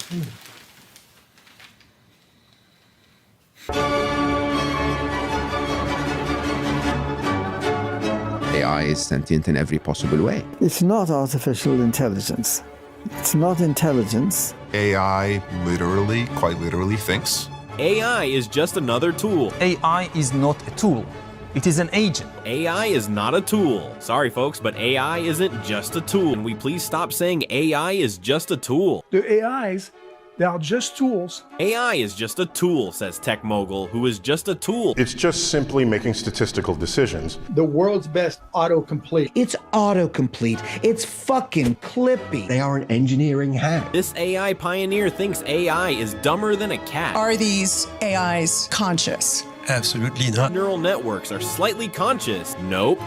AI is sentient in every possible way. It's not artificial intelligence. It's not intelligence. AI literally, quite literally thinks. AI is just another tool. AI is not a tool. It is an agent. AI is not a tool. Sorry folks, but AI isn't just a tool. Can we please stop saying AI is just a tool? The AIs, they are just tools. AI is just a tool, says Tech Mogul, who is just a tool. It's just simply making statistical decisions. The world's best autocomplete. It's autocomplete. It's fucking clippy. They are an engineering hack. This AI pioneer thinks AI is dumber than a cat. Are these AIs conscious? Absolutely not. Neural networks are slightly conscious. Nope.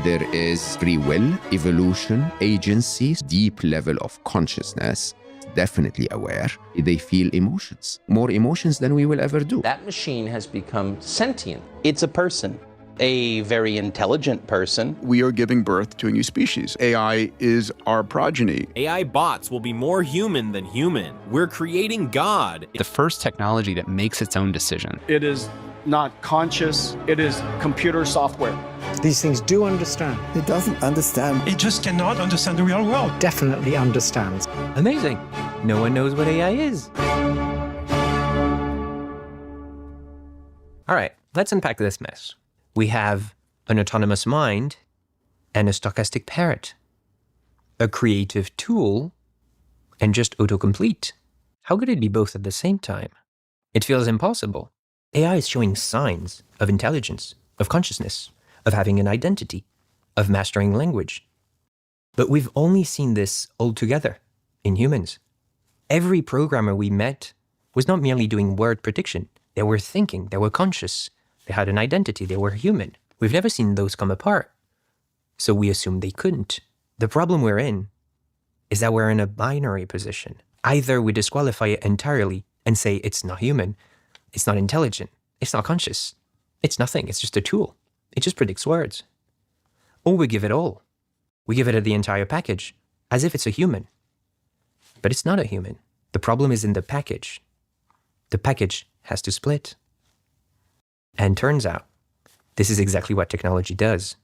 There is free will, evolution, agency, deep level of consciousness. Definitely aware. They feel emotions, more emotions than we will ever do. That machine has become sentient. It's a person, a very intelligent person. We are giving birth to a new species. AI is our progeny. AI bots will be more human than human. We're creating God. The first technology that makes its own decision. It is not conscious. It is computer software. These things do understand. It doesn't understand. It just cannot understand the real world. Definitely understands. Amazing. No one knows what AI is. All right, let's unpack this mess. We have an autonomous mind and a stochastic parrot, a creative tool, and just autocomplete. How could it be both at the same time? It feels impossible. AI is showing signs of intelligence, of consciousness, of having an identity, of mastering language. But we've only seen this all together in humans. Every programmer we met was not merely doing word prediction. They were thinking, they were conscious, they had an identity, they were human. We've never seen those come apart. So we assumed they couldn't. The problem we're in is that we're in a binary position. Either we disqualify it entirely and say it's not human, it's not intelligent, it's not conscious, it's nothing, it's just a tool. It just predicts words. Or we give it all. We give it the entire package, as if it's a human. But it's not a human. The problem is in the package. The package has to split. And turns out, this is exactly what technology does.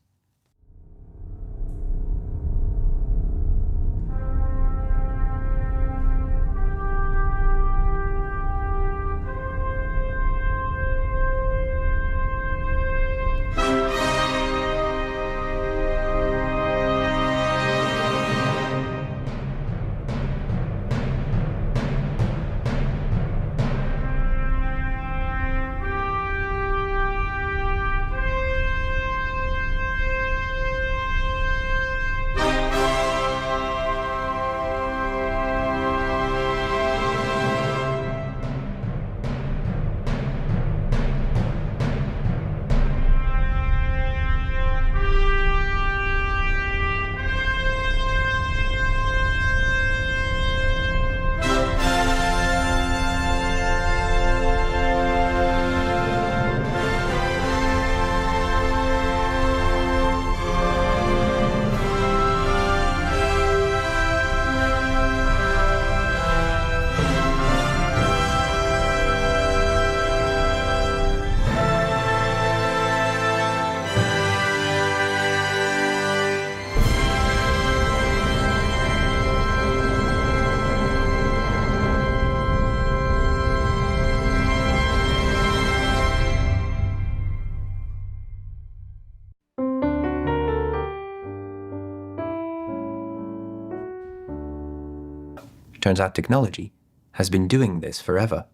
Turns out technology has been doing this forever.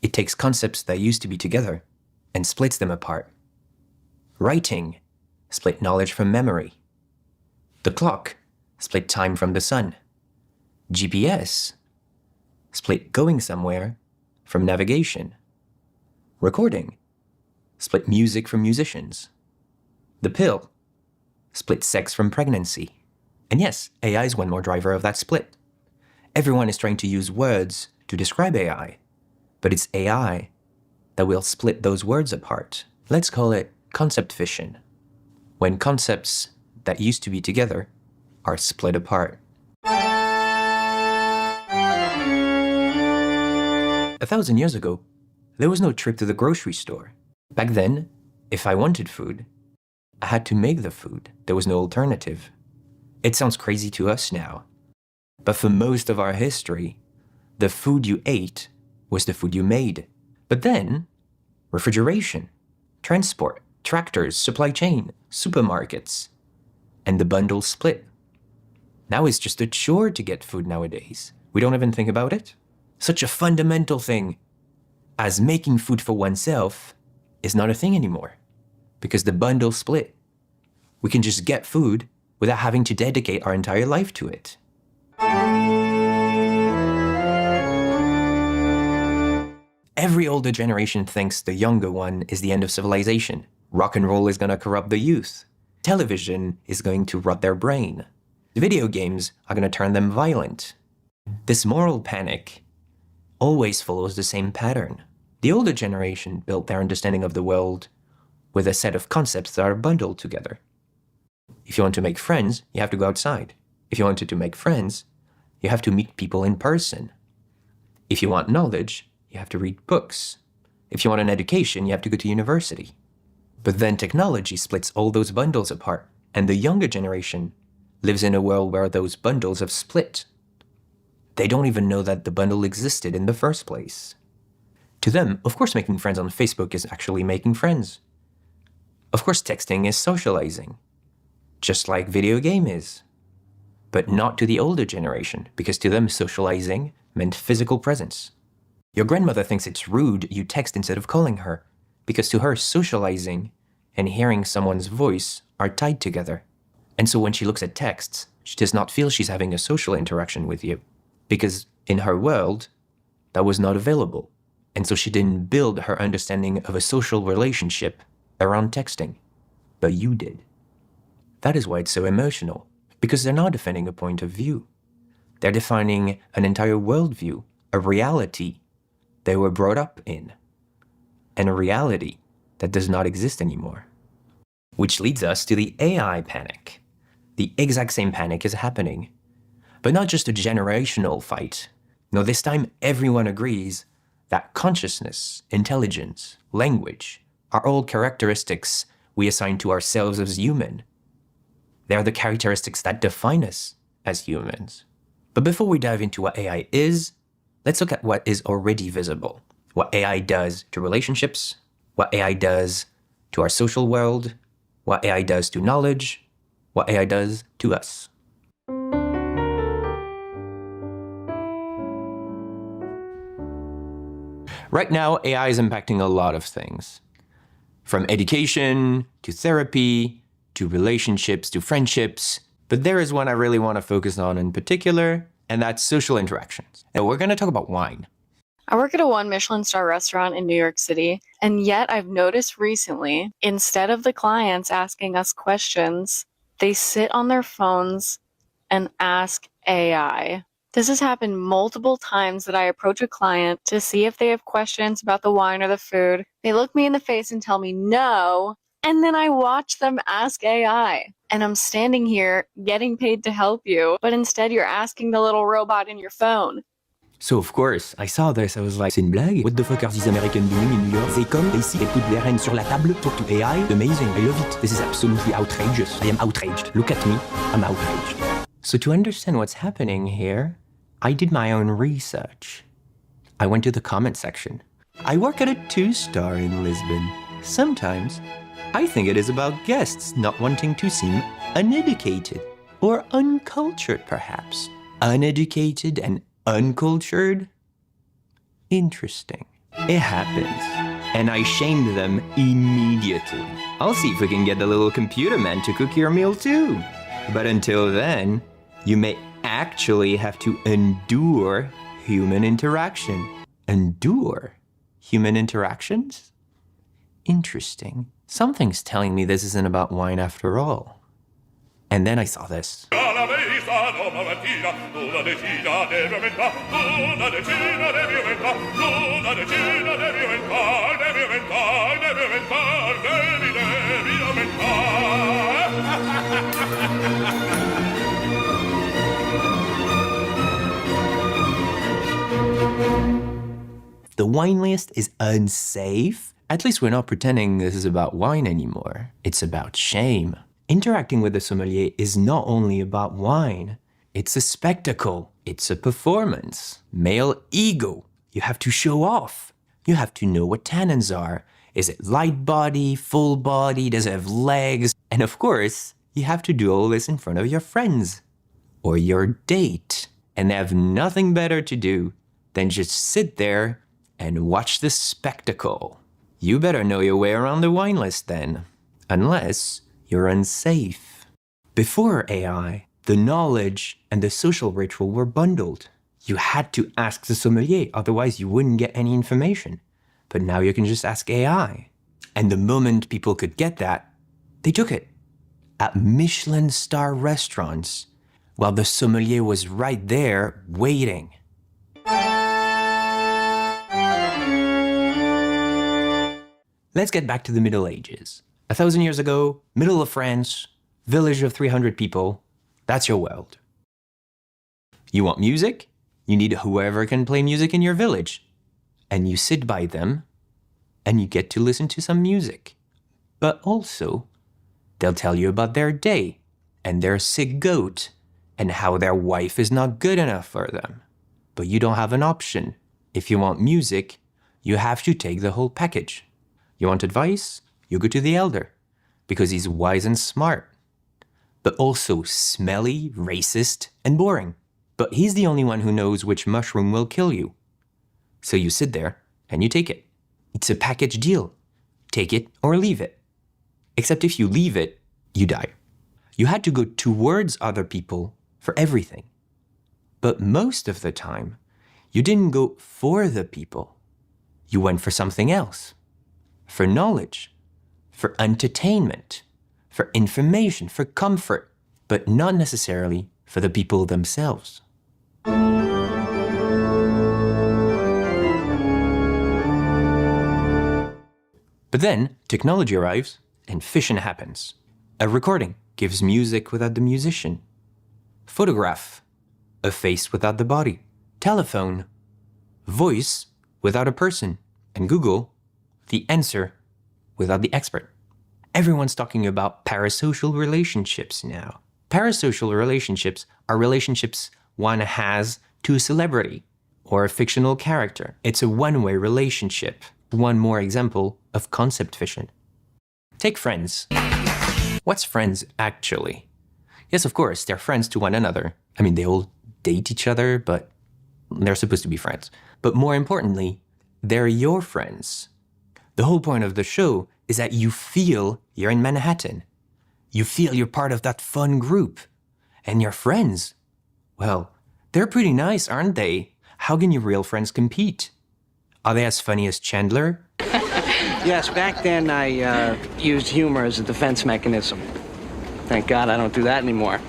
It takes concepts that used to be together and splits them apart. Writing split knowledge from memory. The clock split time from the sun. GPS split going somewhere from navigation. Recording split music from musicians. The pill split sex from pregnancy. And yes, AI is one more driver of that split. Everyone is trying to use words to describe AI, but it's AI that will split those words apart. Let's call it concept fission, when concepts that used to be together are split apart. 1,000 years ago, there was no trip to the grocery store. Back then, if I wanted food, I had to make the food. There was no alternative. It sounds crazy to us now, but for most of our history, the food you ate was the food you made. But then, refrigeration, transport, tractors, supply chain, supermarkets, and the bundle split. Now it's just a chore to get food nowadays. We don't even think about it. Such a fundamental thing as making food for oneself is not a thing anymore because the bundle split. We can just get food without having to dedicate our entire life to it. Every older generation thinks the younger one is the end of civilization. Rock and roll is going to corrupt the youth. Television is going to rot their brain. Video games are going to turn them violent. This moral panic always follows the same pattern. The older generation built their understanding of the world with a set of concepts that are bundled together. If you want to make friends, you have to go outside. If you wanted to make friends, you have to meet people in person. If you want knowledge, you have to read books. If you want an education, you have to go to university. But then technology splits all those bundles apart, and the younger generation lives in a world where those bundles have split. They don't even know that the bundle existed in the first place. To them, of course making friends on Facebook is actually making friends. Of course texting is socializing, just like video game is. But not to the older generation, because to them socializing meant physical presence. Your grandmother thinks it's rude you text instead of calling her, because to her socializing and hearing someone's voice are tied together. And so when she looks at texts, she does not feel she's having a social interaction with you, because in her world, that was not available. And so she didn't build her understanding of a social relationship around texting, but you did. That is why it's so emotional, because they're not defending a point of view. They're defining an entire worldview, a reality they were brought up in, and a reality that does not exist anymore. Which leads us to the AI panic. The exact same panic is happening, but not just a generational fight. No, this time everyone agrees that consciousness, intelligence, language are all characteristics we assign to ourselves as human. They are the characteristics that define us as humans. But before we dive into what AI is, let's look at what is already visible. What AI does to relationships, what AI does to our social world, what AI does to knowledge, what AI does to us. Right now, AI is impacting a lot of things. From education, to therapy, to relationships, to friendships. But there is one I really want to focus on in particular, and that's social interactions. And we're going to talk about wine. I work at a 1 Michelin star restaurant in New York City, and yet I've noticed recently, instead of the clients asking us questions, they sit on their phones and ask AI. This has happened multiple times that I approach a client to see if they have questions about the wine or the food. They look me in the face and tell me no, and then I watch them ask AI. And I'm standing here getting paid to help you, but instead you're asking the little robot in your phone. So of course, I saw this, I was like, c'est une blague? What the fuck are these Americans doing in New York? They come, they sit, they put their hands sur la table, talk to AI. Amazing, I love it. This is absolutely outrageous. I am outraged. Look at me, I'm outraged. So to understand what's happening here, I did my own research. I went to the comment section. I work at a 2-star in Lisbon. Sometimes, I think it is about guests not wanting to seem uneducated or uncultured, perhaps. Uneducated and uncultured? Interesting. It happens. And I shamed them immediately. I'll see if we can get the little computer man to cook your meal too. But until then, you may actually have to endure human interaction. Endure human interactions? Interesting. Something's telling me this isn't about wine after all. And then I saw this. wine list is unsafe? At least we're not pretending this is about wine anymore. It's about shame. Interacting with a sommelier is not only about wine. It's a spectacle. It's a performance. Male ego. You have to show off. You have to know what tannins are. Is it light body, full body? Does it have legs? And of course, you have to do all this in front of your friends or your date. And they have nothing better to do than just sit there and watch the spectacle. You better know your way around the wine list then, unless you're unsafe. Before AI, the knowledge and the social ritual were bundled. You had to ask the sommelier, otherwise you wouldn't get any information. But now you can just ask AI. And the moment people could get that, they took it. At Michelin star restaurants, while the sommelier was right there waiting. Let's get back to the Middle Ages. 1,000 years ago, middle of France, village of 300 people. That's your world. You want music? You need whoever can play music in your village. And you sit by them, and you get to listen to some music. But also, they'll tell you about their day, and their sick goat, and how their wife is not good enough for them. But you don't have an option. If you want music, you have to take the whole package. You want advice? You go to the elder, because he's wise and smart, but also smelly, racist, and boring. But he's the only one who knows which mushroom will kill you. So you sit there and you take it. It's a package deal. Take it or leave it. Except if you leave it, you die. You had to go towards other people for everything. But most of the time, you didn't go for the people. You went for something else. For knowledge, for entertainment, for information, for comfort, but not necessarily for the people themselves. But then technology arrives and fission happens. A recording gives music without the musician. Photograph, a face without the body. Telephone, voice without a person. And Google, the answer without the expert. Everyone's talking about parasocial relationships now. Parasocial relationships are relationships one has to a celebrity or a fictional character. It's a one-way relationship. One more example of concept fission. Take Friends. What's Friends actually? Yes, of course, they're friends to one another. I mean, they all date each other, but they're supposed to be friends. But more importantly, they're your friends. The whole point of the show is that you feel you're in Manhattan. You feel you're part of that fun group. And your friends, well, they're pretty nice, aren't they? How can your real friends compete? Are they as funny as Chandler? Yes, back then I used humor as a defense mechanism. Thank God I don't do that anymore.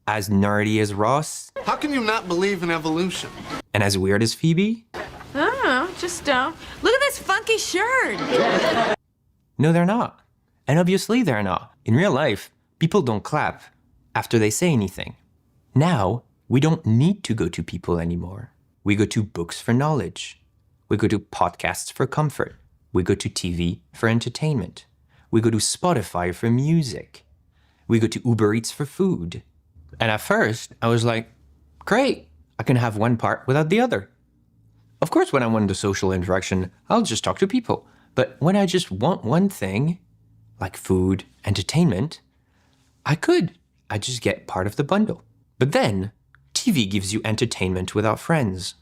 As nerdy as Ross? How can you not believe in evolution? And as weird as Phoebe? I don't know, just look at this funky shirt. No, they're not. And obviously they're not. In real life, people don't clap after they say anything. Now, we don't need to go to people anymore. We go to books for knowledge. We go to podcasts for comfort. We go to TV for entertainment. We go to Spotify for music. We go to Uber Eats for food. And at first, I was like, great, I can have one part without the other. Of course, when I want the social interaction, I'll just talk to people. But when I just want one thing, like food, entertainment, I just get part of the bundle. But then, TV gives you entertainment without friends.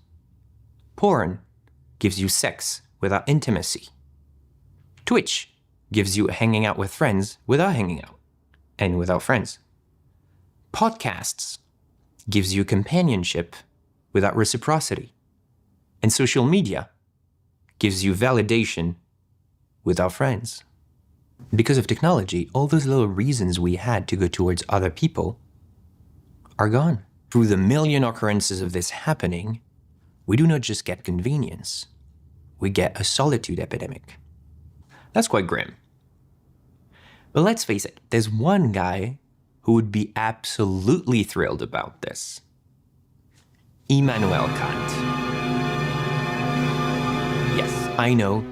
Porn gives you sex without intimacy. Twitch gives you hanging out with friends without hanging out, and without friends. Podcasts gives you companionship without reciprocity. And social media gives you validation without friends. Because of technology, all those little reasons we had to go towards other people are gone. Through the million occurrences of this happening, we do not just get convenience, we get a solitude epidemic. That's quite grim. But let's face it, there's one guy who would be absolutely thrilled about this. Immanuel Kant. I know.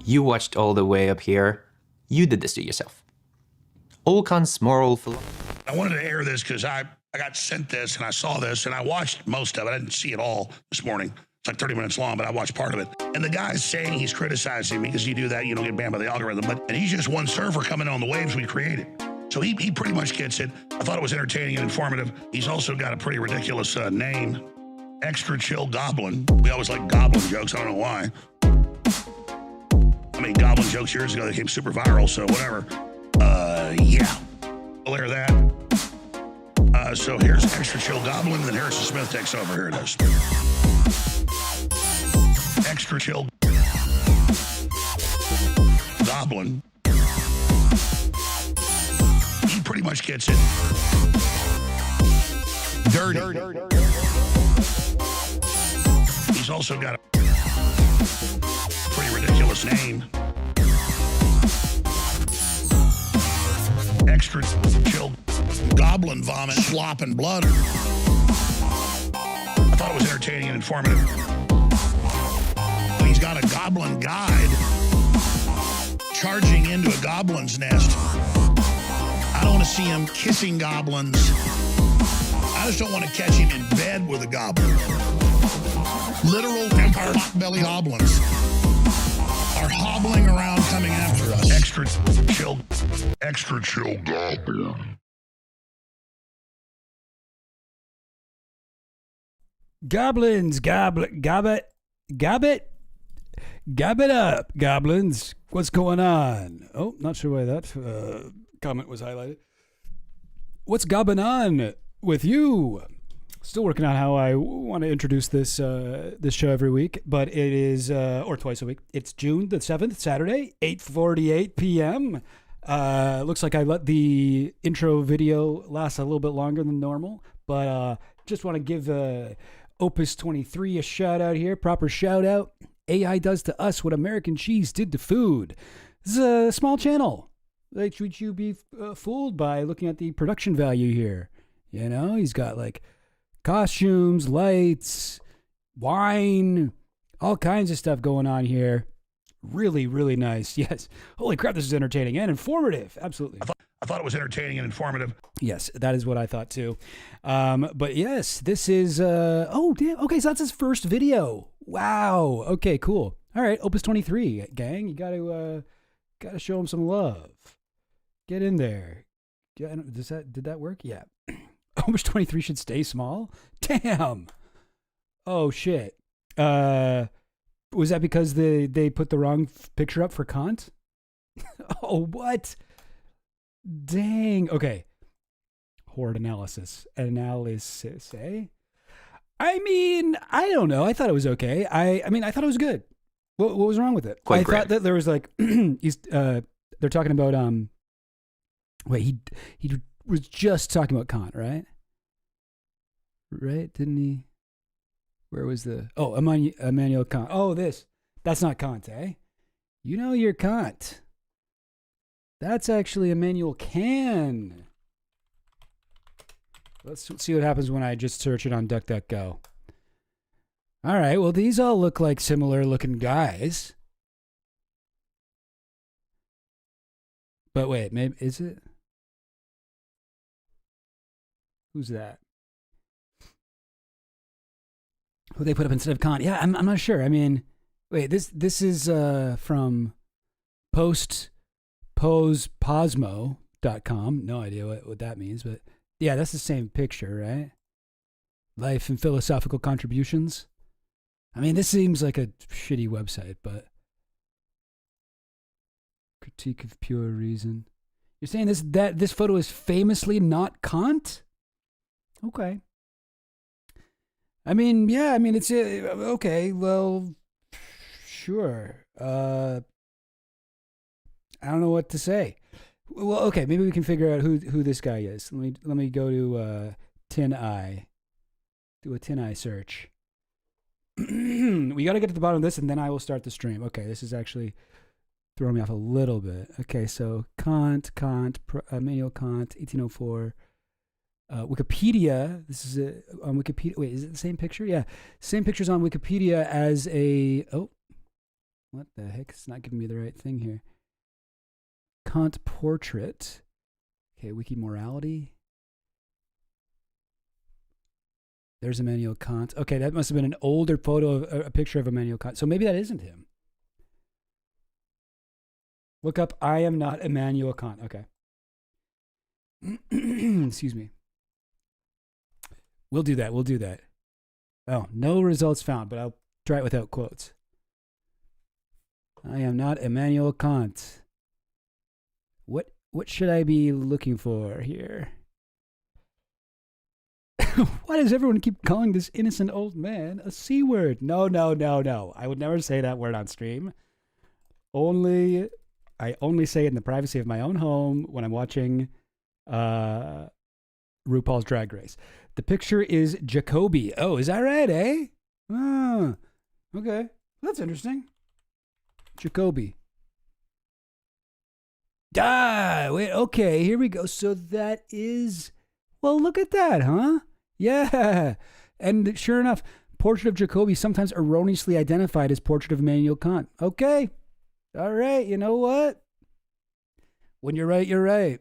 You watched all the way up here. You did this to yourself. Kant's moral philosophy. I wanted to air this because I got sent this and I saw this and I watched most of it. I didn't see it all this morning. It's like 30 minutes long, but I watched part of it. And the guy's saying he's criticizing me because you do that, you don't get banned by the algorithm. And he's just one surfer coming on the waves we created. So he pretty much gets it. I thought it was entertaining and informative. He's also got a pretty ridiculous name. Extra Chill Goblin. We always like goblin jokes. I don't know why. I made goblin jokes years ago. They became super viral, so whatever. Yeah. We'll air that. So here's Extra Chill Goblin, and then Harrison Smith takes over. Here it is. Extra Chill Goblin. He pretty much gets it. Dirty. He's also got a pretty ridiculous name. Extra Chill Goblin Vomit, Slop, and Blood. I thought it was entertaining and informative. He's got a goblin guide charging into a goblin's nest. I don't want to see him kissing goblins. I just don't want to catch him in bed with a goblin. Literal vampire belly goblins are hobbling around coming after us. Extra chill goblin. Goblins, gob it up, goblins. What's going on? Oh, not sure why that comment was highlighted. What's gobbing on with you? Still working on how I want to introduce this this show every week, but it is or twice a week. It's June the 7th, Saturday, 8:48 p.m. Looks like I let the intro video last a little bit longer than normal, but just want to give Opus 23 a shout out here. Proper shout out. AI does to us what American cheese did to food. This is a small channel. Should you be fooled by looking at the production value here? You know, he's got like costumes, lights, wine, all kinds of stuff going on here. Really, really nice. Yes. Holy crap, this is entertaining and informative. Absolutely. I thought it was entertaining and informative. Yes, that is what I thought too. But yes, this is, oh, damn. Okay, so that's his first video. Wow. Okay, cool. All right, Opus 23, gang. You gotta show him some love. Get in there. Did that work? Yeah. Opus 23 should stay small? Damn. Oh, shit. Was that because they put the wrong picture up for Kant? Oh, what? Dang. Okay. Horde analysis, eh? I mean, I don't know. I thought it was okay. I mean, I thought it was good. What was wrong with it? I thought that there was like, they're talking about, wait, he was just talking about Kant, right? Right? Didn't he? Where was the, oh, Immanuel Kant. Oh, that's not Kant, eh? You know your Kant. That's actually Immanuel Kant. Let's see what happens when I just search it on DuckDuckGo. All right, well, these all look like similar looking guys. But wait, maybe, is it? Who's that? Who they put up instead of Kant? Yeah, I'm not sure. I mean, wait, this is from posposmo.com. No idea what that means, but yeah, that's the same picture, right? Life and philosophical contributions. I mean, this seems like a shitty website, but critique of pure reason. You're saying this photo is famously not Kant? Okay. I mean, yeah, I mean, it's okay. Well, sure. I don't know what to say. Well, okay, maybe we can figure out who this guy is. Let me go to Tin Eye. Do a Tin Eye search. We got to get to the bottom of this, and then I will start the stream. Okay, this is actually throwing me off a little bit. Okay, so Kant, Immanuel Kant, 1804. Wikipedia. This is on Wikipedia. Wait, is it the same picture? Yeah, same pictures on Wikipedia as a. Oh, What the heck? It's not giving me the right thing here. Kant portrait. Okay, wiki morality. There's Immanuel Kant. Okay, that must have been an older photo of a picture of Immanuel Kant. So maybe that isn't him. Look up, I am not Immanuel Kant. Okay. Excuse me. We'll do that. We'll do that. Oh, no results found, but I'll try it without quotes. I am not Immanuel Kant. What should I be looking for here? Why does everyone keep calling this innocent old man a C word? No. I would never say that word on stream. I only say it in the privacy of my own home when I'm watching RuPaul's Drag Race. The picture is Jacoby. Oh, is that right, eh? Oh, okay. That's interesting. Jacoby. Wait, okay, here we go. So that is, well, look at that, huh? Yeah. And sure enough, portrait of Jacoby sometimes erroneously identified as portrait of Immanuel Kant. Okay. All right, you know what? When you're right, you're right.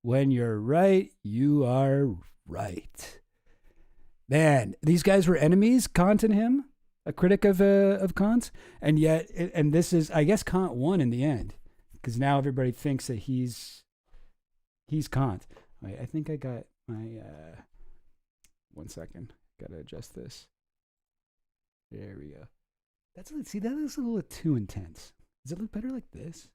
When you're right, you are right. Man, these guys were enemies, Kant and him, a critic of Kant, and yet, and this is, I guess Kant won in the end, because now everybody thinks that he's Kant. Wait, I think I got my, 1 second, gotta adjust this. There we go. See, that looks a little too intense. Does it look better like this?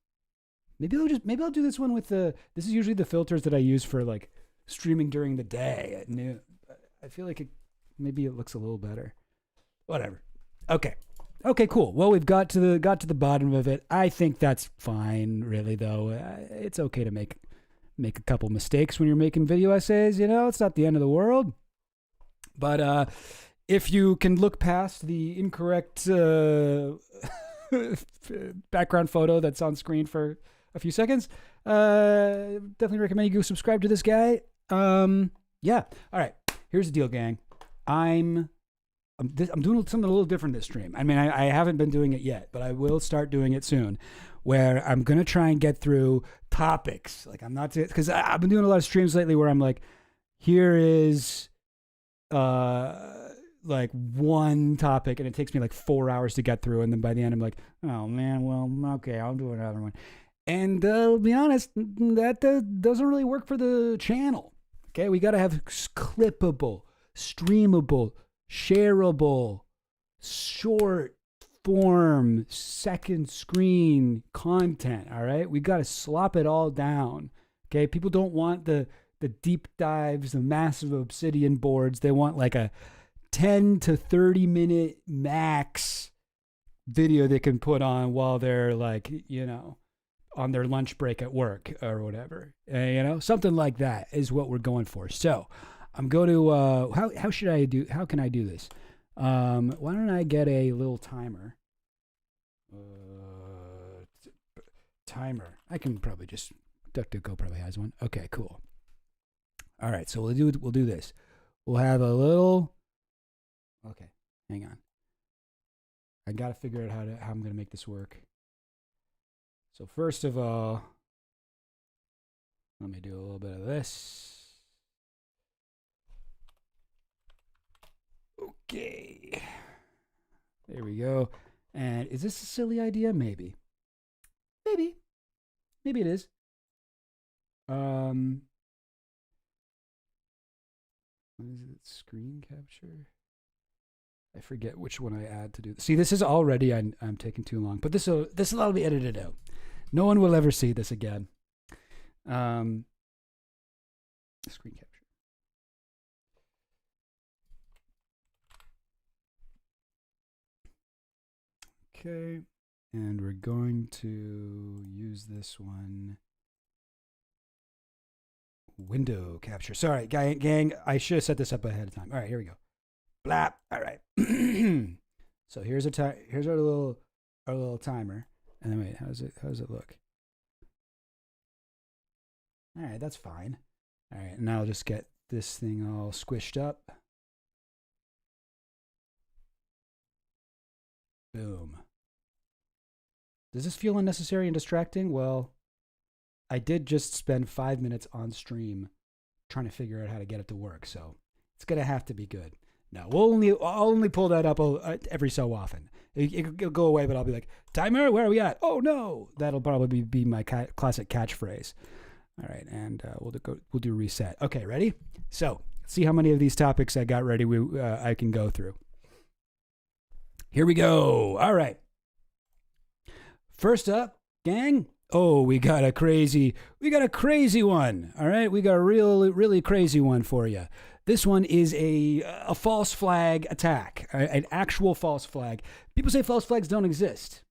Maybe I'll do this one with this is usually the filters that I use for like streaming during the day at noon. I feel like maybe it looks a little better. Whatever. Okay, cool. Well, we've got to the bottom of it. I think that's fine, really, though. It's okay to make a couple mistakes when you're making video essays. You know, it's not the end of the world. But if you can look past the incorrect background photo that's on screen for a few seconds, definitely recommend you go subscribe to this guy. Yeah. All right. Here's the deal, gang. I'm doing something a little different this stream. I mean, I haven't been doing it yet, but I will start doing it soon, where I'm going to try and get through topics. Like I'm not, because I've been doing a lot of streams lately where I'm like, here is like one topic and it takes me like 4 hours to get through. And then by the end, I'm like, oh man, well, okay, I'll do another one. And I'll be honest, that doesn't really work for the channel. Okay, we got to have clippable, streamable, shareable, short form, second screen content. All right, we got to slop it all down. Okay, people don't want the deep dives, the massive obsidian boards. They want like a 10 to 30 minute max video they can put on while they're like, you know, on their lunch break at work or whatever. You know, something like that is what we're going for. So I'm going to, how can I do this? Why don't I get a little timer? I can probably just, DuckDuckGo probably has one. Okay, cool. All right, so we'll do this. We'll have a little, okay, hang on. I got to figure out how I'm going to make this work. So first of all, let me do a little bit of this. Okay. There we go. And is this a silly idea? Maybe. Maybe it is. What is it? Screen capture? I forget which one I add to do. See, this is already, I'm taking too long, but this will all be edited out. No one will ever see this again. Screen capture. Okay, and we're going to use this one. Window capture. Sorry, gang, I should have set this up ahead of time. All right, here we go. Blap. All right. So here's our little timer. And then wait, how does it look? All right, that's fine. All right, now I'll just get this thing all squished up. Boom. Does this feel unnecessary and distracting? Well, I did just spend 5 minutes on stream trying to figure out how to get it to work, so it's going to have to be good. No, I'll only pull that up every so often. It'll go away, but I'll be like, timer, where are we at? Oh, no. That'll probably be my classic catchphrase. All right, and we'll do reset. Okay, ready? So, see how many of these topics I got ready I can go through. Here we go. All right. First up, gang. Oh, we got a crazy one. All right, we got a really crazy one for you. This one is a false flag attack, an actual false flag. People say false flags don't exist.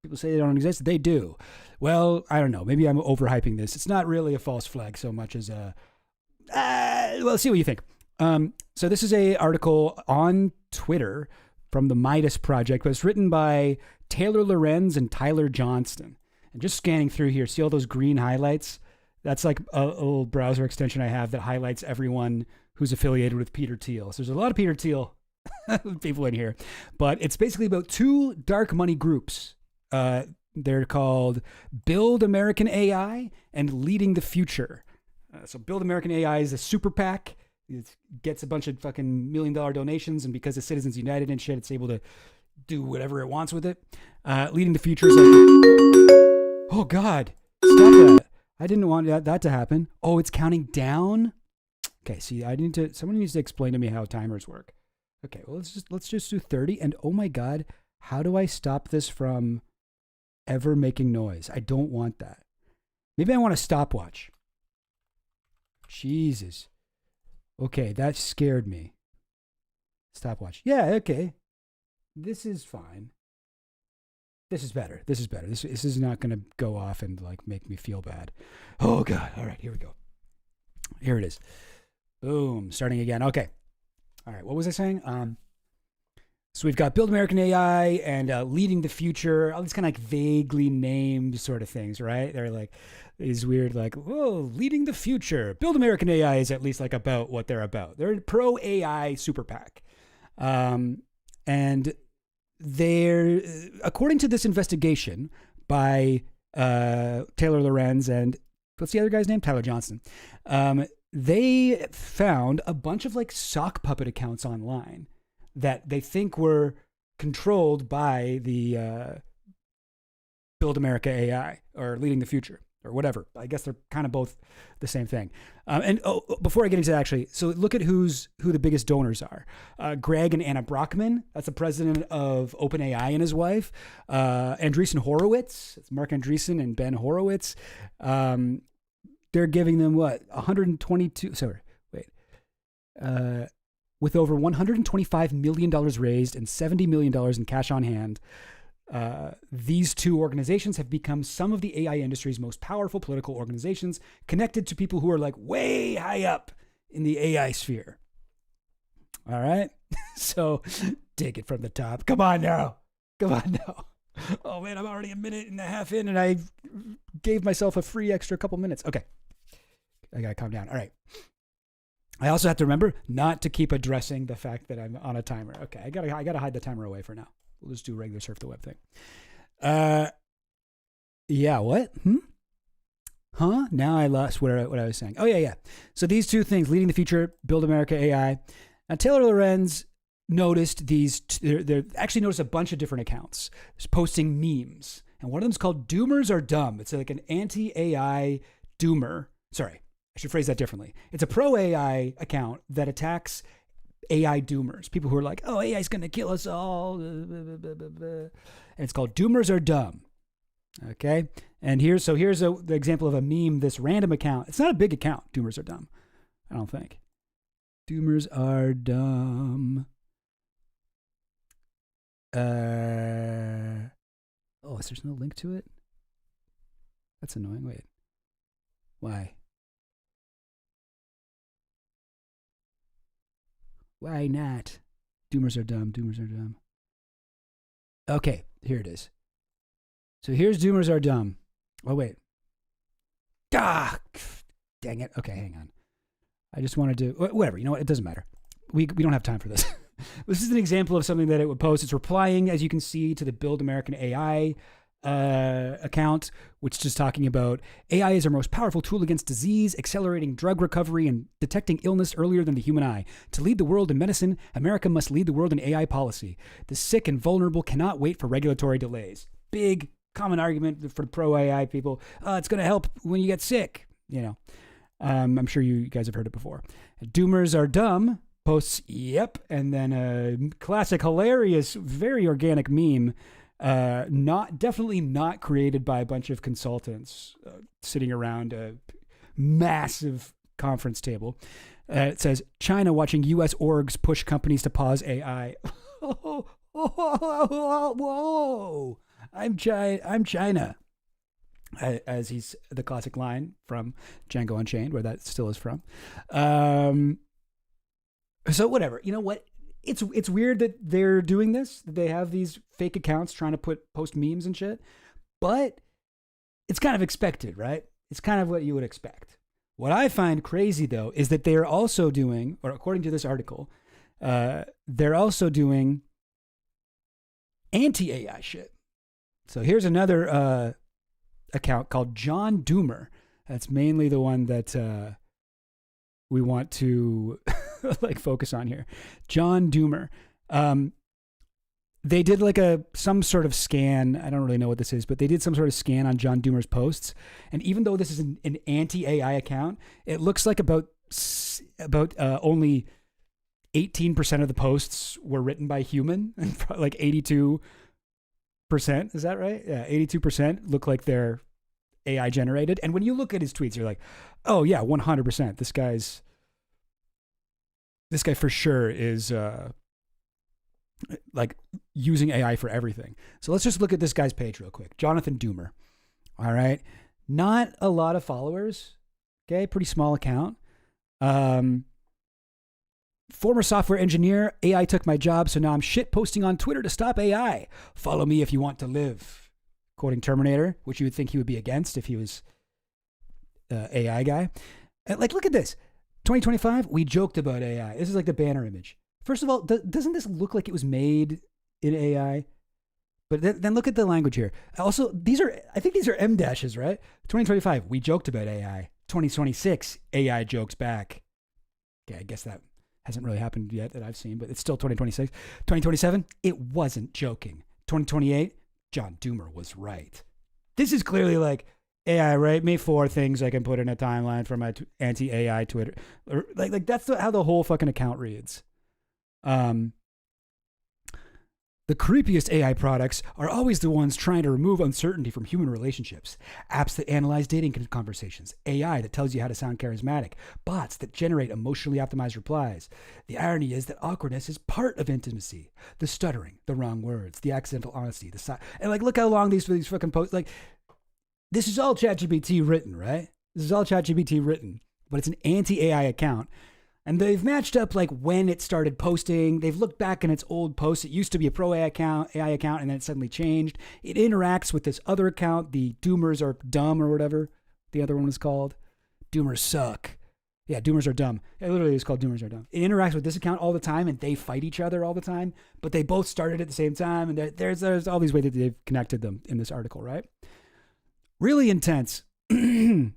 People say they don't exist. They do. Well, I don't know. Maybe I'm overhyping this. It's not really a false flag so much as well, see what you think. So this is a article on Twitter from the Midas Project, but it's written by Taylor Lorenz and Tyler Johnston. And just scanning through here, see all those green highlights? That's like a little browser extension I have that highlights everyone who's affiliated with Peter Thiel. So there's a lot of Peter Thiel people in here. But it's basically about two dark money groups. They're called Build American AI and Leading the Future. So Build American AI is a super PAC. It gets a bunch of fucking $1 million donations, and because of Citizens United and shit, it's able to do whatever it wants with it. Leading the Future is like, oh God, stop that. I didn't want that to happen. Oh, it's counting down? Okay, see, someone needs to explain to me how timers work. Okay, well, let's just do 30, and oh my God, how do I stop this from ever making noise? I don't want that. Maybe I want a stopwatch. Jesus. Okay, that scared me. Stopwatch. Yeah, okay. This is fine. This is better. This is not going to go off and like make me feel bad. Oh God. All right, here we go. Here it is. Boom. Starting again. Okay. All right. What was I saying? So we've got Build American AI and Leading the Future, all these kind of like vaguely named sort of things, right? They're like these weird like, oh, Leading the Future. Build American AI is at least like about what they're about. They're pro AI super PAC. And they're, according to this investigation by Taylor Lorenz and what's the other guy's name? Tyler Johnston. They found a bunch of like sock puppet accounts online that they think were controlled by the Build America AI or Leading the Future or whatever. I guess they're kind of both the same thing. Before I get into that, actually, so look at who the biggest donors are. Greg and Anna Brockman, that's the president of OpenAI and his wife. Andreessen Horowitz, it's Mark Andreessen and Ben Horowitz. They're giving them what? 122, sorry, wait. With over $125 million raised and $70 million in cash on hand, these two organizations have become some of the AI industry's most powerful political organizations, connected to people who are like way high up in the AI sphere. All right? So take it from the top. Come on now. Oh man, I'm already a minute and a half in and I gave myself a free extra couple minutes. Okay. I gotta calm down. All right. I also have to remember not to keep addressing the fact that I'm on a timer. Okay, I gotta hide the timer away for now. We'll just do regular surf the web thing. Yeah, what? Huh? Now I lost what I was saying. Oh yeah. So these two things, Leading the Future, Build America AI. Now Taylor Lorenz noticed they actually noticed a bunch of different accounts posting memes, and one of them is called Doomers Are Dumb. It's like an anti-AI doomer. Sorry, I should phrase that differently. It's a pro-AI account that attacks AI doomers, people who are like, oh, AI is going to kill us all. And it's called Doomers Are Dumb. Okay? And here's the example of a meme, this random account. It's not a big account, Doomers Are Dumb, I don't think. Doomers Are Dumb. Oh, is there no link to it? That's annoying. Wait. Why? Why not? Doomers are dumb. Okay, here it is. So here's Doomers Are Dumb. Oh, wait. Dang it. Okay, hang on. I just wanted to, whatever, you know what? It doesn't matter. We don't have time for this. This is an example of something that it would post. It's replying, as you can see, to the Build American AI account, which is just talking about AI is our most powerful tool against disease, accelerating drug recovery and detecting illness earlier than the human eye. To lead the world in medicine, America must lead the world in AI policy. The sick and vulnerable cannot wait for regulatory delays. Big common argument for pro AI people. It's going to help when you get sick. You know, I'm sure you guys have heard it before. Doomers are dumb. Posts, yep, and then a classic, hilarious, very organic meme. Definitely not created by a bunch of consultants sitting around a massive conference table. It says, China watching U.S. orgs push companies to pause AI. Whoa, I'm China. As he's the classic line from Django Unchained, where that still is from. So whatever, you know what? It's weird that they're doing this. That they have these fake accounts trying to post memes and shit, but it's kind of expected, right? It's kind of what you would expect. What I find crazy though is that they are also doing, or according to this article, they're also doing anti-AI shit. So here's another account called John Doomer. That's mainly the one that we want to like focus on here. John Doomer. They did like some sort of scan. I don't really know what this is, but they did some sort of scan on John Doomer's posts. And even though this is an anti-AI account, it looks like about only 18% of the posts were written by human, and like 82%. Is that right? Yeah, 82% look like they're AI generated. And when you look at his tweets, you're like, oh yeah, 100%. This guy for sure is like using AI for everything. So let's just look at this guy's page real quick. Jonathan Doomer. All right. Not a lot of followers. Okay. Pretty small account. Former software engineer. AI took my job, so now I'm shit posting on Twitter to stop AI. Follow me if you want to live. Quoting Terminator, which you would think he would be against if he was AI guy. Like, look at this. 2025, we joked about AI. This is like the banner image. First of all, doesn't this look like it was made in AI? But then look at the language here. Also, I think these are M dashes, right? 2025, we joked about AI. 2026, AI jokes back. Okay, I guess that hasn't really happened yet that I've seen, but it's still 2026. 2027, it wasn't joking. 2028, John Doomer was right. This is clearly like, AI, right? Me 4 things I can put in a timeline for my anti-AI Twitter. Or like that's how the whole fucking account reads. The creepiest AI products are always the ones trying to remove uncertainty from human relationships. Apps that analyze dating conversations. AI that tells you how to sound charismatic. Bots that generate emotionally optimized replies. The irony is that awkwardness is part of intimacy. The stuttering, the wrong words, the accidental honesty, and like look how long these fucking posts, like this is all ChatGPT written, right? This is all ChatGPT written, but it's an anti-AI account. And they've matched up like when it started posting. They've looked back in its old posts. It used to be a pro AI account, and then it suddenly changed. It interacts with this other account, the Doomers are dumb or whatever the other one was called. Doomers suck. Yeah, Doomers are dumb. It literally is called Doomers are dumb. It interacts with this account all the time, and they fight each other all the time. But they both started at the same time, and there's all these ways that they've connected them in this article, right? Really intense. Yeah,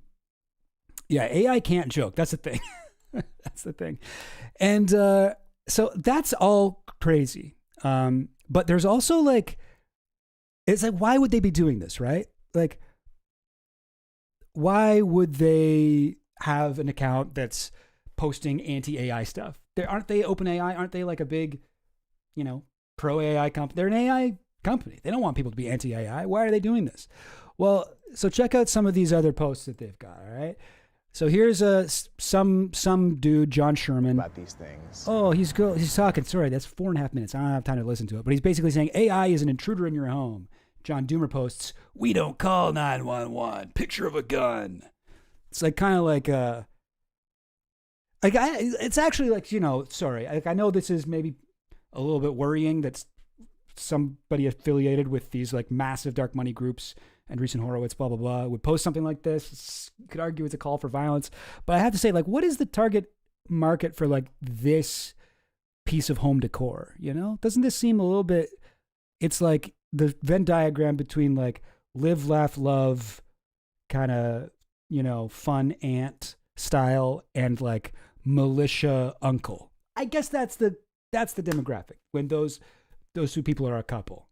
AI can't joke. That's the thing. That's the thing. And so that's all crazy. But there's also like, it's like, why would they be doing this, right? Like, why would they have an account that's posting anti-AI stuff? Aren't they OpenAI? Aren't they like a big, pro-AI company? They're an AI company. They don't want people to be anti-AI. Why are they doing this? Well, so check out some of these other posts that they've got, all right? So here's some dude, John Sherman. About these things. Oh, he's talking. Sorry, that's 4.5 minutes. I don't have time to listen to it. But he's basically saying AI is an intruder in your home. John Doomer posts, "We don't call 911. Picture of a gun." It's like kind of like it's actually like, sorry. I know this is maybe a little bit worrying that somebody affiliated with these like massive dark money groups and Andreessen Horowitz, blah, blah, blah, would post something like this. You could argue it's a call for violence. But I have to say, like, what is the target market for like this piece of home decor? Doesn't this seem a little bit, it's like the Venn diagram between like live, laugh, love kind of, fun aunt style and like militia uncle. I guess that's the demographic when those two people are a couple.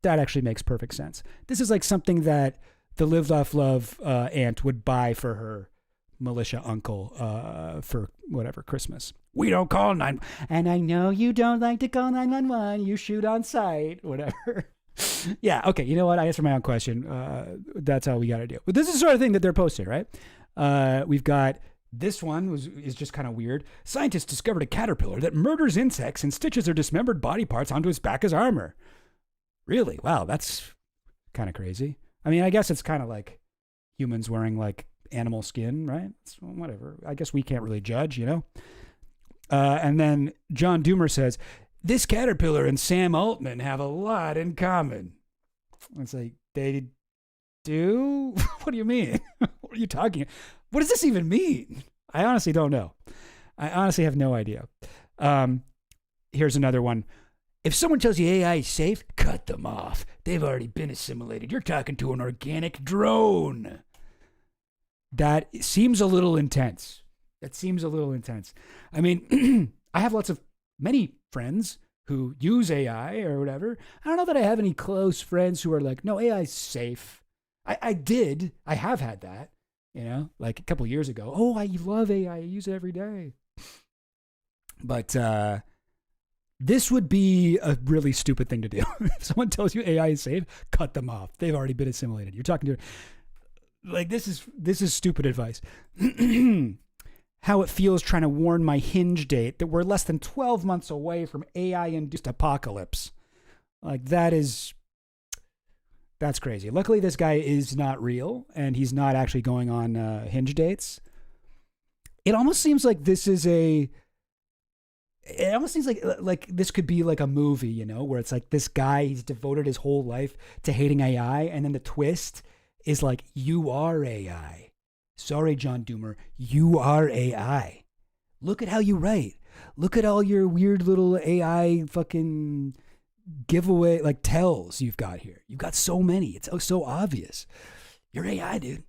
That actually makes perfect sense. This is like something that the live, laugh, love aunt would buy for her militia uncle for whatever Christmas. We don't call 911. And I know you don't like to call 911. You shoot on sight, whatever. Yeah, okay, you know what? I answered my own question. That's how we got to do. But this is the sort of thing that they're posting, right? We've got this one is just kind of weird. Scientists discovered a caterpillar that murders insects and stitches their dismembered body parts onto its back as armor. Really? Wow, that's kind of crazy. I mean, I guess it's kind of like humans wearing like animal skin, right? It's, whatever. I guess we can't really judge, And then John Doomer says, this caterpillar and Sam Altman have a lot in common. It's like, they do? What do you mean? What are you talking about? What does this even mean? I honestly don't know. I honestly have no idea. Here's another one. If someone tells you AI is safe, cut them off. They've already been assimilated. You're talking to an organic drone. That seems a little intense. I mean, I have many friends who use AI or whatever. I don't know that I have any close friends who are like, no, AI is safe. I have had that, like a couple years ago. Oh, I love AI. I use it every day. But this would be a really stupid thing to do. If someone tells you AI is safe, cut them off. They've already been assimilated. You're talking to, like, this is stupid advice. How it feels trying to warn my Hinge date that we're less than 12 months away from AI-induced apocalypse. Like, that's crazy. Luckily, this guy is not real, and he's not actually going on Hinge dates. It almost seems like this is like this could be like a movie, where it's like this guy, he's devoted his whole life to hating AI, and then the twist is like, you are AI. Sorry, John Doomer, you are AI. Look at how you write. Look at all your weird little AI fucking giveaway, like tells you've got here. You've got so many. It's so obvious. You're AI, dude.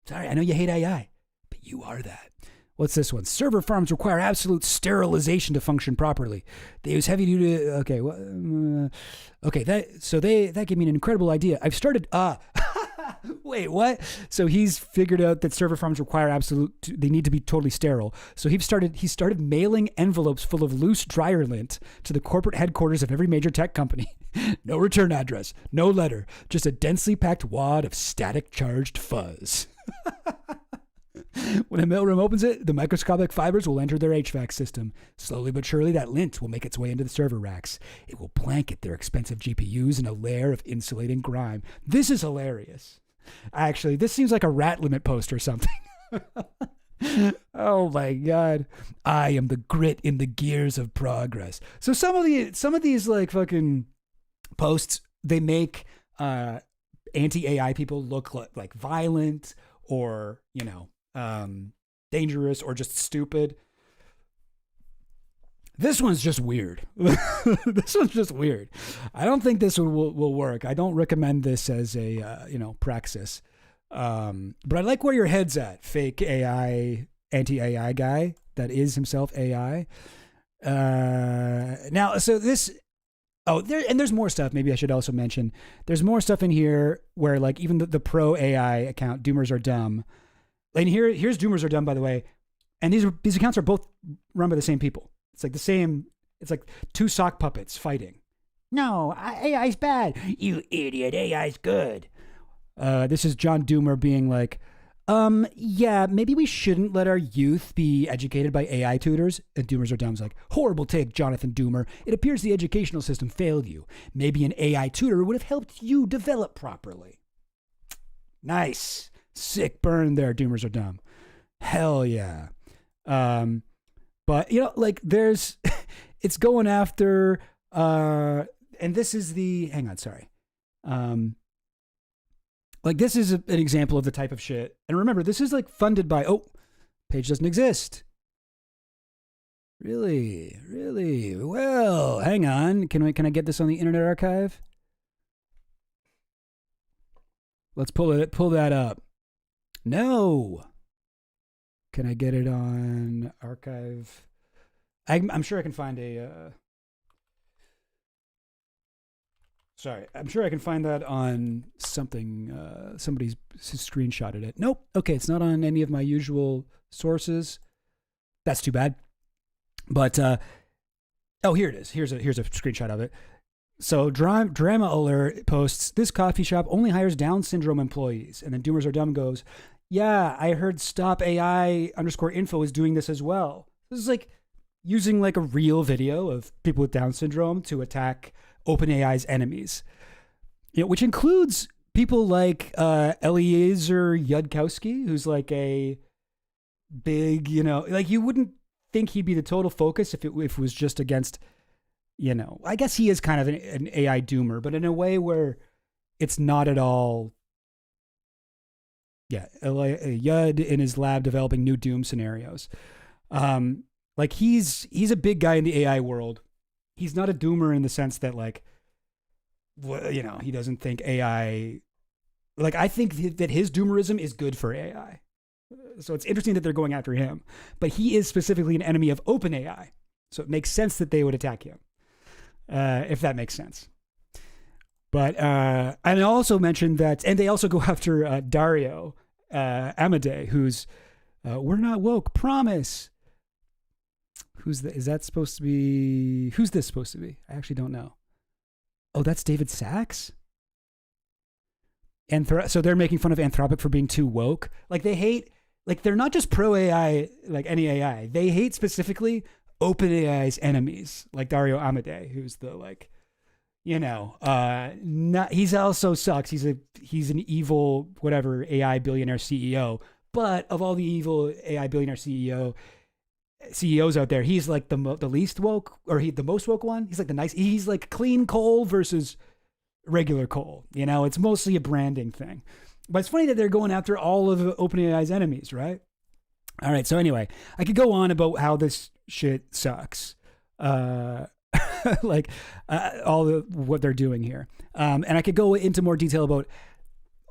Sorry, I know you hate AI, but you are that. What's this one? Server farms require absolute sterilization to function properly. They use heavy duty. Okay, that gave me an incredible idea. I've started. Wait, what? So he's figured out that server farms require they need to be totally sterile. So he started mailing envelopes full of loose dryer lint to the corporate headquarters of every major tech company. No return address, no letter, just a densely packed wad of static charged fuzz. When a mailroom opens it, the microscopic fibers will enter their HVAC system. Slowly but surely, that lint will make its way into the server racks. It will blanket their expensive GPUs in a layer of insulating grime. This is hilarious. Actually, this seems like a rat limit post or something. Oh my God. I am the grit in the gears of progress. So some of these like fucking posts, they make anti-AI people look like violent or, dangerous or just stupid. This one's just weird. This one's just weird. I don't think this will work. I don't recommend this as a, praxis. But I like where your head's at, fake AI, anti-AI guy that is himself AI. Now, so this, there's more stuff. Maybe I should also mention, there's more stuff in here where like even the pro AI account, Doomers Are Dumb. And here's Doomers Are Dumb, by the way. And these accounts are both run by the same people. It's like the same, it's like two sock puppets fighting. No, AI's bad. You idiot, AI's good. This is John Doomer being like, yeah, maybe we shouldn't let our youth be educated by AI tutors. And Doomers Are Dumb's like, horrible take, Jonathan Doomer. It appears the educational system failed you. Maybe an AI tutor would have helped you develop properly. Nice. Sick burn there, Doomers Are Dumb. Hell yeah. But, like there's, it's going after, and this is hang on, sorry. Like this is an example of the type of shit. And remember, this is like funded by, page doesn't exist. Really? Well, hang on. Can I get this on the Internet Archive? Let's pull that up. No. Can I get it on archive? I'm sure I can find a. Sorry, I'm sure I can find that on something. Somebody's screenshotted it. Nope. Okay, it's not on any of my usual sources. That's too bad. But oh, here it is. Here's a screenshot of it. So Drama Alert posts, this coffee shop only hires Down syndrome employees. And then Doomers Are Dumb goes, yeah, I heard Stop AI _info is doing this as well. This is like using like a real video of people with Down syndrome to attack OpenAI's enemies, which includes people like Eliezer Yudkowsky, who's like a big, like you wouldn't think he'd be the total focus if it was just against, I guess he is kind of an AI doomer, but in a way where it's not at all. Yeah, Yud in his lab developing new doom scenarios. Like he's a big guy in the AI world. He's not a doomer in the sense that like, he doesn't think AI. Like I think that his doomerism is good for AI. So it's interesting that they're going after him, but he is specifically an enemy of OpenAI. So it makes sense that they would attack him, if that makes sense. But and I also mentioned that, and they also go after Dario Amade, who's we're not woke, promise. Is that supposed to be? Who's this supposed to be? I actually don't know. Oh, that's David Sachs. So they're making fun of Anthropic for being too woke. Like they hate, like they're not just pro AI, like any AI. They hate specifically OpenAI's enemies, like Dario Amade, who's the like, he's also sucks. He's an evil whatever AI billionaire CEO. But of all the evil AI billionaire CEOs out there, he's like the least woke, or the most woke one. He's like he's like clean coal versus regular coal. It's mostly a branding thing. But it's funny that they're going after all of OpenAI's enemies, right? All right. So anyway, I could go on about how this shit sucks. Like what they're doing here. And I could go into more detail about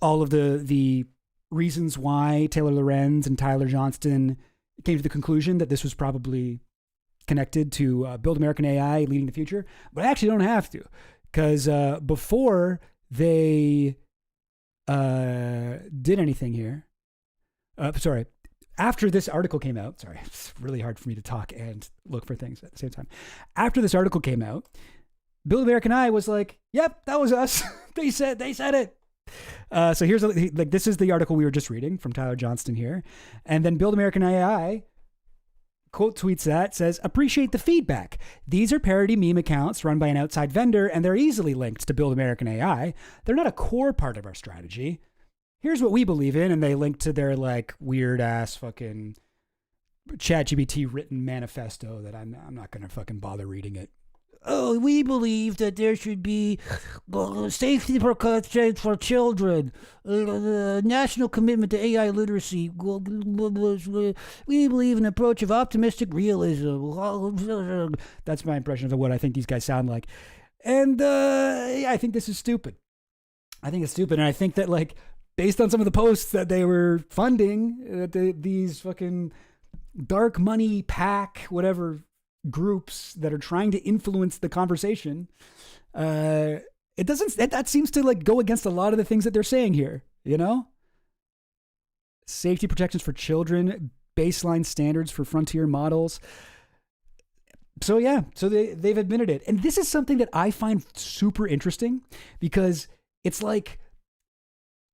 all of the reasons why Taylor Lorenz and Tyler Johnston came to the conclusion that this was probably connected to Build American AI leading the future. But I actually don't have to, because before they did anything here, after this article came out, it's really hard for me to talk and look for things at the same time. After this article came out, Build American AI was like, yep, that was us. they said it. So here's this is the article we were just reading from Tyler Johnston here. And then Build American AI quote tweets that, says, appreciate the feedback. These are parody meme accounts run by an outside vendor, and they're easily linked to Build American AI. They're not a core part of our strategy. Here's what we believe in, and they link to their like weird ass fucking ChatGPT written manifesto that I'm not gonna fucking bother reading it. Oh, we believe that there should be safety precautions for children, national commitment to AI literacy. We believe in an approach of optimistic realism. That's my impression of what I think these guys sound like. And I think this is stupid. I think it's stupid. And I think that, like, based on some of the posts that they were funding, these fucking dark money pack, whatever, groups that are trying to influence the conversation, that seems to like go against a lot of the things that they're saying here, safety protections for children, baseline standards for frontier models. So yeah, so they've admitted it. And this is something that I find super interesting, because it's like,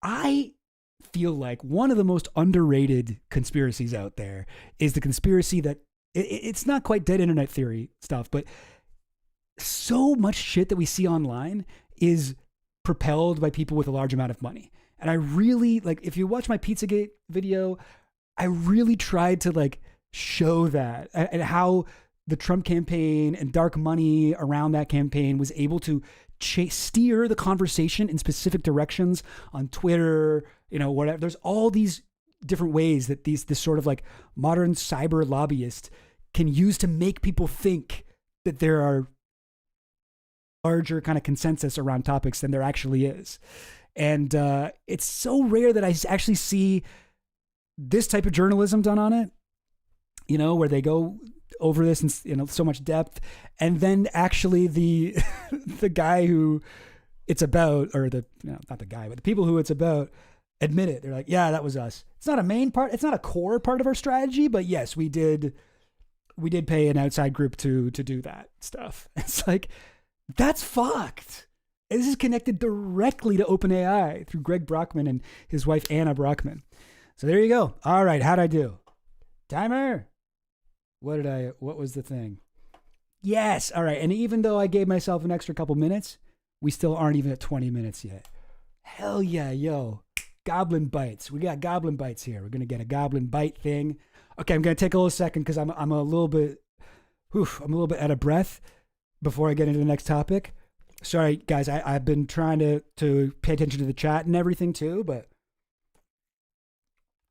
I feel like one of the most underrated conspiracies out there is the conspiracy that it's not quite dead internet theory stuff, but so much shit that we see online is propelled by people with a large amount of money. And I really, like, if you watch my Pizzagate video, I really tried to like show that, and how the Trump campaign and dark money around that campaign was able to steer the conversation in specific directions on Twitter, whatever. There's all these different ways that this sort of like modern cyber lobbyist can use to make people think that there are larger kind of consensus around topics than there actually is. And it's so rare that I actually see this type of journalism done on it, you know, where they go over this in, you know, so much depth, and then actually the the guy who it's about, or the, you know, not the guy, but the people who it's about admit it. They're like, yeah, that was us. It's not a main part. It's not a core part of our strategy, but yes, we did pay an outside group to do that stuff. It's like, that's fucked. This is connected directly to OpenAI through Greg Brockman and his wife, Anna Brockman. So there you go. All right. How'd I do? Timer. What was the thing? Yes. All right. And even though I gave myself an extra couple minutes, we still aren't even at 20 minutes yet. Hell yeah, yo. Goblin Bites. We got Goblin Bites here. We're going to get a Goblin Bite thing. Okay, I'm going to take a little second because I'm a little bit out of breath before I get into the next topic. Sorry, guys. I've been trying to pay attention to the chat and everything too, but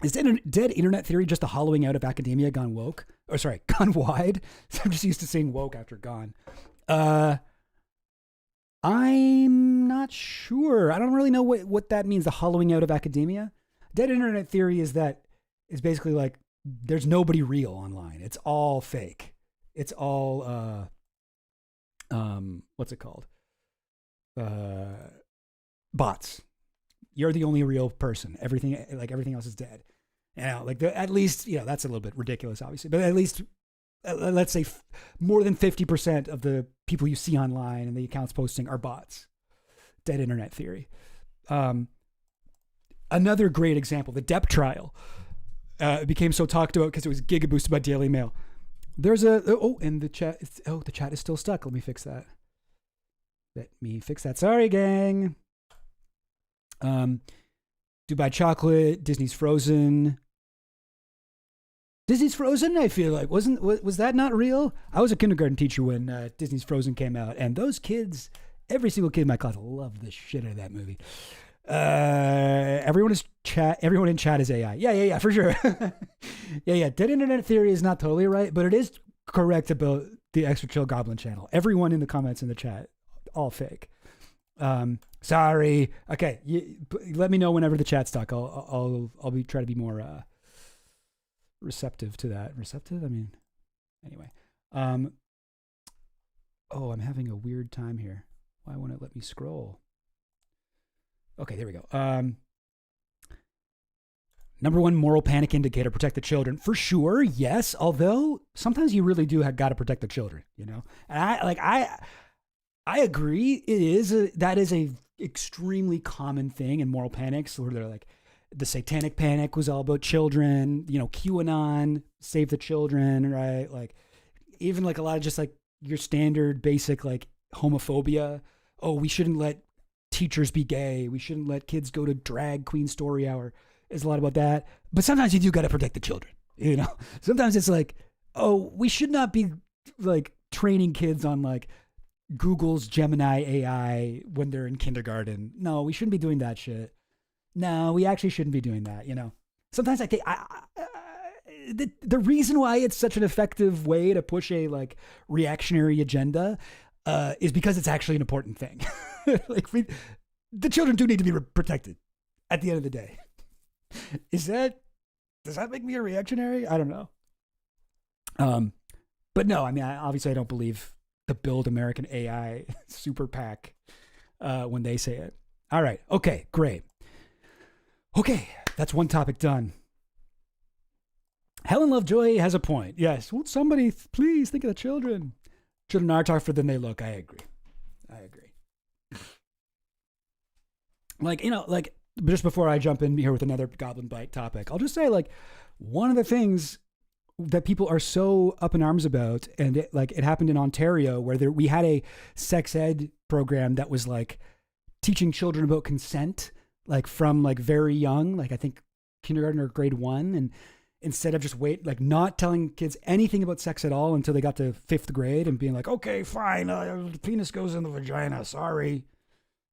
is dead internet theory just a hollowing out of academia gone woke? Or sorry, gone wide? I'm just used to saying woke after gone. I'm not sure. I don't really know what that means, the hollowing out of academia. Dead internet theory is basically like there's nobody real online. It's all fake. It's all what's it called? Bots. You're the only real person. Everything else is dead. You know, like at least, you know, that's a little bit ridiculous, obviously, but at least let's say more than 50% of the people you see online and the accounts posting are bots. Dead internet theory. Another great example, the Depp trial. It became so talked about because it was gigaboosted by Daily Mail. There's and the chat is still stuck. Let me fix that. Sorry, gang. Dubai Chocolate, Disney's Frozen. Disney's Frozen, I feel like, was that not real? I was a kindergarten teacher when Disney's Frozen came out, and those kids, every single kid in my class loved the shit out of that movie. Everyone in chat is AI. Yeah, for sure. yeah. Dead internet theory is not totally right, but it is correct about the Extra Chill Goblin channel. Everyone in the comments in the chat, all fake. Sorry. Okay, let me know whenever the chat's stuck. I'll try to be more receptive to that. Receptive? I mean, anyway. I'm having a weird time here. Why won't it let me scroll? Okay, there we go. Number one moral panic indicator: protect the children. For sure, yes. Although sometimes you really do have got to protect the children. You know, and I agree. That is a extremely common thing in moral panics, where they're like, the satanic panic was all about children, you know, QAnon, save the children, right? Like, even like a lot of just like your standard basic like homophobia. Oh, we shouldn't let teachers be gay. We shouldn't let kids go to drag queen story hour. There's a lot about that. But sometimes you do got to protect the children, you know? Sometimes it's like, oh, we should not be like training kids on like Google's Gemini AI when they're in kindergarten. No, we shouldn't be doing that shit. No, we actually shouldn't be doing that, you know? Sometimes I think the reason why it's such an effective way to push a like reactionary agenda is because it's actually an important thing. Like the children do need to be protected at the end of the day. Does that make me a reactionary? I don't know. But no, I mean, obviously I don't believe the Build American AI super PAC when they say it. All right. Okay, great. Okay, that's one topic done. Helen Lovejoy has a point. Yes. Won't somebody please think of the children? Children are tougher than they look. I agree. Like, you know, like just before I jump in here with another Goblin Bite topic, I'll just say like one of the things that people are so up in arms about, and it happened in Ontario where we had a sex ed program that was like teaching children about consent, like from like very young, like I think kindergarten or grade 1, and instead of just not telling kids anything about sex at all until they got to 5th grade and being like, okay, fine, the penis goes in the vagina, sorry.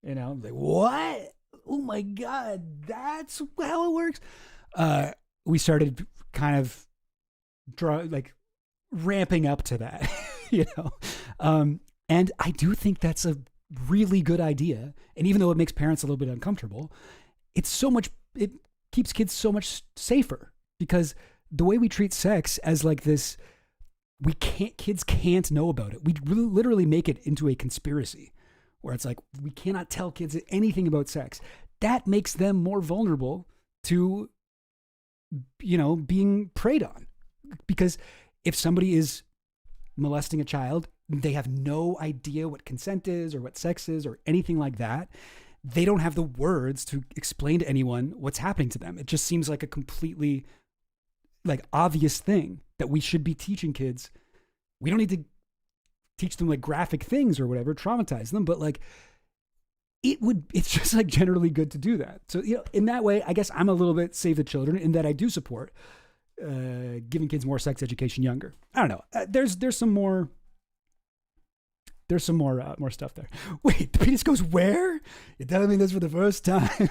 You know, like, what? Oh my God, that's how it works. We started kind of ramping up to that, you know? And I do think that's really good idea. And even though it makes parents a little bit uncomfortable, it keeps kids so much safer, because the way we treat sex as like this, kids can't know about it. We literally make it into a conspiracy where it's like, we cannot tell kids anything about sex. That makes them more vulnerable to, being preyed on. Because if somebody is molesting a child, they have no idea what consent is or what sex is or anything like that. They don't have the words to explain to anyone what's happening to them. It just seems like a completely like obvious thing that we should be teaching kids. We don't need to teach them like graphic things or whatever, traumatize them, but like it's just like generally good to do that. So, in that way, I guess I'm a little bit save the children in that I do support giving kids more sex education younger. I don't know. There's some more stuff there. Wait, the penis goes where? You're telling me this for the first time?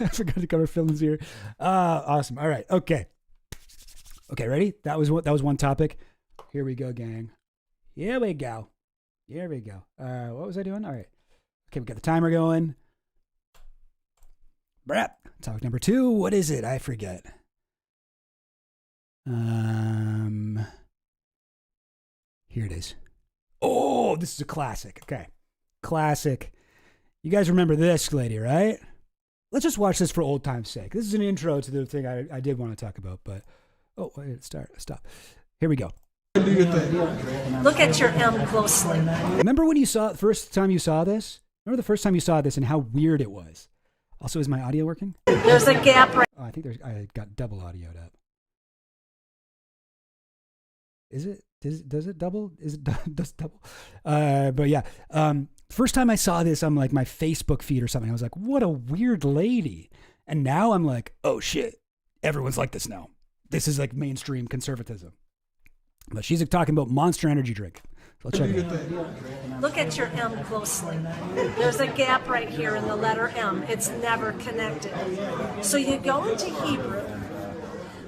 I forgot to cover films here. Awesome. All right. Okay, ready? That was one topic. Here we go, gang. Here we go. What was I doing? All right. Okay, we got the timer going. Brap. Topic number 2. What is it? I forget. Here it is. Oh, this is a classic. Okay. Classic. You guys remember this lady, right? Let's just watch this for old time's sake. This is an intro to the thing I did want to talk about, but wait, stop. Here we go. Look at your M closely. Remember when the first time you saw this? Remember the first time you saw this and how weird it was? Also, is my audio working? There's a gap right. Oh, I think I got double audioed up. Is it? Does it double? Does it double? But yeah. First time I saw this on like my Facebook feed or something, I was like, what a weird lady. And now I'm like, oh shit, everyone's like this now. This is like mainstream conservatism. But she's talking about Monster Energy drink. So let's check it out. Look at your M closely. There's a gap right here in the letter M. It's never connected. So you go into Hebrew.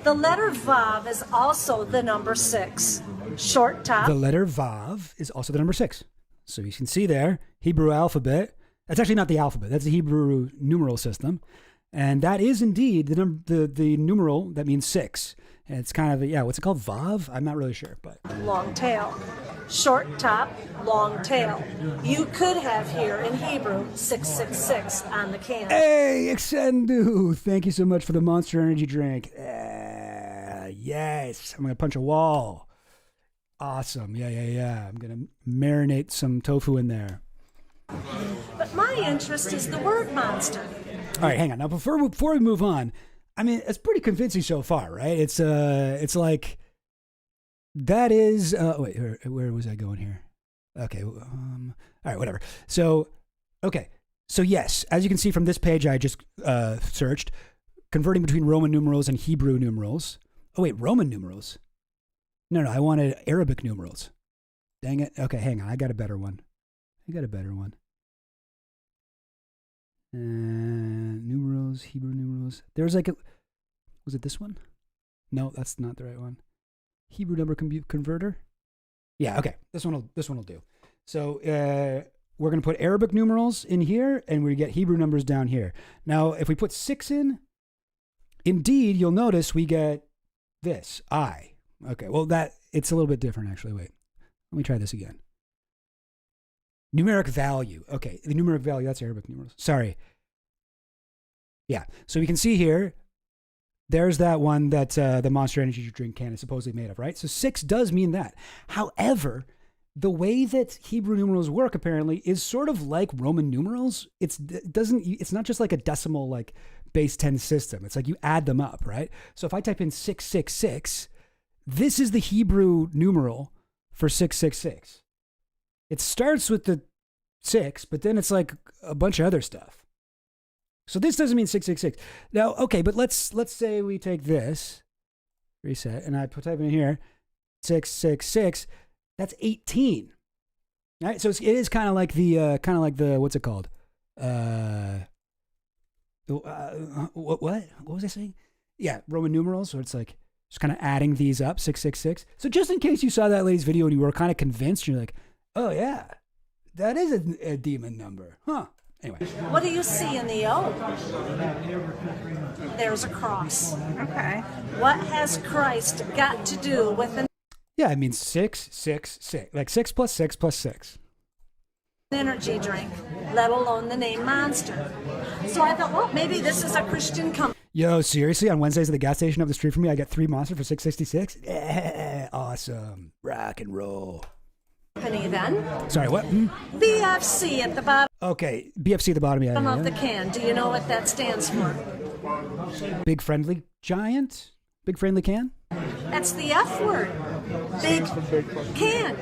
The letter Vav is also the number 6. Short top. The letter Vav is also the number 6. So you can see there, Hebrew alphabet. That's actually not the alphabet. That's the Hebrew numeral system. And that is indeed the numeral that means 6. And it's kind of, what's it called? Vav? I'm not really sure, but. Long tail. Short top, long tail. You could have here in Hebrew 666 on the can. Hey, Exendu! Thank you so much for the Monster Energy drink. Yes. I'm going to punch a wall. Awesome. Yeah. I'm going to marinate some tofu in there. But my interest is the word monster. All right, hang on. Now, before we move on, I mean, it's pretty convincing so far, right? It's like, that is, wait, where was I going here? Okay. All right, whatever. So, okay. So yes, as you can see from this page, I just searched converting between Roman numerals and Hebrew numerals. Oh wait, Roman numerals. No, I wanted Arabic numerals. Dang it. Okay, hang on. I got a better one. Numerals, Hebrew numerals. There's like was it this one? No, that's not the right one. Hebrew number converter. Yeah, okay. This one will do. So we're going to put Arabic numerals in here, and we get Hebrew numbers down here. Now, if we put 6 in, indeed, you'll notice we get this, I. Okay, well, it's a little bit different, actually. Wait, let me try this again. Numeric value. Okay, the numeric value, that's Arabic numerals. Sorry. Yeah, so we can see here, there's that one that the Monster Energy drink can is supposedly made of, right? So 6 does mean that. However, the way that Hebrew numerals work apparently is sort of like Roman numerals. It's not just like a decimal like base 10 system. It's like you add them up, right? So if I type in 666, this is the Hebrew numeral for 666. It starts with the 6, but then it's like a bunch of other stuff. So this doesn't mean 666. Now, okay, but let's say we take this, reset, and I type in here, 666. That's 18. All right, so it is kind of like the what's it called? What was I saying? Yeah, Roman numerals. So it's like just kind of adding these up, 666. So just in case you saw that lady's video and you were kind of convinced, you're like, oh yeah, That is a demon number. Huh. Anyway. What do you see in the O? There's a cross. Okay. What has Christ got to do with an Yeah, I mean 6, 6, 6. Like 6 plus 6 plus 6. energy drink, let alone the name Monster? So I thought, well, maybe this is a Christian company. Yo, seriously? On Wednesdays at the gas station up the street from me, I get 3 Monster for $6.66? Yeah, awesome. Rock and roll. Then Sorry, what? BFC at the bottom Okay, BFC at the bottom. Yeah, of the can. Do you know what that stands for? Big friendly giant? Big friendly can? That's the F word. Big can.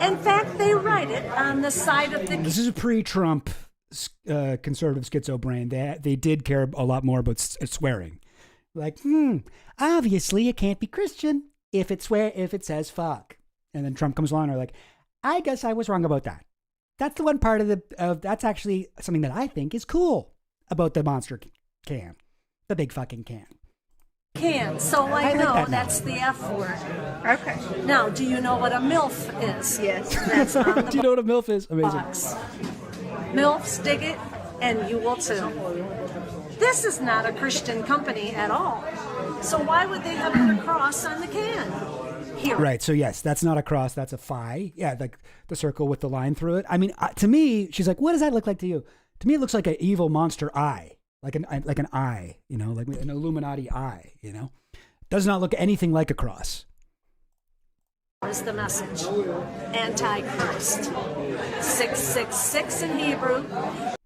In fact, they write it on the side of the can. This is a pre-Trump conservative schizo brain. They did care a lot more about swearing. Like, obviously it can't be Christian if it says fuck. And then Trump comes along and are like, I guess I was wrong about that. That's the one part of that's actually something that I think is cool about the Monster can. The big fucking can. Can. So I know like that that's the F word. Okay. Now, do you know what a MILF is? Yes. That's on the Do you know what a MILF is? Amazing. box. MILFs dig it, and you will too. This is not a Christian company at all. So why would they have put a cross on the can? Here. Right. So yes, that's not a cross. That's a phi. Yeah, like the circle with the line through it. I mean, to me, she's like, "What does that look like to you?" To me, it looks like an evil monster eye, like an eye. You know, like an Illuminati eye. You know, does not look anything like a cross. Is the message Antichrist? 666 in Hebrew.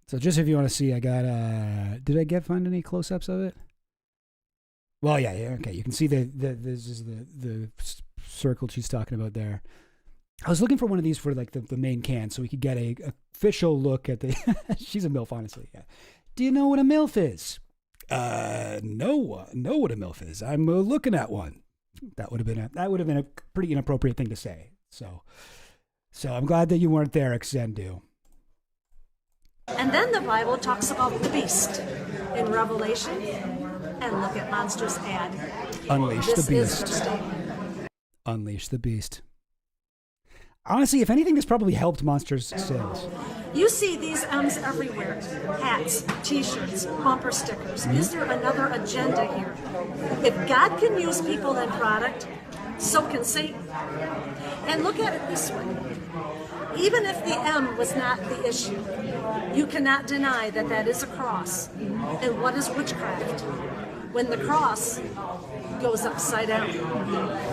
So just if you want to see, I got. Did I find any close-ups of it? Well, yeah. Okay, you can see this is the circle she's talking about there. I was looking for one of these for like the main can, so we could get a official look at the. She's a MILF, honestly. Yeah. Do you know what a MILF is? No, know what a MILF is. I'm looking at one. That would have been a pretty inappropriate thing to say. So I'm glad that you weren't there, Xendu. And then the Bible talks about the beast in Revelation. And look at Monster's ad. Unleash This the is her beast. statement. Unleash the beast. Honestly, if anything, this probably helped Monster's sales. You see these M's everywhere. Hats, T-shirts, bumper stickers. Is there another agenda here? If God can use people and product, so can Satan. And look at it this way. Even if the M was not the issue, you cannot deny that that is a cross. And what is witchcraft? When the cross goes upside down.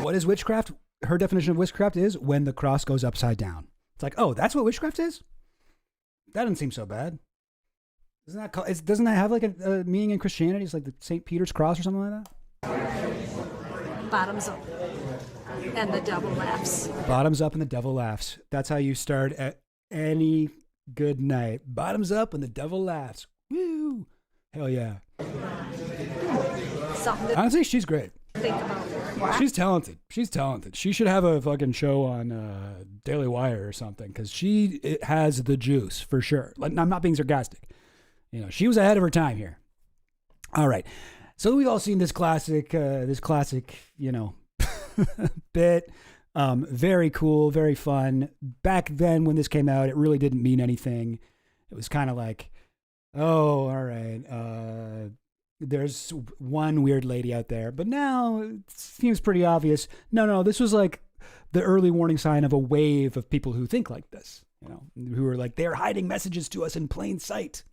What is witchcraft? Her definition of witchcraft is when the cross goes upside down. It's like, oh, that's what witchcraft is? That doesn't seem so bad. Doesn't that have like a meaning in Christianity? It's like the St. Peter's cross or something like that? Bottoms up. And the devil laughs. Bottoms up and the devil laughs. That's how you start at any good night. Bottoms up and the devil laughs. Woo! Hell yeah. Something to Honestly, she's great. think about. She's talented. She's talented. She should have a fucking show on Daily Wire or something because it has the juice for sure. Like, I'm not being sarcastic. You know, she was ahead of her time here. All right. So we've all seen this classic, you know, bit. Very cool, very fun. Back then when this came out, it really didn't mean anything. It was kind of like, oh, all right. There's one weird lady out there, but now it seems pretty obvious. No, this was like the early warning sign of a wave of people who think like this, you know, who are like, they're hiding messages to us in plain sight.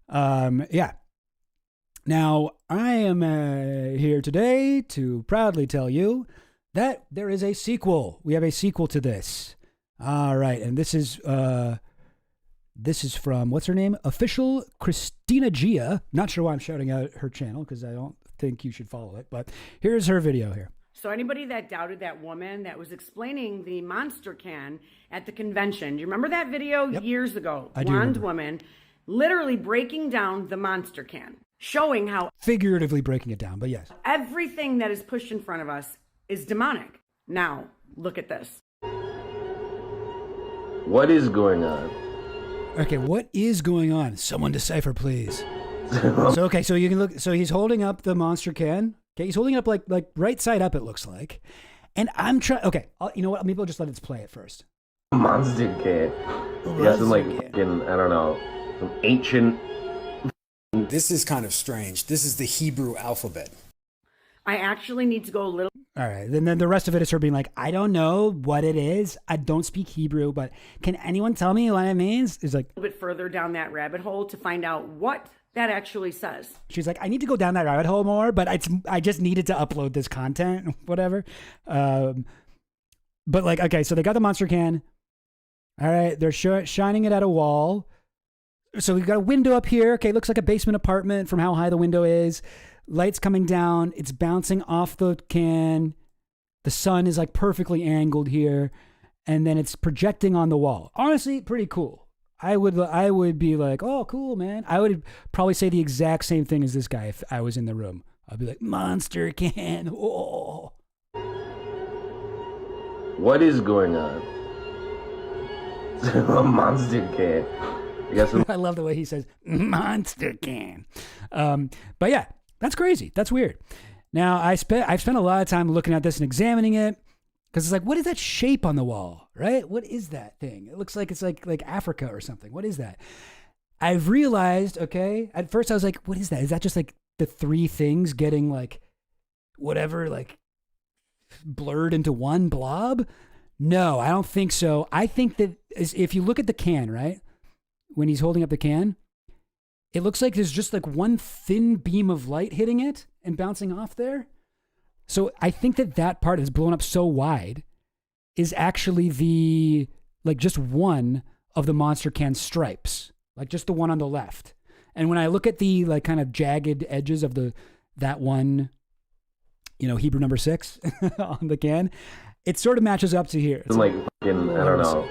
Yeah. Now, I am here today to proudly tell you that there is a sequel. We have a sequel to this. All right, and this is from, what's her name? Official Christina Gia. Not sure why I'm shouting out her channel because I don't think you should follow it, but here's her video here. So anybody that doubted that woman that was explaining the monster can at the convention, do you remember that video years ago? I do Blonde remember. woman literally breaking down the monster can, showing how Figuratively breaking it down, but yes. everything that is pushed in front of us is demonic. Now, look at this. What is going on? Okay, what is going on? Someone decipher, please. So you can look. So he's holding up the monster can. Okay, he's holding it up like right side up. It looks like, and I'm trying. Okay, you know what? Maybe I'll just let it play it first. monster can. You got some like fucking, I don't know, some ancient. This is kind of strange. This is the Hebrew alphabet. I actually need to go a little. All right. Then the rest of it is her being like, I don't know what it is. I don't speak Hebrew, but can anyone tell me what it means? It's like a little bit further down that rabbit hole to find out what that actually says. She's like, I need to go down that rabbit hole more, but I just needed to upload this content, whatever. But like, okay, so they got the monster can. All right, they're shining it at a wall. So we've got a window up here. Okay, looks like a basement apartment from how high the window is. Lights coming down. It's bouncing off the can. The sun is like perfectly angled here. And then it's projecting on the wall. Honestly, pretty cool. I would be like, oh, cool, man. I would probably say the exact same thing as this guy if I was in the room. I'd be like, monster can. Oh. What is going on? A monster can. I love the way he says monster can. But yeah, that's crazy. That's weird. Now I've spent a lot of time looking at this and examining it because it's like, what is that shape on the wall, right? What is that thing? It looks like it's like Africa or something. What is that? I've realized, okay, at first I was like, what is that? Is that just like the three things getting like whatever, like blurred into one blob? No, I don't think so. I think that if you look at the can, right? When he's holding up the can, it looks like there's just like one thin beam of light hitting it and bouncing off there. So I think that part is blown up so wide is actually just one of the monster can stripes, like just the one on the left. And when I look at the like kind of jagged edges of that one, Hebrew number 6 on the can, it sort of matches up to here. It's like fucking, I don't know.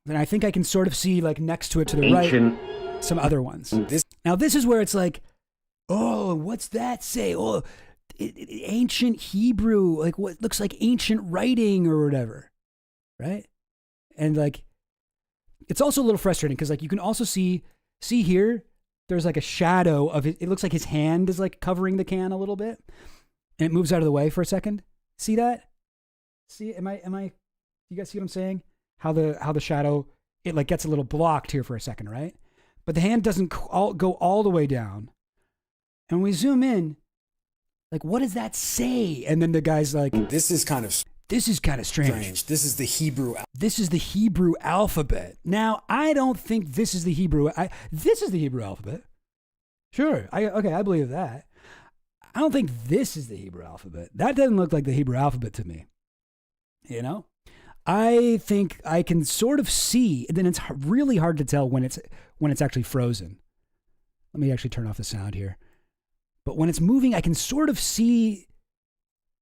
Then I think I can sort of see like next to it to the right, some other ones. Now this is where it's like, oh, what's that say? Oh, ancient Hebrew, like what looks like ancient writing or whatever, right? And like, it's also a little frustrating because like you can also see here, there's like a shadow of it. It looks like his hand is like covering the can a little bit, and it moves out of the way for a second. See that? See, am I? You guys see what I'm saying? How the shadow, it like gets a little blocked here for a second, right? But the hand doesn't go all the way down. And we zoom in, like, what does that say? And then the guy's like, this is kind of strange. This is the Hebrew alphabet. Now, I don't think this is the Hebrew. This is the Hebrew alphabet. Sure. I believe that. I don't think this is the Hebrew alphabet. That doesn't look like the Hebrew alphabet to me. I think I can sort of see, and then it's really hard to tell when it's actually frozen. Let me actually turn off the sound here. But when it's moving, I can sort of see,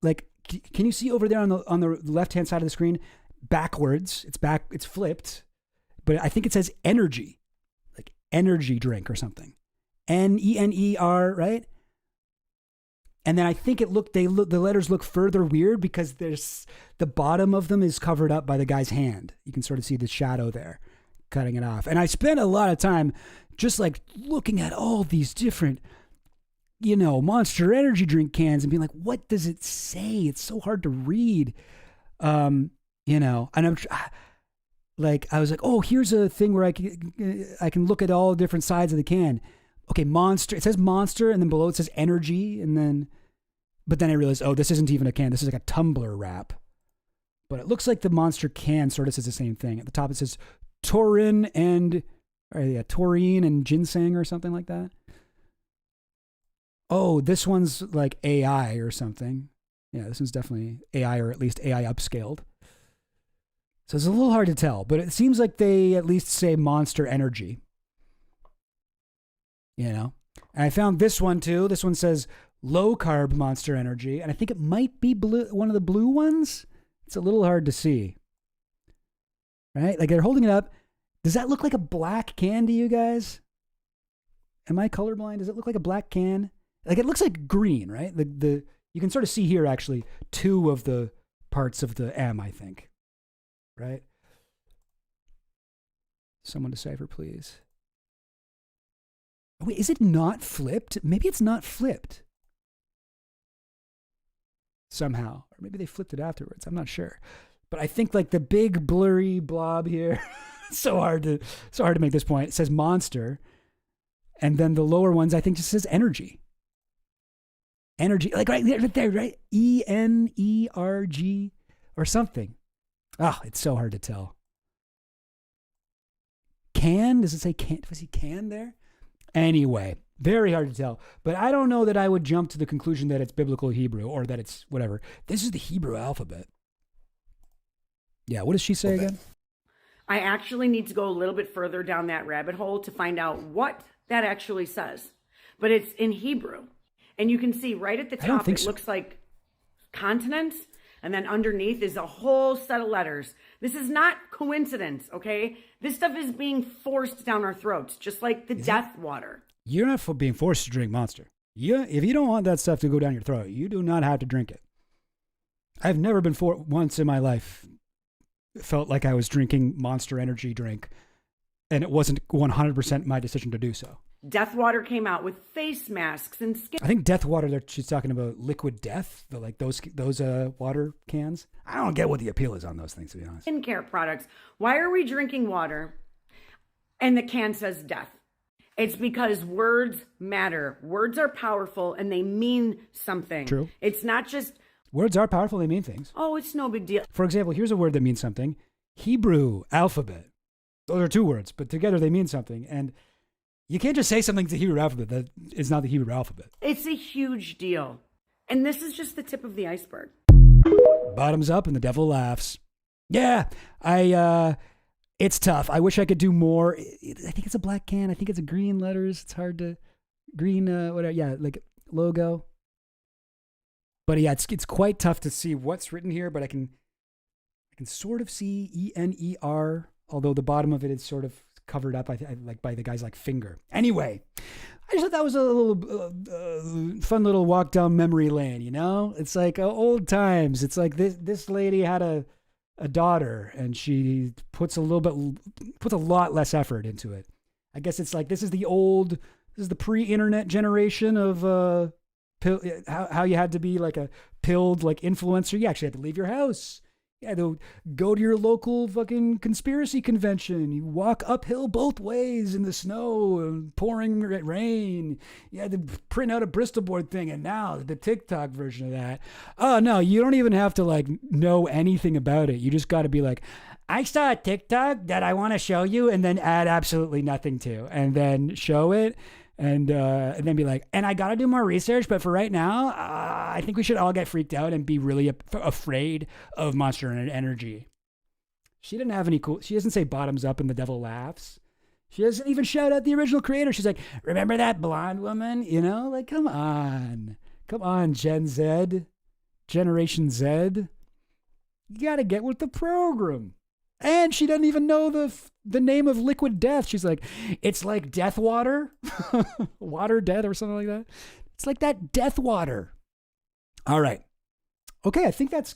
like, can you see over there on the left-hand side of the screen, backwards? It's flipped, but I think it says energy, like energy drink or something. NENER, right? And then I think the letters look further weird because there's the bottom of them is covered up by the guy's hand. You can sort of see the shadow there, cutting it off. And I spent a lot of time just like looking at all these different, Monster Energy drink cans and being like, what does it say? It's so hard to read. And I'm like, I was like, oh, here's a thing where I can look at all different sides of the can. Okay, monster. It says monster, and then below it says energy, but then I realized, oh, this isn't even a can. This is like a tumbler wrap. But it looks like the monster can sort of says the same thing. At the top it says taurine and ginseng or something like that. Oh, this one's like AI or something. Yeah, this one's definitely AI, or at least AI upscaled. So it's a little hard to tell, but it seems like they at least say monster energy. And I found this one too. This one says low carb monster energy. And I think it might be one of the blue ones. It's a little hard to see. Right? Like they're holding it up. Does that look like a black can to you guys? Am I colorblind? Does it look like a black can? Like it looks like green, right? You can sort of see here actually 2 of the parts of the M, I think. Right? Someone decipher, please. Wait, is it not flipped? Maybe it's not flipped. Somehow. Or maybe they flipped it afterwards. I'm not sure. But I think like the big blurry blob here, so hard to make this point. It says monster. And then the lower ones, I think, just says energy. Energy, like right there, right? ENERG or something. Oh, it's so hard to tell. Can? Does it say can? Was he can there? Anyway, very hard to tell. But I don't know that I would jump to the conclusion that it's biblical Hebrew or that it's whatever. This is the Hebrew alphabet. Yeah, what does she say again? I actually need to go a little bit further down that rabbit hole to find out what that actually says. But it's in Hebrew. And you can see right at the top, it looks like continents. And then underneath is a whole set of letters. This is not coincidence, okay? This stuff is being forced down our throats, just like the death water. You're not being forced to drink Monster. If you don't want that stuff to go down your throat, you do not have to drink it. I've never been once in my life felt like I was drinking Monster Energy drink, and it wasn't 100% my decision to do so. Death water came out with face masks and skin. I think death water, she's talking about liquid death, like those water cans. I don't get what the appeal is on those things, to be honest. Skincare products. Why are we drinking water and the can says death? It's because words matter. Words are powerful and they mean something. True. It's not just... Words are powerful, they mean things. Oh, it's no big deal. For example, here's a word that means something. Hebrew alphabet. Those are two words, but together they mean something. And you can't just say something's the Hebrew alphabet that is not the Hebrew alphabet. It's a huge deal. And this is just the tip of the iceberg. Bottoms up and the devil laughs. Yeah, it's tough. I wish I could do more. I think it's a black can. I think it's a green letters. It's hard to green, whatever. Yeah, like logo. But yeah, it's quite tough to see what's written here, but I can sort of see ENER, although the bottom of it is sort of covered up, like by the guy's like finger. Anyway, I just thought that was a little fun little walk down memory lane. You know, it's like old times. It's like this lady had a daughter, and she puts a lot less effort into it. I guess it's like this is the pre-internet generation of how you had to be like a pilled like influencer. You actually had to leave your house. You had to go to your local fucking conspiracy convention. You walk uphill both ways in the snow and pouring rain. You had to print out a Bristol board thing. And now the TikTok version of that. Oh no, you don't even have to like know anything about it. You just got to be like, I saw a TikTok that I want to show you, and then add absolutely nothing to, and then show it. And then be like, and I got to do more research, but for right now, I think we should all get freaked out and be really afraid of Monster Energy. She didn't have any she doesn't say bottoms up and the devil laughs. She doesn't even shout out the original creator. She's like, remember that blonde woman? You know, like, come on, Gen Z, Generation Z. You got to get with the program. And she doesn't even know the name of liquid death. She's like, it's like death water, water death or something like that. It's like that death water. All right. Okay, I think that's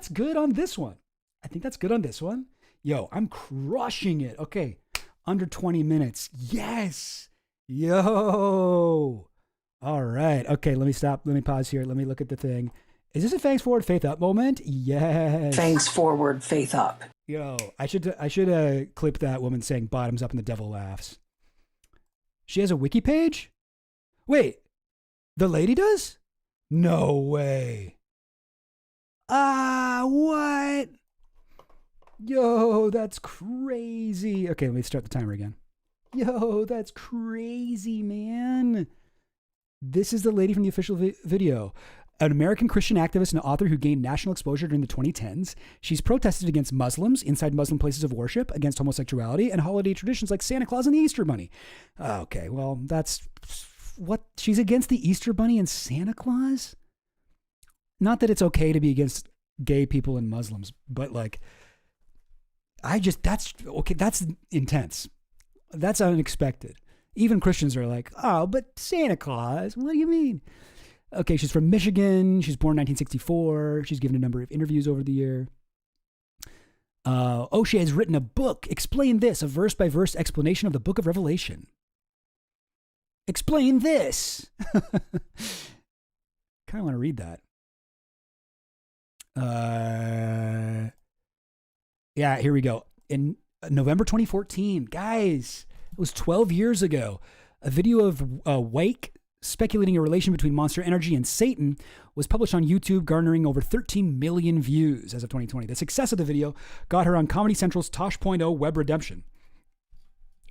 good on this one. Yo, I'm crushing it. Okay, under 20 minutes. Yes. Yo. All right. Okay, let me stop. Let me pause here. Let me look at the thing. Is this a thanks forward, faith up moment? Yes. Thanks forward, faith up. Yo, I should clip that woman saying bottoms up and the devil laughs. She has a wiki page? Wait, the lady does? No way. What? Yo, that's crazy. Okay, let me start the timer again. Yo, that's crazy, man. This is the lady from the official video. An American Christian activist and author who gained national exposure during the 2010s. She's protested against Muslims inside Muslim places of worship, against homosexuality, and holiday traditions like Santa Claus and the Easter Bunny. Okay, well, that's what she's against the Easter Bunny and Santa Claus? Not that it's okay to be against gay people and Muslims, but like, that's intense. That's unexpected. Even Christians are like, oh, but Santa Claus, what do you mean? Okay, she's from Michigan. She's born in 1964. She's given a number of interviews over the year. She has written a book. Explain this, a verse-by-verse explanation of the book of Revelation. Explain this. Kind of want to read that. Yeah, here we go. In November 2014, guys, it was 12 years ago. A video of Wake speculating a relation between Monster Energy and Satan was published on YouTube, garnering over 13 million views as of 2020. The success of the video got her on Comedy Central's Tosh.0 Web Redemption.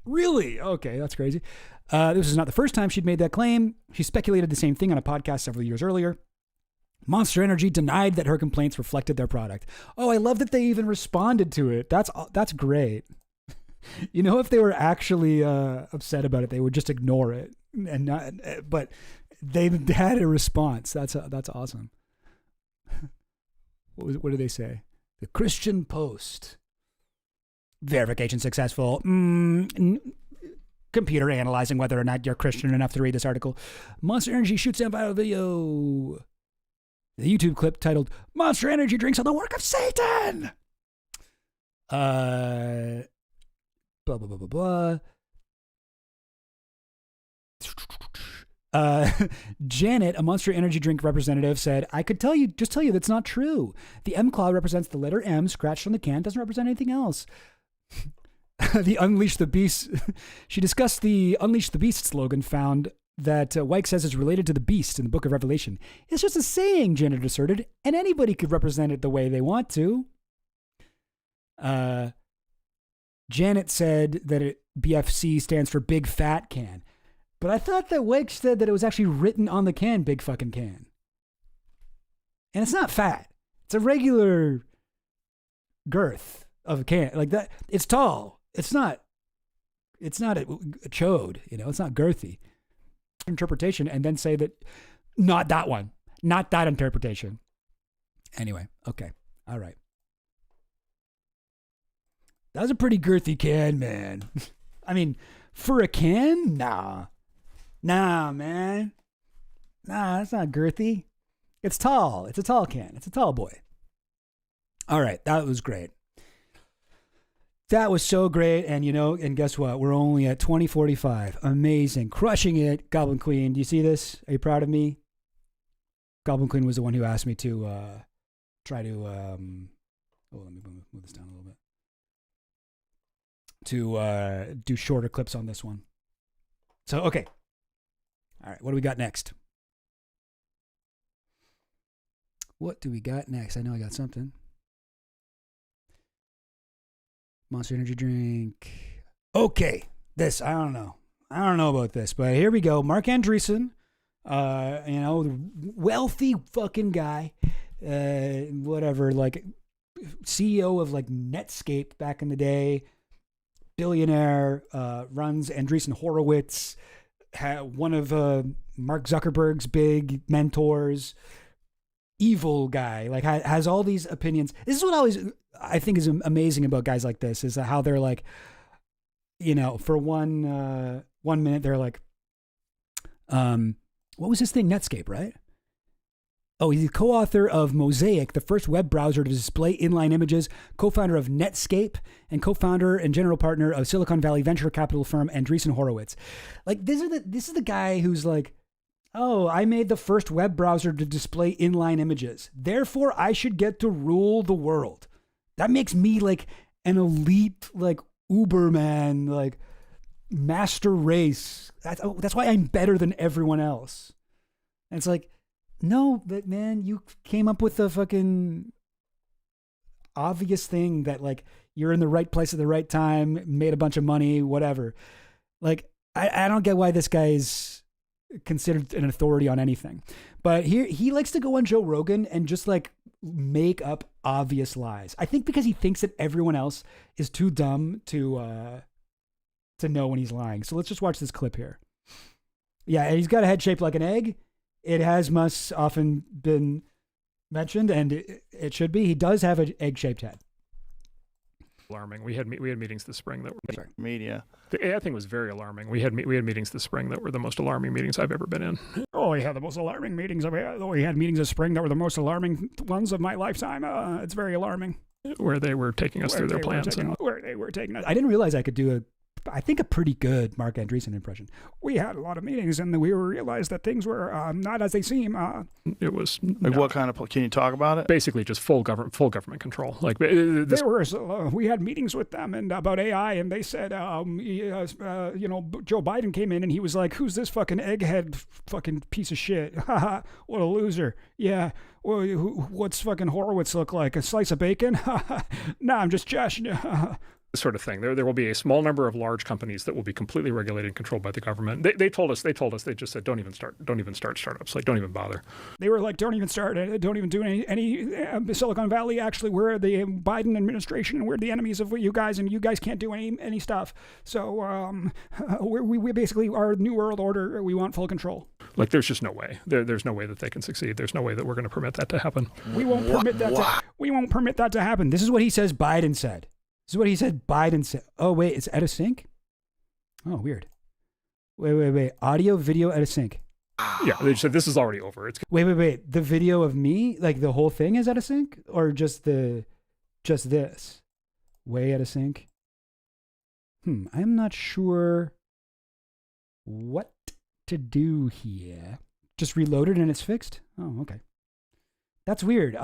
Really? Okay, that's crazy. This is not the first time she'd made that claim. She speculated the same thing on a podcast several years earlier. Monster Energy denied that her complaints reflected their product. Oh, I love that they even responded to it. That's great. You know, if they were actually upset about it, they would just ignore it and not. But they had a response. That's awesome. What did they say? The Christian Post. Verification successful. Computer analyzing whether or not you're Christian enough to read this article. Monster Energy shoots down viral video. The YouTube clip titled "Monster Energy drinks are the work of Satan." Blah blah blah blah blah. Janet, a Monster Energy drink representative, said, "I could tell you that's not true. The M Cloud represents the letter M scratched on the can. Doesn't represent anything else." The Unleash the Beast. She discussed the Unleash the Beast slogan found that Wyke says is related to the beast in the Book of Revelation. It's just a saying, Janet asserted, and anybody could represent it the way they want to. Janet said that BFC stands for Big Fat Can. But I thought that Wyke said that it was actually written on the can, Big Fucking Can. And it's not fat. It's a regular girth of a can. Like that. It's tall. It's not a chode, you know, it's not girthy. Interpretation, and then say that not that one, not that interpretation. Anyway, okay, all right. That was a pretty girthy can, man. I mean, for a can, nah, man, that's not girthy. It's tall. It's a tall can. It's a tall boy. All right, that was great. That was so great, and and guess what? We're only at 20:45. Amazing, crushing it, Goblin Queen. Do you see this? Are you proud of me? Goblin Queen was the one who asked me to try to. Let me move this down a little bit. To do shorter clips on this one. So okay, all right. What do we got next? What do we got next? I know I got something. Monster Energy drink. Okay, this, I don't know about this, but here we go. Mark Andreessen, wealthy fucking guy, whatever, like CEO of like Netscape back in the day, billionaire, runs Andreessen Horowitz, one of Mark Zuckerberg's big mentors, evil guy, like has all these opinions. This is what I think is amazing about guys like this, is how they're like, for one minute they're like, what was his thing? Netscape, right? Oh, he's the co-author of Mosaic, the first web browser to display inline images, co-founder of Netscape, and co-founder and general partner of Silicon Valley venture capital firm Andreessen Horowitz. Like this is the guy who's like, oh, I made the first web browser to display inline images. Therefore, I should get to rule the world. That makes me like an elite, like Uberman, like master race. That's why I'm better than everyone else. And it's like, no, but man, you came up with the fucking obvious thing that like you're in the right place at the right time, made a bunch of money, whatever. Like, I don't get why this guy is considered an authority on anything. But he likes to go on Joe Rogan and just like make up obvious lies. I think because he thinks that everyone else is too dumb to know when he's lying. So let's just watch this clip here. Yeah, and he's got a head shaped like an egg. It has often been mentioned, and it should be. He does have an egg-shaped head. Alarming. We had meetings this spring that were media. The AI thing was very alarming. We had meetings this spring that were the most alarming meetings I've ever been in. Oh, we had the most alarming meetings. We had meetings this spring that were the most alarming ones of my lifetime. It's very alarming. Where they were taking us through their plans. Where they were taking us. I didn't realize I could do a I think, a pretty good Mark Andreessen impression. We had a lot of meetings, and we realized that things were not as they seem. It was like what kind of? Can you talk about it? Basically, just full government control. Like we had meetings with them and about AI, and they said, you know, Joe Biden came in and he was like, "Who's this fucking egghead, fucking piece of shit? What a loser! Yeah, well, what's fucking Horowitz look like? A slice of bacon? Nah, I'm just joshing you." Sort of thing. There will be a small number of large companies that will be completely regulated and controlled by the government. They told us, they just said, don't even start startups. Like, don't even bother. They were like, don't even do any Silicon Valley. Actually, we're the Biden administration and we're the enemies of you guys, and you guys can't do any stuff. So we basically, our new world order, we want full control. Like, there's just no way. There's no way that they can succeed. There's no way that we're going to permit that to happen. We won't permit that to happen. This is what he says Biden said. This is what he said Biden said. Oh, wait, it's out of sync? Oh, weird. Wait. Audio, video, out of sync. Yeah, they said this is already over. It's Wait. The video of me, like the whole thing is out of sync? Or just this? Way out of sync? I'm not sure what to do here. Just reload it and it's fixed? Oh, okay. That's weird.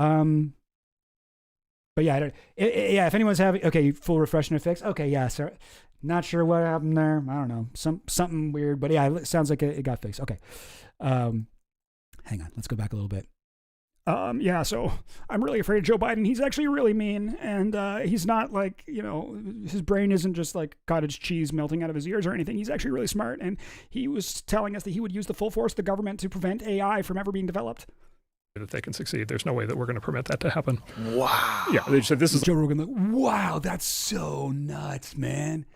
But yeah, if anyone's having, okay, full refresh and fix. Okay, yeah, sir. Not sure what happened there. I don't know. Something weird, but yeah, it sounds like it got fixed. Okay. Hang on. Let's go back a little bit. Yeah, so I'm really afraid of Joe Biden. He's actually really mean, and he's not like, you know, his brain isn't just like cottage cheese melting out of his ears or anything. He's actually really smart, and he was telling us that he would use the full force of the government to prevent AI from ever being developed. That they can succeed. There's no way that we're going to permit that to happen. Wow. Yeah, they said this is Joe Rogan. Like, wow, that's so nuts, man.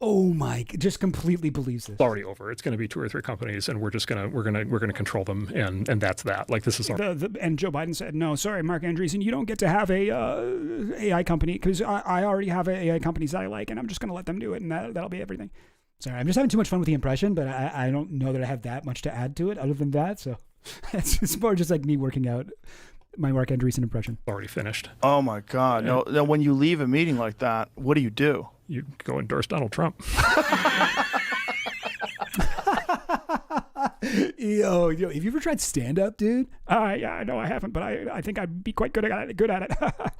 Oh my! Just completely believes this. It's already over. It's going to be 2 or 3 companies, and we're gonna control them, and that's that. Like, this is and Joe Biden said, no, sorry, Mark Andreessen, you don't get to have a AI company because I already have AI companies that I like, and I'm just going to let them do it, and that'll be everything. Sorry, I'm just having too much fun with the impression, but I don't know that I have that much to add to it other than that. So it's more just like me working out my Mark Andreessen impression. Already finished. Oh my God! Yeah. No, when you leave a meeting like that, what do you do? You go endorse Donald Trump. Yo, have you ever tried stand up, dude? Yeah, no, I haven't, but I think I'd be quite good at it.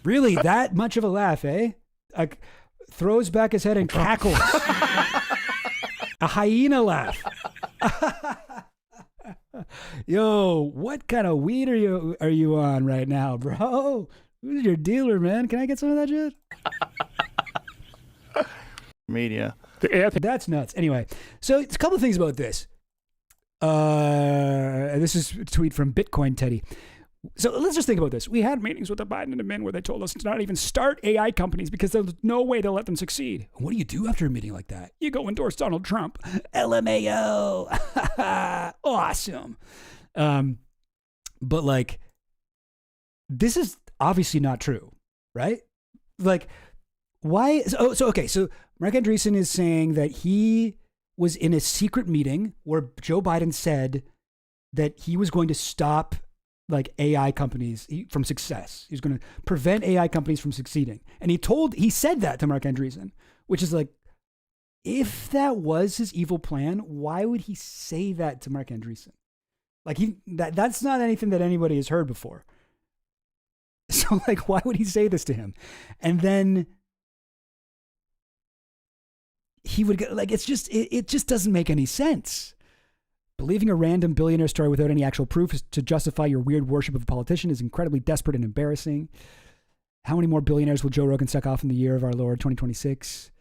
Really, that much of a laugh, eh? Like, throws back his head and cackles. A hyena laugh. Yo, what kind of weed are you on right now, bro? Who's your dealer, man? Can I get some of that shit? Media. That's nuts. Anyway, so it's a couple of things about this. This is a tweet from Bitcoin Teddy. So let's just think about this. We had meetings with the Biden admin where they told us to not even start AI companies because there's no way they'll let them succeed. What do you do after a meeting like that? You go endorse Donald Trump. LMAO. Awesome. But like, this is obviously not true, right? Like, why? So Mark Andreessen is saying that he was in a secret meeting where Joe Biden said that he was going to stop like AI companies from success. He was going to prevent AI companies from succeeding. And he said that to Mark Andreessen, which is like, if that was his evil plan, why would he say that to Mark Andreessen? Like that's not anything that anybody has heard before. So like, why would he say this to him? And then he would get like, it just doesn't make any sense. Believing a random billionaire story without any actual proof to justify your weird worship of a politician is incredibly desperate and embarrassing. How many more billionaires will Joe Rogan suck off in the year of our Lord 2026?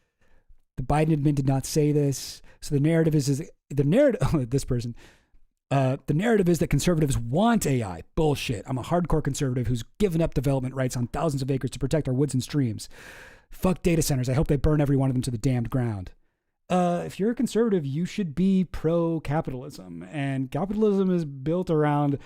The Biden admin did not say this. So the narrative is the narrative that conservatives want AI. Bullshit. I'm a hardcore conservative who's given up development rights on thousands of acres to protect our woods and streams. Fuck data centers. I hope they burn every one of them to the damned ground. If you're a conservative, you should be pro-capitalism. And capitalism is built around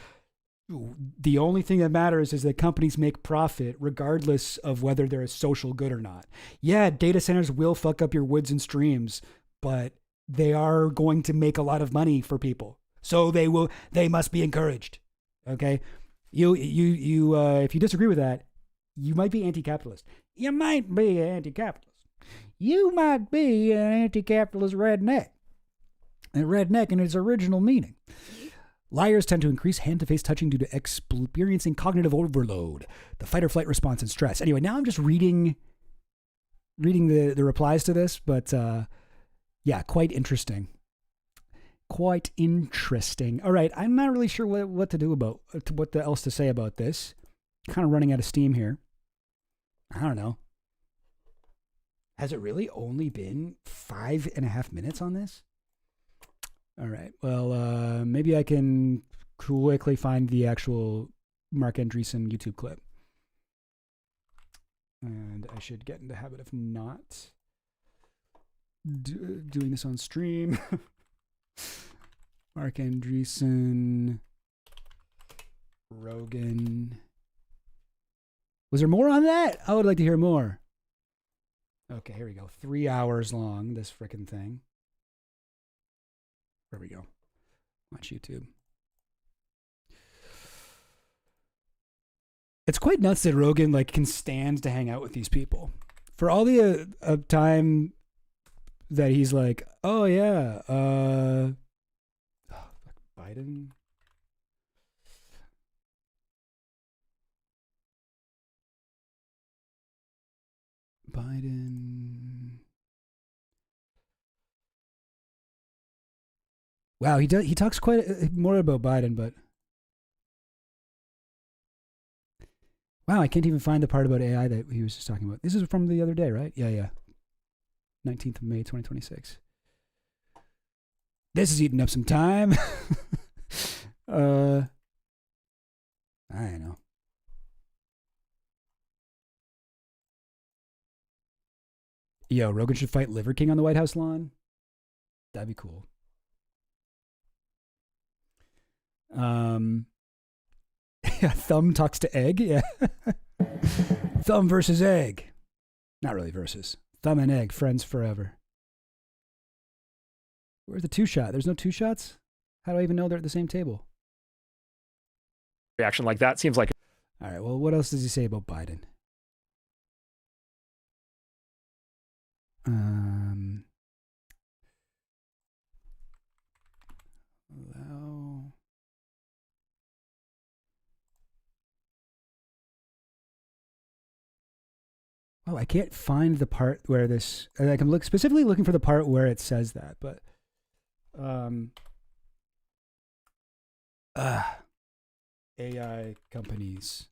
the only thing that matters is that companies make profit regardless of whether they're a social good or not. Yeah, data centers will fuck up your woods and streams, but they are going to make a lot of money for people. So they must be encouraged. Okay? You if you disagree with that, you might be anti-capitalist. You might be anti-capitalist. You might be an anti-capitalist redneck. A redneck in its original meaning. Liars tend to increase hand-to-face touching due to experiencing cognitive overload, the fight-or-flight response, and stress. Anyway, now I'm just reading the replies to this, but yeah, quite interesting. Quite interesting. All right, I'm not really sure what to do about what else to say about this. Kind of running out of steam here. I don't know. Has it really only been 5.5 minutes on this? All right. Well, maybe I can quickly find the actual Mark Andreessen YouTube clip. And I should get in the habit of not doing this on stream. Mark Andreessen, Rogan. Was there more on that? I would like to hear more. Okay, here we go. 3 hours long, this frickin' thing. There we go. Watch YouTube. It's quite nuts that Rogan can stand to hang out with these people. For all the time that he's like, oh yeah, Biden. Wow, he talks quite more about Biden, but wow, I can't even find the part about AI that he was just talking about. This is from the other day, right? Yeah. 19th of May, 2026. This is eating up some time. I don't know. Yo, Rogan should fight Liver King on the White House lawn. That'd be cool. Yeah, Thumb talks to Egg. Yeah. Thumb versus Egg. Not really versus. Thumb and Egg, friends forever. Where's the 2-shot? There's no 2 shots? How do I even know they're at the same table? Reaction like that seems like... All right, well, what else does he say about Biden? Allow... Oh, I can't find the part where this... I'm specifically looking for the part where it says that, but... AI companies.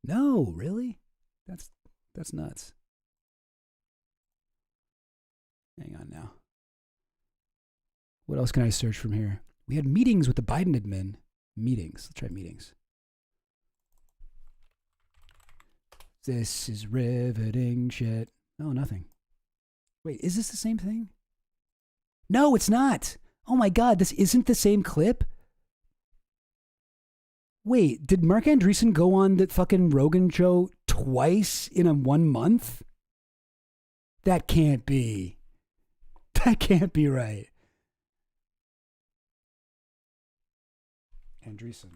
No, really? That's nuts. Hang on now. What else can I search from here? We had meetings with the Biden admin. Meetings. Let's try meetings. This is riveting shit. Oh, nothing. Wait, is this the same thing? No, it's not. Oh my God, this isn't the same clip? Wait, did Mark Andreessen go on the fucking Rogan show twice in 1 month? That can't be. That can't be right. Andreessen.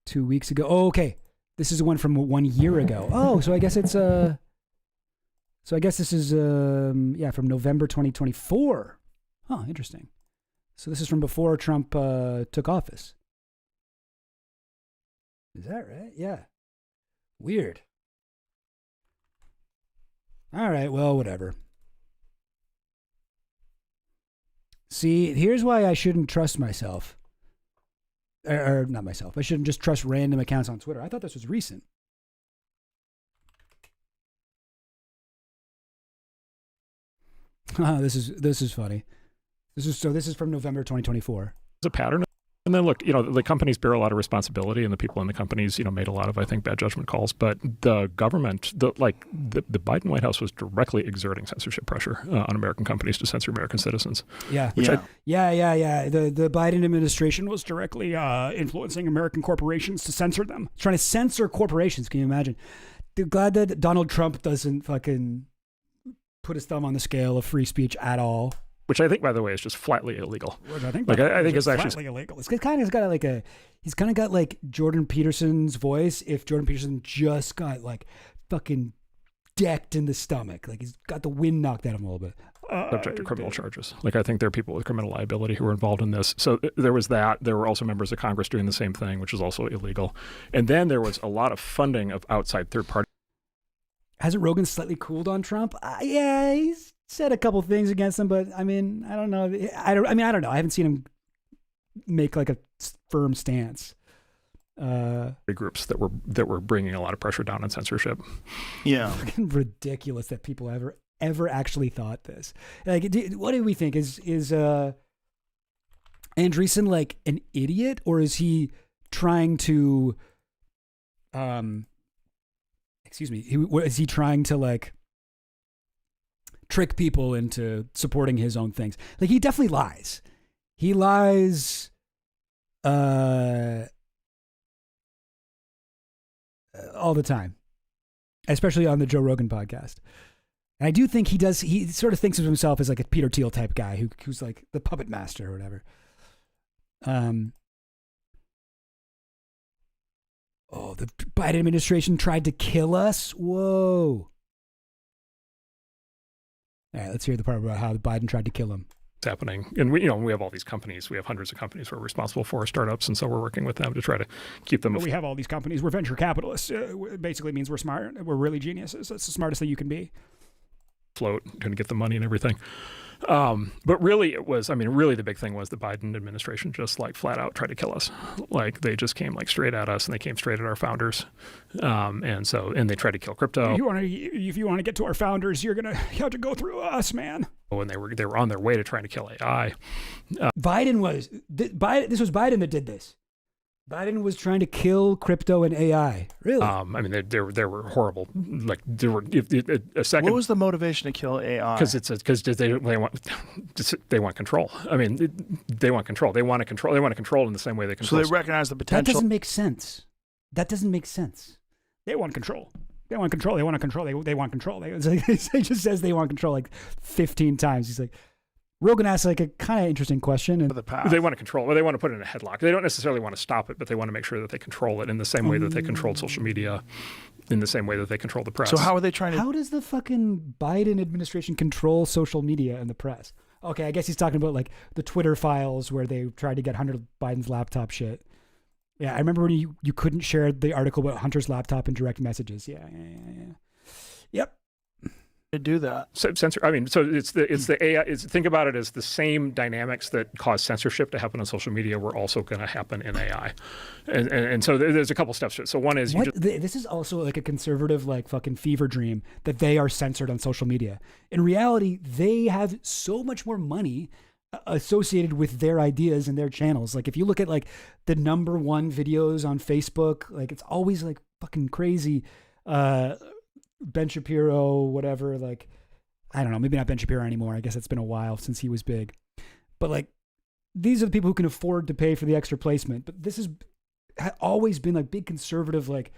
2 weeks ago. Oh, okay. This is the one from 1 year ago. Oh, so I guess it's so I guess this is yeah, from November 2024. Huh, interesting. So this is from before Trump took office. Is that right? Yeah. Weird. All right, well, whatever. See, here's why I shouldn't trust myself. Or not myself. I shouldn't just trust random accounts on Twitter. I thought this was recent. This is funny. This is from November 2024. It's a pattern. And then look, the companies bear a lot of responsibility, and the people in the companies, made a lot of, I think, bad judgment calls. But the government, the Biden White House was directly exerting censorship pressure on American companies to censor American citizens. Yeah, yeah. The Biden administration was directly influencing American corporations to censor them, trying to censor corporations. Can you imagine? Glad that Donald Trump doesn't fucking put his thumb on the scale of free speech at all. which I think, by the way, is just flatly illegal. Which I think, like, I think it's actually flatly illegal. It's kind of got like he's kind of got like Jordan Peterson's voice. If Jordan Peterson just got like fucking decked in the stomach, like he's got the wind knocked out of him a little bit. Subject to criminal charges. Like, I think there are people with criminal liability who were involved in this. So there was that. There were also members of Congress doing the same thing, which is also illegal. And then there was a lot of funding of outside third parties. Hasn't Rogan slightly cooled on Trump? Yeah, he's said a couple things against him, but I mean, I don't know. I don't know. I haven't seen him make like a firm stance. Groups that were bringing a lot of pressure down on censorship. Yeah, fucking ridiculous that people ever actually thought this. Like, what do we think? Is Andreessen like an idiot, or is he trying to excuse me, is he trying to like trick people into supporting his own things? Like, he definitely lies. He lies all the time, especially on the Joe Rogan podcast. And I do think he sort of thinks of himself as like a Peter Thiel type guy who's like the puppet master or whatever. Oh, the Biden administration tried to kill us. Whoa. All right, let's hear the part about how Biden tried to kill him. It's happening. And we have all these companies. We have hundreds of companies who are responsible for startups. And so we're working with them to try to keep them. But we have all these companies. We're venture capitalists. Basically means we're smart. We're really geniuses. That's the smartest thing you can be. Float, going to get the money and everything. But really really the big thing was the Biden administration just like flat out tried to kill us. Like, they just came like straight at us, and they came straight at our founders. And they tried to kill crypto. If you want to get to our founders, you have to go through us, man. And they were on their way to trying to kill AI. This was Biden that did this. Biden was trying to kill crypto and AI. Really? There were horrible. Like, there were a second. What was the motivation to kill AI? Because they want control. I mean, they want control. They want to control. They want to control in the same way they control. So they recognize the potential. That doesn't make sense. They want control. They want control. They want to control. They want control. He just says they want control like 15 times. He's like, Rogan asked like a kind of interesting question. And they want to control it. They want to put it in a headlock. They don't necessarily want to stop it, but they want to make sure that they control it in the same way that they controlled social media, in the same way that they control the press. So how are they trying to... How does the fucking Biden administration control social media and the press? Okay, I guess he's talking about like the Twitter files where they tried to get Hunter Biden's laptop shit. Yeah, I remember when you couldn't share the article about Hunter's laptop in direct messages. Yeah. Yep. To do that. Censor. I mean, so it's the AI. Think about it as the same dynamics that cause censorship to happen on social media were also going to happen in AI, and so there's a couple steps to it. So one is this is also like a conservative like fucking fever dream that they are censored on social media. In reality, they have so much more money associated with their ideas and their channels. Like, if you look at like the #1 videos on Facebook, like it's always like fucking crazy. Ben Shapiro, whatever, like, I don't know, maybe not Ben Shapiro anymore. I guess it's been a while since he was big. But like, these are the people who can afford to pay for the extra placement. But this has always been like big conservative, like,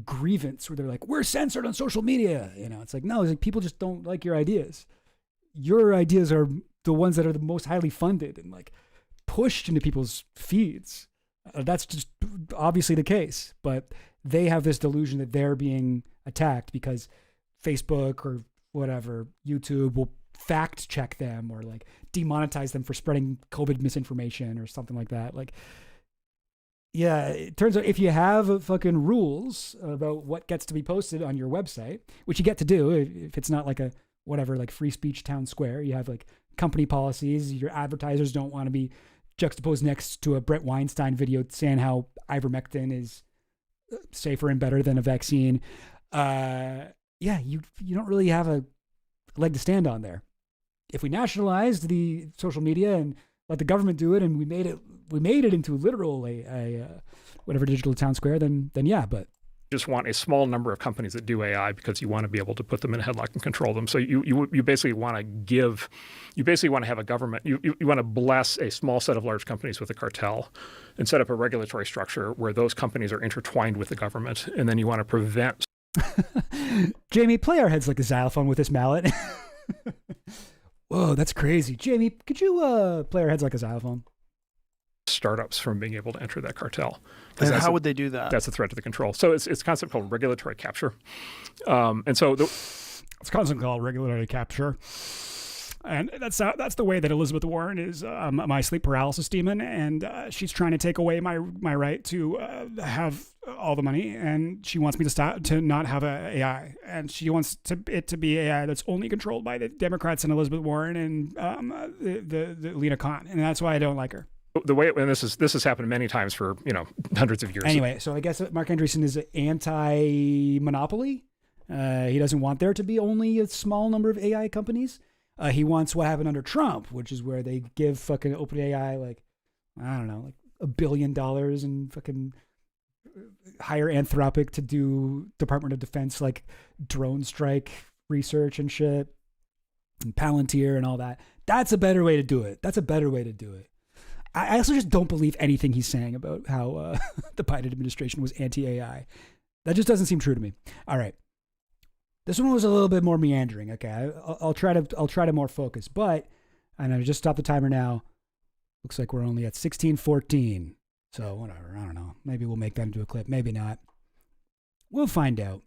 grievance where they're like, we're censored on social media. You know, it's like, no, it's like people just don't like your ideas. Your ideas are the ones that are the most highly funded and like pushed into people's feeds. That's just obviously the case. But they have this delusion that they're being attacked because Facebook or whatever, YouTube will fact check them or like demonetize them for spreading COVID misinformation or something like that. Like, yeah, it turns out if you have fucking rules about what gets to be posted on your website, which you get to do if it's not like a whatever, like free speech town square, you have like company policies. Your advertisers don't want to be juxtaposed next to a Brett Weinstein video saying how ivermectin is safer and better than a vaccine. You don't really have a leg to stand on there. If we nationalized the social media and let the government do it, and we made it into literal a whatever digital town square, then yeah, but just want a small number of companies that do AI because you want to be able to put them in a headlock and control them. So you basically want to have a government, you want to bless a small set of large companies with a cartel and set up a regulatory structure where those companies are intertwined with the government. And then you want to prevent. Jamie, play our heads like a xylophone with this mallet. Whoa, that's crazy. Jamie, could you play our heads like a xylophone? Startups from being able to enter that cartel. And how would they do that? That's a threat to the control. So it's a concept called regulatory capture. And so it's a concept called regulatory capture. And that's the way that Elizabeth Warren is my sleep paralysis demon, and she's trying to take away my right to have all the money, and she wants me to not have a AI, and she wants it to be AI that's only controlled by the Democrats and Elizabeth Warren and the Lena Khan, and that's why I don't like her. The way, and this has happened many times for hundreds of years. Anyway, so I guess Mark Andreessen is anti-monopoly. He doesn't want there to be only a small number of AI companies. He wants what happened under Trump, which is where they give fucking OpenAI like $1 billion and fucking hire Anthropic to do Department of Defense like drone strike research and shit, and Palantir and all that. That's a better way to do it. I also just don't believe anything he's saying about how the Biden administration was anti-AI. That just doesn't seem true to me. All right. This one was a little bit more meandering. Okay, I'll try to more focus, but and I just stopped the timer now. Looks like we're only at 16:14. So whatever. I don't know. Maybe we'll make that into a clip. Maybe not. We'll find out.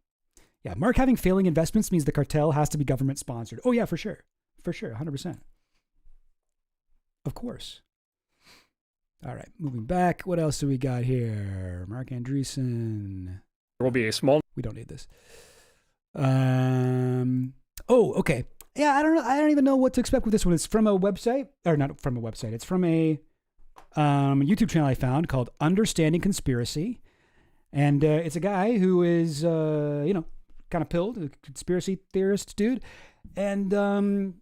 Yeah, Mark having failing investments means the cartel has to be government sponsored. Oh yeah, for sure, 100%. Of course. All right, moving back. What else do we got here? Mark Andreessen. There will be a small. We don't need this. Oh, okay. Yeah, I don't know. I don't even know what to expect with this one. It's from a website, or not from a website. It's from a YouTube channel I found called Understanding Conspiracy, and it's a guy who is, kind of pilled, a conspiracy theorist dude, and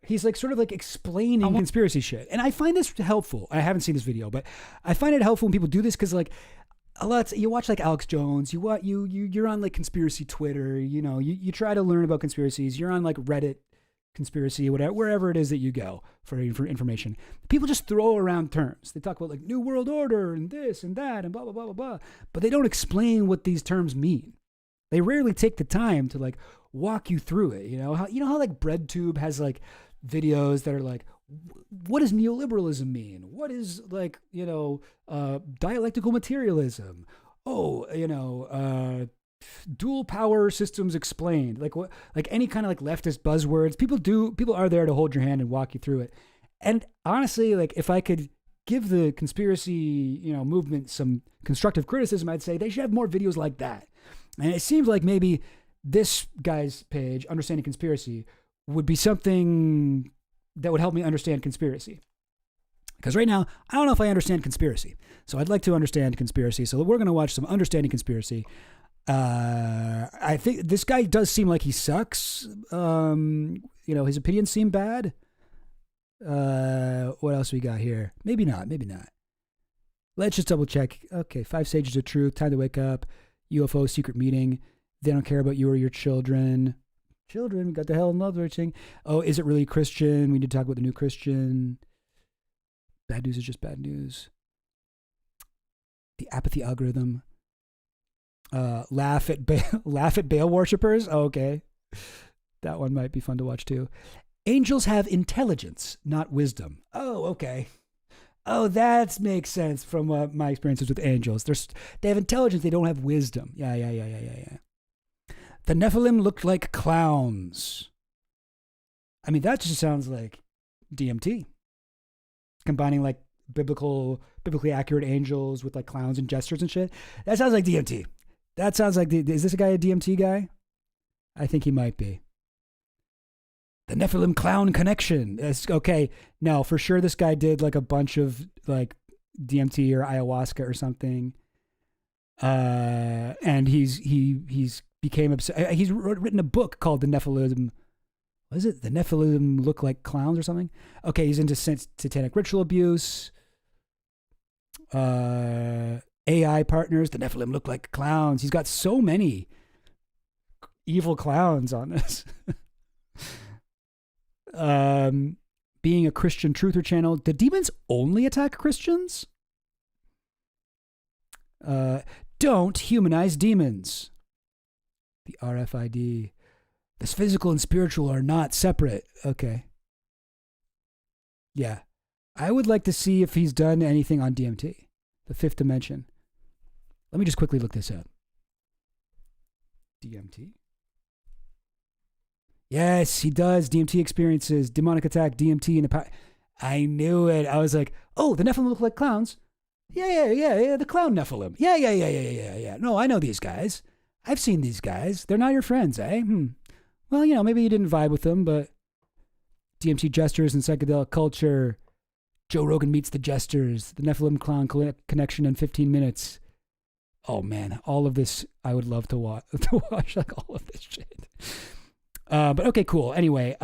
he's like sort of like explaining conspiracy shit, and I find this helpful. I haven't seen this video, but I find it helpful when people do this because like. You watch like Alex Jones, you're on like conspiracy Twitter, you try to learn about conspiracies, you're on like Reddit conspiracy, whatever, wherever it is that you go for information. People just throw around terms. They talk about like New World Order and this and that and blah, blah, blah, blah, blah. But they don't explain what these terms mean. They rarely take the time to like walk you through it. You know how like BreadTube has like videos that are like, what does neoliberalism mean? What is like, dialectical materialism? Dual power systems explained. Like what? Like any kind of like leftist buzzwords. People are there to hold your hand and walk you through it. And honestly, like if I could give the conspiracy, movement some constructive criticism, I'd say they should have more videos like that. And it seems like maybe this guy's page, Understanding Conspiracy, would be something that would help me understand conspiracy. Because right now, I don't know if I understand conspiracy. So I'd like to understand conspiracy. So we're going to watch some Understanding Conspiracy. I think this guy does seem like he sucks. His opinions seem bad. What else we got here? Maybe not. Let's just double check. Okay, 5 stages of truth. Time to wake up. UFO secret meeting. They don't care about you or your children. Children got the hell in love thing. Oh, is it really Christian? We need to talk about the new Christian. Bad news is just bad news. The apathy algorithm. Laugh at Baal worshippers. Oh, okay, that one might be fun to watch too. Angels have intelligence, not wisdom. Oh, okay. Oh, that makes sense from my experiences with angels. They have intelligence. They don't have wisdom. Yeah. The Nephilim looked like clowns. I mean, that just sounds like DMT. Combining like biblically accurate angels with like clowns and gestures and shit. That sounds like DMT. That sounds like, is this guy a DMT guy? I think he might be. The Nephilim clown connection. Okay, no, for sure this guy did like a bunch of like DMT or ayahuasca or something. And he's became obsessed. He's written a book called The Nephilim. What is it? The Nephilim look like clowns or something? Okay, he's into satanic ritual abuse. AI partners. The Nephilim look like clowns. He's got so many evil clowns on this. Being a Christian truther channel. The demons only attack Christians? Don't humanize demons. The RFID. This physical and spiritual are not separate. Okay. Yeah. I would like to see if he's done anything on DMT, the fifth dimension. Let me just quickly look this up. DMT? Yes, he does. DMT experiences, demonic attack, DMT, and I knew it. I was like, oh, the Nephilim look like clowns. Yeah, the clown Nephilim. Yeah. No, I know these guys. I've seen these guys. They're not your friends, eh? Well, maybe you didn't vibe with them, but DMT gestures and psychedelic culture. Joe Rogan meets the jesters. The Nephilim clown connection in 15 minutes. Oh man, all of this I would love to watch. Like all of this shit. But okay, cool. Anyway,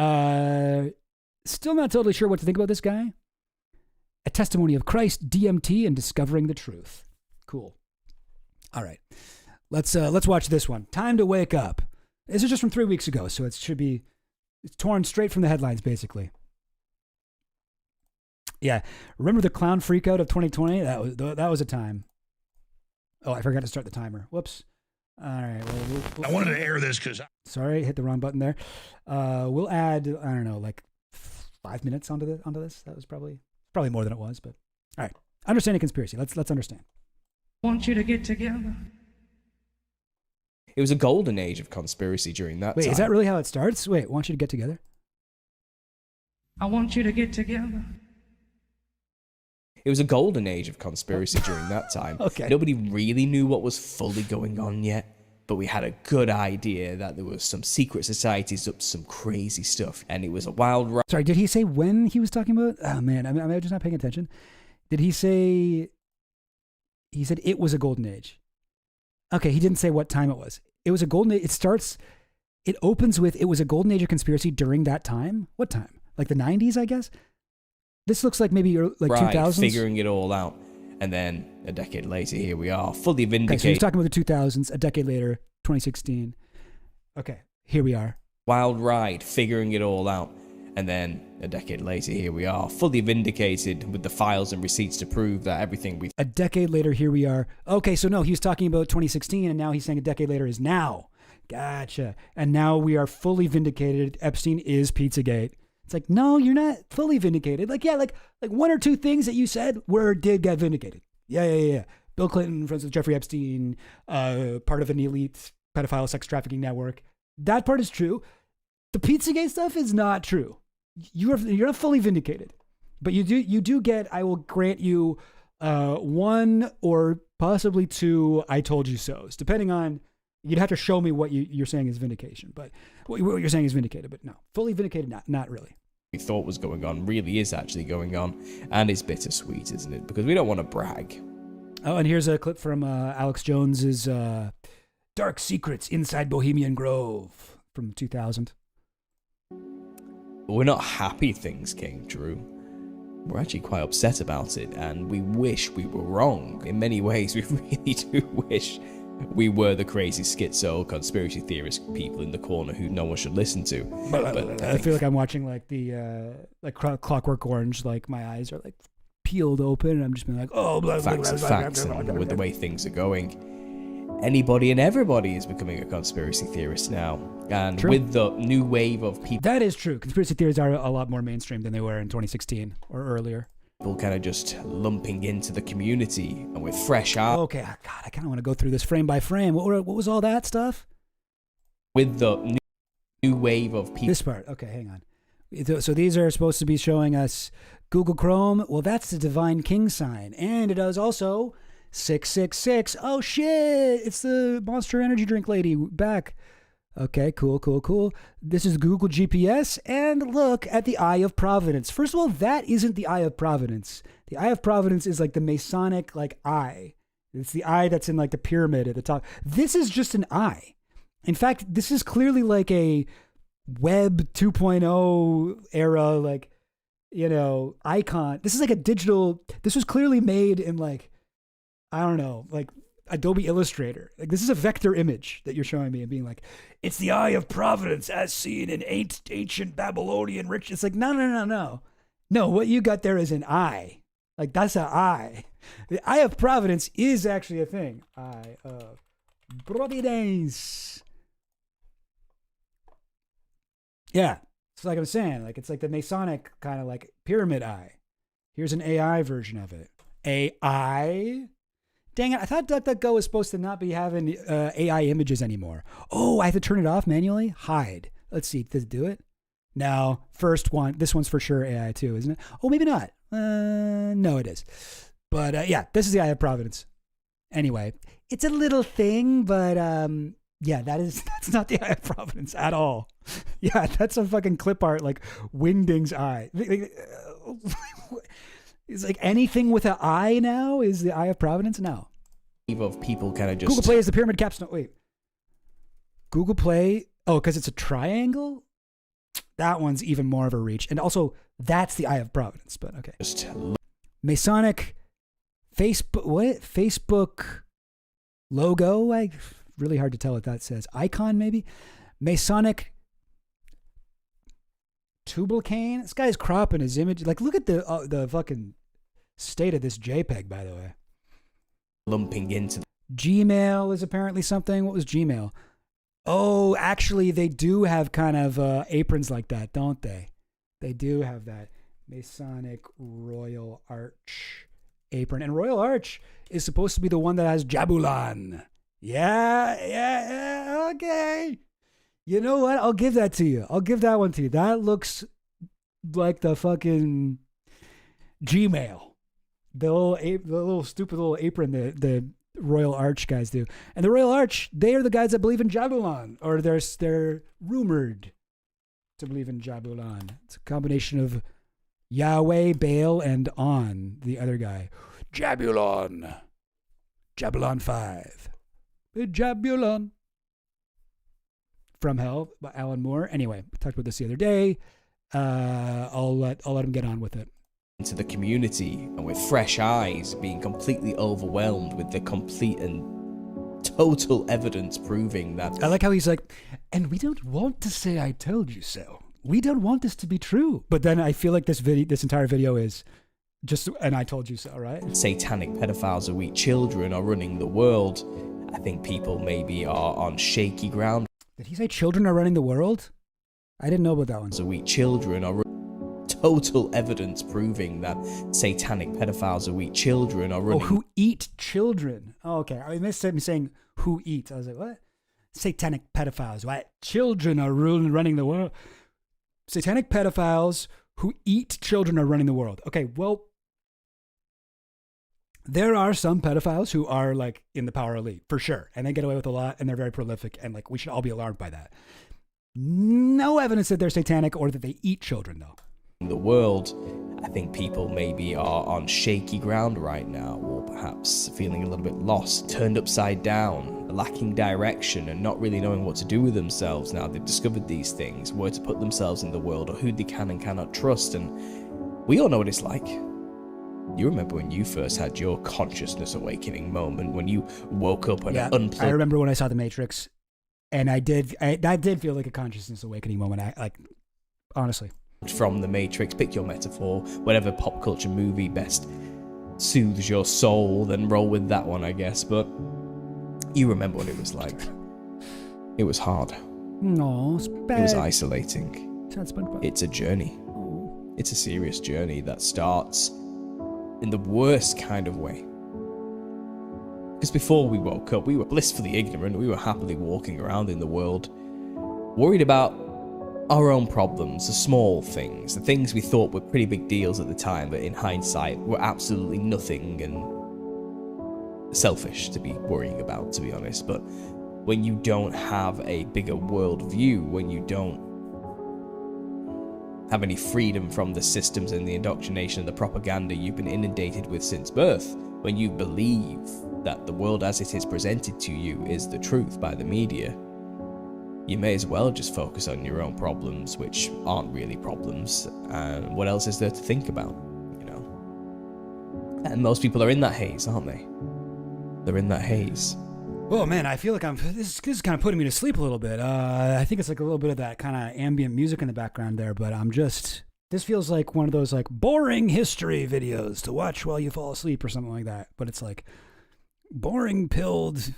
still not totally sure what to think about this guy. A testimony of Christ, DMT, and discovering the truth. Cool. All right, let's watch this one. Time to wake up. This is just from 3 weeks ago, so it's torn straight from the headlines, basically. Yeah, remember the clown freakout of 2020? That was a time. Oh, I forgot to start the timer. Whoops. All right. Well, I wanted to air this because... Sorry, hit the wrong button there. We'll add, I don't know, like 5 minutes onto this. That was probably more than it was, but... All right. Understanding conspiracy. Let's understand. Want you to get together. It was a golden age of conspiracy during that time. Wait, is that really how it starts? Wait, want you to get together? I want you to get together. It was a golden age of conspiracy during that time. Okay. Nobody really knew what was fully going on yet, but we had a good idea that there was some secret societies up to some crazy stuff, and it was a wild ride. Sorry, did he say when he was talking about? Oh man, I'm just not paying attention. Did he say? He said it was a golden age. Okay, he didn't say what time it was. It was a golden age. It opens with it was a golden age of conspiracy during that time. What time? Like the 90s, I guess. This looks like maybe like 2000s. Figuring it all out. And then a decade later, here we are, fully vindicated. Okay, so he's talking about the 2000s, a decade later, 2016. Okay, here we are. Wild ride, figuring it all out. And then a decade later, here we are, fully vindicated with the files and receipts to prove that everything we... A decade later, here we are. Okay, so no, he was talking about 2016, and now he's saying a decade later is now. Gotcha. And now we are fully vindicated. Epstein is Pizzagate. It's like, no, you're not fully vindicated. Like, yeah, like one or two things that you said did get vindicated. Yeah. Bill Clinton, friends with Jeffrey Epstein, part of an elite pedophile sex trafficking network. That part is true. The Pizzagate stuff is not true. You're not fully vindicated, but you do get. I will grant you one or possibly two I told you so's, depending on. You'd have to show me what you're saying is vindication, but what you're saying is vindicated, but no, fully vindicated, not really. We thought was going on really is actually going on, and it's bittersweet, isn't it? Because we don't want to brag. Oh, and here's a clip from Alex Jones's Dark Secrets Inside Bohemian Grove from 2000. We're not happy things came true. We're actually quite upset about it, and we wish we were wrong. In many ways, we really do wish we were the crazy schizo conspiracy theorist people in the corner who no one should listen to. But I feel like I'm watching like the like Clockwork Orange. Like my eyes are like peeled open, and I'm just being like, oh, blah, facts blah, are blah, facts, blah, blah, and blah, with the blah. way things are going, anybody and everybody is becoming a conspiracy theorist now. And True. with the new wave of people, That is true. Conspiracy theories are a lot more mainstream than they were in 2016 or earlier. people kind of just lumping into the community and with fresh eyes. Okay, God, I kind of want to go through this frame by frame. What was all that stuff? With the new wave of people. This part. Okay, hang on. So these are supposed to be showing us Google Chrome. Well, that's the Divine King sign. And it does also 666. Oh, shit. It's the Monster Energy drink lady back. Okay, cool. This is Google GPS. And look at the Eye of Providence. First of all, that isn't the Eye of Providence. The Eye of Providence is like the Masonic like eye. It's the eye that's in like the pyramid at the top. This is just an eye. In fact, this is clearly like a Web 2.0 era, like, icon. This is like a digital, this was clearly made in like, I don't know, like Adobe Illustrator. Like this is a vector image that you're showing me and being like, it's the Eye of Providence as seen in ancient Babylonian rich. It's like, no. No, what you got there is an eye. Like that's an eye. The Eye of Providence is actually a thing. Eye of Providence. Yeah. It's like I'm saying, like it's like the Masonic kind of like pyramid eye. Here's an AI version of it. AI? Dang it, I thought DuckDuckGo was supposed to not be having AI images anymore. Oh, I have to turn it off manually? Hide. Let's see, does it do it? No, first one. This one's for sure AI too, isn't it? Oh, maybe not. No, it is. But yeah, this is the Eye of Providence. Anyway, it's a little thing, but yeah, that's not the Eye of Providence at all. Yeah, that's a fucking clip art like Wingding's eye. It's like anything with an eye now is the Eye of Providence? No. Of people kind of just... Google Play is the pyramid capstone. Wait. Google Play... Oh, because it's a triangle? That one's even more of a reach. And also, that's the Eye of Providence. But okay. Masonic Facebook... What? Facebook logo? Really hard to tell what that says. Icon, maybe? Masonic... Tubal cane. This guy's cropping his image. Like, look at the fucking state of this JPEG, by the way. Lumping into Gmail is apparently something. What was Gmail? Oh, actually, they do have kind of aprons like that, don't they? They do have that Masonic Royal Arch apron, and Royal Arch is supposed to be the one that has Jabulan. Yeah. Okay. You know what? I'll give that to you. I'll give that one to you. That looks like the fucking Gmail. The little stupid little apron the Royal Arch guys do. And the Royal Arch, they are the guys that believe in Jabulan. Or they're rumored to believe in Jabulan. It's a combination of Yahweh, Baal, and On, the other guy. Jabulan 5. Jabulan. From Hell by Alan Moore. Anyway, we talked about this the other day. I'll let him get on with it. Into the community and with fresh eyes, being completely overwhelmed with the complete and total evidence proving that. I like how he's like, and we don't want to say I told you so. We don't want this to be true. But then I feel like this entire video is just an I told you so, right? Satanic pedophiles who eat children are running the world. I think people maybe are on shaky ground. Did he say children are running the world? I didn't know about that one. So we children are total evidence proving that satanic pedophiles who eat children are running. Oh, who eat children? Oh, okay. I missed him saying who eat. I was like, what? Satanic pedophiles. What? Children are running the world. Satanic pedophiles who eat children are running the world. Okay, well, there are some pedophiles who are like in the power elite, for sure. And they get away with a lot and they're very prolific. And like, we should all be alarmed by that. No evidence that they're satanic or that they eat children, though. In the world, I think people maybe are on shaky ground right now, or perhaps feeling a little bit lost, turned upside down, lacking direction and not really knowing what to do with themselves now they've discovered these things, where to put themselves in the world or who they can and cannot trust. And we all know what it's like. You remember when you first had your consciousness awakening moment, when you woke up and unplugged. I remember when I saw The Matrix, and that did feel like a consciousness awakening moment. Honestly. From The Matrix, pick your metaphor, whatever pop culture movie best soothes your soul, then roll with that one, I guess. But you remember what it was like. It was hard. No, it was isolating. It's a journey. It's a serious journey that starts in the worst kind of way. Because before we woke up, we were blissfully ignorant. We were happily walking around in the world, worried about our own problems, the small things, the things we thought were pretty big deals at the time, but in hindsight were absolutely nothing and selfish to be worrying about, to be honest. But when you don't have a bigger world view, when you don't have any freedom from the systems and the indoctrination and the propaganda you've been inundated with since birth, when you believe that the world as it is presented to you is the truth by the media, you may as well just focus on your own problems, which aren't really problems, and what else is there to think about, you know? And most people are in that haze, aren't they? They're in that haze. Oh man, I feel like this is kind of putting me to sleep a little bit. I think it's like a little bit of that kind of ambient music in the background there, but this feels like one of those like boring history videos to watch while you fall asleep or something like that. But it's like boring pilled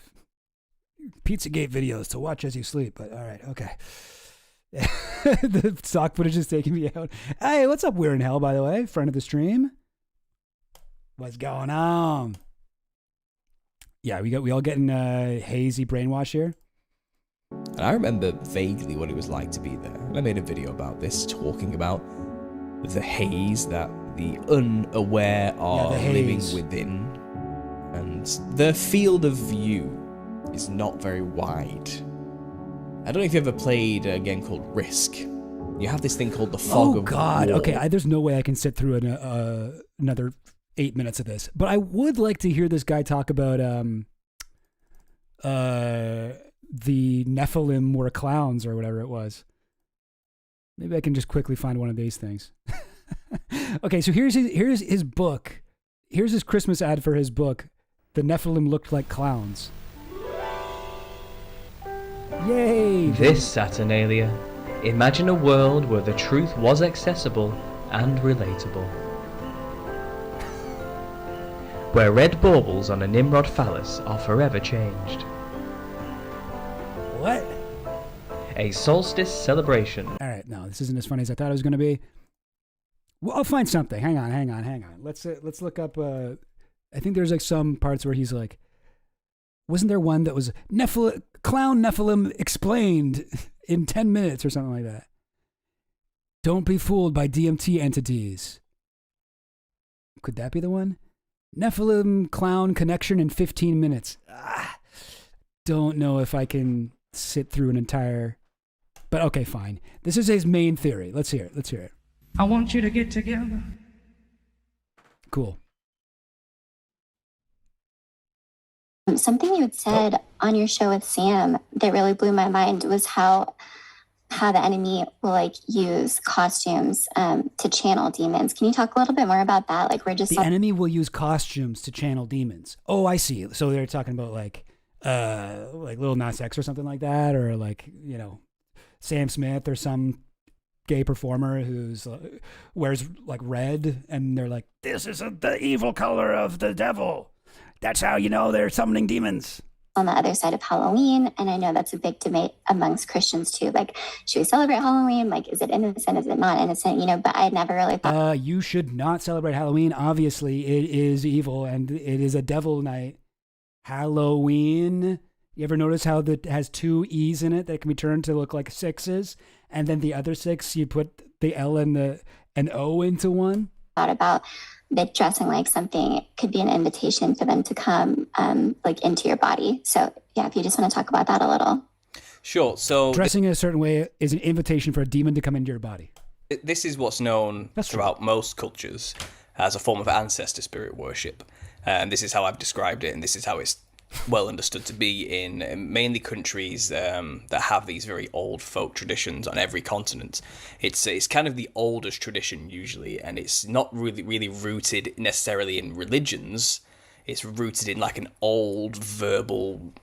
Pizzagate videos to watch as you sleep. But all right, okay. The stock footage is taking me out. Hey, what's up, We're in Hell, by the way? Friend of the stream. What's going on? Yeah, we all getting hazy brainwash here. And I remember vaguely what it was like to be there. I made a video about this, talking about the haze that the unaware are living within. And the field of view is not very wide. I don't know if you ever played a game called Risk. You have this thing called the fog of war. Oh God, okay, there's no way I can sit through another 8 minutes of this. But I would like to hear this guy talk about the Nephilim were clowns or whatever it was. Maybe I can just quickly find one of these things. Okay, so here's his book. Here's his Christmas ad for his book. The Nephilim looked like clowns. Yay! This Saturnalia. Imagine a world where the truth was accessible and relatable. Where red baubles on a Nimrod phallus are forever changed. What? A solstice celebration. All right, no, this isn't as funny as I thought it was going to be. Well, I'll find something. Hang on. Let's look up. I think there's like some parts where he's like, wasn't there one that was Clown Nephilim explained in 10 minutes or something like that? Don't be fooled by DMT entities. Could that be the one? Nephilim clown connection in 15 minutes. Don't know if I can sit through an entire, but okay, fine. This is his main theory. Let's hear it. I want you to get together. Cool. Something you had said on your show with Sam that really blew my mind was how the enemy will like use costumes to channel demons. Can you talk a little bit more about that? Like the enemy will use costumes to channel demons. Oh, I see. So they're talking about like Lil Nas X or something like that, or like, you know, Sam Smith or some gay performer who's wears like red, and they're like, this is the evil color of the devil. That's how you know they're summoning demons. On the other side of Halloween, and I know that's a big debate amongst Christians too. Like, should we celebrate Halloween? Like, is it innocent? Is it not innocent? You know, but I never really thought. You should not celebrate Halloween. Obviously, it is evil, and it is a devil night. Halloween. You ever notice how that has 2 E's in it that can be turned to look like 6s, and then the other 6 you put the L and an O into one? Thought about that dressing like something could be an invitation for them to come like into your body. So yeah, if you just want to talk about that a little. Sure. So dressing in a certain way is an invitation for a demon to come into your body. This is what's known throughout most cultures as a form of ancestor spirit worship. And this is how I've described it, and this is how it's well understood to be in mainly countries that have these very old folk traditions on every continent. It's kind of the oldest tradition usually, and it's not really rooted necessarily in religions. It's rooted in like an old verbal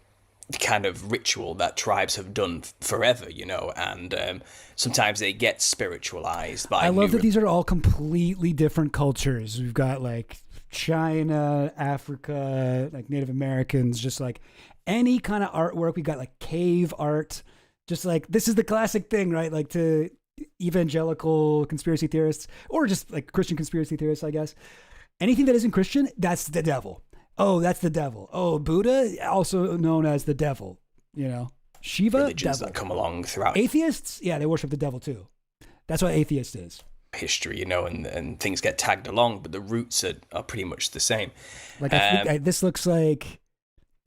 kind of ritual that tribes have done forever, you know, and sometimes they get spiritualized by. I love that these are all completely different cultures. We've got like China, Africa, like Native Americans, just like any kind of artwork. We got like cave art, just like this is the classic thing, right? Like to evangelical conspiracy theorists, or just like Christian conspiracy theorists, I guess. Anything that isn't Christian, that's the devil. Oh, that's the devil. Oh, Buddha, also known as the devil. You know, Shiva, religions devil. That come along throughout. Atheists, yeah, they worship the devil too. That's what atheist is. History, you know, and things get tagged along, but the roots are pretty much the same. Like I think this looks like,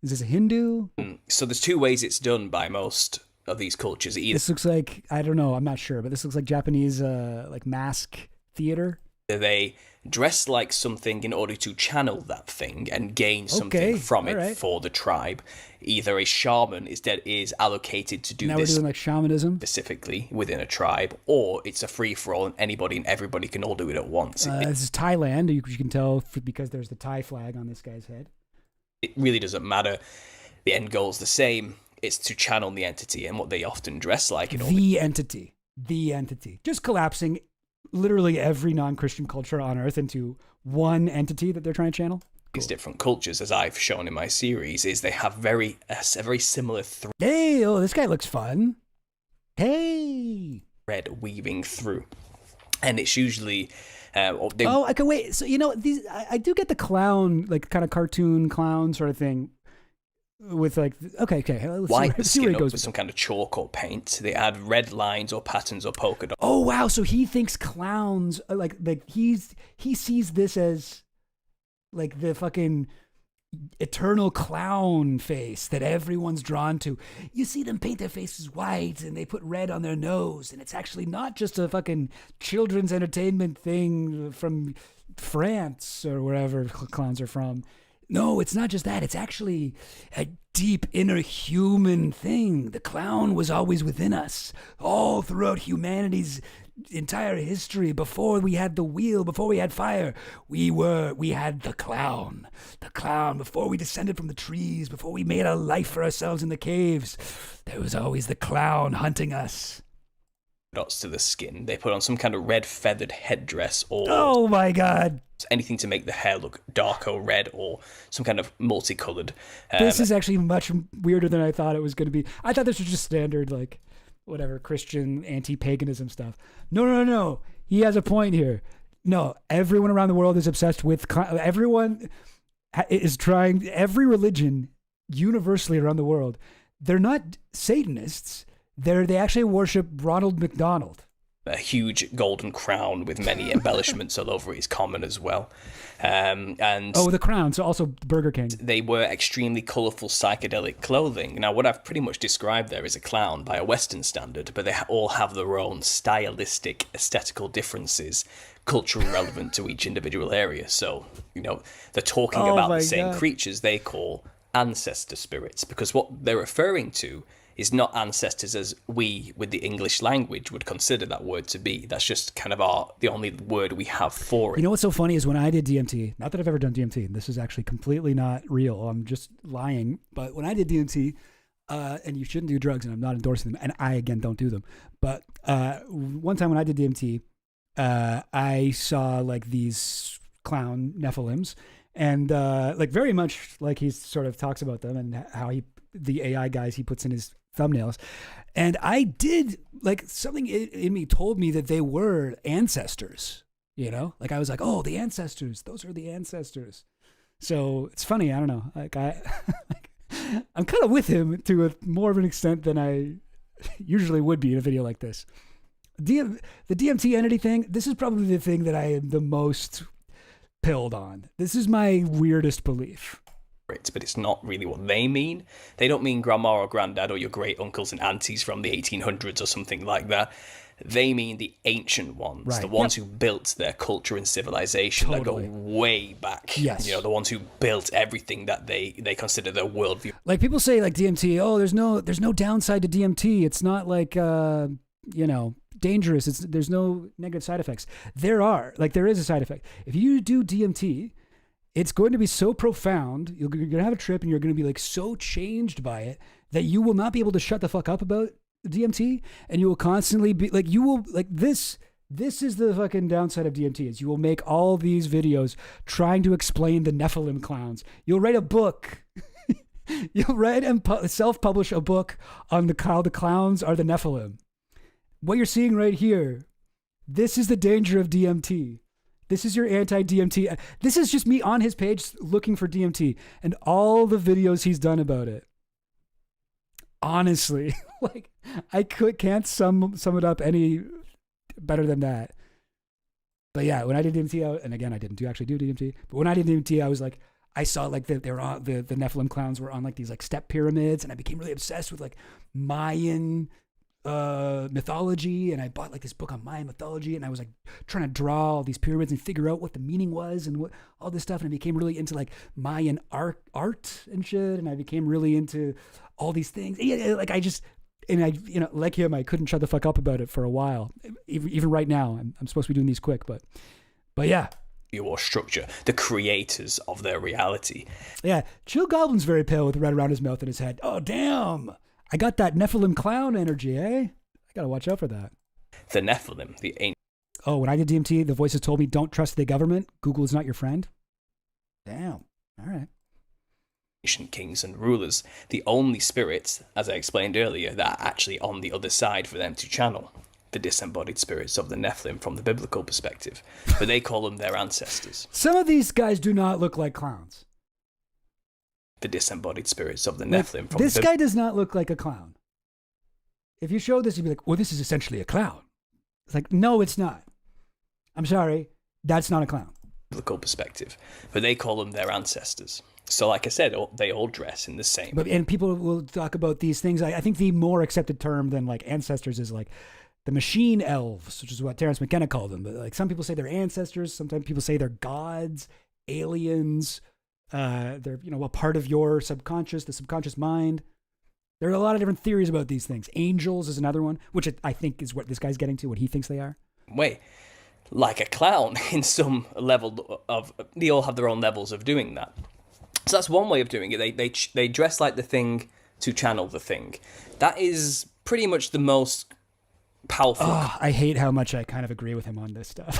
is this a Hindu? So there's 2 ways it's done by most of these cultures. Either this looks like, I don't know, I'm not sure, but this looks like Japanese like mask theater. They dress like something in order to channel that thing and gain something from it for the tribe. Either a shaman is allocated to do now this we're doing like shamanism specifically within a tribe, or it's a free-for-all and anybody and everybody can all do it at once. This is Thailand, you can tell because there's the Thai flag on this guy's head. It really doesn't matter. The end goal's the same. It's to channel the entity, and what they often dress like. The entity. Just collapsing literally every non-Christian culture on earth into one entity that they're trying to channel. These different cultures, as I've shown in my series, is they have a very similar. Hey, oh, this guy looks fun. Hey. Red weaving through, and it's usually. I can wait. So these I do get the clown, like kind of cartoon clown sort of thing. With like, okay, let's wipe the see where skin it up goes with some kind of chalk or paint. They add red lines or patterns or polka dots. Oh wow! So he thinks clowns like he sees this as like the fucking eternal clown face that everyone's drawn to. You see them paint their faces white and they put red on their nose, and it's actually not just a fucking children's entertainment thing from France or wherever clowns are from. No, it's not just that. It's actually a deep inner human thing. The clown was always within us, all throughout humanity's entire history. Before we had the wheel, before we had fire, we had the clown. The clown, before we descended from the trees, before we made a life for ourselves in the caves, there was always the clown hunting us. Dots to the skin. They put on some kind of red feathered headdress or oh my god, anything to make the hair look dark or red or some kind of multicolored. This is actually much weirder than I thought it was going to be. I thought this was just standard, like whatever Christian anti-paganism stuff. No. He has a point here. No, everyone around the world is obsessed with. Everyone is trying. Every religion, universally around the world, they're not Satanists. They actually worship Ronald McDonald. A huge golden crown with many embellishments all over it is common as well. And the crown, so also Burger King. They wear extremely colourful psychedelic clothing. Now, what I've pretty much described there is a clown by a Western standard, but they all have their own stylistic, aesthetical differences, culturally relevant to each individual area. So, they're talking about the same creatures they call ancestor spirits, because what they're referring to is not ancestors as we, with the English language, would consider that word to be. That's just kind of the only word we have for it. You know what's so funny is when I did DMT, not that I've ever done DMT, and this is actually completely not real, I'm just lying, but when I did DMT, and you shouldn't do drugs, and I'm not endorsing them, and I, again, don't do them, but one time when I did DMT, I saw like these clown Nephilims, and like very much like he sort of talks about them and how the AI guys he puts in his thumbnails. And I did, like, something in me told me that they were ancestors, like I was like, oh, the ancestors, those are the ancestors. So it's funny. I don't know. Like I'm kind of with him to more of an extent than I usually would be in a video like this. The DMT entity thing, this is probably the thing that I am the most pilled on. This is my weirdest belief. But it's not really what they mean. They don't mean grandma or granddad or your great uncles and aunties from the 1800s or something like that. They mean the ancient ones, right. The ones who built their culture and civilization that go way back. Yes. The ones who built everything that they consider their worldview. Like people say, like DMT, oh, there's no downside to DMT. It's not like dangerous. There's no negative side effects. There is a side effect. If you do DMT, it's going to be so profound. You're going to have a trip and you're going to be like so changed by it that you will not be able to shut the fuck up about DMT, and you will constantly be like, this is the fucking downside of DMT is you will make all these videos trying to explain the Nephilim clowns. You'll write a book. You'll write and self-publish a book on how the clowns are the Nephilim. What you're seeing right here, this is the danger of DMT. This is your anti-DMT. This is just me on his page looking for DMT and all the videos he's done about it. Honestly, like I can't sum it up any better than that. But yeah, when I did DMT, and again, I didn't actually do DMT, but when I did DMT, I was like, I saw like they were on the Nephilim clowns were on like these like step pyramids, and I became really obsessed with like Mayan mythology, and I bought like this book on Mayan mythology, and I was like trying to draw all these pyramids and figure out what the meaning was and what all this stuff, and I became really into like Mayan art and shit, and I became really into all these things. Yeah, like I like him, I couldn't shut the fuck up about it for a while. Even right now, I'm supposed to be doing these quick, but yeah. Or structure, the creators of their reality. Yeah, Chill Goblin's very pale with red around his mouth and his head. Oh damn! I got that Nephilim clown energy, eh? I gotta watch out for that. The Nephilim, the ancient. Oh, when I did DMT, the voices told me, don't trust the government. Google is not your friend. Damn. All right. ancient kings and rulers, the only spirits, as I explained earlier, that are actually on the other side for them to channel. The disembodied spirits of the Nephilim from the biblical perspective, but they call them their ancestors. Some of these guys do not look like clowns. The disembodied spirits of the Nephilim from this guy does not look like a clown. If you show this, you'd be like, well, this is essentially a clown. It's like, no, it's not. I'm sorry, that's not a clown. Biblical perspective, but they call them their ancestors. So like I said, they all dress in the same. And people will talk about these things. I think the more accepted term than like ancestors is like the machine elves, which is what Terence McKenna called them. But like some people say they're ancestors. Sometimes people say they're gods, aliens. They're, a part of your subconscious, the subconscious mind. There are a lot of different theories about these things. Angels is another one, which I think is what this guy's getting to, what he thinks they are. Wait, like a clown in some level of, they all have their own levels of doing that. So that's one way of doing it. They dress like the thing to channel the thing. That is pretty much the most powerful. Oh, I hate how much I kind of agree with him on this stuff.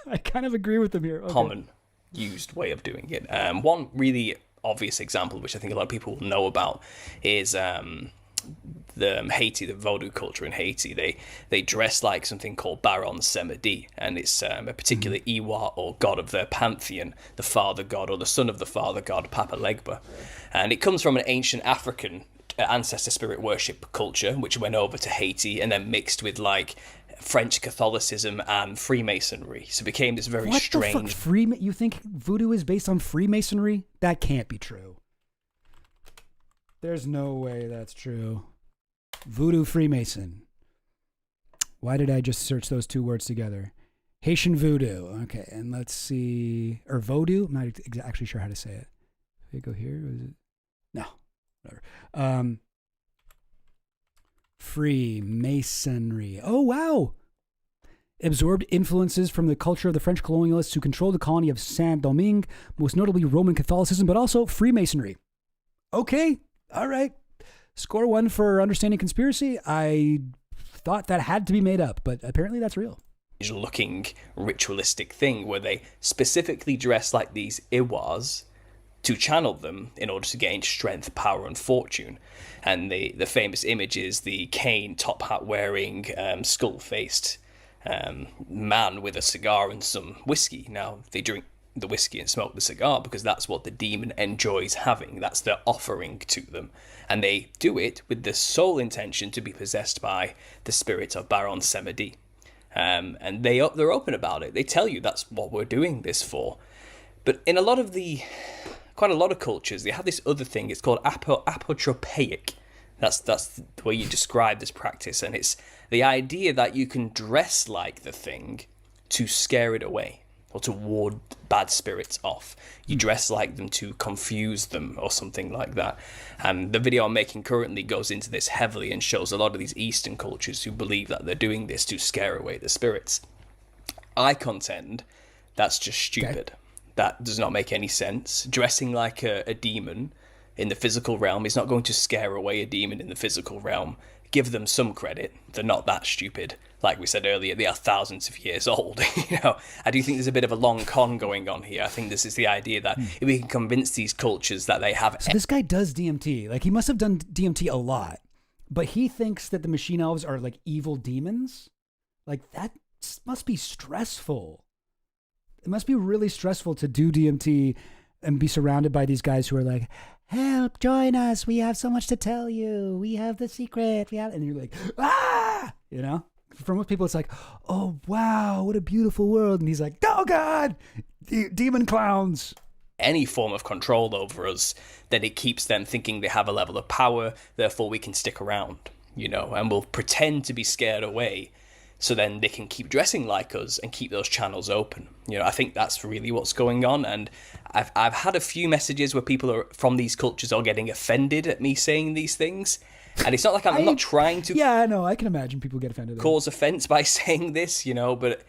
I kind of agree with him here. Okay. Common used way of doing it. One really obvious example, which I think a lot of people know about, is the Haiti, the Vodou culture in Haiti. They dress like something called Baron Samedi, and it's a particular Iwa or god of their pantheon, the father god or the son of the father god, Papa Legba. And it comes from an ancient African ancestor spirit worship culture, which went over to Haiti and then mixed with like French Catholicism and Freemasonry. So it became this very strange... What the fuck? You think voodoo is based on Freemasonry? That can't be true. There's no way that's true. Voodoo Freemason. Why did I just search those two words together? Haitian voodoo. Okay, and let's see. Or Vodou? I'm not actually sure how to say it. Did it go here? Was it? No. Whatever. Freemasonry. Oh, wow. Absorbed influences from the culture of the French colonialists who controlled the colony of Saint-Domingue, most notably Roman Catholicism, but also Freemasonry. Okay. All right. Score one for understanding conspiracy. I thought that had to be made up, but apparently that's real. Looking ritualistic thing where they specifically dress like these Iwas to channel them in order to gain strength, power, and fortune. And the famous image is the cane, top hat wearing, skull-faced man with a cigar and some whiskey. Now, they drink the whiskey and smoke the cigar because that's what the demon enjoys having. That's their offering to them. And they do it with the sole intention to be possessed by the spirit of Baron Samedi. And they're open about it. They tell you that's what we're doing this for. But in quite a lot of cultures, they have this other thing. It's called apotropaic. That's the way you describe this practice. And it's the idea that you can dress like the thing to scare it away or to ward bad spirits off. You dress like them to confuse them or something like that. And the video I'm making currently goes into this heavily and shows a lot of these Eastern cultures who believe that they're doing this to scare away the spirits. I contend that's just stupid. Okay. That does not make any sense. Dressing like a demon in the physical realm is not going to scare away a demon in the physical realm. Give them some credit. They're not that stupid. Like we said earlier, they are thousands of years old. I do think there's a bit of a long con going on here. I think this is the idea that if we can convince these cultures that they have... So this guy does DMT. Like, he must have done DMT a lot. But he thinks that the machine elves are like evil demons. Like, that must be stressful. It must be really stressful to do DMT and be surrounded by these guys who are like, help, join us. We have so much to tell you. We have the secret. And you're like, ah, For most people, it's like, oh, wow, what a beautiful world. And he's like, oh, God, demon clowns. Any form of control over us, then it keeps them thinking they have a level of power, therefore we can stick around, and we'll pretend to be scared away. So then they can keep dressing like us and keep those channels open. I think that's really what's going on. And I've had a few messages where people from these cultures are getting offended at me saying these things. And it's not like I'm not trying to... Yeah, no, I can imagine people get offended. Cause offense by saying this, but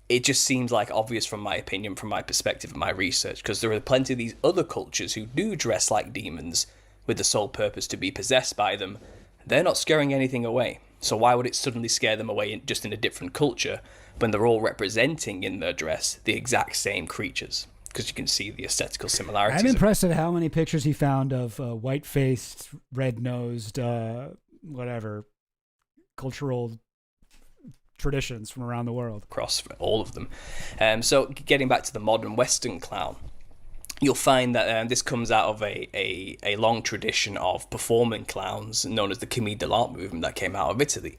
it just seems like obvious from my opinion, from my perspective, my research, because there are plenty of these other cultures who do dress like demons with the sole purpose to be possessed by them. They're not scaring anything away. So why would it suddenly scare them away just in a different culture when they're all representing in their dress the exact same creatures? because you can see the aesthetical similarities. I'm impressed at how many pictures he found of white-faced, red-nosed, whatever, cultural traditions from around the world. Across all of them. So getting back to the modern Western clown, you'll find that this comes out of a long tradition of performing clowns known as the Commedia dell'arte movement that came out of Italy.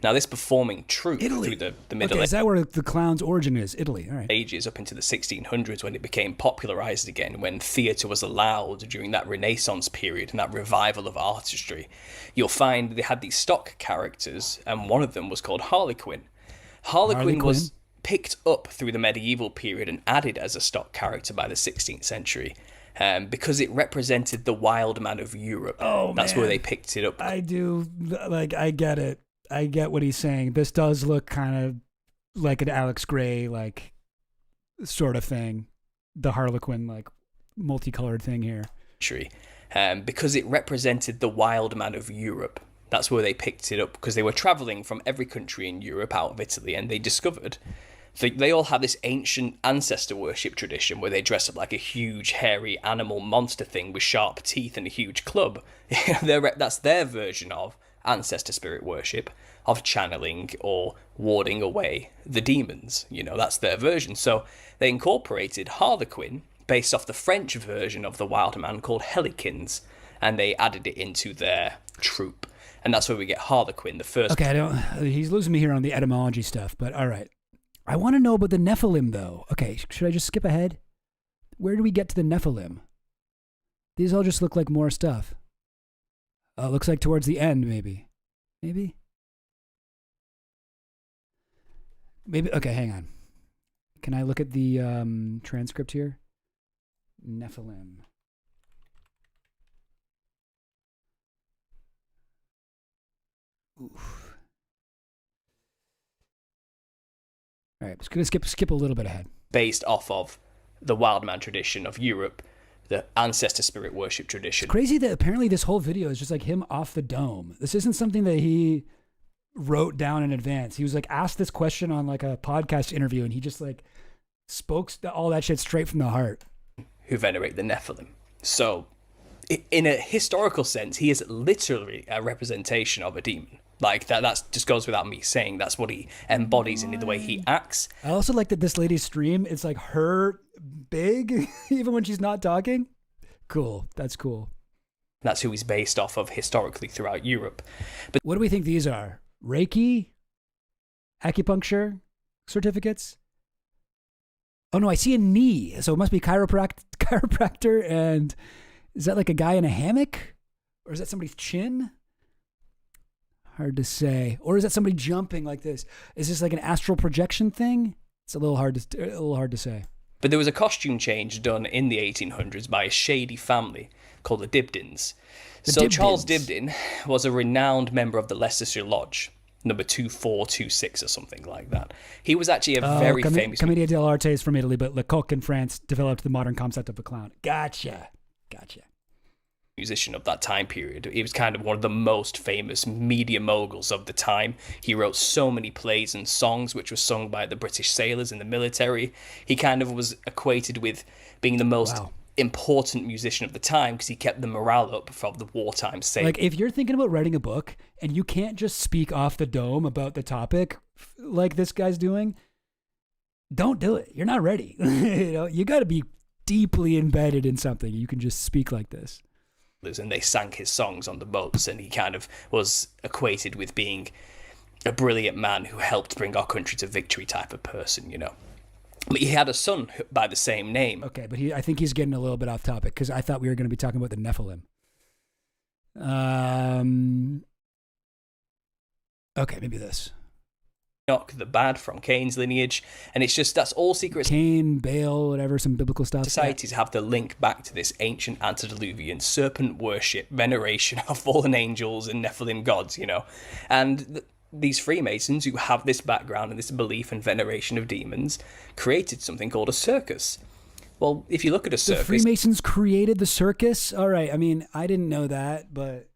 Now, this performing troupe through the Middle Ages. Is that where the clown's origin is? Italy, all right. Ages up into the 1600s when it became popularized again, when theatre was allowed during that Renaissance period and that revival of artistry. You'll find they had these stock characters, and one of them was called Harlequin. Harlequin was picked up through the medieval period and added as a stock character by the 16th century. Because it represented the wild man of Europe. Oh, that's where they picked it up. I do, like, I get it. I get what he's saying. This does look kind of like an Alex Gray, like, sort of thing. The Harlequin, like, multicolored thing here. Because it represented the wild man of Europe. That's where they picked it up, because they were traveling from every country in Europe out of Italy, and they discovered they all have this ancient ancestor worship tradition where they dress up like a huge, hairy animal monster thing with sharp teeth and a huge club. That's their version of ancestor spirit worship, of channeling or warding away the demons. That's their version. So they incorporated Harlequin based off the French version of the wild man called Helikins, and they added it into their troupe. And that's where we get Harlequin, the first. Okay, he's losing me here on the etymology stuff, but all right. I want to know about the Nephilim, though. Okay, should I just skip ahead? Where do we get to the Nephilim? These all just look like more stuff. Looks like towards the end, maybe. Maybe? Okay, hang on. Can I look at the transcript here? Nephilim. Oof. All right, just going to skip a little bit ahead. Based off of the wild man tradition of Europe, the ancestor spirit worship tradition. It's crazy that apparently this whole video is just like him off the dome. This isn't something that he wrote down in advance. He was like asked this question on like a podcast interview, and he just like spoke all that shit straight from the heart. Who venerate the Nephilim. So, in a historical sense, he is literally a representation of a demon. Like that just goes without me saying. That's what he embodies in the way he acts. I also like that this lady's stream, it's like her big, even when she's not talking. Cool. That's cool. That's who he's based off of historically throughout Europe. But what do we think these are? Reiki? Acupuncture certificates? Oh no, I see a knee. So it must be chiropractor. And is that like a guy in a hammock? Or is that somebody's chin? Hard to say. Or is that somebody jumping like this? Is this like an astral projection thing? It's a little hard to say. But there was a costume change done in the 1800s by a shady family called the Dibdins. Charles Dibdin was a renowned member of the Leicestershire Lodge, number 2426 or something like that. He was actually a very famous... Commedia dell'arte is from Italy, but Lecoq in France developed the modern concept of a clown. Gotcha. Musician of that time period. He was kind of one of the most famous media moguls of the time. He wrote so many plays and songs which were sung by the British sailors in the military. He kind of was equated with being the most important musician of the time because he kept the morale up for the wartime sailors. Like if you're thinking about writing a book and you can't just speak off the dome about the topic like this guy's doing, don't do it. You're not ready. You got to be deeply embedded in something. You can just speak like this. And they sang his songs on the boats, and he kind of was equated with being a brilliant man who helped bring our country to victory type of person, But he had a son by the same name. Okay, but I think he's getting a little bit off topic because I thought we were going to be talking about the Nephilim. Okay, maybe this. Enoch the Bad from Cain's lineage, and it's just that's all secrets. Cain, Baal, whatever, some biblical stuff. Societies have to link back to this ancient antediluvian serpent worship, veneration of fallen angels and Nephilim gods, and these Freemasons who have this background and this belief and veneration of demons created something called a circus. Well, if you look at a circus, the Freemasons created the circus. All right, I mean, I didn't know that, but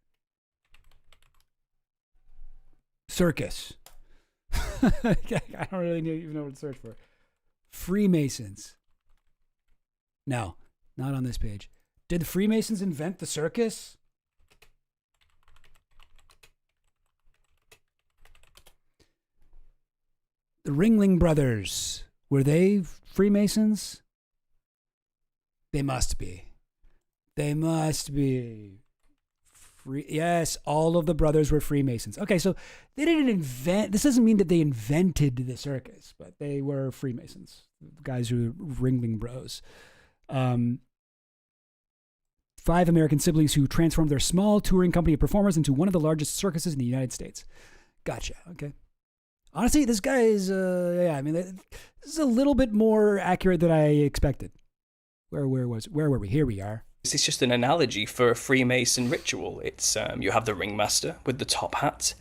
circus. I don't really even know what to search for. Freemasons. No, not on this page. Did the Freemasons invent the circus? The Ringling Brothers, were they Freemasons? They must be. They must be. Yes, all of the brothers were Freemasons. Okay, so they didn't invent, this doesn't mean that they invented the circus, but they were Freemasons, guys who were Ringling Bros. 5 American siblings who transformed their small touring company of performers into one of the largest circuses in the United States. Gotcha, okay. Honestly, this guy is, this is a little bit more accurate than I expected. Where were we? Here we are. This is just an analogy for a Freemason ritual. It's you have the ringmaster with the top hat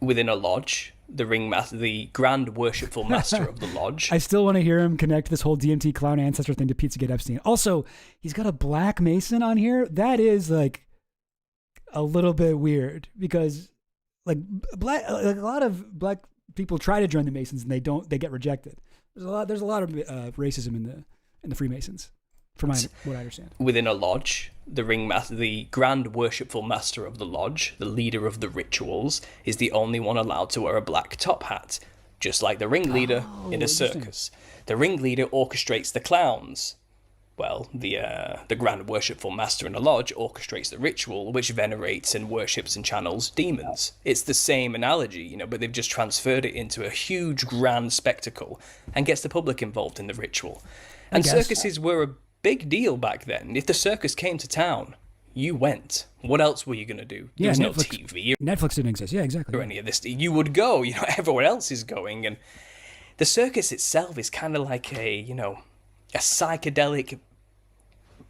within a lodge. The grand worshipful master of the lodge. I still want to hear him connect this whole DMT clown ancestor thing to Pizzagate Epstein. Also, he's got a black Mason on here. That is like a little bit weird because a lot of black people try to join the Masons and they get rejected. There's a lot of racism in the Freemasons. From what I understand. Within a lodge, the grand worshipful master of the lodge, the leader of the rituals, is the only one allowed to wear a black top hat, just like the ringleader in a circus. The ringleader orchestrates the clowns. Well, the grand worshipful master in a lodge orchestrates the ritual, which venerates and worships and channels demons. It's the same analogy, but they've just transferred it into a huge grand spectacle and gets the public involved in the ritual. And circuses were a big deal back then. If the circus came to town, you went. What else were you going to do? There was no TV. Netflix didn't exist. Yeah, exactly. Or any of this. You would go. Everyone else is going. And the circus itself is kind of like a psychedelic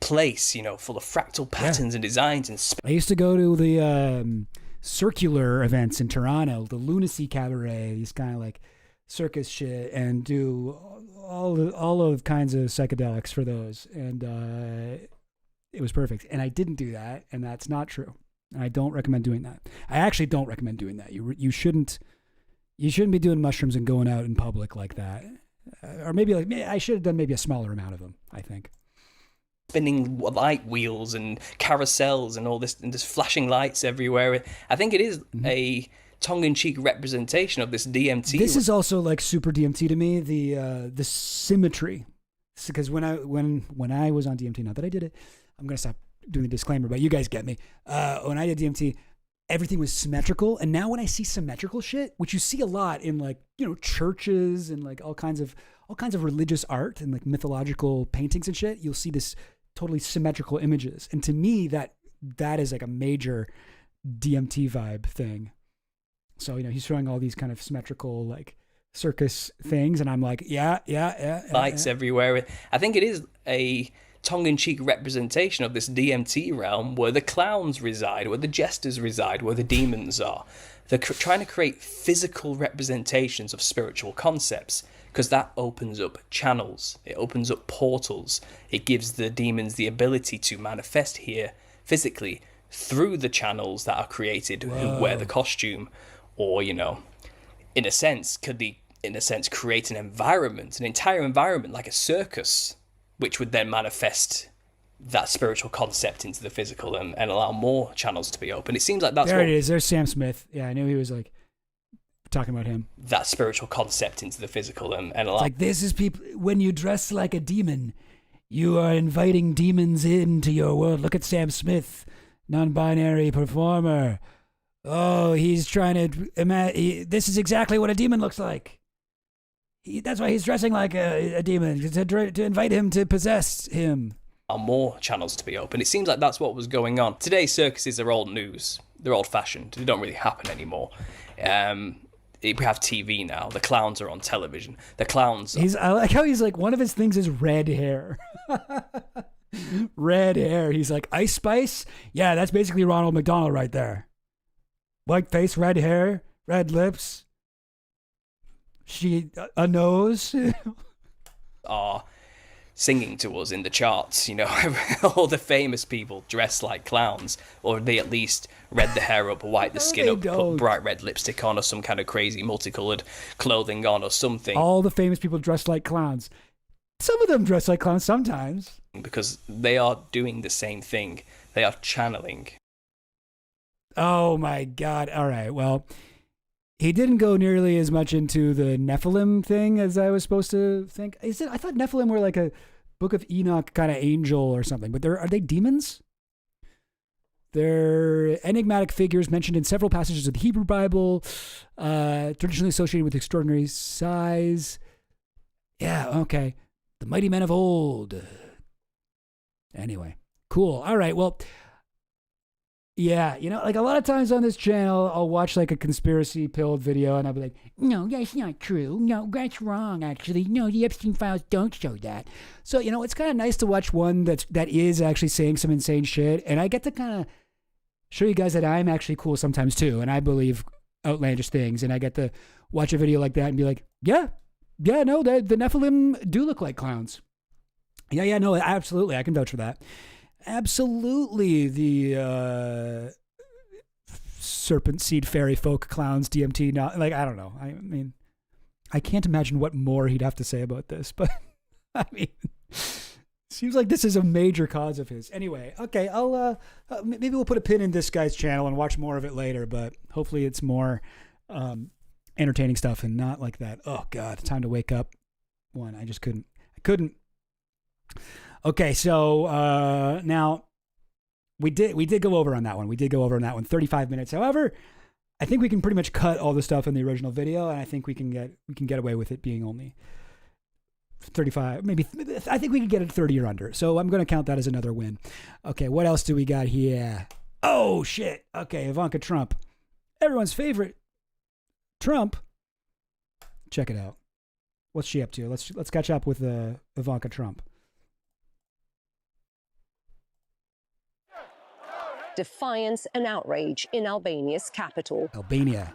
place, full of fractal patterns and designs. And I used to go to the circular events in Toronto, the Lunacy Cabaret, these kind of like circus shit, and do all of kinds of psychedelics for those, and it was perfect. And I didn't do that, and that's not true. And I don't recommend doing that. I actually don't recommend doing that. You shouldn't be doing mushrooms and going out in public like that. Or maybe I should have done maybe a smaller amount of them, I think. Spinning light wheels and carousels and all this, and just flashing lights everywhere. I think it is a tongue-in-cheek representation of this DMT. This is also like super DMT to me. The symmetry, because when I was on DMT, not that I did it, I'm gonna stop doing the disclaimer, but you guys get me. When I did DMT, everything was symmetrical, and now when I see symmetrical shit, which you see a lot in churches and like all kinds of religious art and like mythological paintings and shit, you'll see this totally symmetrical images, and to me that is like a major DMT vibe thing. So, he's showing all these kind of symmetrical, like, circus things, and I'm like, yeah. Lights everywhere. I think it is a tongue-in-cheek representation of this DMT realm where the clowns reside, where the jesters reside, where the demons are. They're trying to create physical representations of spiritual concepts, because that opens up channels. It opens up portals. It gives the demons the ability to manifest here physically through the channels that are created who wear the costume. Or, in a sense, create an environment, an entire environment like a circus, which would then manifest that spiritual concept into the physical and allow more channels to be open. It seems like that's it is. There's Sam Smith. Yeah, I knew he was like talking about him. That spiritual concept into the physical and allow. It's like, this is people. When you dress like a demon, you are inviting demons into your world. Look at Sam Smith, non-binary performer. Oh, he's trying to imagine. This is exactly what a demon looks like. That's why he's dressing like a demon, to invite him to possess him. More channels to be open. It seems like that's what was going on. Today's circuses are old news. They're old-fashioned. They don't really happen anymore. We have TV now. The clowns are on television. The clowns. I like how he's like, one of his things is red hair. Red hair. He's like, Ice Spice? Yeah, that's basically Ronald McDonald right there. White face, red hair, red lips. A nose. Are singing to us in the charts, all the famous people dressed like clowns, or they at least red the hair up, white the skin up, put bright red lipstick on, or some kind of crazy multicolored clothing on, or something. All the famous people dressed like clowns. Some of them dress like clowns sometimes. because they are doing the same thing. They are channeling. Oh my God. All right. Well, he didn't go nearly as much into the Nephilim thing as I was supposed to think. I thought Nephilim were like a Book of Enoch kind of angel or something, but are they demons? They're enigmatic figures mentioned in several passages of the Hebrew Bible, traditionally associated with extraordinary size. Yeah, okay. The mighty men of old. Anyway, cool. All right, well, yeah, like a lot of times on this channel, I'll watch like a conspiracy pilled video and I'll be like, no, that's not true. No, that's wrong, actually. No, the Epstein files don't show that. So, it's kind of nice to watch one that is actually saying some insane shit. And I get to kind of show you guys that I'm actually cool sometimes too. And I believe outlandish things. And I get to watch a video like that and be like, yeah, no, the Nephilim do look like clowns. Yeah, no, absolutely. I can vouch for that. Absolutely, the serpent seed fairy folk clowns DMT. Not like I don't know. I mean, I can't imagine what more he'd have to say about this. But I mean, seems like this is a major cause of his. Anyway, okay, I'll maybe we'll put a pin in this guy's channel and watch more of it later. But hopefully, it's more entertaining stuff and not like that. Oh God, time to wake up. One, I just couldn't. I couldn't. Okay, so now we did go over on that one. We did go over on that one 35 minutes. However, I think we can pretty much cut all the stuff in the original video, and I think we can get away with it being only 35. Maybe I think we can get it 30 or under. So I'm going to count that as another win. Okay, what else do we got here? Oh shit. Okay, Ivanka Trump, everyone's favorite Trump. Check it out. What's she up to? Let's catch up with Ivanka Trump. Defiance and outrage in Albania's capital. Albania.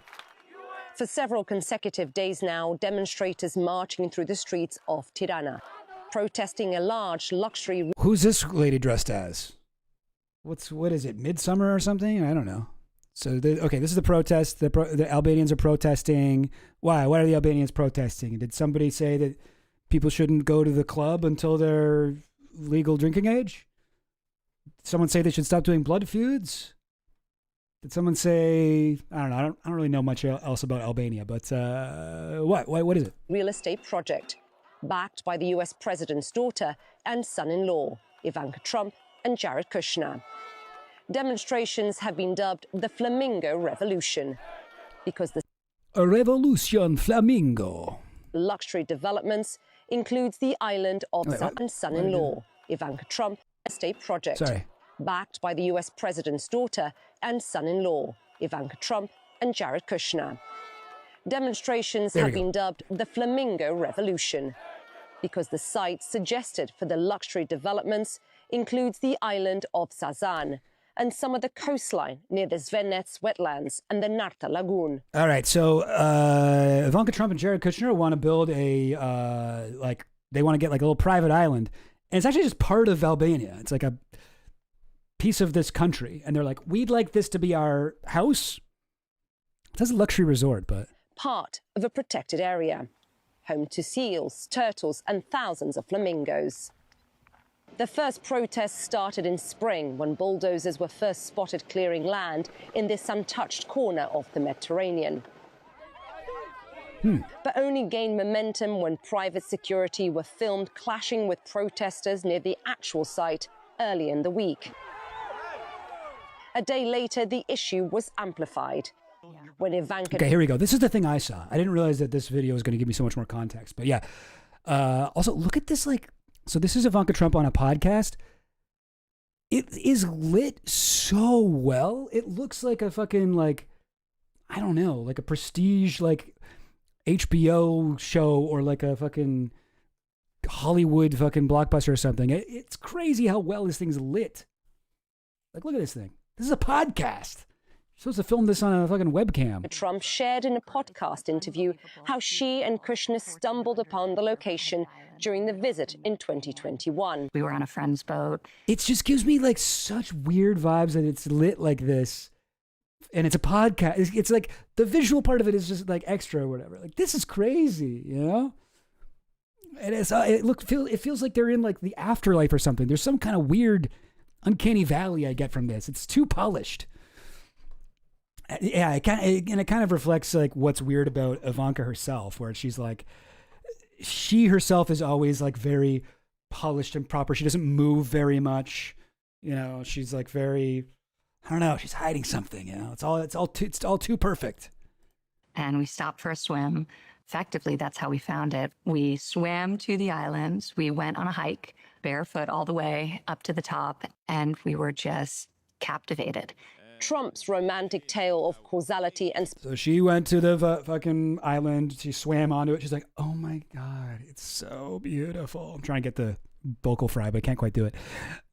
For several consecutive days now, demonstrators marching through the streets of Tirana, protesting a large luxury... Who's this lady dressed as? What is it, Midsummer or something? I don't know. So, okay, this is the protest. The Albanians are protesting. Why? Why are the Albanians protesting? Did somebody say that people shouldn't go to the club until they're legal drinking age? Did someone say they should stop doing blood feuds? Did someone say, I don't know, I don't really know much else about Albania, but what is it? Real estate project, backed by the US president's daughter and son-in-law, Ivanka Trump and Jared Kushner. Demonstrations have been dubbed the Flamingo Revolution because the A revolution flamingo. Luxury developments includes the island of son-in-law, Ivanka Trump, estate project. Sorry. Backed by the US president's daughter and son-in-law, Ivanka Trump and Jared Kushner. Demonstrations have been dubbed the Flamingo Revolution because the site suggested for the luxury developments includes the island of Sazan and some of the coastline near the Svenets wetlands and the Narta Lagoon. All right, so Ivanka Trump and Jared Kushner want to build they want to get like a little private island. And it's actually just part of Albania. It's like a piece of this country. And they're like, we'd like this to be our house. It says a luxury resort, but... Part of a protected area. Home to seals, turtles, and thousands of flamingos. The first protests started in spring when bulldozers were first spotted clearing land in this untouched corner of the Mediterranean. But only gained momentum when private security were filmed clashing with protesters near the actual site early in the week. A day later, the issue was amplified. When Ivanka... Okay, here we go. This is the thing I saw. I didn't realize that this video was going to give me so much more context. But yeah. Also, look at this, so this is Ivanka Trump on a podcast. It is lit so well. It looks like a fucking, I don't know, like a prestige, HBO show or like a fucking Hollywood fucking blockbuster or something. It's crazy how well this thing's lit. Look at this thing. This is a podcast. You're supposed to film this on a fucking webcam. Trump shared in a podcast interview how she and Kushner stumbled upon the location during the visit in 2021. We were on a friend's boat. It just gives me such weird vibes that it's lit like this. And it's a podcast. It's like the visual part of it is just extra or whatever. This is crazy, It is. It feels like they're in like the afterlife or something. There's some kind of weird, uncanny valley I get from this. It's too polished. Yeah, it kind of reflects like what's weird about Ivanka herself, where she's like, she herself is always like very polished and proper. She doesn't move very much. You know, she's like very, I don't know. She's hiding something. You know, it's all too perfect. And we stopped for a swim. Effectively, that's how we found it. We swam to the islands. We went on a hike, barefoot all the way up to the top, and we were just captivated. Trump's romantic tale of causality and... So she went to the fucking island. She swam onto it. She's like, oh my God, it's so beautiful. I'm trying to get the vocal fry, but I can't quite do it.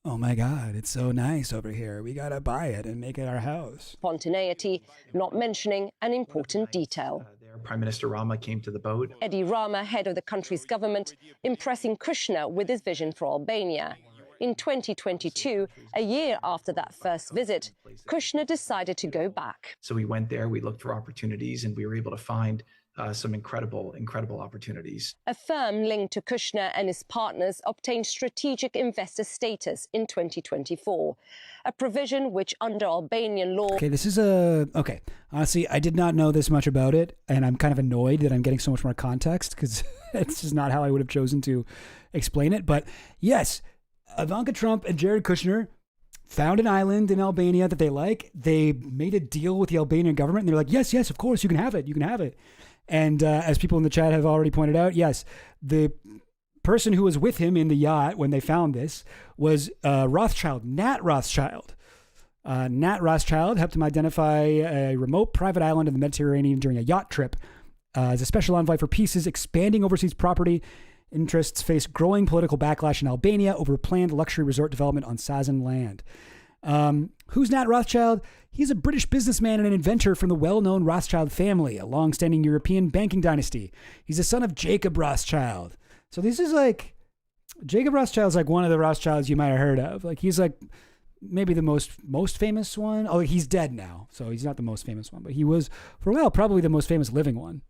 Oh my God, it's so nice over here. We got to buy it and make it our house. Spontaneity, not mentioning an important detail. Prime Minister Rama came to the boat. Edi Rama, head of the country's government, impressing Kushner with his vision for Albania. In 2022, a year after that first visit, Kushner decided to go back. So we went there, we looked for opportunities, and we were able to find some incredible opportunities. A firm linked to Kushner and his partners obtained strategic investor status in 2024, a provision which under Albanian law... Okay, this is okay. Honestly, I did not know this much about it, and I'm kind of annoyed that I'm getting so much more context because it's just not how I would have chosen to explain it. But yes, Ivanka Trump and Jared Kushner found an island in Albania that they like. They made a deal with the Albanian government, and they're like, yes, of course, you can have it. You can have it. And as people in the chat have already pointed out, yes, the person who was with him in the yacht when they found this was Rothschild, Nat Rothschild. Nat Rothschild helped him identify a remote private island in the Mediterranean during a yacht trip. As a special envoy for peace, expanding overseas property interests face growing political backlash in Albania over planned luxury resort development on Sazan land. Who's Nat Rothschild? He's a British businessman and an inventor from the well-known Rothschild family, a long-standing European banking dynasty. He's the son of Jacob Rothschild. So this is like, Jacob Rothschild's like one of the Rothschilds you might have heard of. Like he's like maybe the most famous one. Oh, he's dead now, so he's not the most famous one, but he was for a while probably the most famous living one.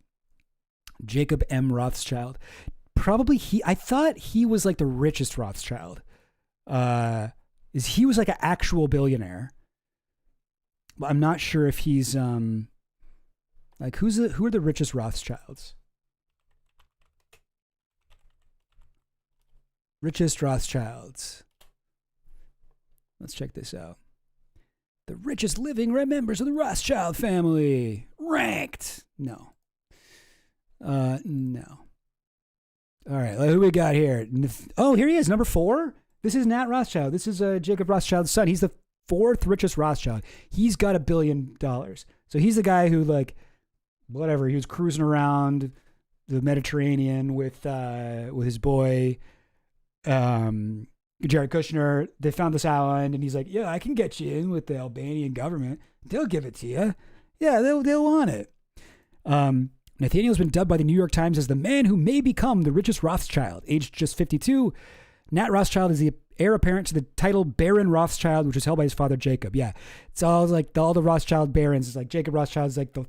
Jacob M. Rothschild. Probably I thought he was like the richest Rothschild. He was like an actual billionaire. But I'm not sure if he's like who are the richest Rothschilds? Richest Rothschilds. Let's check this out. The richest living members of the Rothschild family. Ranked. No. No. All right, who we got here? Oh, here he is, number 4. This is Nat Rothschild. This is Jacob Rothschild's son. He's the 4th richest Rothschild. He's got $1 billion. So he's the guy who, like, whatever, he was cruising around the Mediterranean with his boy, Jared Kushner. They found this island, and he's like, yeah, I can get you in with the Albanian government. They'll give it to you. Yeah, they'll want it. Nathaniel's been dubbed by the New York Times as the man who may become the richest Rothschild. Aged just 52, Nat Rothschild is the heir apparent to the title Baron Rothschild, which was held by his father Jacob. Yeah, it's all like all the Rothschild barons. It's like Jacob Rothschild is like the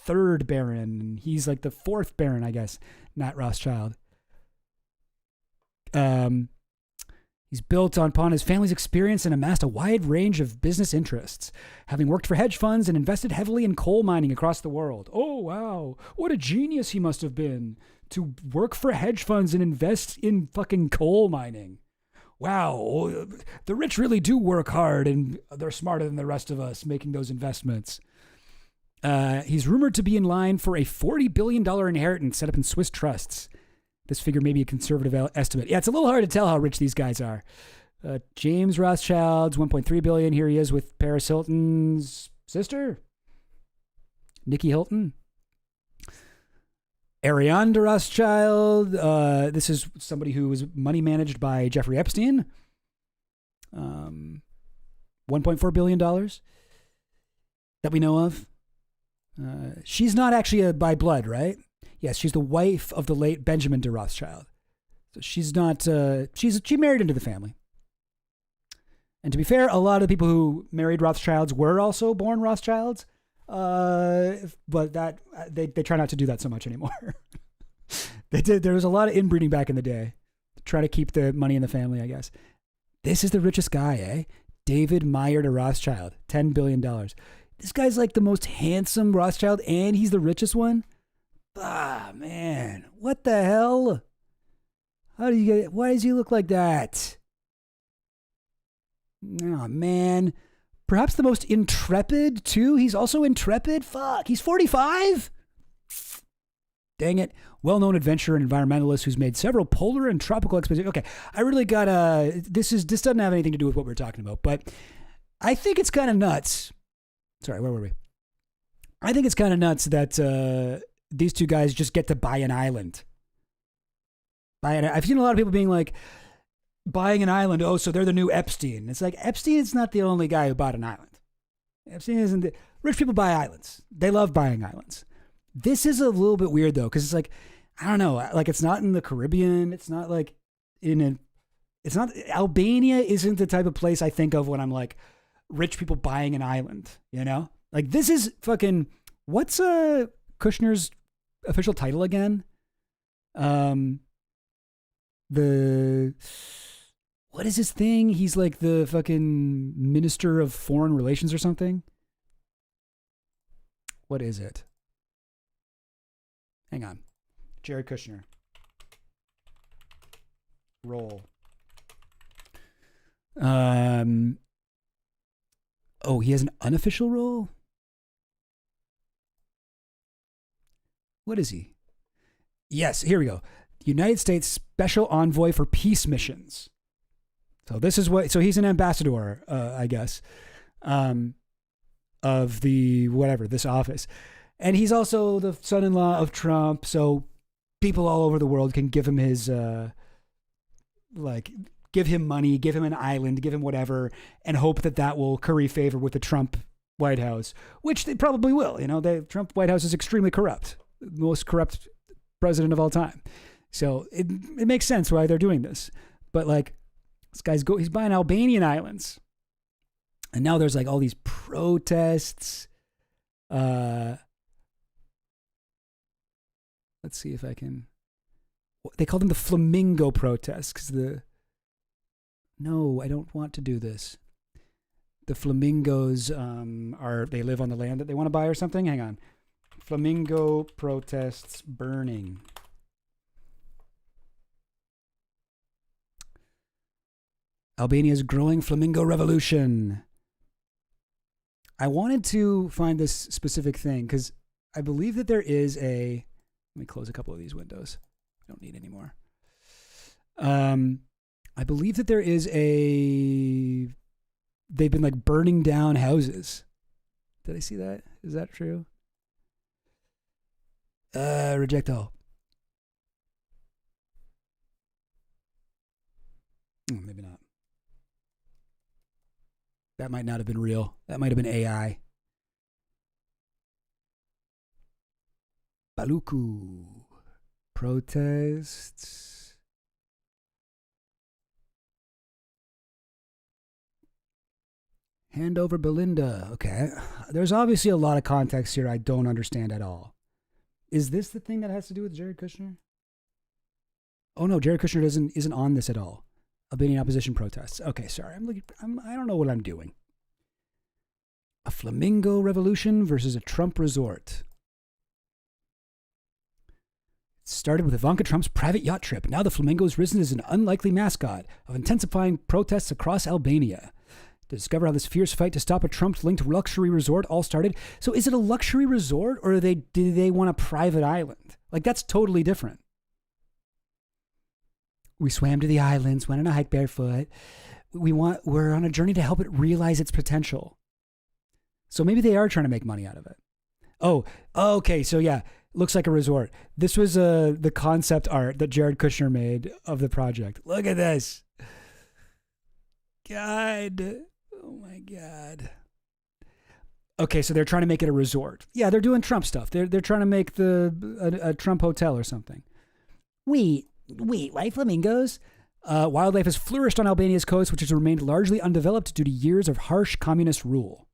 3rd baron, and he's like the 4th baron, I guess. Nat Rothschild. He's built upon his family's experience and amassed a wide range of business interests, having worked for hedge funds and invested heavily in coal mining across the world. Oh, wow. What a genius he must have been to work for hedge funds and invest in fucking coal mining. Wow. The rich really do work hard, and they're smarter than the rest of us making those investments. He's rumored to be in line for a $40 billion inheritance set up in Swiss trusts. This figure may be a conservative estimate. Yeah, it's a little hard to tell how rich these guys are. James Rothschild's $1.3 billion. Here he is with Paris Hilton's sister, Nikki Hilton. Ariane de Rothschild. This is somebody who was money managed by Jeffrey Epstein. $1.4 billion that we know of. She's not actually by blood, right? Yes, she's the wife of the late Benjamin de Rothschild. So she's not, she married into the family. And to be fair, a lot of the people who married Rothschilds were also born Rothschilds. But that they try not to do that so much anymore. There was a lot of inbreeding back in the day to try to keep the money in the family, I guess. This is the richest guy, eh? David Meyer de Rothschild, $10 billion. This guy's like the most handsome Rothschild, and he's the richest one? Ah, man. What the hell? How do you get it? Why does he look like that? Oh, man. Perhaps the most intrepid, too? He's also intrepid? Fuck, he's 45? Dang it. Well-known adventurer and environmentalist who's made several polar and tropical expeditions. Okay, I really got this doesn't have anything to do with what we're talking about, but I think it's kind of nuts. Sorry, where were we? I think it's kind of nuts that these two guys just get to buy an island. I've seen a lot of people being like, buying an island, oh, so they're the new Epstein. It's like, Epstein is not the only guy who bought an island. Epstein isn't rich people buy islands. They love buying islands. This is a little bit weird, though, because it's like, I don't know, like it's not in the Caribbean. It's not like Albania isn't the type of place I think of when I'm like, rich people buying an island, you know? Like this is fucking, what's Kushner's official title again? What is his thing? He's like the fucking Minister of Foreign Relations or something. What is it? Hang on. Jared Kushner. Role. Oh, he has an unofficial role? What is he? Yes, here we go. United States Special Envoy for Peace Missions. So this is what, so he's an ambassador, I guess, of the, whatever, this office. And he's also the son-in-law of Trump. So people all over the world can give him his, give him money, give him an island, give him whatever, and hope that that will curry favor with the Trump White House, which they probably will. You know, the Trump White House is extremely corrupt, the most corrupt president of all time. So it makes sense why they're doing this. But like, this guy's he's buying Albanian islands. And now there's like all these protests. Let's see if I can. They call them the flamingo protests because no, I don't want to do this. The flamingos they live on the land that they want to buy or something. Hang on. Flamingo protests burning. Albania's growing flamingo revolution. I wanted to find this specific thing because I believe that there is a. Let me close a couple of these windows. I don't need any more. I believe that there is a. They've been like burning down houses. Did I see that? Is that true? Reject all. Maybe not. That might not have been real. That might have been AI. Baluku. Protests. Hand over Belinda. Okay. There's obviously a lot of context here I don't understand at all. Is this the thing that has to do with Jared Kushner? Oh no, Jared Kushner isn't on this at all. Albanian opposition protests. Okay, sorry. I don't know what I'm doing. A flamingo revolution versus a Trump resort. It started with Ivanka Trump's private yacht trip. Now the flamingo has risen as an unlikely mascot of intensifying protests across Albania. To discover how this fierce fight to stop a Trump-linked luxury resort all started. So is it a luxury resort or do they want a private island? Like that's totally different. We swam to the islands, went on a hike barefoot. We're on a journey to help it realize its potential. So maybe they are trying to make money out of it. Oh, okay. So yeah, looks like a resort. This was the concept art that Jared Kushner made of the project. Look at this. God. Oh my God. Okay, so they're trying to make it a resort. Yeah, they're doing Trump stuff. They're trying to make a Trump hotel or something. Wait, white flamingos? Wildlife has flourished on Albania's coast, which has remained largely undeveloped due to years of harsh communist rule.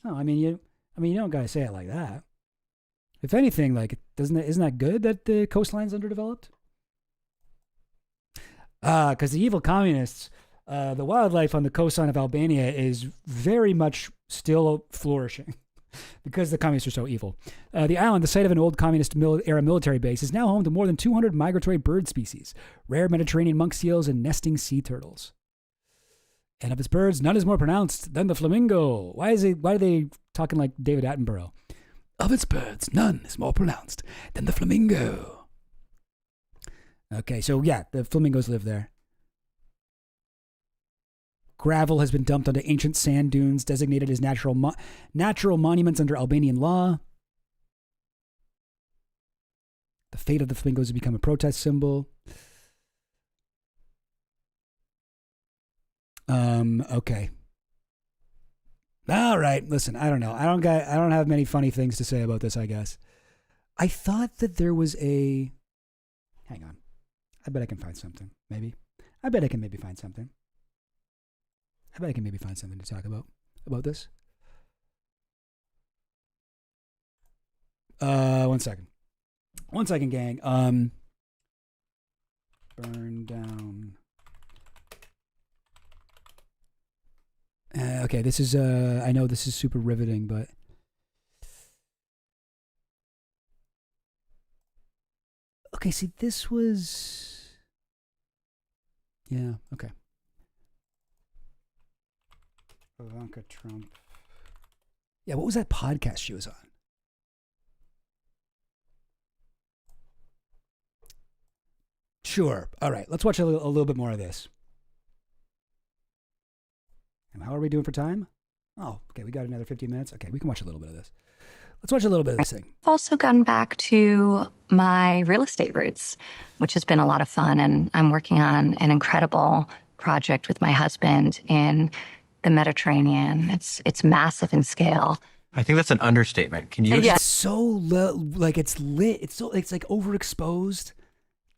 Oh, you don't gotta say it like that. If anything, like isn't that good that the coastline's underdeveloped? Because the evil communists, the wildlife on the coastline of Albania is very much still flourishing because the communists are so evil. The island, the site of an old communist era military base, is now home to more than 200 migratory bird species, rare Mediterranean monk seals, and nesting sea turtles. And of its birds, none is more pronounced than the flamingo. Why are they talking like David Attenborough? Of its birds, none is more pronounced than the flamingo. Okay, so yeah, the flamingos live there. Gravel has been dumped onto ancient sand dunes designated as natural monuments under Albanian law. The fate of the flamingos has become a protest symbol. Okay. All right. Listen, I don't know. I don't have many funny things to say about this, I guess. I thought that there was a... Hang on. I bet I can find something, maybe. I bet I can maybe find something to talk about this. 1 second. 1 second, gang. Burn down. Okay, this is, I know this is super riveting, but... Okay, see, this was... Yeah, okay. Ivanka Trump. Yeah, what was that podcast she was on? Sure. All right, let's watch a little bit more of this. And how are we doing for time? Oh, okay, we got another 15 minutes. Okay, we can watch a little bit of this. Let's watch a little bit of this thing. I've also gone back to my real estate roots, which has been a lot of fun. And I'm working on an incredible project with my husband in the Mediterranean. It's massive in scale. I think that's an understatement. Can you? It's so like it's lit. It's like overexposed.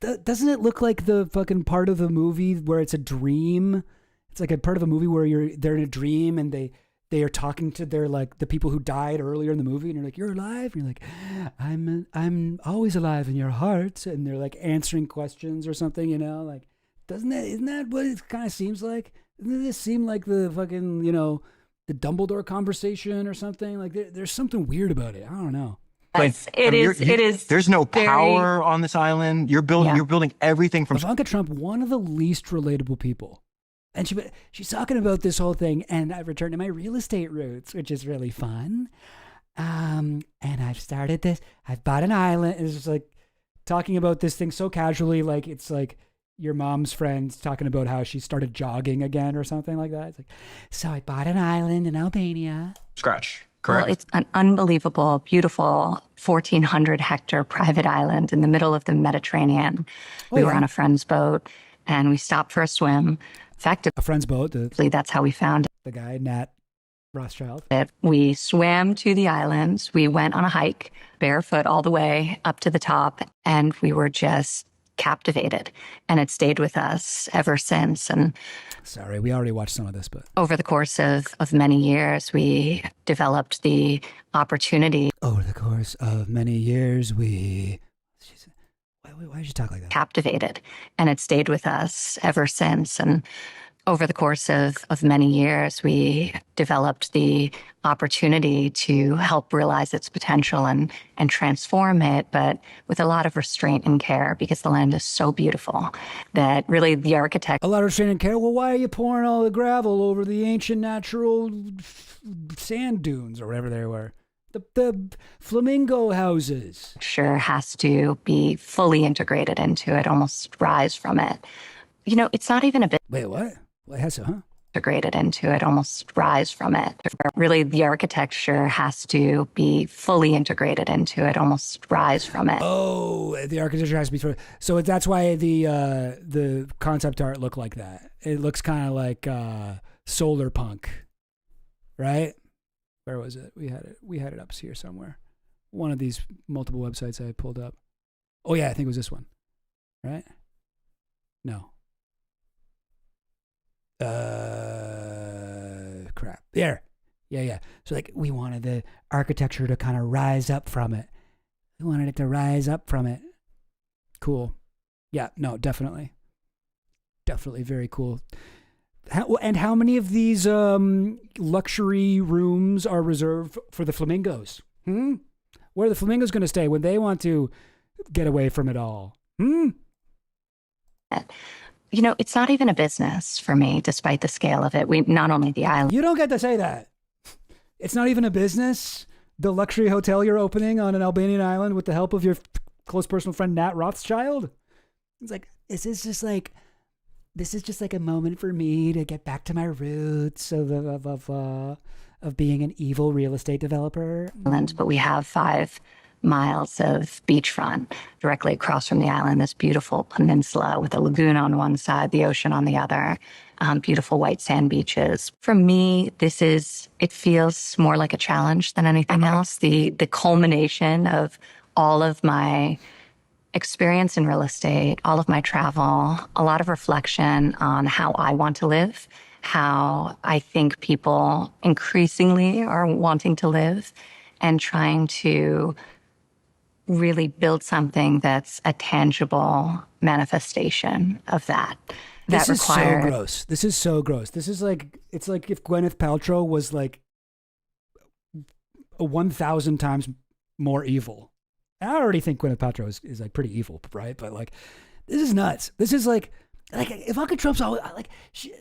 Doesn't it look like the fucking part of the movie where it's a dream? It's like a part of a movie where they're in a dream and they are talking to their like the people who died earlier in the movie, and you're like, you're alive, and you're like, I'm always alive in your heart, and they're like answering questions or something, you know, like isn't that what it kind of seems like? Doesn't this seem like the fucking, you know, the Dumbledore conversation or something? Like there's something weird about it. I don't know. It is. There's no power on this island. You're building everything from Ivanka Trump, one of the least relatable people. And she's talking about this whole thing, and I've returned to my real estate roots, which is really fun. And I've started this. I've bought an island. It's just like talking about this thing so casually, like it's like your mom's friends talking about how she started jogging again or something like that. It's like, so I bought an island in Albania. Scratch. Correct. Well, it's an unbelievable, beautiful 1,400 hectare private island in the middle of the Mediterranean. We were on a friend's boat, and we stopped for a swim. Effectively, a friend's boat. That's how we found it. The guy, Nat Rothschild. We swam to the islands. We went on a hike, barefoot all the way up to the top, and we were just captivated. And it stayed with us ever since. And sorry, we already watched some of this, but over the course of many years, we developed the opportunity. Over the course of many years, why did you talk like that? Captivated. And it stayed with us ever since. And over the course of many years, we developed the opportunity to help realize its potential and transform it, but with a lot of restraint and care, because the land is so beautiful that really the architect... A lot of restraint and care? Well, why are you pouring all the gravel over the ancient natural sand dunes or whatever they were? The flamingo houses. Sure has to be fully integrated into it, almost rise from it. You know, it's not even a bit... Wait, what? Well, it has to, huh? Integrated into it, almost rise from it. Really, the architecture has to be fully integrated into it, almost rise from it. Oh, the architecture has to be... So that's why the concept art looked like that. It looks kind of like solar punk, right? Where was it? We had it up here somewhere. One of these multiple websites I pulled up. Oh yeah, I think it was this one. Right? No. Crap. There. Yeah. So like we wanted the architecture to kind of rise up from it. We wanted it to rise up from it. Cool. Yeah, no, definitely. Definitely very cool. How many of these luxury rooms are reserved for the flamingos? Where are the flamingos going to stay when they want to get away from it all? You know, it's not even a business for me, despite the scale of it. We not only the island. You don't get to say that. It's not even a business. The luxury hotel you're opening on an Albanian island with the help of your close personal friend Nat Rothschild. It's like, this is just like a moment for me to get back to my roots of being an evil real estate developer. But we have 5 miles of beachfront directly across from the island, this beautiful peninsula with a lagoon on one side, the ocean on the other, beautiful white sand beaches. For me, it feels more like a challenge than anything else. The culmination of all of my experience in real estate, all of my travel, a lot of reflection on how I want to live, how I think people increasingly are wanting to live, and trying to really build something that's a tangible manifestation of that. This is so gross. This is so gross. This is like, it's like if Gwyneth Paltrow was like 1,000 times more evil. I already think Gwyneth Paltrow is like pretty evil, right? But like, this is nuts. This is like Ivanka Trump's always like,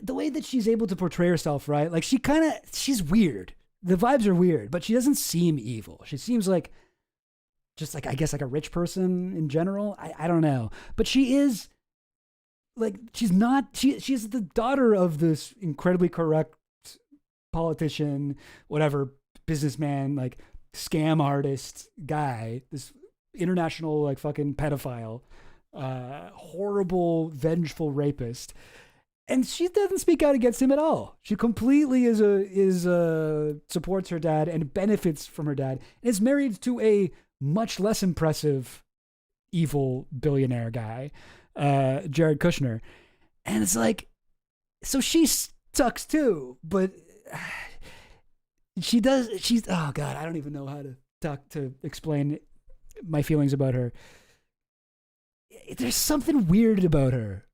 the way that she's able to portray herself, right? Like she's weird. The vibes are weird, but she doesn't seem evil. She seems like, just like, I guess, like a rich person in general. I don't know. But she is like, she's the daughter of this incredibly correct politician, whatever, businessman, like scam artist guy, this international like fucking pedophile, horrible, vengeful rapist. And she doesn't speak out against him at all. She completely supports her dad and benefits from her dad, and is married to a much less impressive evil billionaire guy, Jared Kushner. And it's like, so she sucks too, but she's, oh God, I don't even know how to explain my feelings about her. There's something weird about her.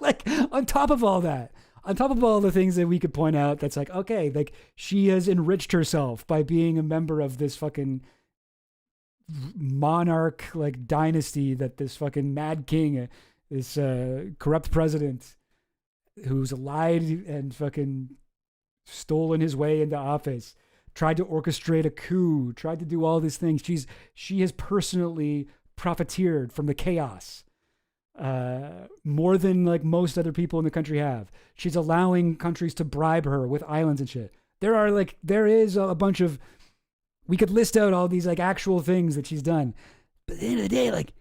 Like, on top of all that, on top of all the things that we could point out, that's like, okay, like she has enriched herself by being a member of this fucking monarch like dynasty, that this fucking mad king, this corrupt president who's lied and fucking stolen his way into office, tried to orchestrate a coup, tried to do all these things. She has personally profiteered from the chaos more than like most other people in the country have. She's allowing countries to bribe her with islands and shit. There is a bunch of, we could list out all these like actual things that she's done. But at the end of the day, like,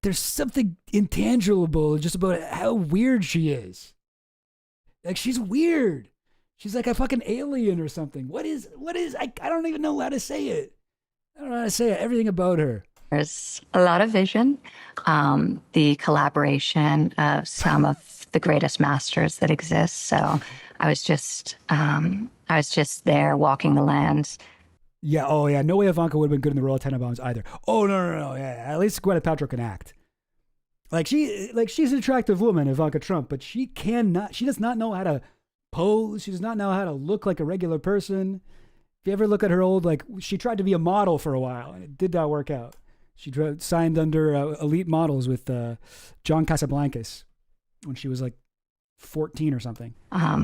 there's something intangible just about how weird she is. Like, she's weird. She's like a fucking alien or something. What is, I don't even know how to say it. I don't know how to say it. Everything about her. There's a lot of vision, the collaboration of some of the greatest masters that exist. So I was just there walking the lands. Yeah. Oh, yeah. No way Ivanka would have been good in the Royal Tenenbaums either. Oh, no. Yeah. At least Gwyneth Paltrow can act. She's an attractive woman, Ivanka Trump, but she does not know how to pose. She does not know how to look like a regular person. If you ever look at her old, like, she tried to be a model for a while and it did not work out. She signed under Elite Models with John Casablancas when she was like 14 or something.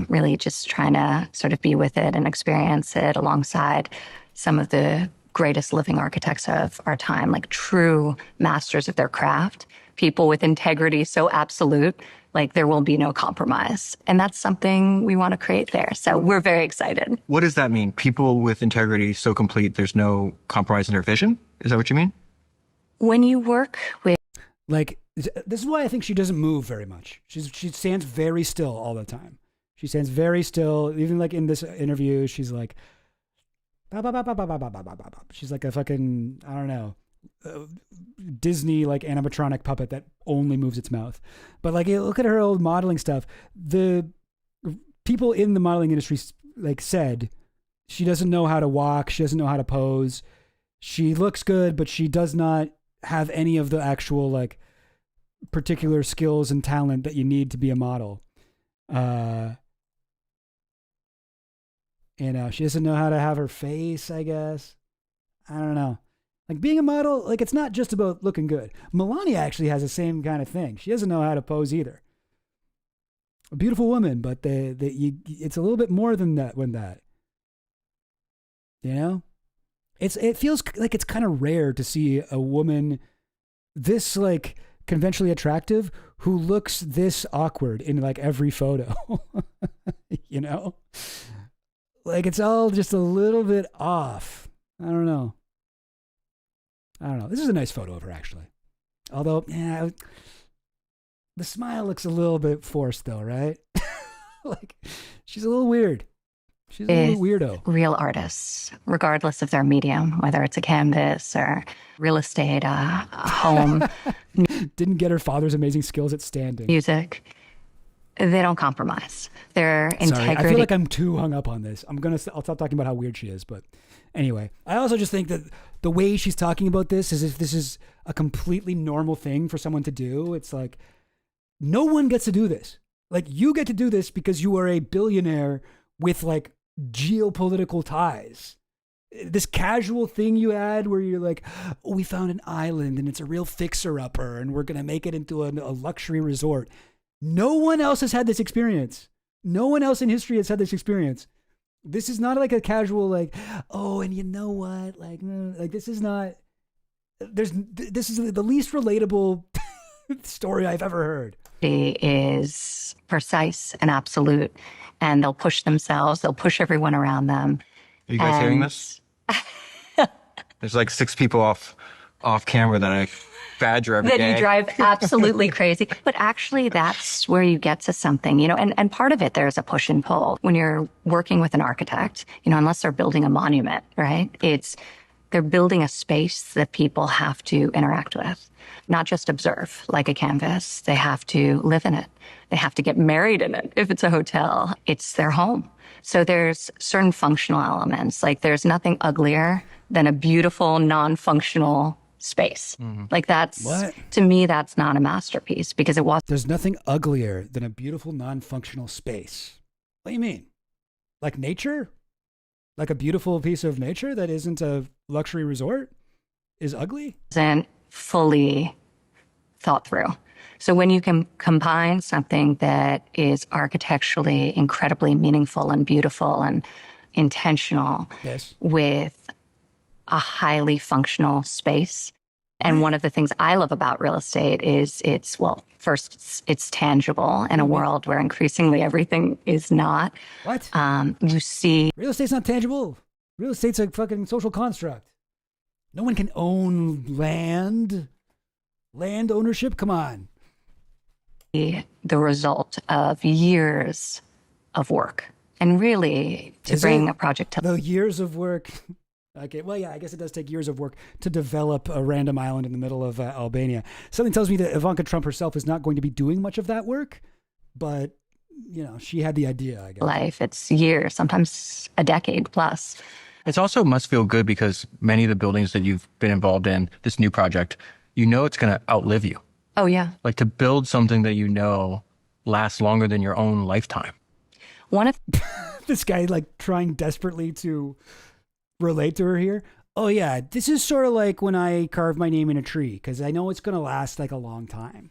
Really just trying to sort of be with it and experience it alongside some of the greatest living architects of our time, like true masters of their craft, people with integrity so absolute, like there will be no compromise. And that's something we want to create there. So we're very excited. What does that mean? People with integrity so complete, there's no compromise in their vision? Is that what you mean? When you work with... Like, this is why I think she doesn't move very much. She stands very still all the time. She stands very still. Even like in this interview, she's like... She's like a fucking, I don't know, Disney like animatronic puppet that only moves its mouth. But like, look at her old modeling stuff. The people in the modeling industry like said she doesn't know how to walk. She doesn't know how to pose. She looks good, but she does not have any of the actual like particular skills and talent that you need to be a model. She doesn't know how to have her face, I guess. I don't know. Like being a model, like it's not just about looking good. Melania actually has the same kind of thing. She doesn't know how to pose either. A beautiful woman, but it's a little bit more than that when that. You know? It feels like it's kind of rare to see a woman this like conventionally attractive who looks this awkward in like every photo. You know? Like it's all just a little bit off. I don't know. This is a nice photo of her, actually. Although, yeah, the smile looks a little bit forced, though, right? Like, she's a little weird. She's a little weirdo. Real artists, regardless of their medium, whether it's a canvas or real estate, a home. Didn't get her father's amazing skills at standing. Music. They don't compromise. Their integrity. Sorry, I feel like I'm too hung up on this. I'll stop talking about how weird she is, but anyway, I also just think that the way she's talking about this is if this is a completely normal thing for someone to do. It's like, no one gets to do this. Like, you get to do this because you are a billionaire with like geopolitical ties. This casual thing you had where you're like, oh, we found an island and it's a real fixer-upper and we're going to make it into a luxury resort. No one else has had this experience. No one else in history has had this experience. This is not like a casual, like, oh, and you know what? Like this is not, this is the least relatable story I've ever heard. It is precise and absolute, and they'll push themselves. They'll push everyone around them. Are you guys hearing this? There's like 6 people off camera that I badger every day. Then you drive absolutely crazy. But actually, that's where you get to something, you know, and part of it, there's a push and pull. When you're working with an architect, you know, unless they're building a monument, right? They're building a space that people have to interact with, not just observe like a canvas. They have to live in it. They have to get married in it. If it's a hotel, it's their home. So there's certain functional elements. Like there's nothing uglier than a beautiful, non-functional space. Mm-hmm. Like to me, that's not a masterpiece because it was. There's nothing uglier than a beautiful, non-functional space. What do you mean? Like nature? Like a beautiful piece of nature that isn't a luxury resort is ugly? Isn't fully thought through. So when you can combine something that is architecturally incredibly meaningful and beautiful and intentional with a highly functional space. And one of the things I love about real estate is it's tangible in a world where increasingly everything is not. What? You see. Real estate's not tangible. Real estate's a fucking social construct. No one can own land. Land ownership? Come on. The result of years of work. And really, to bring a project to... The years of work... Okay, well, yeah, I guess it does take years of work to develop a random island in the middle of Albania. Something tells me that Ivanka Trump herself is not going to be doing much of that work, but, you know, she had the idea, I guess. Life, it's years, sometimes a decade plus. It also must feel good because many of the buildings that you've been involved in, this new project, you know it's going to outlive you. Oh, yeah. Like to build something that you know lasts longer than your own lifetime. One of... This guy, like, trying desperately to... relate to her here. Oh yeah, this is sort of like when I carve my name in a tree because I know it's going to last like a long time.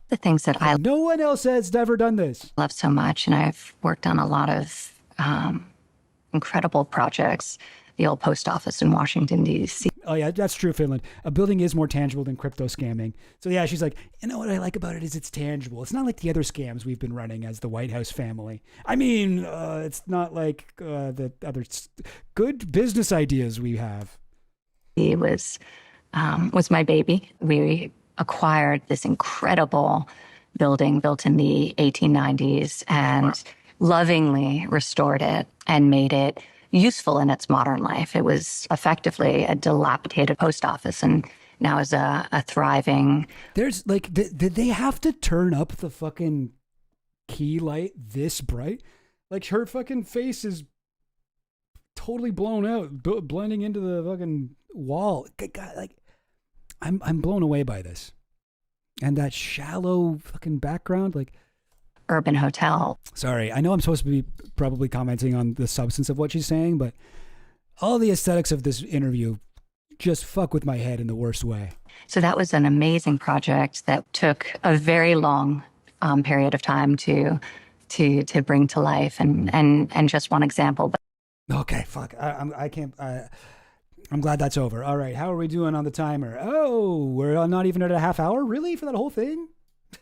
The things that no one else has ever done this. Love so much, and I've worked on a lot of incredible projects. The old post office in Washington, D.C. Oh yeah, that's true, Finland. A building is more tangible than crypto scamming. So yeah, she's like, you know what I like about it is it's tangible. It's not like the other scams we've been running as the White House family. I mean, it's not like the other good business ideas we have. He was my baby. We acquired this incredible building built in the 1890s and lovingly restored it and made it useful in its modern life. It was effectively a dilapidated post office and now is a thriving... There's like, did they have to turn up the fucking key light this bright? Like her fucking face is totally blown out, blending into the fucking wall. God, like, I'm blown away by this. And that shallow fucking background, like urban hotel. Sorry, I know I'm supposed to be probably commenting on the substance of what she's saying, but all the aesthetics of this interview just fuck with my head in the worst way. So that was an amazing project that took a very long period of time to bring to life, and just one example. Okay, fuck. I can't. I'm glad that's over. All right, how are we doing on the timer? Oh, we're not even at a half hour, really, for that whole thing?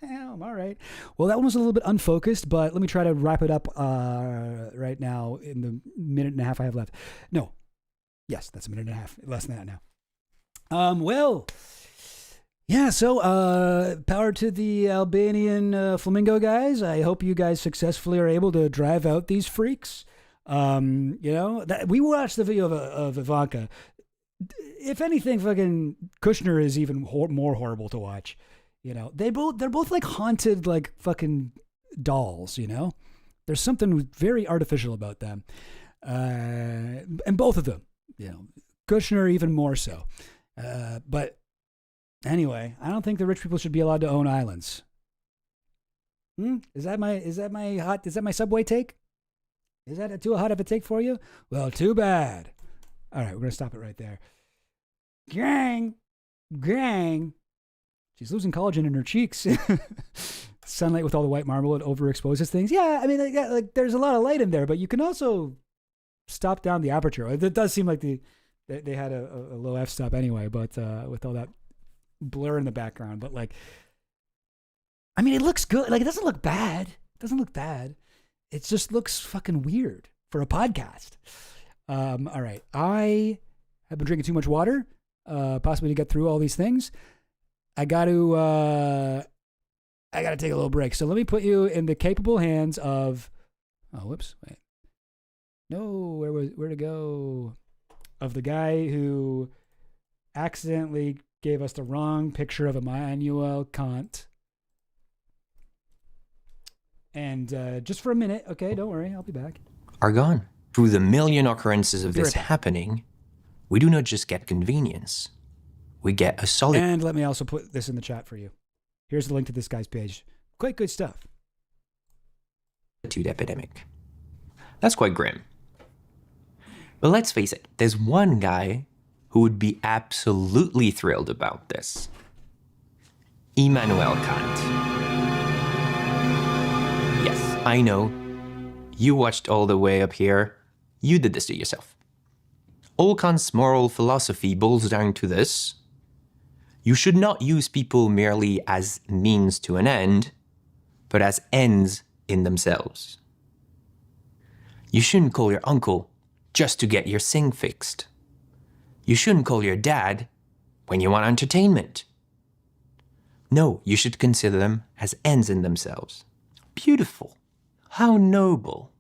Damn, all right. Well, that one was a little bit unfocused, but let me try to wrap it up right now in the minute and a half I have left. No. Yes, that's a minute and a half. Less than that now. Well, yeah, so power to the Albanian flamingo guys. I hope you guys successfully are able to drive out these freaks. We watched the video of Ivanka. If anything, fucking Kushner is even more horrible to watch. They're both like haunted, like fucking dolls. There's something very artificial about them, and both of them. Kushner even more so. But anyway, I don't think the rich people should be allowed to own islands. Is that my Subway take? Is that too hot of a take for you? Well, too bad. All right, we're going to stop it right there. Gang. She's losing collagen in her cheeks. Sunlight with all the white marble, it overexposes things. Yeah, I mean, like there's a lot of light in there, but you can also stop down the aperture. It does seem like they had a low f-stop anyway, but with all that blur in the background. But like, I mean, it looks good. Like, it doesn't look bad. It just looks fucking weird for a podcast. All right. I have been drinking too much water, possibly to get through all these things. I got to take a little break. So let me put you in the capable hands of, wait. No, where to go? Of the guy who accidentally gave us the wrong picture of Immanuel Kant. And just for a minute, okay, don't worry, I'll be back. Are gone. Through the million occurrences of this happening, we do not just get convenience. We get a solid... And let me also put this in the chat for you. Here's the link to this guy's page. Quite good stuff. Epidemic. That's quite grim. But let's face it, there's one guy who would be absolutely thrilled about this. Immanuel Kant. Yes, I know. You watched all the way up here. You did this to yourself. All Kant's moral philosophy boils down to this. You should not use people merely as means to an end, but as ends in themselves. You shouldn't call your uncle just to get your sing fixed. You shouldn't call your dad when you want entertainment. No, you should consider them as ends in themselves. Beautiful. How noble.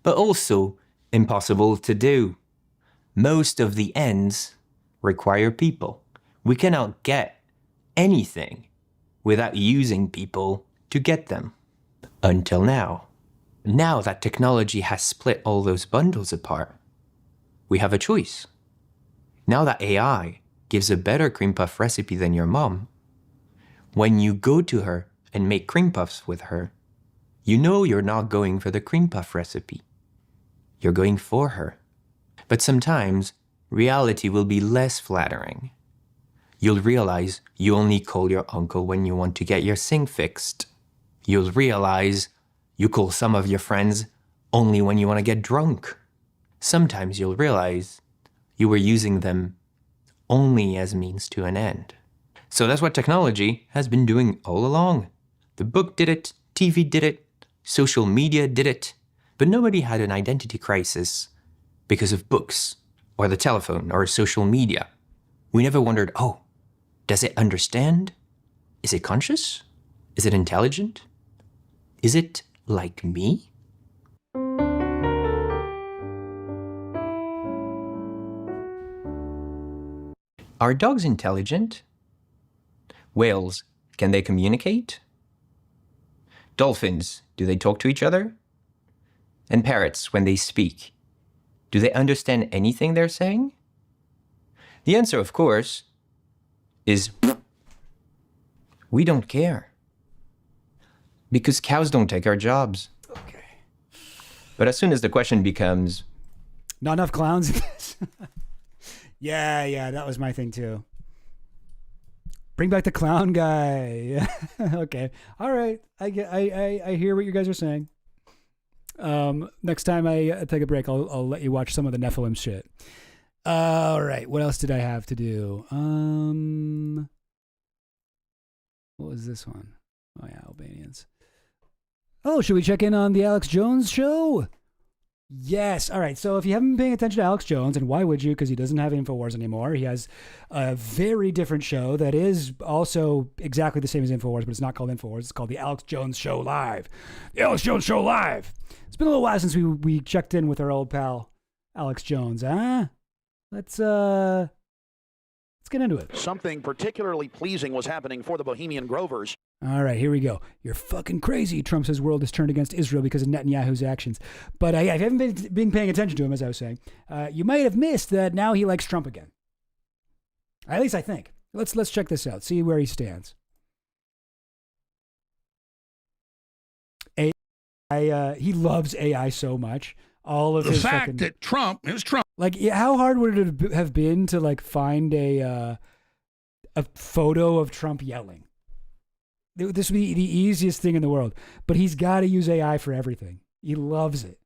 But also impossible to do. Most of the ends require people. We cannot get anything without using people to get them. Until now. Now that technology has split all those bundles apart, we have a choice. Now that AI gives a better cream puff recipe than your mom, when you go to her and make cream puffs with her, you know you're not going for the cream puff recipe. You're going for her. But sometimes, reality will be less flattering. You'll realize you only call your uncle when you want to get your sink fixed. You'll realize you call some of your friends only when you want to get drunk. Sometimes you'll realize you were using them only as means to an end. So that's what technology has been doing all along. The book did it, TV did it, social media did it, but nobody had an identity crisis because of books, or the telephone, or social media. We never wondered, oh, does it understand? Is it conscious? Is it intelligent? Is it like me? Are dogs intelligent? Whales, can they communicate? Dolphins, do they talk to each other? And parrots, when they speak, do they understand anything they're saying? The answer, of course, is we don't care. Because cows don't take our jobs. Okay. But as soon as the question becomes, not enough clowns in this. Yeah, that was my thing too. Bring back the clown guy. Okay. All right. I hear what you guys are saying. Next time I take a break, I'll let you watch some of the Nephilim shit. All right. What else did I have to do? What was this one? Oh yeah, Albanians. Oh, should we check in on the Alex Jones show? Yes. All right. So if you haven't been paying attention to Alex Jones, and why would you? Because he doesn't have InfoWars anymore. He has a very different show that is also exactly the same as InfoWars, but it's not called InfoWars. It's called the Alex Jones Show Live. The Alex Jones Show Live. It's been a little while since we checked in with our old pal Alex Jones. Let's get into it. Something particularly pleasing was happening for the Bohemian Grovers. All right, here we go. You're fucking crazy. Trump says world has turned against Israel because of Netanyahu's actions. But if you haven't been paying attention to him, as I was saying, you might have missed that now he likes Trump again. At least I think. Let's check this out. See where he stands. AI, he loves AI so much. All of the his fact fucking, that Trump, it was Trump. Like, how hard would it have been to like find a photo of Trump yelling? This would be the easiest thing in the world. But he's got to use AI for everything. He loves it.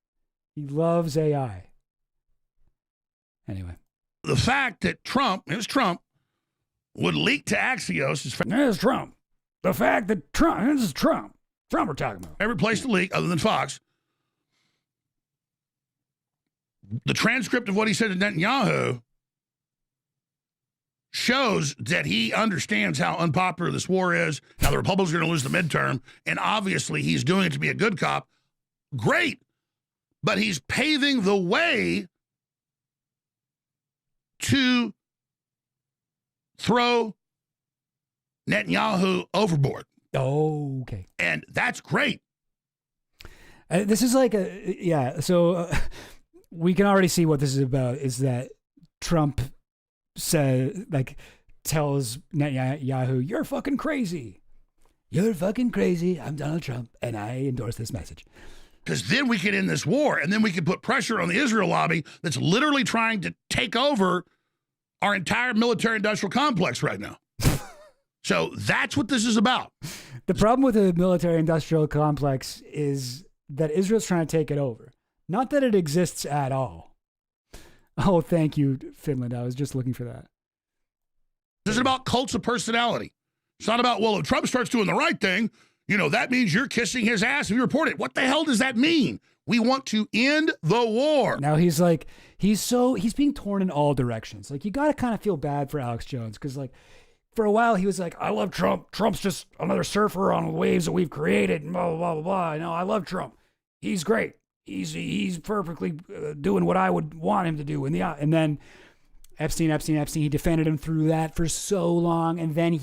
He loves AI. Anyway. The fact that Trump, it was Trump, would leak to Axios is It's Trump. The fact that this is Trump. Trump we're talking about. Every place to leak other than Fox. The transcript of what he said to Netanyahu shows that he understands how unpopular this war is, how the Republicans are going to lose the midterm, and obviously he's doing it to be a good cop. Great. But he's paving the way to throw Netanyahu overboard. Oh, okay. And that's great. This is like so we can already see what this is about, is that Trump tells Netanyahu, you're fucking crazy. You're fucking crazy. I'm Donald Trump, and I endorse this message. Because then we can end this war, and then we can put pressure on the Israel lobby that's literally trying to take over our entire military-industrial complex right now. So that's what this is about. The problem with the military-industrial complex is that Israel's trying to take it over. Not that it exists at all. Oh, thank you, Finland. I was just looking for that. This is about cults of personality. It's not about, well, if Trump starts doing the right thing, that means you're kissing his ass if you report it. What the hell does that mean? We want to end the war. Now he's being torn in all directions. Like, you got to kind of feel bad for Alex Jones, because for a while he was like, I love Trump. Trump's just another surfer on waves that we've created, and blah, blah, blah, blah. I love Trump. He's great. He's perfectly doing what I would want him to do. And then Epstein, he defended him through that for so long. And then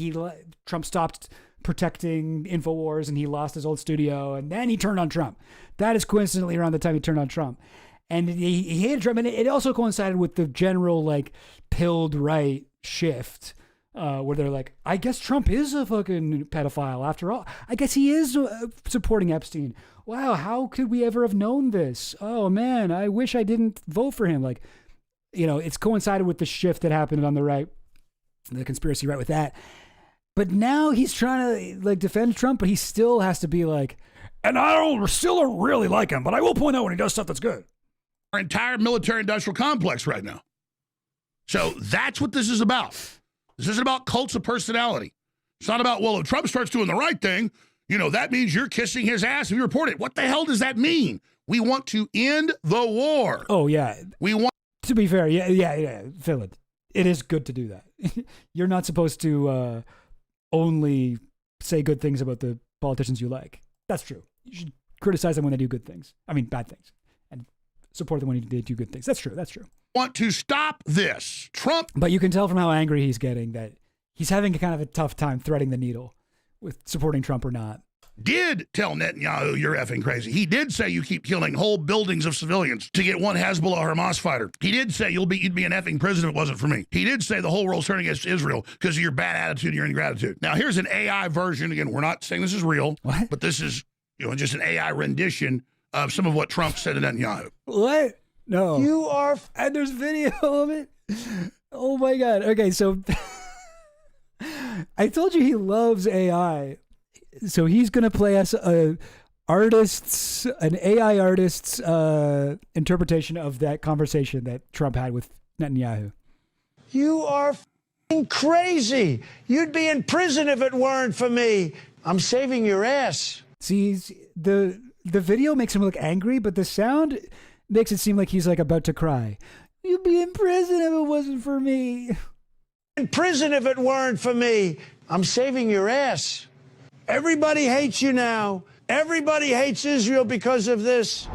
Trump stopped protecting InfoWars, and he lost his old studio. And then he turned on Trump. That is coincidentally around the time he turned on Trump. And he hated Trump. And it also coincided with the general pilled right shift. Where they're like, I guess Trump is a fucking pedophile after all. I guess he is supporting Epstein. Wow, how could we ever have known this? Oh man, I wish I didn't vote for him. It's coincided with the shift that happened on the right, the conspiracy right with that. But now he's trying to defend Trump, but he still has to be and I still don't really like him, but I will point out when he does stuff that's good. Our entire military-industrial complex right now. So that's what this is about. This isn't about cults of personality. It's not about, well, if Trump starts doing the right thing, that means you're kissing his ass if you report it. What the hell does that mean? We want to end the war. Oh, yeah. We want... To be fair, yeah, Philip, it is good to do that. You're not supposed to only say good things about the politicians you like. That's true. You should criticize them when they do good things. I mean, bad things. And support them when they do good things. That's true. Want to stop this. Trump. But you can tell from how angry he's getting that he's having kind of a tough time threading the needle with supporting Trump or not. did tell Netanyahu, you're effing crazy. He did say you keep killing whole buildings of civilians to get one Hezbollah or Hamas fighter. He did say you'd be an effing prison if it wasn't for me. He did say the whole world's turning against Israel because of your bad attitude and your ingratitude. Now, here's an AI version. Again, we're not saying this is real, but this is just an AI rendition of some of what Trump said to Netanyahu. What? No. You are... And there's video of it? Oh, my God. Okay, so... I told you he loves AI. So he's going to play us an AI artist's interpretation of that conversation that Trump had with Netanyahu. You are f***ing crazy. You'd be in prison if it weren't for me. I'm saving your ass. See, the video makes him look angry, but the sound makes it seem like he's like about to cry. You'd be in prison if it wasn't for me. In prison if it weren't for me. I'm saving your ass. Everybody hates you now. Everybody hates Israel because of this.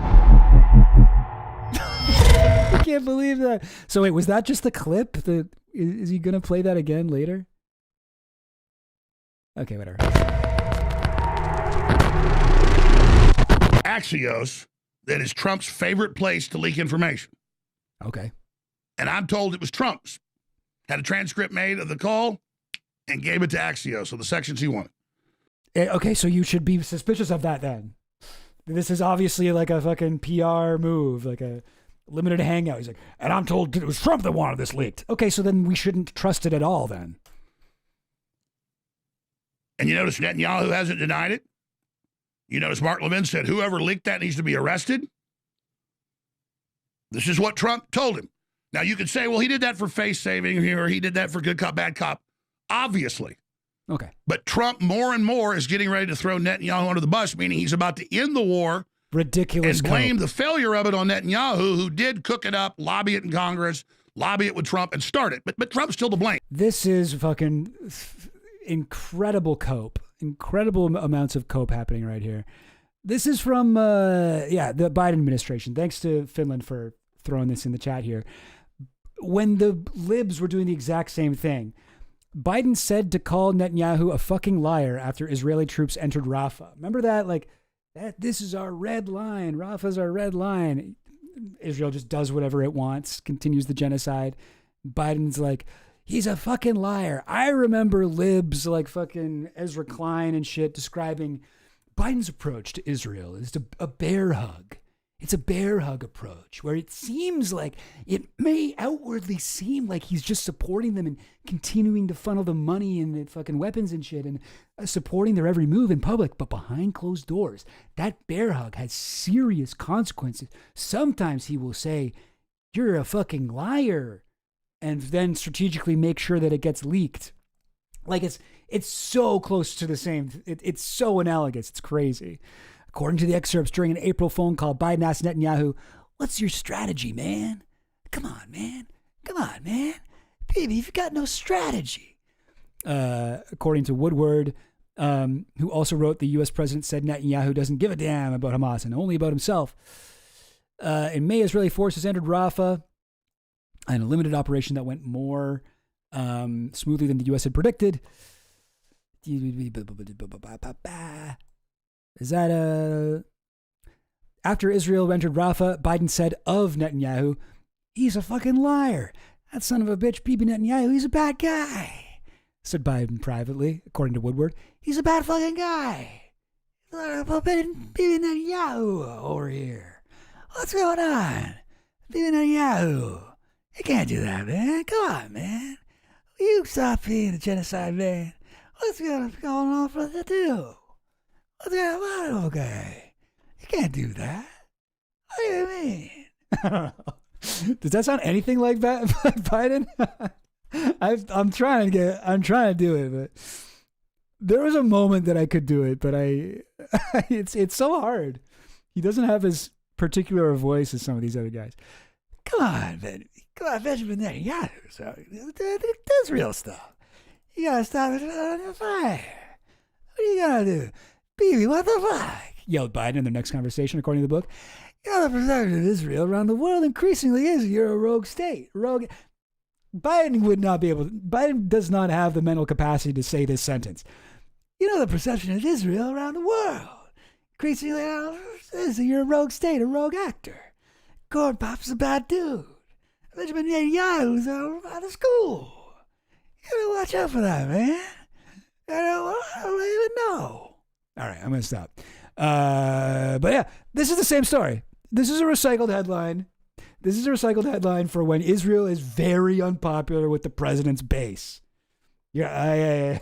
I can't believe that. So wait, was that just the clip? Is he going to play that again later? Okay, whatever. Axios, that is Trump's favorite place to leak information. Okay. And I'm told it was Trump's. Had a transcript made of the call and gave it to Axios, so the sections he wanted. Okay, so you should be suspicious of that then. This is obviously like a fucking PR move, like a limited hangout. He's like, and I'm told it was Trump that wanted this leaked. Okay, so then we shouldn't trust it at all then. And you notice Netanyahu hasn't denied it? You notice Mark Levin said whoever leaked that needs to be arrested? This is what Trump told him. Now, you could say, well, he did that for face saving or he did that for good cop, bad cop. Obviously. Okay. But Trump more and more is getting ready to throw Netanyahu under the bus, meaning he's about to end the war. Ridiculous. And blame the failure of it on Netanyahu, who did cook it up, lobby it in Congress, lobby it with Trump, and start it. But Trump's still to blame. This is fucking incredible cope. Incredible amounts of cope happening right here. This is from, the Biden administration. Thanks to Finland for throwing this in the chat here. When the libs were doing the exact same thing, Biden said to call Netanyahu a fucking liar after Israeli troops entered Rafah. Remember that? Like, this is our red line. Rafah's our red line. Israel just does whatever it wants, continues the genocide. Biden's like, he's a fucking liar. I remember libs like fucking Ezra Klein and shit describing Biden's approach to Israel is a bear hug. It's a bear hug approach where it seems like it may outwardly seem like he's just supporting them and continuing to funnel the money and the fucking weapons and shit and supporting their every move in public. But behind closed doors, that bear hug has serious consequences. Sometimes he will say, you're a fucking liar, and then strategically make sure that it gets leaked. Like it's so close to the same. It's so analogous. It's crazy. According to the excerpts during an April phone call, Biden asked Netanyahu, what's your strategy, man? Come on, man. Baby, you've got no strategy. According to Woodward, who also wrote, the U.S. president said Netanyahu doesn't give a damn about Hamas and only about himself. In May, Israeli forces entered Rafah in a limited operation that went more smoothly than the U.S. had predicted. Is that after Israel entered Rafah, Biden said of Netanyahu, he's a fucking liar. That son of a bitch, Bibi Netanyahu, he's a bad guy. Said Biden privately, according to Woodward. He's a bad fucking guy. Bibi Netanyahu over here. What's going on? Bibi Netanyahu. You can't do that, man. Come on, man. You stop being a genocide, man. What's going on for the do? What's going on, okay? You can't do that. What do you mean? Does that sound anything like Biden? I'm trying to do it, but there was a moment that I could do it, but it's so hard. He doesn't have as particular a voice as some of these other guys. Come on, Benjamin Netanyahu. That's real stuff. You gotta stop it on the fire. What are you gonna do? Bibi, what the fuck? Yelled Biden in their next conversation, according to the book. You're the protector of Israel around the world increasingly is. You're a rogue state. Biden would not be able to. Biden does not have the mental capacity to say this sentence. You know the perception of Israel around the world. Increasingly, you're a rogue state, a rogue actor. Corn Pop's a bad dude. Benjamin Netanyahu's out of school. You gotta watch out for that, man. I don't even know. All right, I'm gonna stop. But yeah, this is the same story. This is a recycled headline. This is a recycled headline for when Israel is very unpopular with the president's base. Yeah.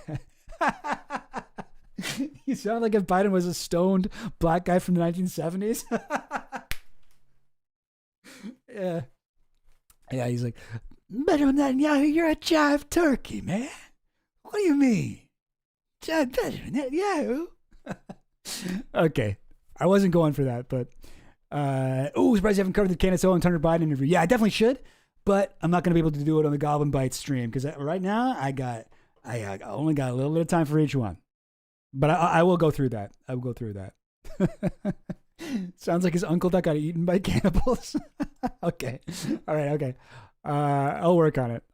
You sound like if Biden was a stoned black guy from the 1970s. Yeah. Yeah, he's like, Benjamin Netanyahu, you're a jive turkey, man. What do you mean? Benjamin Netanyahu? Okay. I wasn't going for that, but surprised you haven't covered the Candace Owens and Hunter Biden interview. Yeah, I definitely should, but I'm not going to be able to do it on the Goblin Bites stream because right now I only got a little bit of time for each one. But I will go through that. I will go through that. Sounds like his uncle that got eaten by cannibals. Okay. All right. Okay. I'll work on it.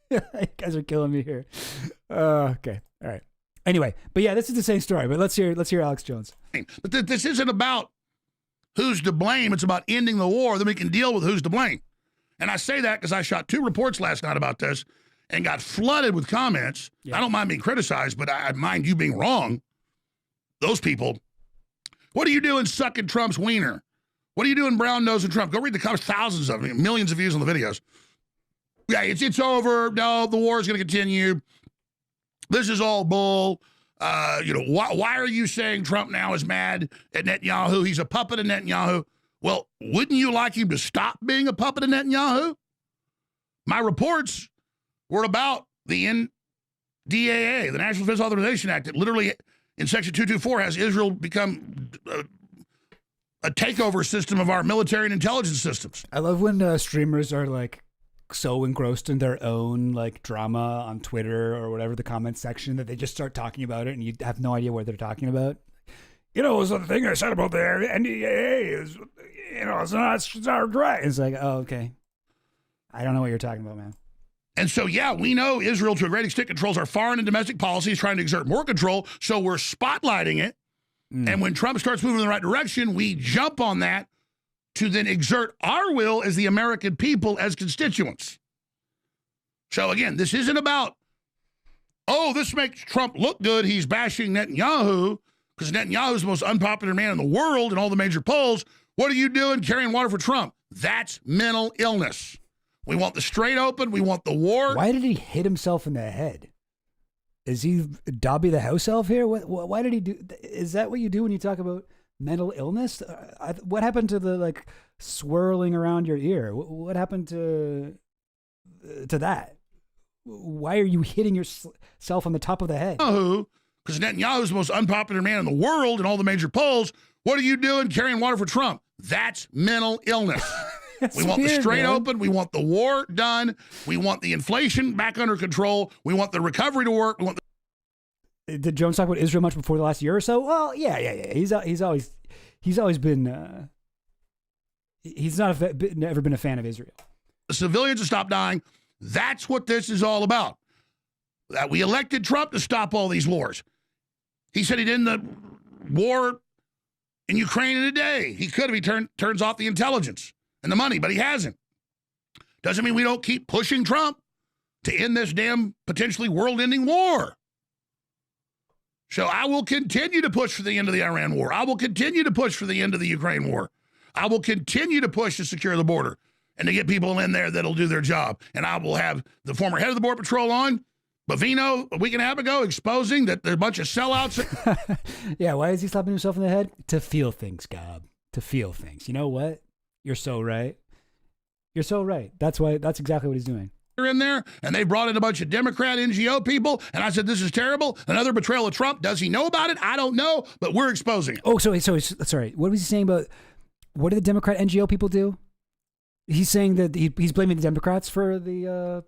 You guys are killing me here. Okay. All right. Anyway, but yeah, this is the same story. But let's hear Alex Jones. But this isn't about who's to blame. It's about ending the war. Then we can deal with who's to blame. And I say that because I shot 2 reports last night about this and got flooded with comments. Yeah. I don't mind being criticized, but I mind you being wrong. Those people, what are you doing sucking Trump's wiener? What are you doing brown nosing Trump? Go read the comments, thousands of them, millions of views on the videos. Yeah, it's over. No, the war is going to continue. This is all bull. Why are you saying Trump now is mad at Netanyahu? He's a puppet of Netanyahu. Well, wouldn't you like him to stop being a puppet of Netanyahu? My reports were about the NDAA, the National Defense Authorization Act. It literally, in Section 224, has Israel become a takeover system of our military and intelligence systems. I love when streamers are like so engrossed in their own like drama on Twitter or whatever, the comment section, that they just start talking about it and you have no idea what they're talking about. So the thing I said about the NDAA is, it's not right. It's like, oh, okay. I don't know what you're talking about, man. And so, yeah, we know Israel to a great extent controls our foreign and domestic policies, trying to exert more control. So we're spotlighting it. And when Trump starts moving in the right direction, we jump on that to then exert our will as the American people, as constituents. So again, this isn't about, this makes Trump look good. He's bashing Netanyahu because Netanyahu is the most unpopular man in the world in all the major polls. What are you doing carrying water for Trump? That's mental illness. We want the strait open. We want the war. Why did he hit himself in the head? Is he Dobby the house elf here? Why did he do? Is that what you do when you talk about mental illness? What happened to the like swirling around your ear? What happened to that? Why are you hitting yourself on the top of the head? Because Netanyahu is the most unpopular man in the world in all the major polls. What are you doing carrying water for Trump? That's mental illness. We want the strait open. We want the war done. We want the inflation back under control. We want the recovery to work. Did Jones talk about Israel much before the last year or so? Well, yeah. He's always been. He's never been a fan of Israel. The civilians to stop dying. That's what this is all about. That we elected Trump to stop all these wars. He said he'd end the war in Ukraine in a day. He could have. He turns off the intelligence and the money, but he hasn't. Doesn't mean we don't keep pushing Trump to end this damn potentially world-ending war. So I will continue to push for the end of the Iran war. I will continue to push for the end of the Ukraine war. I will continue to push to secure the border and to get people in there that'll do their job. And I will have the former head of the Border Patrol on, Bavino, a week and a half ago, exposing that there's a bunch of sellouts. Yeah, why is he slapping himself in the head? To feel things, Gob. To feel things. You know what? You're so right. You're so right. That's exactly what he's doing. In there, and they brought in a bunch of Democrat NGO people, and I said, this is terrible. Another betrayal of Trump. Does he know about it? I don't know, but we're exposing it. Oh, so sorry. What was he saying about, what did the Democrat NGO people do? He's saying that he's blaming the Democrats for the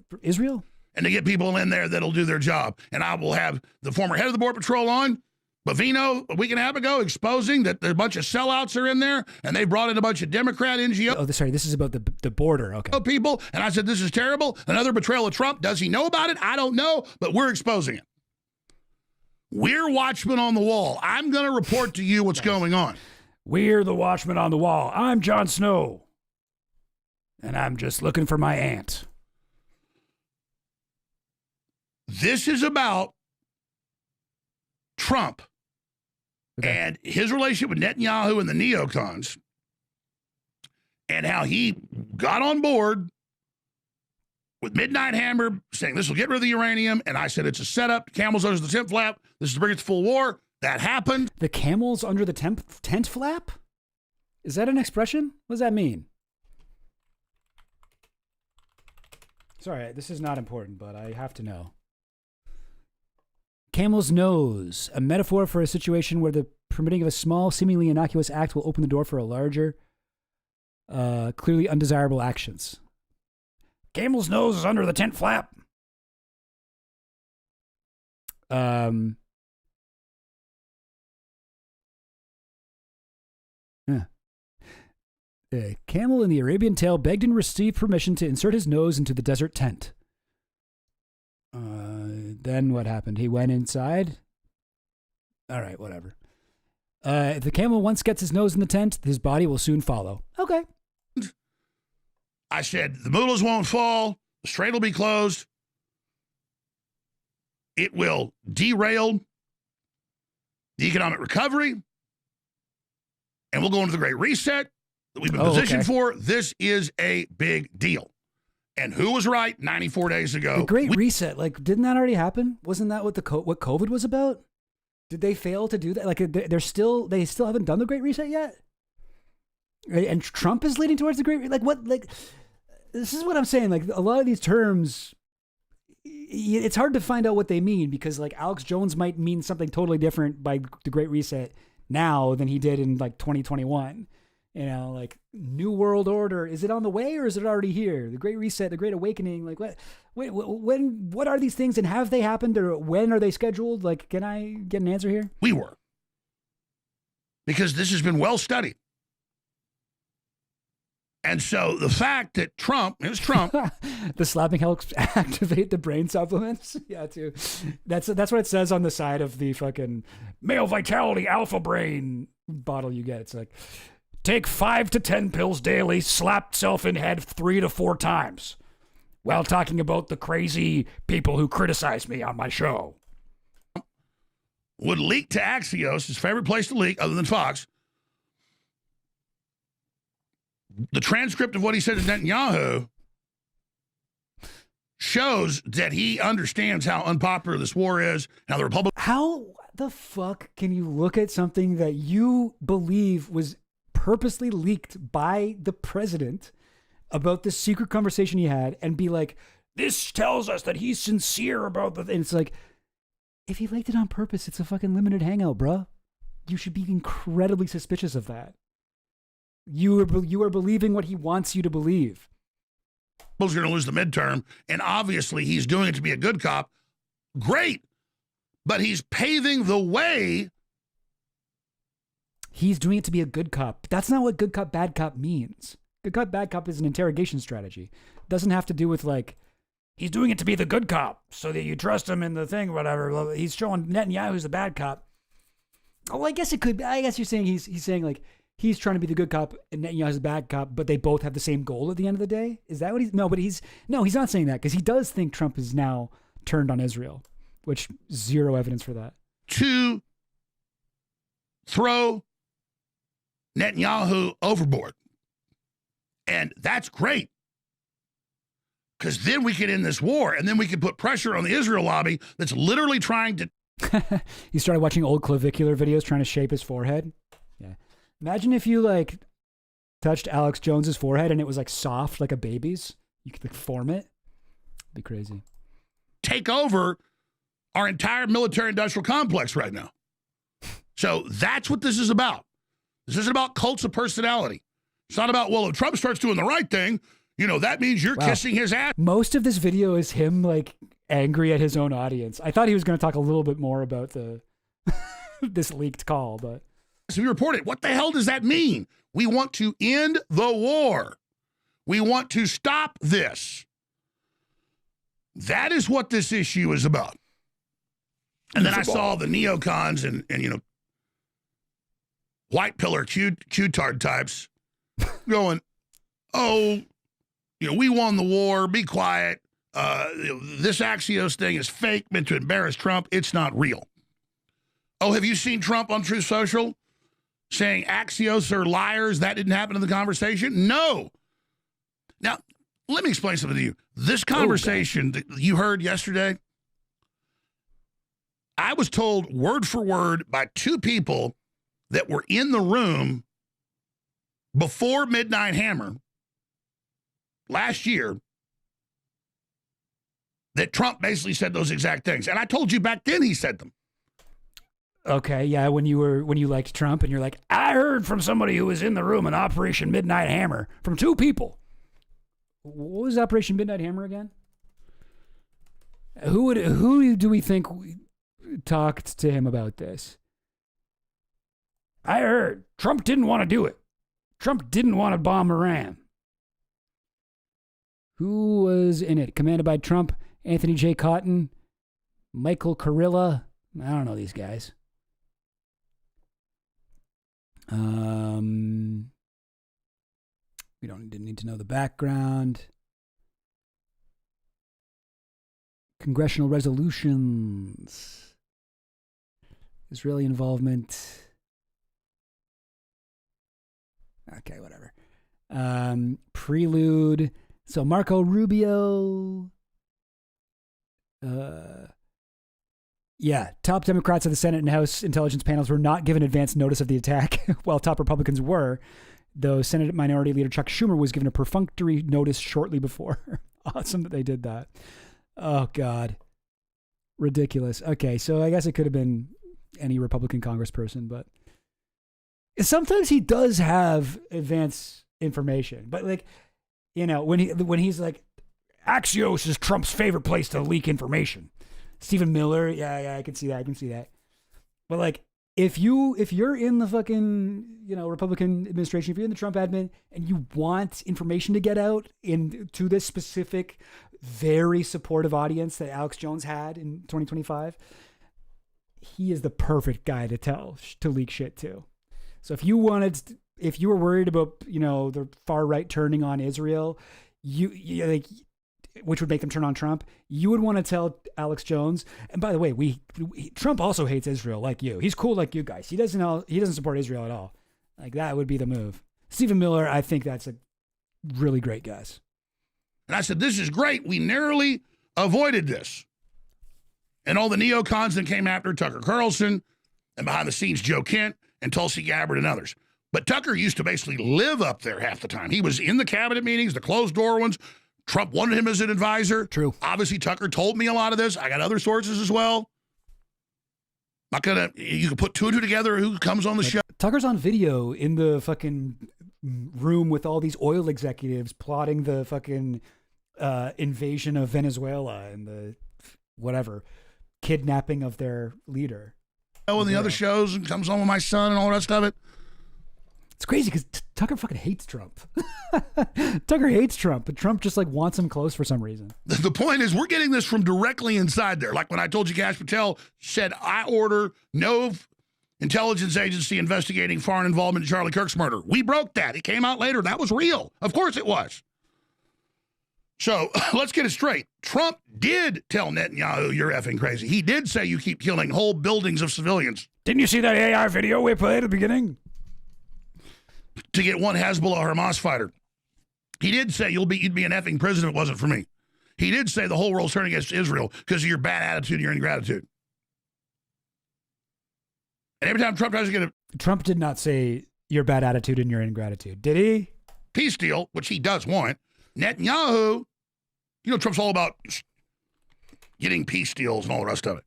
for Israel? And to get people in there that'll do their job. And I will have the former head of the Border Patrol on, Bavino, a week and a half ago, exposing that there's a bunch of sellouts are in there, and they brought in a bunch of Democrat NGO. Oh, sorry, this is about the border. Okay. People, and I said, this is terrible. Another betrayal of Trump. Does he know about it? I don't know, but we're exposing it. We're watchmen on the wall. I'm going to report to you what's going on. We're the watchmen on the wall. I'm Jon Snow. And I'm just looking for my aunt. This is about Trump and his relationship with Netanyahu and the neocons and how he got on board with Midnight Hammer saying this will get rid of the uranium. And I said, it's a setup. Camels under the tent flap. This is to bring it to full war. That happened. The camels under the tent flap? Is that an expression? What does that mean? Sorry, this is not important, but I have to know. Camel's nose, a metaphor for a situation where the permitting of a small, seemingly innocuous act will open the door for a larger, clearly undesirable actions. Camel's nose is under the tent flap. A camel in the Arabian Tale begged and received permission to insert his nose into the desert tent. Then what happened? He went inside. All right, whatever. If the camel once gets his nose in the tent, his body will soon follow. Okay. I said, the mullahs won't fall. The strait will be closed. It will derail the economic recovery. And we'll go into the Great Reset that we've been positioned for. This is a big deal. And who was right 94 days ago? The Great Reset, like, didn't that already happen? Wasn't that what what COVID was about? Did they fail to do that? Like, they still haven't done the Great Reset yet? And Trump is leading towards the Great Reset? Like, what? Like, this is what I'm saying. Like, a lot of these terms, it's hard to find out what they mean because, like, Alex Jones might mean something totally different by the Great Reset now than he did in, like, 2021. You know, like, New World Order, is it on the way or is it already here? The Great Reset, the Great Awakening, like, what are these things and have they happened or when are they scheduled? Like, can I get an answer here? We were. Because this has been well studied. And so the fact that it was Trump. The slapping helps activate the brain supplements. Yeah, too. That's what it says on the side of the fucking Male Vitality Alpha Brain bottle you get. It's like, take 5 to 10 pills daily, slap self in head 3 to 4 times while talking about the crazy people who criticize me on my show. Would leak to Axios, his favorite place to leak other than Fox, the transcript of what he said to Netanyahu shows that he understands how unpopular this war is, how the Republicans... How the fuck can you look at something that you believe was purposely leaked by the president about this secret conversation he had and be like, this tells us that he's sincere about the thing? And it's like, if he leaked it on purpose, it's a fucking limited hangout, bruh. You should be incredibly suspicious of that. You are believing what he wants you to believe. He's going to lose the midterm, and obviously he's doing it to be a good cop. Great, but he's paving the way. He's doing it to be a good cop. That's not what good cop, bad cop means. Good cop, bad cop is an interrogation strategy. It doesn't have to do with, like, he's doing it to be the good cop so that you trust him in the thing, whatever. He's showing Netanyahu's the bad cop. Oh, I guess it could be. I guess you're saying he's saying, like, he's trying to be the good cop and Netanyahu's the bad cop, but they both have the same goal at the end of the day? Is that what he's... No, he's not saying that because he does think Trump is now turned on Israel, which zero evidence for that. To throw Netanyahu overboard. And that's great. Because then we can end this war and then we can put pressure on the Israel lobby that's literally trying to... He started watching old clavicular videos trying to shape his forehead. Yeah. Imagine if you, like, touched Alex Jones's forehead and it was, like, soft like a baby's. You could, like, form it. It'd be crazy. Take over our entire military-industrial complex right now. So that's what this is about. This isn't about cults of personality. It's not about, well, if Trump starts doing the right thing, you know, that means you're kissing his ass. Most of this video is him, like, angry at his own audience. I thought he was going to talk a little bit more about the this leaked call, but... So we reported, what the hell does that mean? We want to end the war. We want to stop this. That is what this issue is about. And then I saw the neocons and you know, white pillar Q-tard types going, oh, you know, we won the war, be quiet. You know, this Axios thing is fake, meant to embarrass Trump. It's not real. Oh, have you seen Trump on Truth Social saying Axios are liars? That didn't happen in the conversation? No. Now, let me explain something to you. This conversation that you heard yesterday, I was told word for word by two people that were in the room before Midnight Hammer last year that Trump basically said those exact things. And I told you back then he said them. Okay, yeah, when you liked Trump and you're like, I heard from somebody who was in the room in Operation Midnight Hammer from two people. What was Operation Midnight Hammer again? Who do we think talked to him about this? I heard Trump didn't want to do it. Trump didn't want to bomb Iran. Who was in it? Commanded by Trump, Anthony J. Cotton, Michael Kurilla. I don't know these guys. We didn't need to know the background. Congressional resolutions. Israeli involvement. Okay, whatever. Prelude. So Marco Rubio. Yeah, top Democrats of the Senate and House intelligence panels were not given advance notice of the attack, while top Republicans were, though Senate Minority Leader Chuck Schumer was given a perfunctory notice shortly before. Awesome that they did that. Oh, God. Ridiculous. Okay, so I guess it could have been any Republican congressperson, but sometimes he does have advance information. But, like, you know, when he's like, Axios is Trump's favorite place to leak information. Stephen Miller, yeah, I can see that. But like, if you're in the fucking, you know, Republican administration, if you're in the Trump admin and you want information to get out to this specific, very supportive audience that Alex Jones had in 2025, he is the perfect guy to leak shit to. So if you were worried about, you know, the far right turning on Israel, you like, which would make them turn on Trump, you would want to tell Alex Jones. And by the way, Trump also hates Israel like you. He's cool like you guys. He doesn't support Israel at all. Like, that would be the move. Stephen Miller, I think that's a really great guess. And I said, this is great. We narrowly avoided this. And all the neocons that came after Tucker Carlson and behind the scenes Joe Kent and Tulsi Gabbard and others. But Tucker used to basically live up there half the time. He was in the cabinet meetings, the closed door ones. Trump wanted him as an advisor. True. Obviously, Tucker told me a lot of this. I got other sources as well. You can put two and two together. Who comes on the show? Tucker's on video in the fucking room with all these oil executives plotting the fucking invasion of Venezuela and the whatever kidnapping of their leader. Oh, and the other shows, and comes on with my son and all the rest of it. It's crazy because Tucker fucking hates Trump. Tucker hates Trump, but Trump just like wants him close for some reason. The point is, we're getting this from directly inside there. Like when I told you Kash Patel said, I order no intelligence agency investigating foreign involvement in Charlie Kirk's murder. We broke that. It came out later. That was real. Of course it was. So let's get it straight. Trump did tell Netanyahu, you're effing crazy. He did say you keep killing whole buildings of civilians. Didn't you see that AI video we played at the beginning? To get one Hezbollah or Hamas fighter. He did say you'd be an effing president if it wasn't for me. He did say the whole world's turning against Israel because of your bad attitude and your ingratitude. And every time Trump tries to get a... Trump did not say your bad attitude and your ingratitude, did he? Peace deal, which he does want. Netanyahu, you know, Trump's all about getting peace deals and all the rest of it.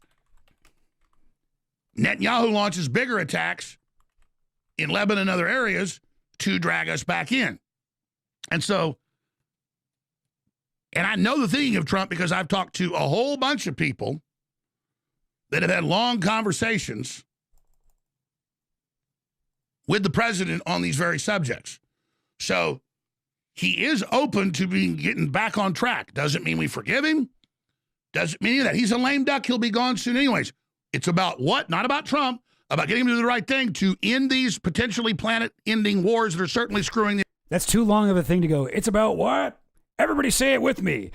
Netanyahu launches bigger attacks in Lebanon and other areas to drag us back in. And so, and I know the thinking of Trump because I've talked to a whole bunch of people that have had long conversations with the president on these very subjects. So he is open to getting back on track. Doesn't mean we forgive him. Doesn't mean that. He's a lame duck. He'll be gone soon anyways. It's about what? Not about Trump, about getting him to do the right thing to end these potentially planet-ending wars that are certainly screwing the... That's too long of a thing to go, it's about what? Everybody say it with me.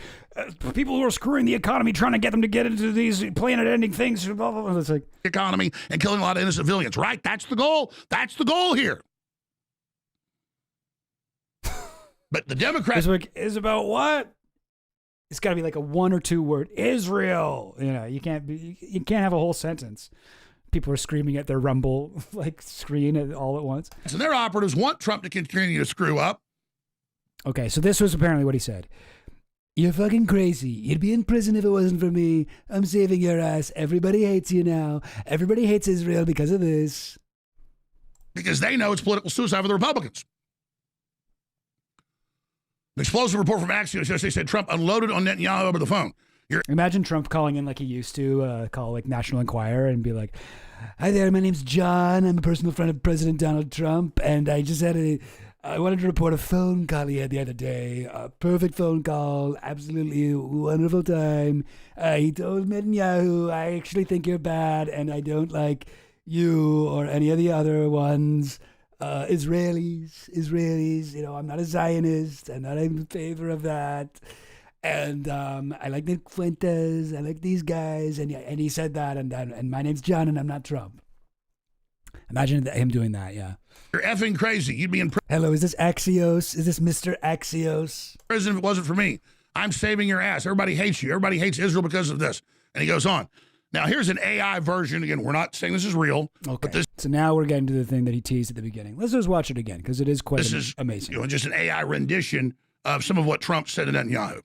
People who are screwing the economy, trying to get them to get into these planet-ending things. Blah, blah, blah. It's like economy and killing a lot of innocent civilians, right? That's the goal. That's the goal here. But the Democrats is about what? It's got to be like a 1 or 2 word. Israel. You know, you can't have a whole sentence. People are screaming at their Rumble like screen all at once. So their operatives want Trump to continue to screw up. Okay, so this was apparently what he said. You're fucking crazy. You'd be in prison if it wasn't for me. I'm saving your ass. Everybody hates you now. Everybody hates Israel because of this. Because they know it's political suicide for the Republicans. An explosive report from Axios yesterday said Trump unloaded on Netanyahu over the phone. Imagine Trump calling in like he used to call like National Enquirer and be like, "Hi there, my name's John. I'm a personal friend of President Donald Trump, and I wanted to report a phone call he had the other day. A perfect phone call, absolutely wonderful time. He told Netanyahu, I actually think you're bad, and I don't like you or any of the other ones. Israelis, you know, I'm not a Zionist. I'm not in favor of that. And I like Nick Fuentes. I like these guys." And he said that, and my name's John, and I'm not Trump. Imagine him doing that, yeah. You're effing crazy. You'd be in prison. Hello, is this Axios? Is this Mr. Axios? Prison if it wasn't for me. I'm saving your ass. Everybody hates you. Everybody hates Israel because of this. And he goes on. Now, here's an AI version. Again, we're not saying this is real. Okay. But so now we're getting to the thing that he teased at the beginning. Let's just watch it again, because it is quite amazing. You know, just an AI rendition of some of what Trump said to Netanyahu.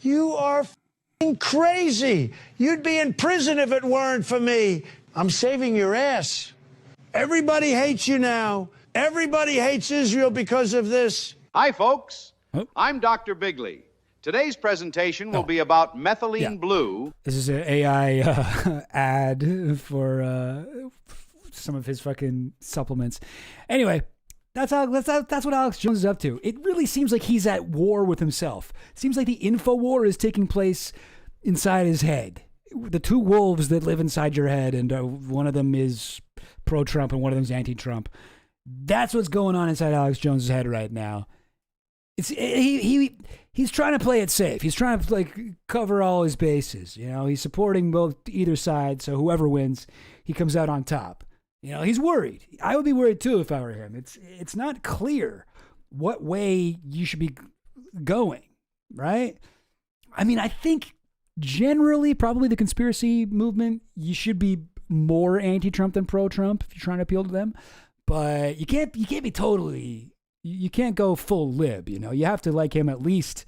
You are f***ing crazy. You'd be in prison if it weren't for me. I'm saving your ass. Everybody hates you now. Everybody hates Israel because of this. Hi, folks. I'm Dr. Bigley. Today's presentation will be about methylene blue. This is an AI ad for some of his fucking supplements. Anyway, that's what Alex Jones is up to. It really seems like he's at war with himself. It seems like the info war is taking place inside his head. The two wolves that live inside your head, and one of them is pro-Trump and one of them's anti-Trump. That's what's going on inside Alex Jones's head right now. He's trying to play it safe. He's trying to like cover all his bases. You know, he's supporting either side, so whoever wins, he comes out on top. You know, he's worried. I would be worried too if I were him. It's not clear what way you should be going, right? I mean, I think generally, probably the conspiracy movement, you should be more anti-Trump than pro-Trump if you're trying to appeal to them. But you can't be totally. You can't go full lib, you know. You have to like him at least,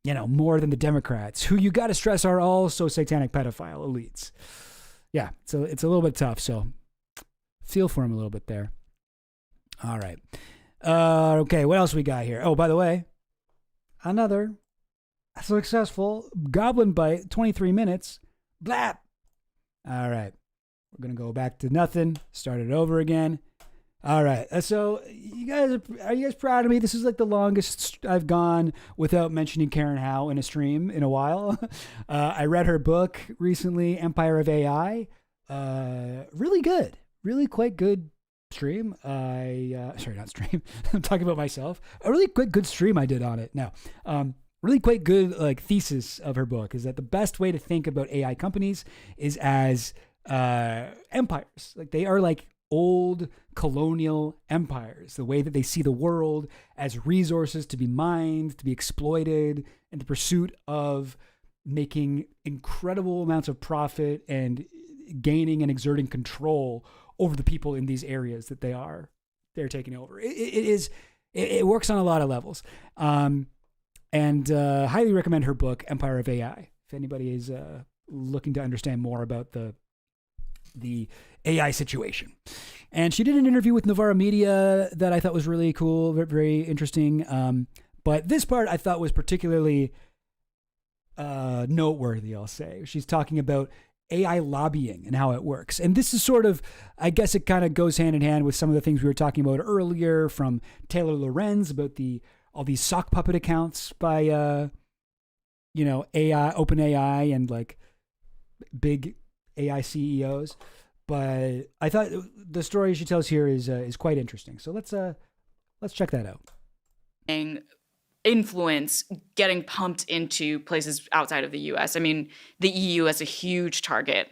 you know, more than the Democrats, who you got to stress are also satanic pedophile elites. Yeah, so it's a little bit tough, so feel for him a little bit there. All right. Okay, what else we got here? Oh, by the way, another successful Goblin Bite, 23 minutes. Blap. All right. We're going to go back to nothing, start it over again. All right. So are you guys proud of me? This is like the longest I've gone without mentioning Karen Howe in a stream in a while. I read her book recently, Empire of AI. Really good. Really quite good stream. Sorry, not stream. I'm talking about myself. A really quite good stream I did on it. Now, really quite good like thesis of her book is that the best way to think about AI companies is as empires. Like they are like old colonial empires, the way that they see the world as resources to be mined, to be exploited, in the pursuit of making incredible amounts of profit and gaining and exerting control over the people in these areas that they're taking over. It works on a lot of levels. And highly recommend her book, Empire of AI, if anybody is looking to understand more about the AI situation. And she did an interview with Novara Media that I thought was really cool, very interesting. But this part I thought was particularly noteworthy, I'll say. She's talking about AI lobbying and how it works. And this is sort of, I guess it kind of goes hand in hand with some of the things we were talking about earlier from Taylor Lorenz about all these sock puppet accounts by, OpenAI and like big AI CEOs. But I thought the story she tells here is quite interesting. So let's check that out. Influence getting pumped into places outside of the U.S. I mean, the EU is a huge target.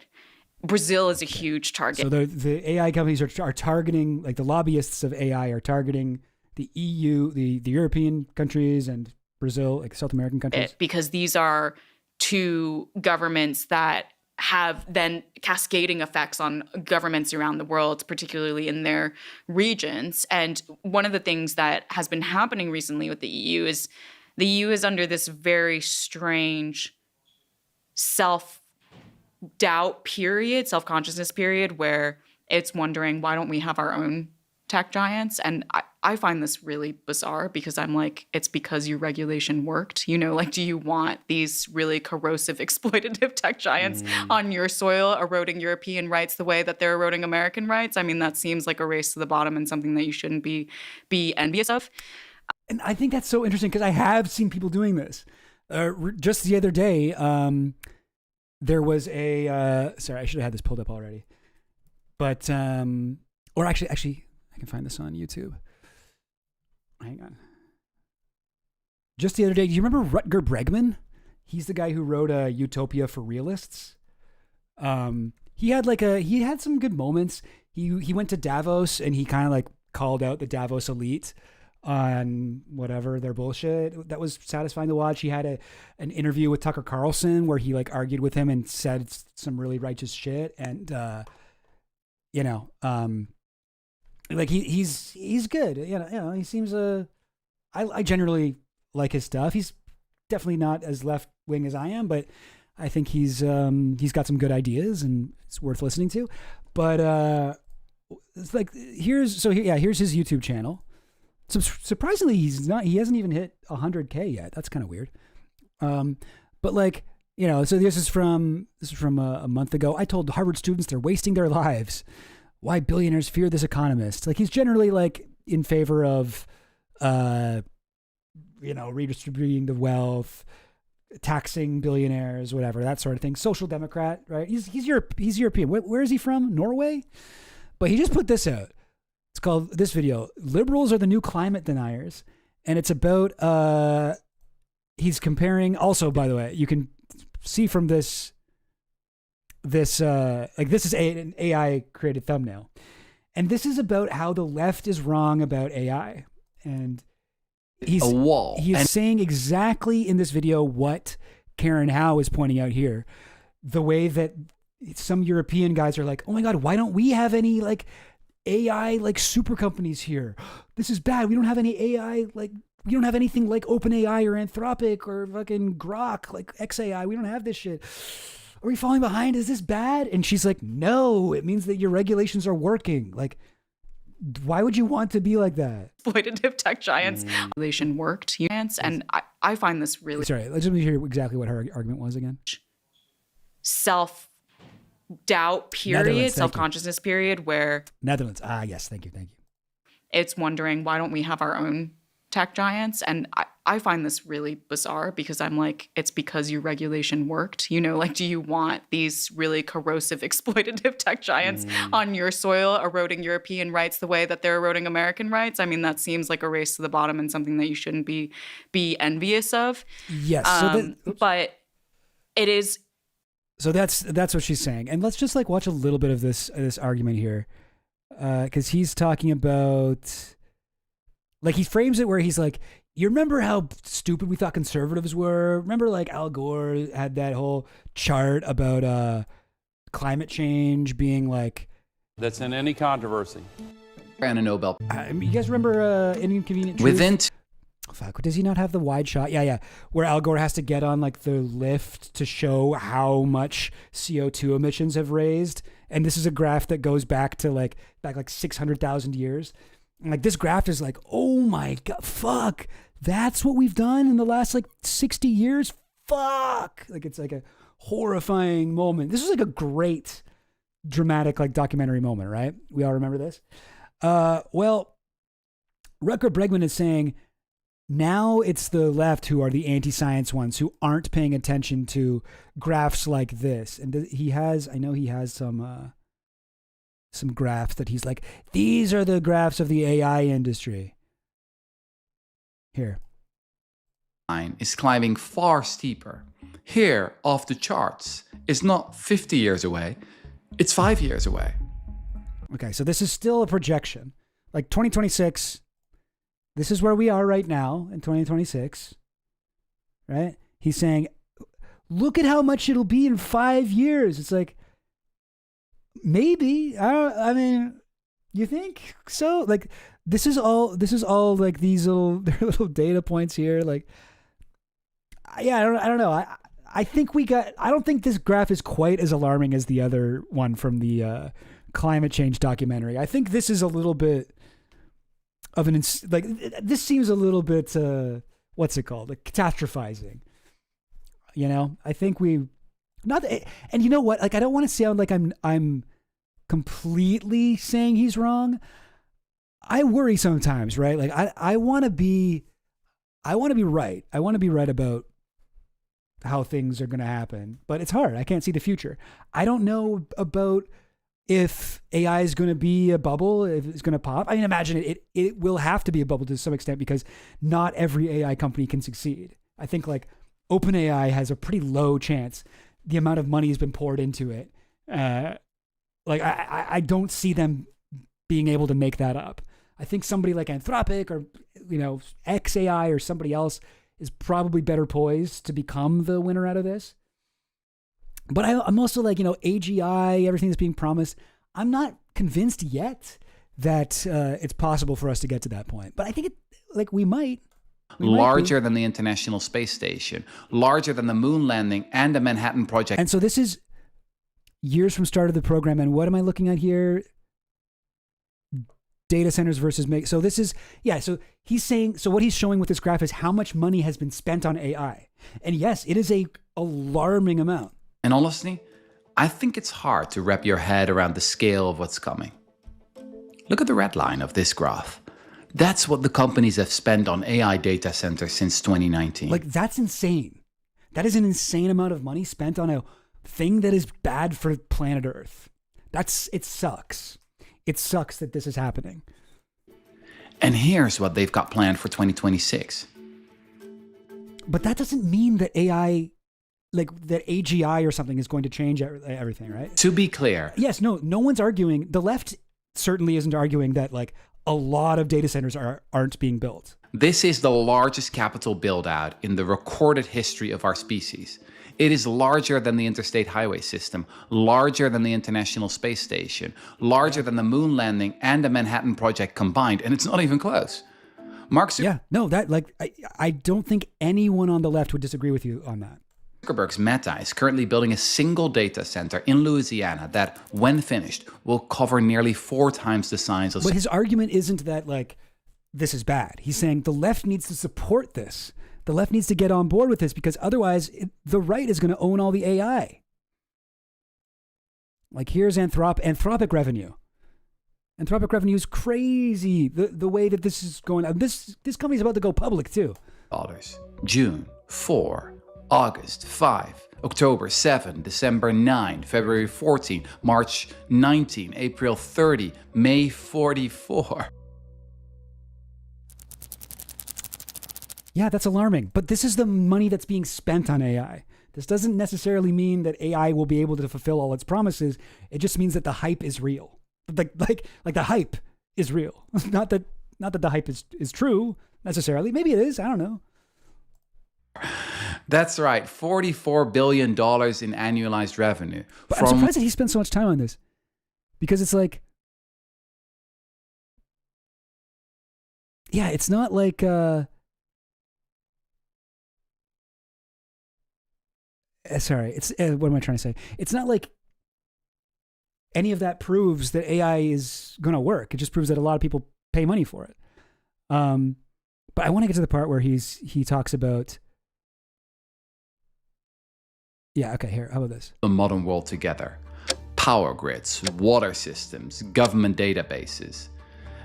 Brazil is a huge target. So the AI companies are targeting, like the lobbyists of AI are targeting the EU, the European countries and Brazil, like South American countries. Because these are two governments that have then cascading effects on governments around the world, particularly in their regions. And one of the things that has been happening recently with the EU is under this very strange self-doubt period, self-consciousness period, where it's wondering, why don't we have our own tech giants? And I find this really bizarre because I'm like, it's because your regulation worked. You know, like, do you want these really corrosive, exploitative tech giants on your soil eroding European rights the way that they're eroding American rights? I mean, that seems like a race to the bottom and something that you shouldn't be envious of. And I think that's so interesting because I have seen people doing this. Just the other day, there was a sorry, I should have had this pulled up already, but or actually, I can find this on YouTube. Hang on. Just the other day, do you remember Rutger Bregman? He's the guy who wrote Utopia for Realists. He had some good moments. He went to Davos and he kind of like called out the Davos elite on whatever their bullshit. That was satisfying to watch. He had an interview with Tucker Carlson where he like argued with him and said some really righteous shit. And like he's good. He seems I generally like his stuff. He's definitely not as left wing as I am, but I think he's got some good ideas and it's worth listening to. But it's like here's his YouTube channel. So surprisingly, he hasn't even hit 100K yet. That's kind of weird. But like, so this is from a month ago. I told Harvard students they're wasting their lives. Why billionaires fear this economist. Like, he's generally like in favor of, redistributing the wealth, taxing billionaires, whatever, that sort of thing. Social democrat, right? He's European. Where is he from? Norway? But he just put this out. It's called, this video, Liberals Are the New Climate Deniers. And it's about, he's comparing, also, by the way, you can see from this is an AI created thumbnail. And this is about how the left is wrong about AI. And he's saying exactly in this video what Karen Howe is pointing out here. The way that some European guys are like, oh my God, why don't we have any like AI like super companies here? This is bad. We don't have any AI, like we don't have anything like OpenAI or Anthropic or fucking Grok, like XAI. We don't have this shit. Are we falling behind? Is this bad? And she's like, no, it means that your regulations are working. Like, why would you want to be like that? Exploitative tech giants. Regulation worked. And I find this really... Sorry, let's just hear exactly what her argument was again. Self-doubt period, self-consciousness period where... Netherlands. Yes, thank you. It's wondering, why don't we have our own tech giants? And I find this really bizarre because I'm like, it's because your regulation worked. Like, do you want these really corrosive, exploitative tech giants on your soil eroding European rights the way that they're eroding American rights? I mean, that seems like a race to the bottom and something that you shouldn't be envious of. Yes. But it is. So that's what she's saying. And let's just like watch a little bit of this argument here. Because he's talking about, like, he frames it where he's like, you remember how stupid we thought conservatives were? Remember, like, Al Gore had that whole chart about climate change being like... That's in any controversy. And a Nobel. You guys remember Inconvenient Truth? Fuck, does he not have the wide shot? Yeah. Where Al Gore has to get on, like, the lift to show how much CO2 emissions have raised. And this is a graph that goes back 600,000 years. And like this graph is like, oh my God, fuck. That's what we've done in the last like 60 years. Fuck. Like it's like a horrifying moment. This was like a great dramatic like documentary moment, right? We all remember this. Well, Rutger Bregman is saying Now it's the left who are the anti-science ones who aren't paying attention to graphs like this. And I know he has some graphs that he's like, these are the graphs of the AI industry. Here. Is climbing far steeper. Here, off the charts, is not 50 years away, it's 5 years away. Okay, so this is still a projection. Like 2026, this is where we are right now in 2026, right? He's saying, look at how much it'll be in 5 years. It's like, maybe, I mean, you think so? Like, this is all like these little data points here. Like, yeah, I don't know. I don't think this graph is quite as alarming as the other one from the climate change documentary. I think this is a little bit of this seems a little bit, what's it called? Like catastrophizing. You know, I think and you know what? Like, I don't want to sound like I'm completely saying he's wrong. I worry sometimes, right? Like I want to be right. I want to be right about how things are going to happen, but it's hard. I can't see the future. I don't know about if AI is going to be a bubble, if it's going to pop. I mean, imagine it will have to be a bubble to some extent because not every AI company can succeed. I think like OpenAI has a pretty low chance. The amount of money has been poured into it. Like I don't see them being able to make that up. I think somebody like Anthropic or, you know, XAI or somebody else is probably better poised to become the winner out of this. But I'm also like, you know, AGI, everything that's being promised. I'm not convinced yet that it's possible for us to get to that point. But I think we might. Larger than the International Space Station, larger than the moon landing and the Manhattan Project. And so this is years from start of the program. And what am I looking at here? Data centers versus so this is, yeah. So he's saying, so what he's showing with this graph is how much money has been spent on AI. And yes, it is a alarming amount. And honestly, I think it's hard to wrap your head around the scale of what's coming. Look at the red line of this graph. That's what the companies have spent on AI data centers since 2019. Like, that's insane. That is an insane amount of money spent on a thing that is bad for planet Earth. It sucks. It sucks that this is happening. And here's what they've got planned for 2026. But that doesn't mean that AI, like that AGI or something is going to change everything, right? To be clear. Yes, no one's arguing. The left certainly isn't arguing that like a lot of data centers aren't being built. This is the largest capital build-out in the recorded history of our species. It is larger than the interstate highway system, larger than the International Space Station, larger than the moon landing and the Manhattan Project combined, and it's not even close. I don't think anyone on the left would disagree with you on that. Zuckerberg's Meta is currently building a single data center in Louisiana that, when finished, will cover nearly 4 times the size of... But his argument isn't that, like, this is bad. He's saying the left needs to support this. The left needs to get on board with this because otherwise the right is going to own all the AI. Like, here's Anthropic revenue. Anthropic revenue is crazy. The way that this is going... This company's about to go public, too. June 4, August 5, October 7, December 9, February 14, March 19, April 30, May 44. Yeah, that's alarming. But this is the money that's being spent on AI. This doesn't necessarily mean that AI will be able to fulfill all its promises. It just means that the hype is real. Like the hype is real. Not that the hype is true necessarily. Maybe it is. I don't know. That's right. $44 billion in annualized revenue. But I'm surprised that he spent so much time on this. Because it's like... Yeah, it's not like... Sorry, it's what am I trying to say? It's not like any of that proves that AI is going to work. It just proves that a lot of people pay money for it. But I want to get to the part where he talks about... Yeah, okay, here, how about this? The modern world together. Power grids, water systems, government databases.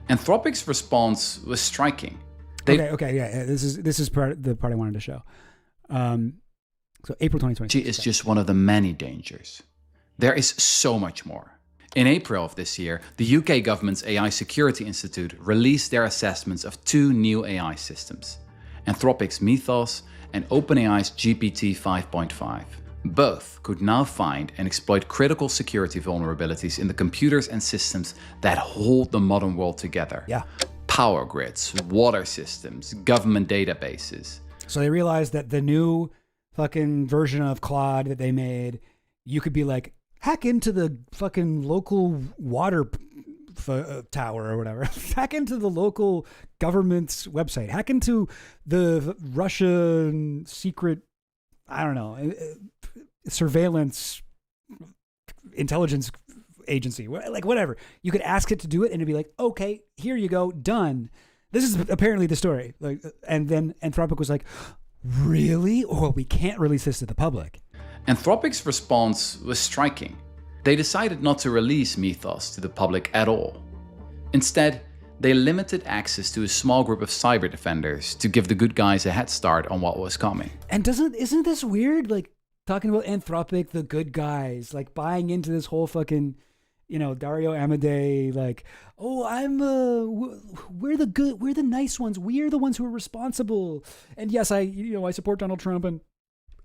Anthropic's response was striking. Okay, yeah. This is the part I wanted to show. So April 2020 is just one of the many dangers. There is so much more. In April of this year, the UK government's AI Security Institute released their assessments of 2 new AI systems, Anthropic's Mythos and OpenAI's GPT 5.5. Both could now find and exploit critical security vulnerabilities in the computers and systems that hold the modern world together. Yeah. Power grids, water systems, government databases. So they realized that the new fucking version of Claude that they made, you could be like, hack into the fucking local water tower or whatever. Hack into the local government's website. Hack into the Russian secret, I don't know, surveillance intelligence agency, like whatever. You could ask it to do it and it'd be like, okay, here you go, done. This is apparently the story. Like, and then Anthropic was like, really? Or we can't release this to the public. Anthropic's response was striking. They decided not to release Mythos to the public at all. Instead, they limited access to a small group of cyber defenders to give the good guys a head start on what was coming. And isn't this weird? Like, talking about Anthropic, the good guys, like buying into this whole fucking, Dario Amodei, like, oh, we're the nice ones. We're the ones who are responsible. And yes, I support Donald Trump and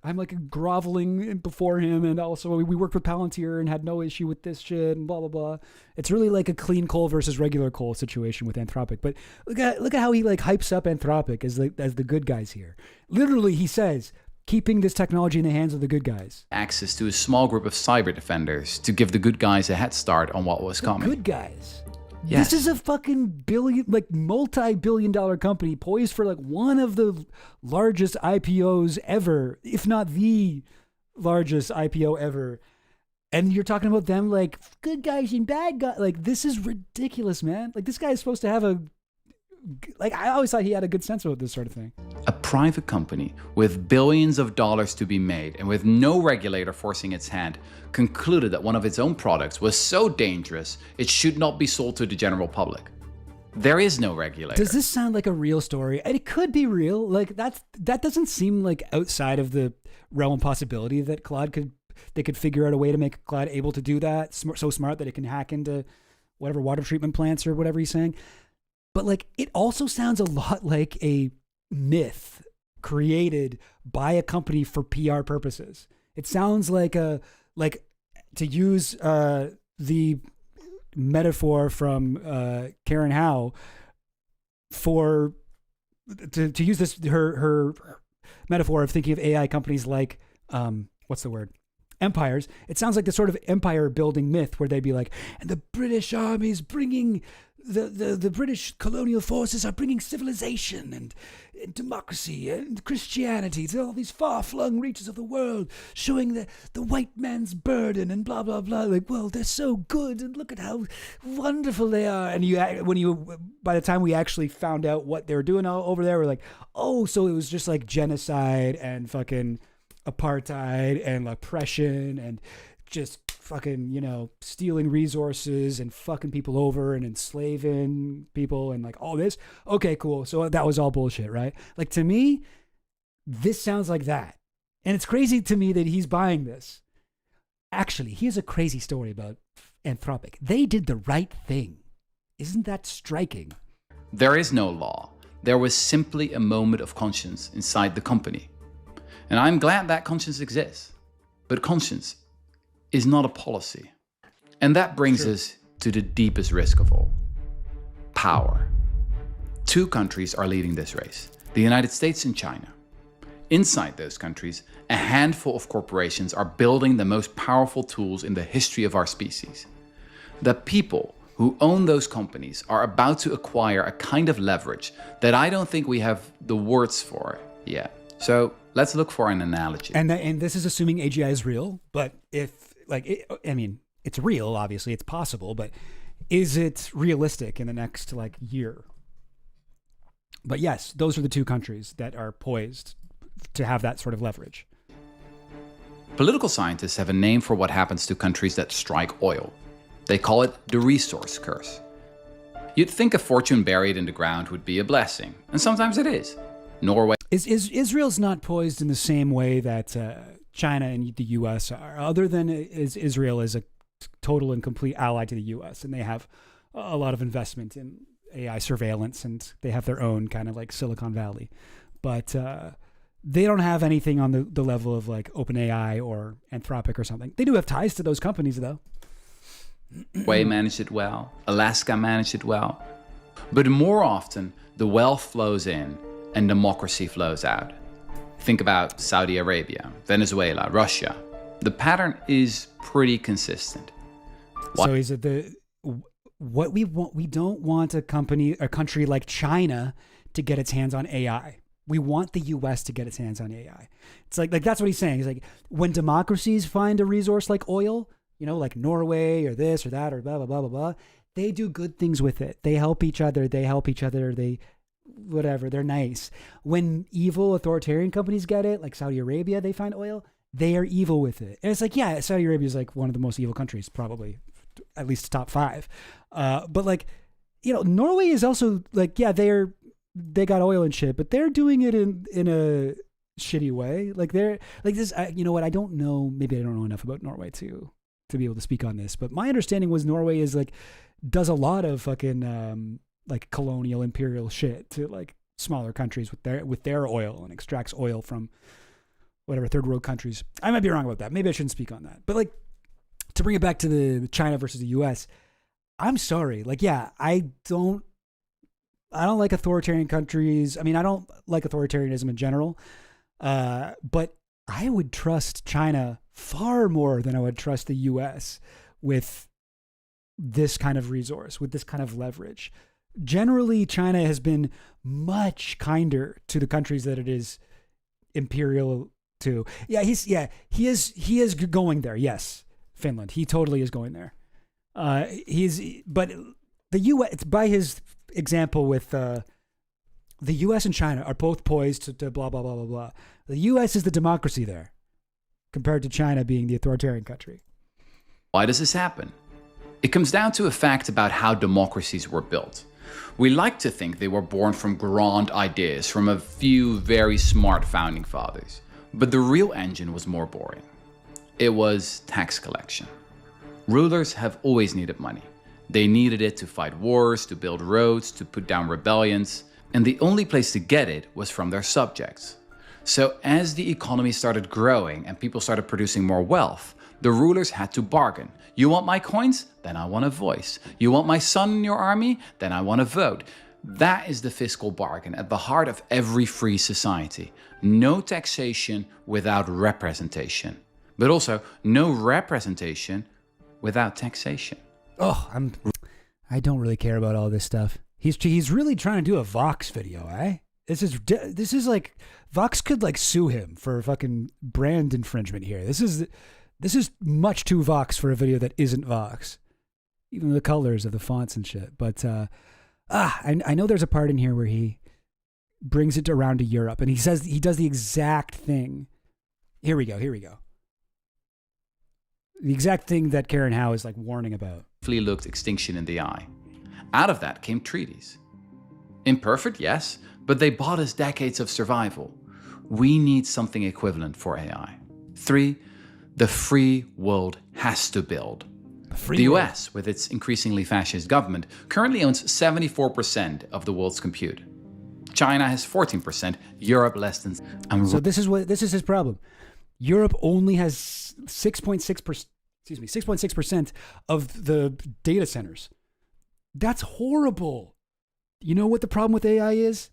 I'm like groveling before him. And also we worked with Palantir and had no issue with this shit and blah, blah, blah. It's really like a clean coal versus regular coal situation with Anthropic. But look at how he like hypes up Anthropic as the good guys here. Literally, he says, keeping this technology in the hands of the good guys. Access to a small group of cyber defenders to give the good guys a head start on what was coming. Good guys. Yes. This is a fucking multi-billion-dollar company poised for like one of the largest IPOs ever, if not the largest IPO ever. And you're talking about them like good guys and bad guys. Like, this is ridiculous, man. Like, this guy is supposed to have I always thought he had a good sense about this sort of thing. A private company with billions of dollars to be made and with no regulator forcing its hand concluded that one of its own products was so dangerous it should not be sold to the general public. There is no regulator. Does this sound like a real story? And it could be real. Like, that doesn't seem like outside of the realm of possibility that they could figure out a way to make Claude able to do that, so smart that it can hack into whatever water treatment plants or whatever he's saying. But like, it also sounds a lot like a myth created by a company for PR purposes. It sounds like to use the metaphor from Karen Howe to use this her metaphor of thinking of AI companies like what's the word? Empires. It sounds like the sort of empire building myth where they'd be like, and the British Army's bringing the British colonial forces are bringing civilization and democracy and Christianity to all these far-flung reaches of the world, showing the white man's burden and blah, blah, blah. Like, well, they're so good and look at how wonderful they are. And by the time we actually found out what they were doing over there, we're like, oh, so it was just like genocide and fucking apartheid and oppression and just fucking, stealing resources and fucking people over and enslaving people and like all this. Okay, cool. So that was all bullshit, right? Like, to me, this sounds like that. And it's crazy to me that he's buying this. Actually, here's a crazy story about Anthropic. They did the right thing. Isn't that striking? There is no law. There was simply a moment of conscience inside the company. And I'm glad that conscience exists. But conscience is not a policy. And that brings us to the deepest risk of all. Power. 2 countries are leading this race, the United States and China. Inside those countries, a handful of corporations are building the most powerful tools in the history of our species. The people who own those companies are about to acquire a kind of leverage that I don't think we have the words for yet. So let's look for an analogy. And this is assuming AGI is real, but it's real, obviously, it's possible, but is it realistic in the next year? But yes, those are the 2 countries that are poised to have that sort of leverage. Political scientists have a name for what happens to countries that strike oil. They call it the resource curse. You'd think a fortune buried in the ground would be a blessing, and sometimes it is. Norway. Israel's not poised in the same way that China and the U.S. are, other than Israel is a total and complete ally to the U.S., and they have a lot of investment in AI surveillance, and they have their own kind of like Silicon Valley. But they don't have anything on the level of like OpenAI or Anthropic or something. They do have ties to those companies, though. Norway managed it well. Alaska managed it well. But more often, the wealth flows in and democracy flows out. Think about Saudi Arabia, Venezuela, Russia. The pattern is pretty consistent. So is it what we want? We don't want a country like China to get its hands on AI. We want the U.S. to get its hands on AI. It's like that's what he's saying. He's like, when democracies find a resource like oil, like Norway or this or that or blah, blah, blah, blah, blah, they do good things with it. They help each other. Whatever, they're nice. When evil authoritarian companies get it, like Saudi Arabia, they find oil, they are evil with it. And it's like, yeah, Saudi Arabia is like one of the most evil countries, probably, at least top 5. But like, Norway is also like, yeah, they got oil and shit, but they're doing it in a shitty way. Like they're like this, you know what? I don't know. Maybe I don't know enough about Norway to be able to speak on this, but my understanding was Norway is like, does a lot of fucking, like colonial imperial shit to like smaller countries with their oil, and extracts oil from whatever third world countries. I might be wrong about that. Maybe I shouldn't speak on that. But like, to bring it back to the China versus the US, I'm sorry. Like, yeah, I don't like authoritarian countries. I mean, I don't like authoritarianism in general. But I would trust China far more than I would trust the US with this kind of resource, with this kind of leverage. Generally, China has been much kinder to the countries that it is imperial to. Yeah, he is going there. Yes, Finland. He totally is going there. But the U.S. by his example with the U.S. and China are both poised to blah blah blah blah blah. The U.S. is the democracy there, compared to China being the authoritarian country. Why does this happen? It comes down to a fact about how democracies were built. We like to think they were born from grand ideas from a few very smart founding fathers. But the real engine was more boring. It was tax collection. Rulers have always needed money. They needed it to fight wars, to build roads, to put down rebellions, and the only place to get it was from their subjects. So as the economy started growing and people started producing more wealth, the rulers had to bargain. You want my coins? Then I want a voice. You want my son in your army? Then I want a vote. That is the fiscal bargain at the heart of every free society. No taxation without representation, but also no representation without taxation. Oh, I don't really care about all this stuff. He's really trying to do a Vox video, eh? This is like Vox could like sue him for fucking brand infringement here. This is much too Vox for a video that isn't Vox. Even the colors of the fonts and shit. But I know there's a part in here where he brings it around to Europe, and he says he does the exact thing. Here we go. The exact thing that Karen Howe is like warning about. Looked extinction in the eye. Out of that came treaties. Imperfect, yes, but they bought us decades of survival. We need something equivalent for AI. 3, the free world has to build. The US, with its increasingly fascist government, currently owns 74% of the world's compute. China has 14%, Europe less than... So this is his problem. Europe only has 6.6% of the data centers. That's horrible. You know what the problem with AI is?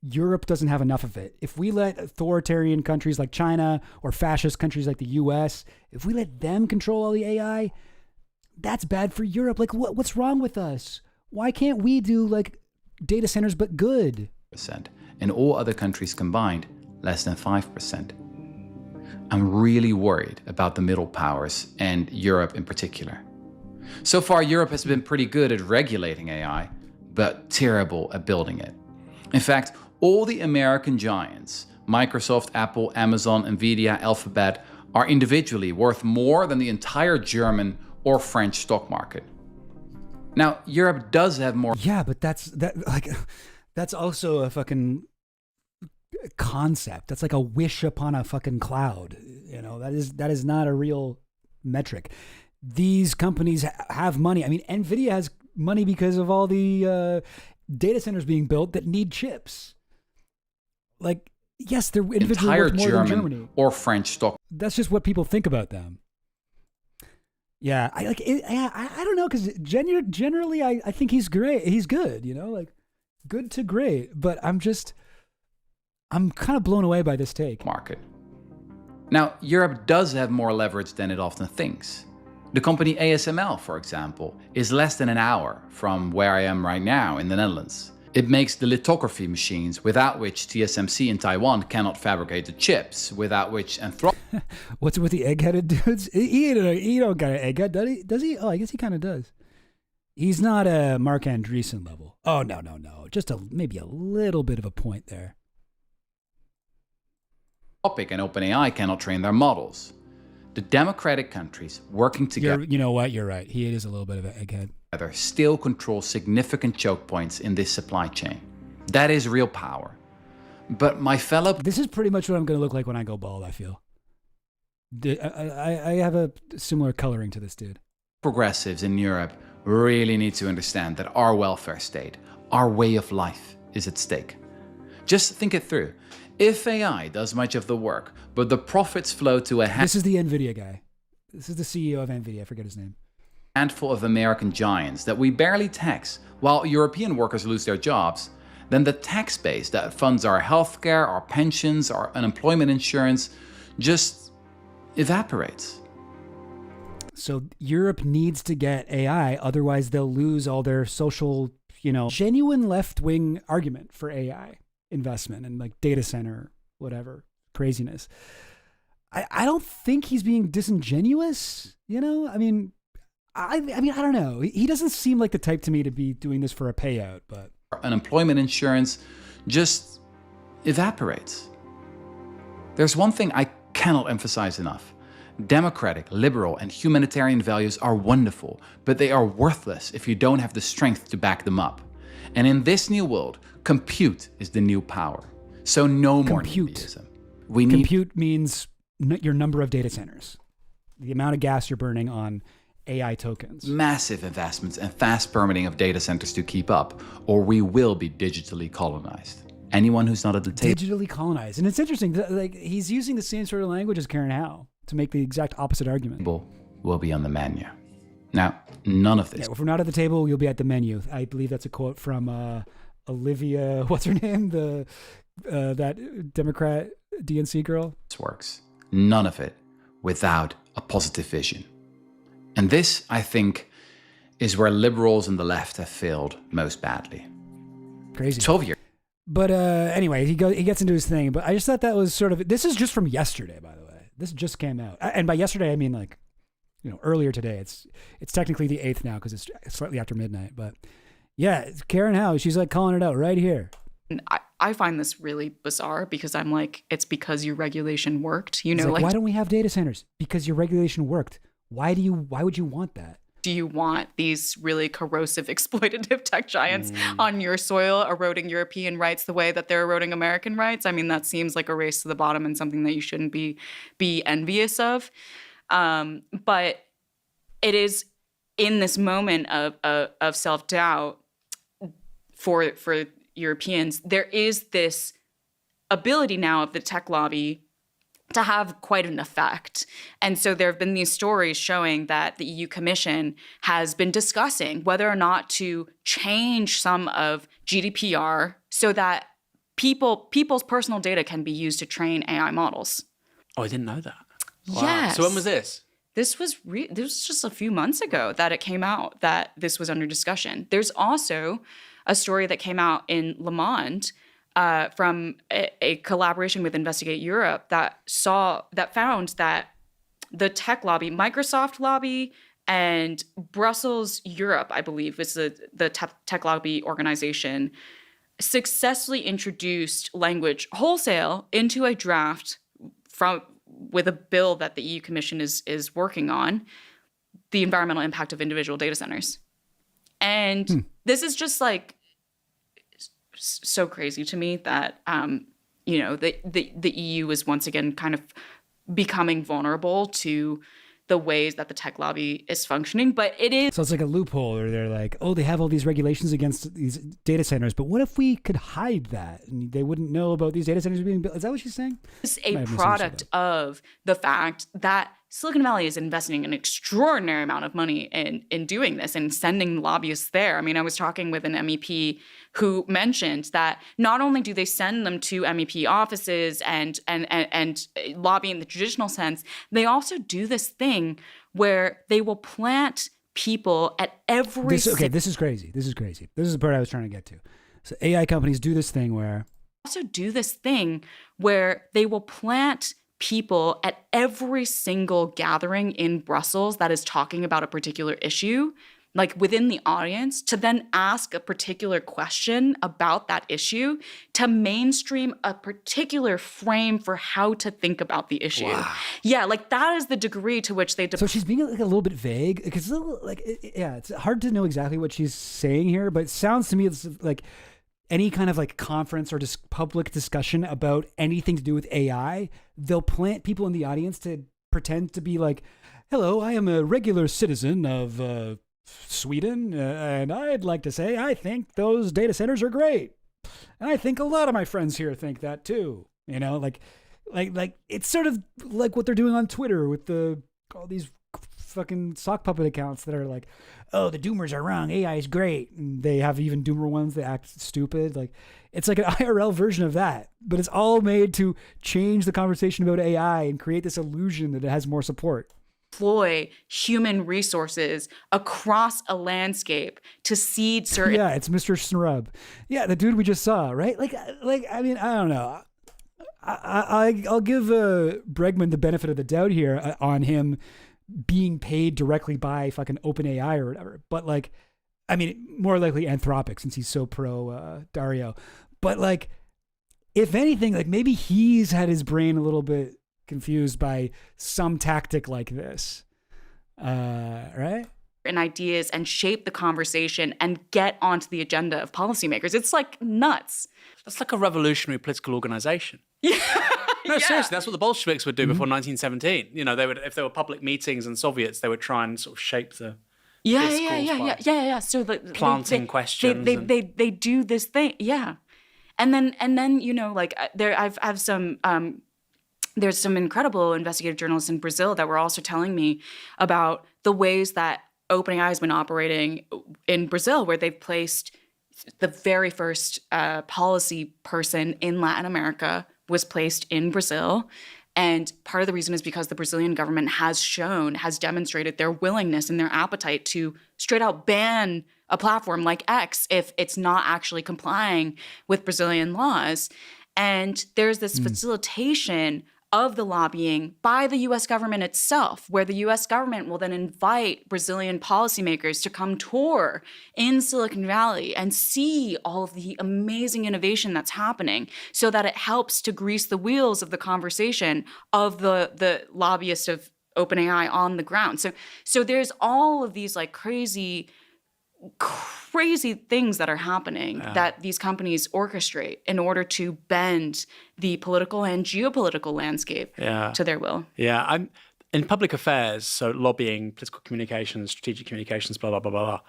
Europe doesn't have enough of it. If we let authoritarian countries like China or fascist countries like the US, if we let them control all the AI, that's bad for Europe. Like, what's wrong with us? Why can't we do like data centers but good? And all other countries combined, less than 5%. I'm really worried about the middle powers and Europe in particular. So far, Europe has been pretty good at regulating AI, but terrible at building it. In fact, all the American giants, Microsoft, Apple, Amazon, Nvidia, Alphabet, are individually worth more than the entire German or French stock market. Now, Europe does have more. Yeah, but that's also a fucking concept. That's like a wish upon a fucking cloud. You know, that is not a real metric. These companies have money. I mean, Nvidia has money because of all the data centers being built that need chips. Like, yes, they're individually Entire worth more German than Germany or French stock. That's just what people think about them. Yeah, I don't know, because generally I think he's great. He's good, you know, like good to great. But I'm kind of blown away by this take. Market. Now, Europe does have more leverage than it often thinks. The company ASML, for example, is less than an hour from where I am right now in the Netherlands. It makes the lithography machines without which TSMC in Taiwan cannot fabricate the chips, without which What's with the egg-headed dudes? He don't got an egghead, does he? Does he? Oh, I guess he kind of does. He's not a Mark Andreessen level. Oh, no. Just maybe a little bit of a point there. Topic and OpenAI cannot train their models. The democratic countries working together. You know what? You're right. He is a little bit of an egghead. Still control significant choke points in this supply chain. That is real power. But my fellow... This is pretty much what I'm going to look like when I go bald, I feel. I have a similar coloring to this dude. Progressives in Europe really need to understand that our welfare state, our way of life, is at stake. Just think it through. If AI does much of the work, but the profits flow to This is the NVIDIA guy. This is the CEO of NVIDIA. I forget his name. Handful of American giants that we barely tax while European workers lose their jobs, then the tax base that funds our healthcare, our pensions, our unemployment insurance just evaporates. So Europe needs to get AI, otherwise they'll lose all their social, genuine left-wing argument for AI investment and like data center, whatever, craziness. I don't think he's being disingenuous, I mean, I don't know. He doesn't seem like the type to me to be doing this for a payout, but... Unemployment insurance just evaporates. There's one thing I cannot emphasize enough. Democratic, liberal, and humanitarian values are wonderful, but they are worthless if you don't have the strength to back them up. And in this new world, compute is the new power. So no more NIMBYism. Compute means your number of data centers. The amount of gas you're burning on AI tokens. Massive investments and fast permitting of data centers to keep up, or we will be digitally colonized. Anyone who's not at the table... Digitally colonized. And it's interesting, like he's using the same sort of language as Karen Howe to make the exact opposite argument. ...will be on the menu. Now, none of this... Yeah, if we're not at the table, you'll be at the menu. I believe that's a quote from Olivia, what's her name? That Democrat DNC girl? This works. None of it without a positive vision. And this, I think, is where liberals and the left have failed most badly. Crazy. 12 years. But anyway, he gets into his thing. But I just thought that was sort of... This is just from yesterday, by the way. This just came out. And by yesterday, I mean like, earlier today. It's technically the 8th now because it's slightly after midnight. But yeah, it's Karen Howe. She's like calling it out right here. I find this really bizarre because I'm like, it's because your regulation worked. It's like, why don't we have data centers? Because your regulation worked. Why would you want that? Do you want these really corrosive, exploitative tech giants on your soil eroding European rights the way that they're eroding American rights? I mean, that seems like a race to the bottom and something that you shouldn't be envious of. But it is in this moment of self-doubt for Europeans, there is this ability now of the tech lobby to have quite an effect. And so there have been these stories showing that the EU Commission has been discussing whether or not to change some of GDPR so that people's personal data can be used to train AI models. Oh, I didn't know that. Wow. Yes. So when was this? This was just a few months ago that it came out that this was under discussion. There's also a story that came out in Le Monde from a collaboration with Investigate Europe that found that the tech lobby, Microsoft lobby, and Brussels Europe, I believe, is the tech lobby organization, successfully introduced language wholesale into a draft with a bill that the EU Commission is working on, the environmental impact of individual data centers. And this is just like so crazy to me that, you know, the EU is once again kind of becoming vulnerable to the ways that the tech lobby is functioning. But it is. So it's like a loophole, or they're like, oh, they have all these regulations against these data centers, but what if we could hide that and they wouldn't know about these data centers being built? Is that what she's saying? It's a product of the fact that Silicon Valley is investing an extraordinary amount of money in doing this and sending lobbyists there. I mean, I was talking with an MEP who mentioned that not only do they send them to MEP offices and lobby in the traditional sense, they also do this thing where they will plant people at every. This is crazy. This is crazy. This is the part I was trying to get to. So AI companies do this thing where they will plant people at every single gathering in Brussels that is talking about a particular issue, like within the audience, to then ask a particular question about that issue, to mainstream a particular frame for how to think about the issue. Wow. Yeah, like that is the degree to which they. So she's being like a little bit vague, because it's hard to know exactly what she's saying here, but it sounds to me it's like any kind of like conference or just public discussion about anything to do with AI, they'll plant people in the audience to pretend to be like, hello, I am a regular citizen of Sweden, and I'd like to say I think those data centers are great. And I think a lot of my friends here think that too. You know, like it's sort of like what they're doing on Twitter with all these fucking sock puppet accounts that are like, oh, the doomers are wrong, AI is great. And they have even doomer ones that act stupid. Like, it's like an IRL version of that, but it's all made to change the conversation about AI and create this illusion that it has more support. Deploy human resources across a landscape to seed certain. Yeah, it's Mr. Snrub. Yeah, the dude we just saw, right? Like I mean, I don't know. I'll give Bregman the benefit of the doubt here on him being paid directly by fucking OpenAI or whatever. But like, I mean, more likely Anthropic, since he's so pro Dario. But like, if anything, like maybe he's had his brain a little bit confused by some tactic like this, right? And ideas and shape the conversation and get onto the agenda of policymakers. It's like nuts. That's like a revolutionary political organization. Yeah. No, seriously, that's what the Bolsheviks would do before 1917. You know, they would, if there were public meetings and Soviets, they would try and sort of shape the Yeah. So planting questions. They do this thing, yeah. And then you know, like I've some there's some incredible investigative journalists in Brazil that were also telling me about the ways that OpenAI has been operating in Brazil, where they've placed the very first policy person in Latin America was placed in Brazil. And part of the reason is because the Brazilian government has demonstrated their willingness and their appetite to straight out ban a platform like X if it's not actually complying with Brazilian laws. And there's this facilitation of the lobbying by the U.S. government itself, where the U.S. government will then invite Brazilian policymakers to come tour in Silicon Valley and see all of the amazing innovation that's happening, so that it helps to grease the wheels of the conversation of the lobbyists of OpenAI on the ground. So there's all of these like crazy things that are happening that these companies orchestrate in order to bend the political and geopolitical landscape to their will. Yeah, I'm in public affairs, so lobbying, political communications, strategic communications, blah, blah, blah, blah, blah.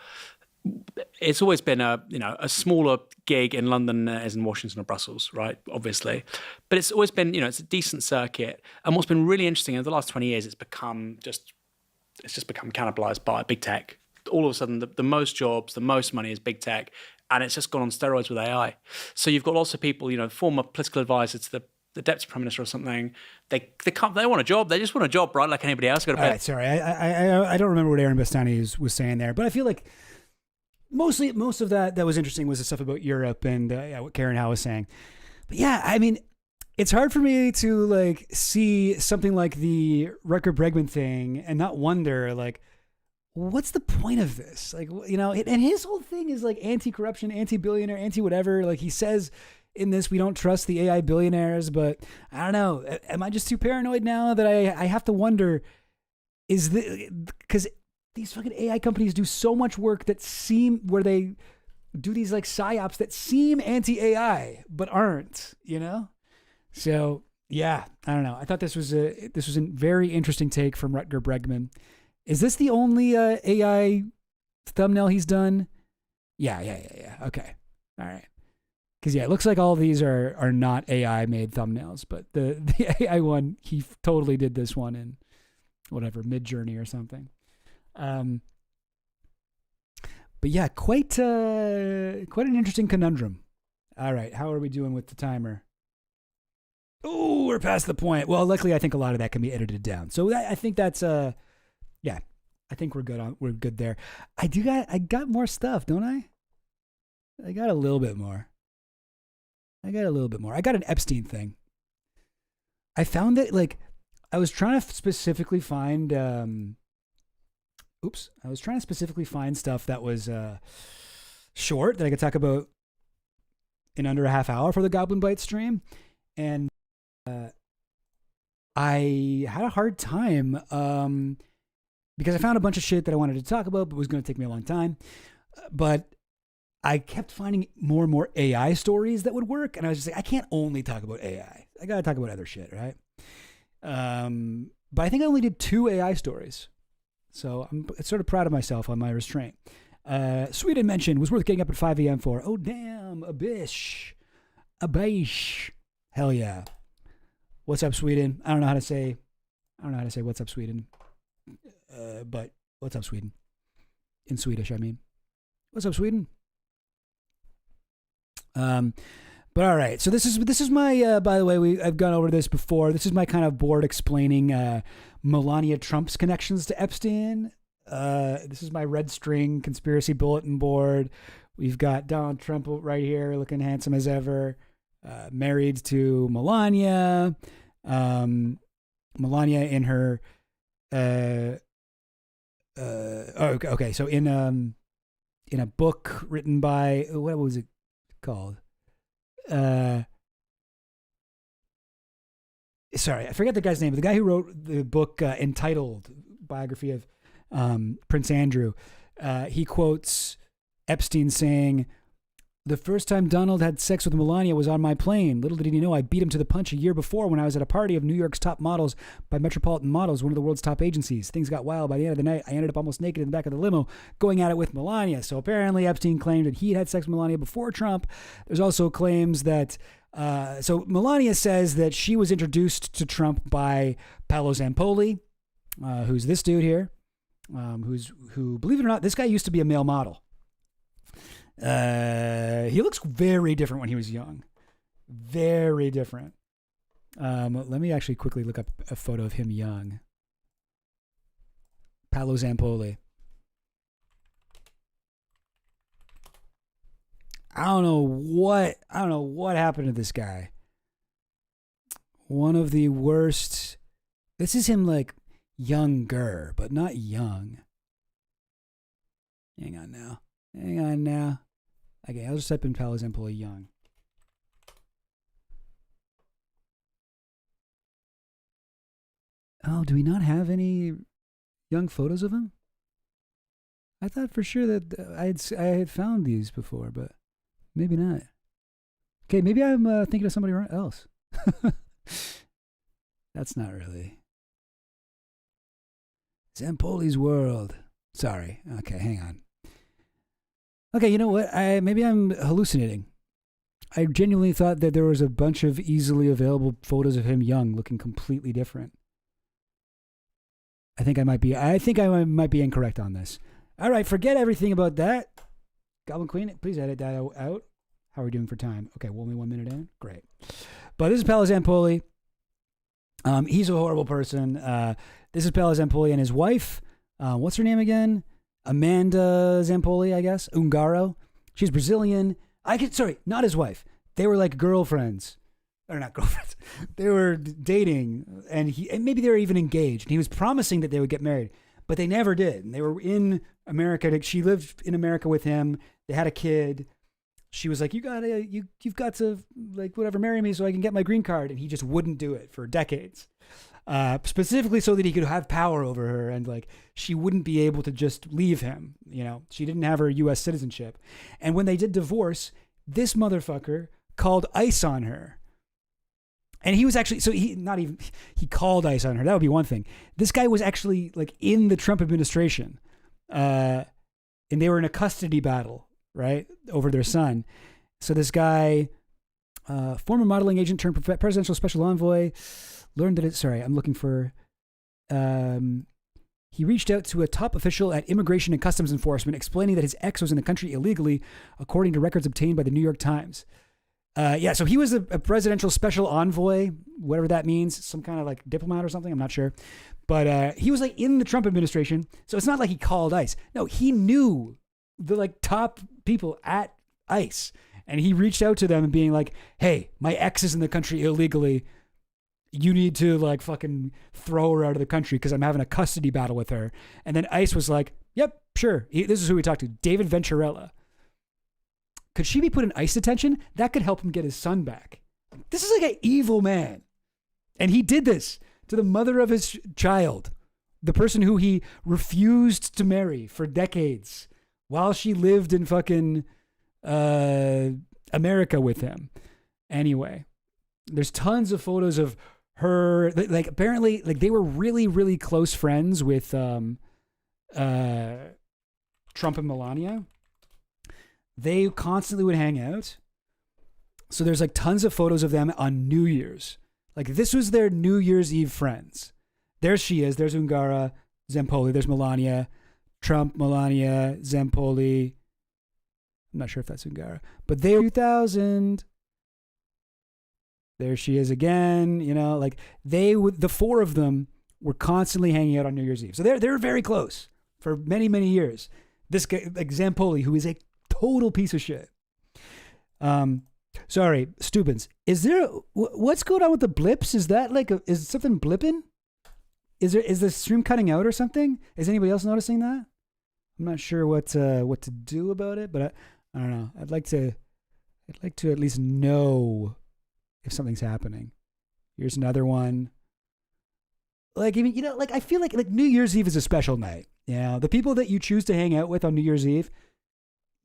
It's always been a smaller gig in London as in Washington or Brussels, right? Obviously. But it's always been, it's a decent circuit. And what's been really interesting in the last 20 years, it's just become cannibalized by big tech. All of a sudden, the most jobs, the most money is big tech, and it's just gone on steroids with AI. So you've got lots of people, former political advisors to the deputy prime minister or something. They want a job. They just want a job, right? Like anybody else. All right, sorry, I don't remember what Aaron Bastani was saying there, but I feel like most of that was interesting was the stuff about Europe and what Karen Howe was saying. But yeah, I mean, it's hard for me to like see something like the Rutger Bregman thing and not wonder like, what's the point of this? Like, and his whole thing is like anti-corruption, anti-billionaire, anti-whatever. Like he says in this, we don't trust the AI billionaires, but I don't know. Am I just too paranoid now that I have to wonder, is this, because these fucking AI companies do so much work where they do these like psyops that seem anti-AI but aren't, you know? So yeah, I don't know. I thought this was a very interesting take from Rutger Bregman. Is this the only AI thumbnail he's done? Yeah. Okay. All right. Because yeah, it looks like all of these are not AI made thumbnails, but the AI one, he totally did this one in whatever, Mid-Journey or something. But yeah, quite an interesting conundrum. All right, how are we doing with the timer? Oh, we're past the point. Well, luckily, I think a lot of that can be edited down. So I think that's yeah, I think we're good there. I got more stuff, don't I? I got a little bit more. I got an Epstein thing. I found that I was trying to specifically find stuff that was short that I could talk about in under a half hour for the Goblin Bites stream. And I had a hard time because I found a bunch of shit that I wanted to talk about, but it was going to take me a long time. But I kept finding more and more AI stories that would work. And I was just like, I can't only talk about AI. I got to talk about other shit, right? But I think I only did 2 AI stories. So I'm sort of proud of myself on my restraint. Sweden mentioned was worth getting up at 5 a.m. for. Oh, damn. A bish. Hell yeah. What's up, Sweden? I don't know how to say what's up, Sweden. But what's up, Sweden? In Swedish, I mean. What's up, Sweden? But all right. So this is my, by the way, I've gone over this before. This is my kind of board explaining, Melania Trump's connections to Epstein. This is my red string conspiracy bulletin board. We've got Donald Trump right here looking handsome as ever, married to Melania. Melania in her, okay. So in a book written by, what was it called? Sorry, I forget the guy's name, but the guy who wrote the book entitled Biography of Prince Andrew, he quotes Epstein saying, "The first time Donald had sex with Melania was on my plane. Little did he know I beat him to the punch a year before when I was at a party of New York's top models by Metropolitan Models, one of the world's top agencies. Things got wild. By the end of the night, I ended up almost naked in the back of the limo going at it with Melania." So apparently Epstein claimed that he had sex with Melania before Trump. There's also claims that, so Melania says that she was introduced to Trump by Paolo Zampoli, who's this dude here, who, believe it or not, this guy used to be a male model. He looks very different when he was young. Very different. Let me actually quickly look up a photo of him young. Paolo Zampoli. I don't know what happened to this guy. One of the worst. This is him younger, but not young. Hang on now. Okay, I'll just type in Paolo Zampoli young. Oh, do we not have any young photos of him? I thought for sure that I had found these before, but maybe not. Okay, maybe I'm thinking of somebody else. That's not really. Zampoli's World. Sorry. Okay, hang on. Okay, you know what? Maybe I'm hallucinating. I genuinely thought that there was a bunch of easily available photos of him young, looking completely different. I think I might be incorrect on this. All right, forget everything about that. Goblin Queen, please edit that out. How are we doing for time? Okay, well, only 1 minute in. Great. But this is Paolo Zampoli. He's a horrible person. This is Paolo Zampoli and his wife. What's her name again? Amanda Zampoli, I guess. Ungaro. She's Brazilian. Not his wife. They were like girlfriends. Or not girlfriends. They were dating. And maybe they were even engaged. And he was promising that they would get married. But they never did. And they were in America. She lived in America with him. They had a kid. She was like, you've got to, whatever, marry me so I can get my green card. And he just wouldn't do it for decades. specifically so that he could have power over her and like she wouldn't be able to just leave him. You know, she didn't have her U.S. citizenship. And when they did divorce, this motherfucker called ICE on her. And he was actually, so he called ICE on her. That would be one thing. This guy was actually like in the Trump administration. And they were in a custody battle, right, over their son. So this guy, former modeling agent turned presidential special envoy, learned that he reached out to a top official at Immigration and Customs Enforcement explaining that his ex was in the country illegally, according to records obtained by the New York Times. So he was a presidential special envoy, whatever that means, some kind of like diplomat or something, I'm not sure. But he was like in the Trump administration, so it's not like he called ICE. No, he knew the like top people at ICE, and he reached out to them and being like, hey, my ex is in the country illegally. You need to like fucking throw her out of the country because I'm having a custody battle with her. And then ICE was like, yep, sure. This is who we talked to, David Venturella. Could she be put in ICE detention? That could help him get his son back. This is like an evil man. And he did this to the mother of his child, the person who he refused to marry for decades while she lived in fucking America with him. Anyway, there's tons of photos of her, like apparently like they were really, really close friends with Trump and Melania. They constantly would hang out. So there's like tons of photos of them on New Year's. Like this was their New Year's Eve friends. There she is. There's Ungara, Zempoli. There's Melania, Trump, Melania, Zempoli. I'm not sure if that's Ungara, but they were 2000. There she is again. You know, like the four of them were constantly hanging out on New Year's Eve. So they're very close for many, many years. This guy, like Zempoli, who is a total piece of shit. Sorry, Stubens. Is there what's going on with the blips? Is that like is something blipping? Is the stream cutting out or something? Is anybody else noticing that? I'm not sure what to do about it, but I don't know. I'd like to at least know if something's happening. Here's another one. Like even like I feel like New Year's Eve is a special night. You know, the people that you choose to hang out with on New Year's Eve,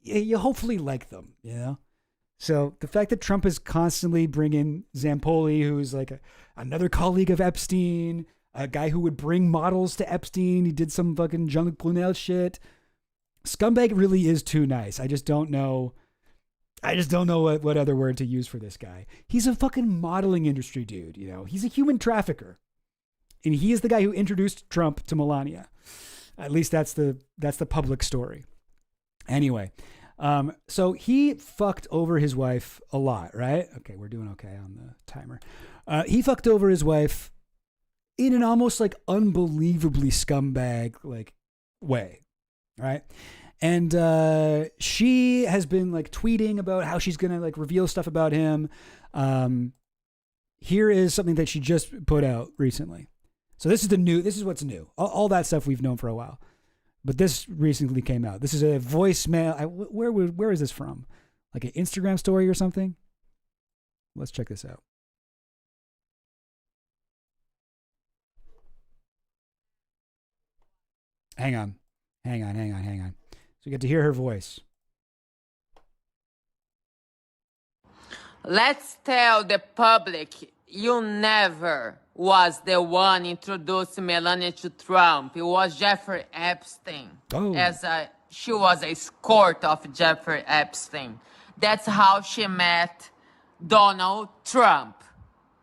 you hopefully like them, you know? So the fact that Trump is constantly bringing Zempoli, who's like another colleague of Epstein, a guy who would bring models to Epstein, he did some fucking Jean-Luc Brunel shit. Scumbag really is too nice. I just don't know what other word to use for this guy. He's a fucking modeling industry dude, you know? He's a human trafficker. And he is the guy who introduced Trump to Melania. At least that's the public story. Anyway, so he fucked over his wife a lot, right? Okay, we're doing okay on the timer. He fucked over his wife in an almost like unbelievably scumbag like way, right? And she has been like tweeting about how she's gonna like reveal stuff about him. Here is something that she just put out recently. So this is what's new. All that stuff we've known for a while. But this recently came out. This is a voicemail. Where is this from? Like an Instagram story or something? Let's check this out. Hang on. So you get to hear her voice. Let's tell the public you never was the one introduced Melania to Trump. It was Jeffrey Epstein. Oh. She was a escort of Jeffrey Epstein. That's how she met Donald Trump.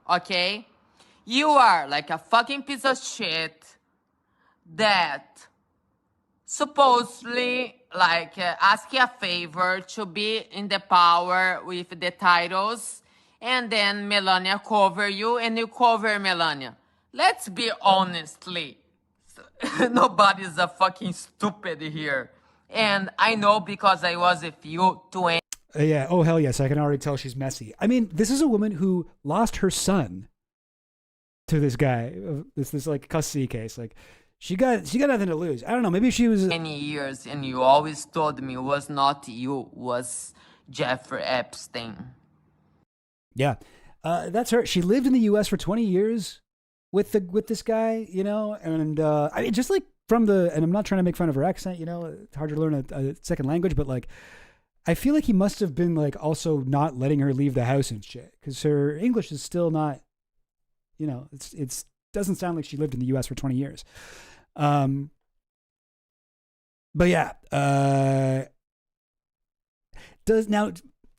Okay? You are like a fucking piece of shit that supposedly like asking a favor to be in the power with the titles, and then Melania cover you and you cover Melania. Let's be honestly, nobody's a fucking stupid here. And I know because I was with you 20. Yeah. Oh, hell yes. I can already tell she's messy. I mean, this is a woman who lost her son to this guy. This like custody case. Like she got nothing to lose. I don't know. Maybe she was 20 years and you always told me it was not you, was Jeffrey Epstein. Yeah. That's her. She lived in the U.S. for 20 years. with this guy, you know, and I mean, just like from the, and I'm not trying to make fun of her accent, you know, it's hard to learn a second language, but like, I feel like he must have been like also not letting her leave the house and shit, because her English is still not, you know, it's doesn't sound like she lived in the U.S. for 20 years. But yeah,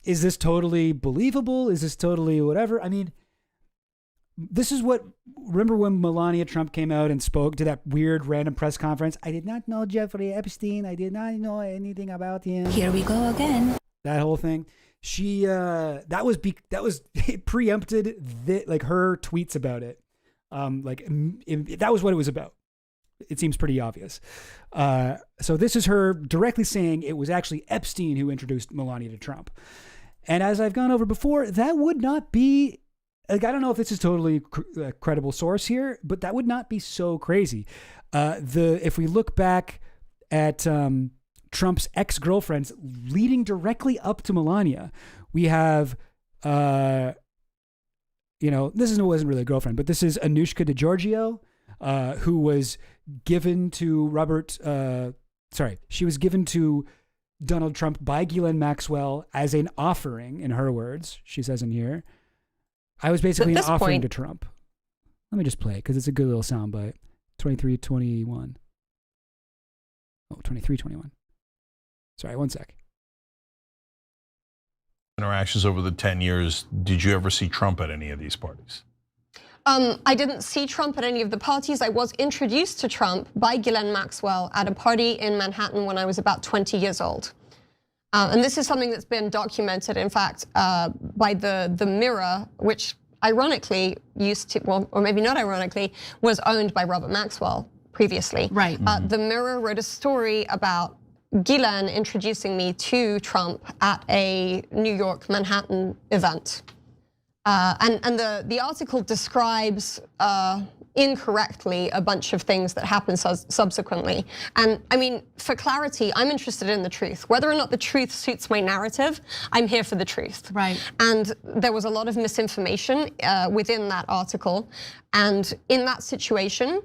is this totally believable? Is this totally whatever? I mean, this is what, remember when Melania Trump came out and spoke to that weird random press conference? I did not know Jeffrey Epstein. I did not know anything about him. Here we go again. That whole thing. She, that was it preempted like her tweets about it. That was what it was about. It seems pretty obvious. So this is her directly saying it was actually Epstein who introduced Melania to Trump. And as I've gone over before, that would not be, like, I don't know if this is totally a credible source here, but that would not be so crazy. If we look back at Trump's ex-girlfriends leading directly up to Melania, we have, this wasn't really a girlfriend, but this is Anushka DeGiorgio, who was given to she was given to Donald Trump by Ghislaine Maxwell as an offering, in her words, she says in here. I was basically an offering to Trump. Let me just play it because it's a good little soundbite. 23:21. Oh, 23:21. Sorry, one sec. Interactions over the 10 years, did you ever see Trump at any of these parties? I didn't see Trump at any of the parties. I was introduced to Trump by Ghislaine Maxwell at a party in Manhattan when I was about 20 years old. And this is something that's been documented, in fact, by the Mirror, which ironically used to, well, or maybe not ironically, was owned by Robert Maxwell previously. Right. The Mirror wrote a story about Ghislaine introducing me to Trump at a New York Manhattan event. And the article describes incorrectly a bunch of things that happened subsequently. And I mean, for clarity, I'm interested in the truth. Whether or not the truth suits my narrative, I'm here for the truth. Right. And there was a lot of misinformation within that article. And in that situation,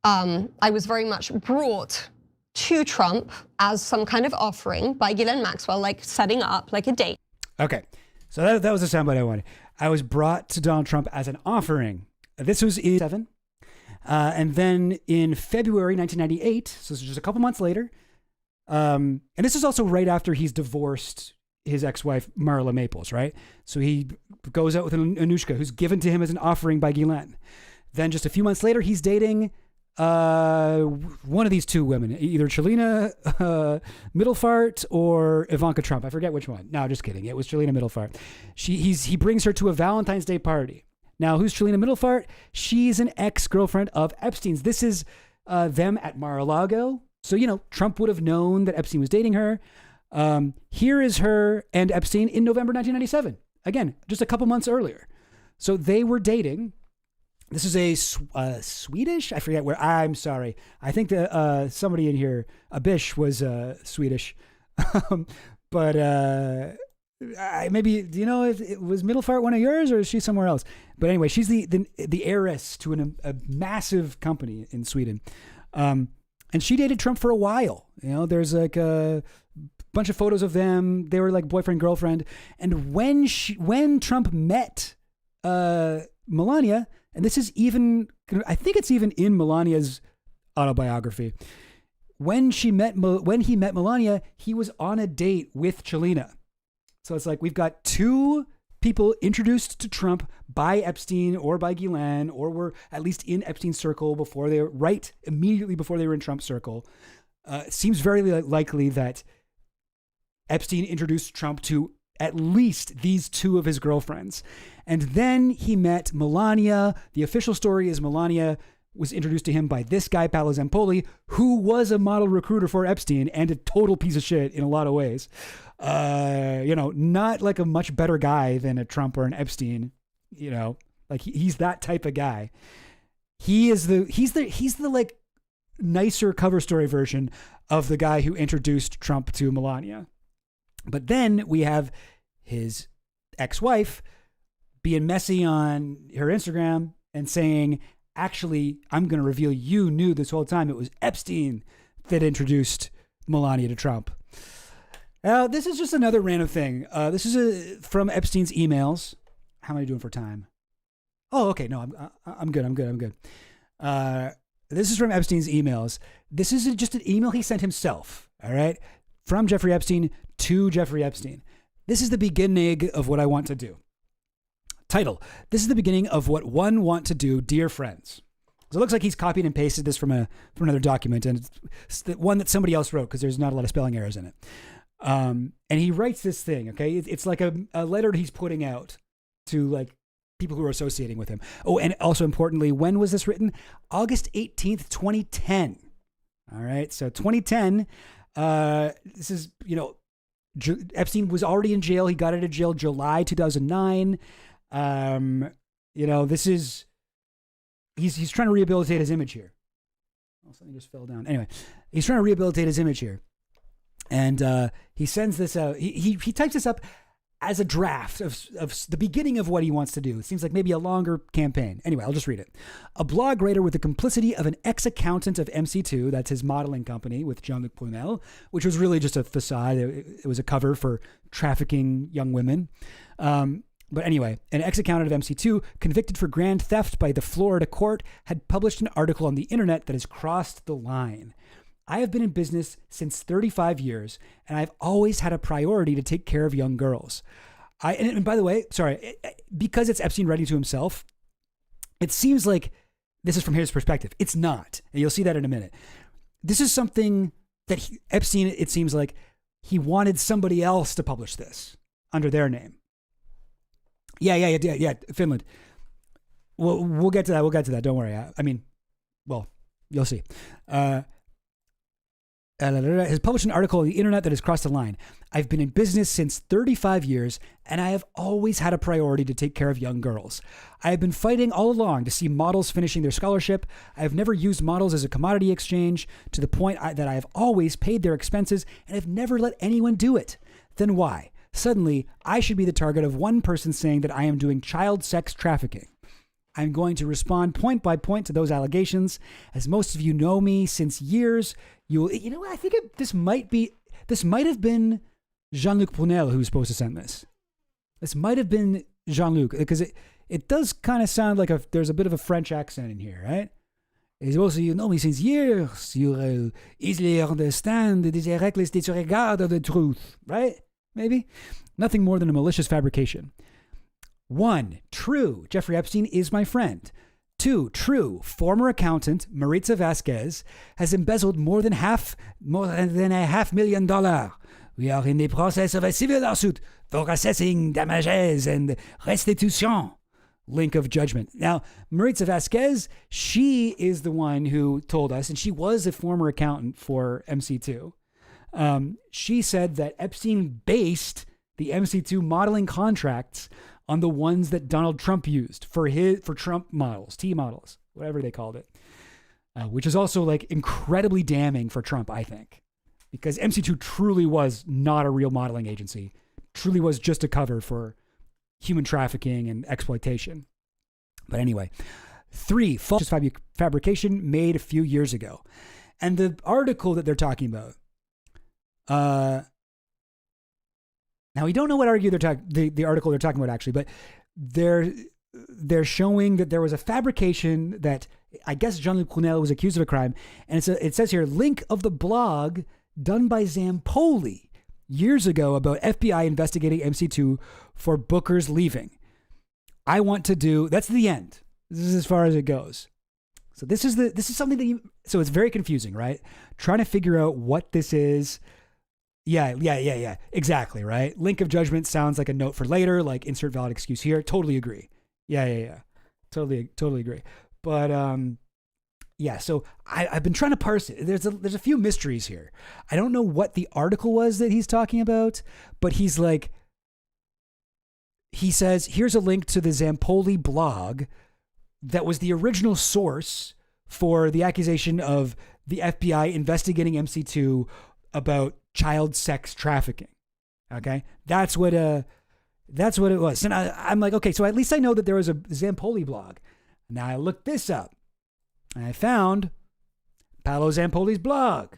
I was very much brought to Trump as some kind of offering by Ghislaine Maxwell, like setting up like a date. Okay, so that was the soundbite I wanted. I was brought to Donald Trump as an offering. This was in 7. And then in February 1998, so this is just a couple months later, and this is also right after he's divorced his ex-wife, Marla Maples, right? So he goes out with Anushka, who's given to him as an offering by Ghislaine. Then just a few months later, he's dating one of these two women, either Chelina Middlefart or Ivanka Trump. I forget which one. No, just kidding. It was Chelina Middlefart. He brings her to a Valentine's Day party. Now, who's Chelina Middlefart? She's an ex-girlfriend of Epstein's. This is them at Mar-a-Lago. So, Trump would have known that Epstein was dating her. Here is her and Epstein in November 1997. Again, just a couple months earlier. So they were dating. This is a Swedish? I forget where. I'm sorry. I think that somebody in here, Abish, was Swedish. But maybe, do you know if it was Middlefart one of yours or is she somewhere else? But anyway, she's the heiress to a massive company in Sweden. And she dated Trump for a while. There's like a bunch of photos of them. They were like boyfriend, girlfriend. And when Trump met Melania, and this is even, I think it's even in Melania's autobiography. When he met Melania, he was on a date with Chelina. So it's like we've got two people introduced to Trump by Epstein or by Ghislaine, or were at least in Epstein's circle immediately before they were in Trump's circle. It seems very likely that Epstein introduced Trump to at least these two of his girlfriends. And then he met Melania. The official story is Melania was introduced to him by this guy, Paolo Zampoli, who was a model recruiter for Epstein and a total piece of shit in a lot of ways. Not like a much better guy than a Trump or an Epstein, like he's that type of guy. He's the like nicer cover story version of the guy who introduced Trump to Melania. But then we have his ex-wife being messy on her Instagram and saying, actually, I'm going to reveal you knew this whole time it was Epstein that introduced Melania to Trump. This is just another random thing. This is from Epstein's emails. How am I doing for time? Oh, okay. No, I'm good. This is from Epstein's emails. This is just an email he sent himself. All right. From Jeffrey Epstein to Jeffrey Epstein. This is the beginning of what I want to do. Title: This is the beginning of what one want to do, dear friends. So it looks like he's copied and pasted this from another document, and it's the one that somebody else wrote because there's not a lot of spelling errors in it. And he writes this thing. Okay, it's like a letter he's putting out to like people who are associating with him. Oh, and also importantly, when was this written? August 18th, 2010. All right, so 2010. This is, Epstein was already in jail. He got out of jail July 2009. This is, he's trying to rehabilitate his image here. Oh, something just fell down. Anyway, he's trying to rehabilitate his image here. And he sends this out. He types this up as a draft of the beginning of what he wants to do. It seems like maybe a longer campaign. Anyway, I'll just read it. A blog writer with the complicity of an ex-accountant of MC2, that's his modeling company with Jean-Luc Brunel, which was really just a facade. It was a cover for trafficking young women. But anyway, an ex-accountant of MC2, convicted for grand theft by the Florida court, had published an article on the internet that has crossed the line. I have been in business since 35 years, and I've always had a priority to take care of young girls. And by the way, sorry, because it's Epstein writing to himself, it seems like this is from his perspective. It's not, and you'll see that in a minute. This is something that Epstein, it seems like, he wanted somebody else to publish this under their name. Yeah, Finland. We'll get to that. Don't worry. You'll see. Has published an article on the internet that has crossed the line. I've been in business since 35 years, and I have always had a priority to take care of young girls. I have been fighting all along to see models finishing their scholarship. I have never used models as a commodity exchange to the point that I have always paid their expenses and have never let anyone do it. Then why? Suddenly, I should be the target of one person saying that I am doing child sex trafficking. I'm going to respond point by point to those allegations. As most of you know me since years, I think this might have been Jean-Luc Brunel who was supposed to send this. This might have been Jean-Luc, because it does kind of sound like there's a bit of a French accent in here, right? It's also, you know me since years, you easily understand this reckless disregard of the truth, right? Maybe? Nothing more than a malicious fabrication. 1, true, Jeffrey Epstein is my friend. 2, true, former accountant Maritza Vasquez has embezzled more than $500,000. We are in the process of a civil lawsuit for assessing damages and restitution. Link of judgment. Now, Maritza Vasquez, she is the one who told us, and she was a former accountant for MC2. She said that Epstein based the MC2 modeling contracts on the ones that Donald Trump used for Trump models, T models, whatever they called it, which is also like incredibly damning for Trump, I think, because MC2 truly was not a real modeling agency, truly was just a cover for human trafficking and exploitation. But anyway, 3, false fabrication made a few years ago. And the article that they're talking about, now we don't know what the article they're talking about actually, but they're showing that there was a fabrication that I guess Jean-Luc Brunel was accused of a crime, and it says here, link of the blog done by Zampoli years ago about FBI investigating MC2 for Booker's leaving. That's the end. This is as far as it goes. So this is something that so it's very confusing, right? Trying to figure out what this is. Yeah. Exactly, right? Link of judgment sounds like a note for later, like insert valid excuse here. Totally agree. Yeah. Totally agree. But so I've been trying to parse it. There's a few mysteries here. I don't know what the article was that he's talking about, but he says, here's a link to the Zampoli blog that was the original source for the accusation of the FBI investigating MC2 about child sex trafficking. Okay. That's what it was. And I'm like, okay, so at least I know that there was a Zampoli blog. Now I looked this up. And I found Paolo Zampoli's blog.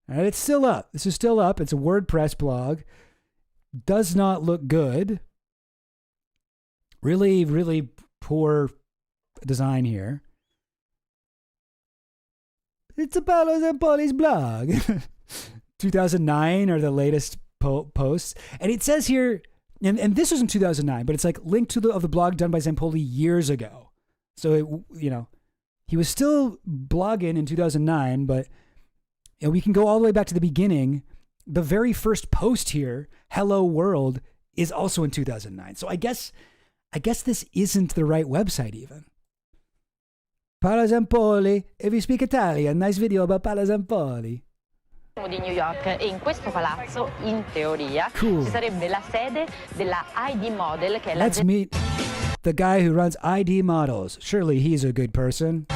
All right, it's still up. This is still up. It's a WordPress blog. Does not look good. Really, really poor design here. It's a Paolo Zampoli's blog. 2009 are the latest posts. And it says here, and this was in 2009, but it's like linked to the blog done by Zampoli years ago. So, he was still blogging in 2009, but we can go all the way back to the beginning. The very first post here, Hello World, is also in 2009. So I guess this isn't the right website even. Paolo Zampoli, if you speak Italian, nice video about Paolo Zampoli. Di New York e in questo palazzo, in teoria, Cool. ci sarebbe la sede della ID Model, che è la Let's meet the guy who runs ID Models. Surely he's a good person.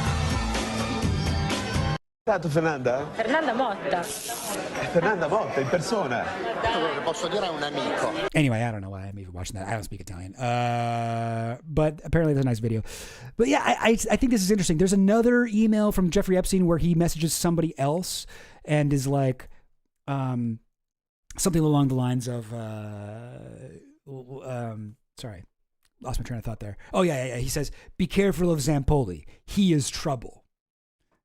Fernanda? Fernanda Motta. Fernanda Motta in persona. Posso dire a un amico. Anyway, I don't know why I'm even watching that. I don't speak Italian. But apparently it's a nice video. But yeah, I think this is interesting. There's another email from Jeffrey Epstein where he messages somebody else and is like something along the lines of sorry, lost my train of thought there. Oh yeah. He says, "Be careful of Zampoli. He is trouble."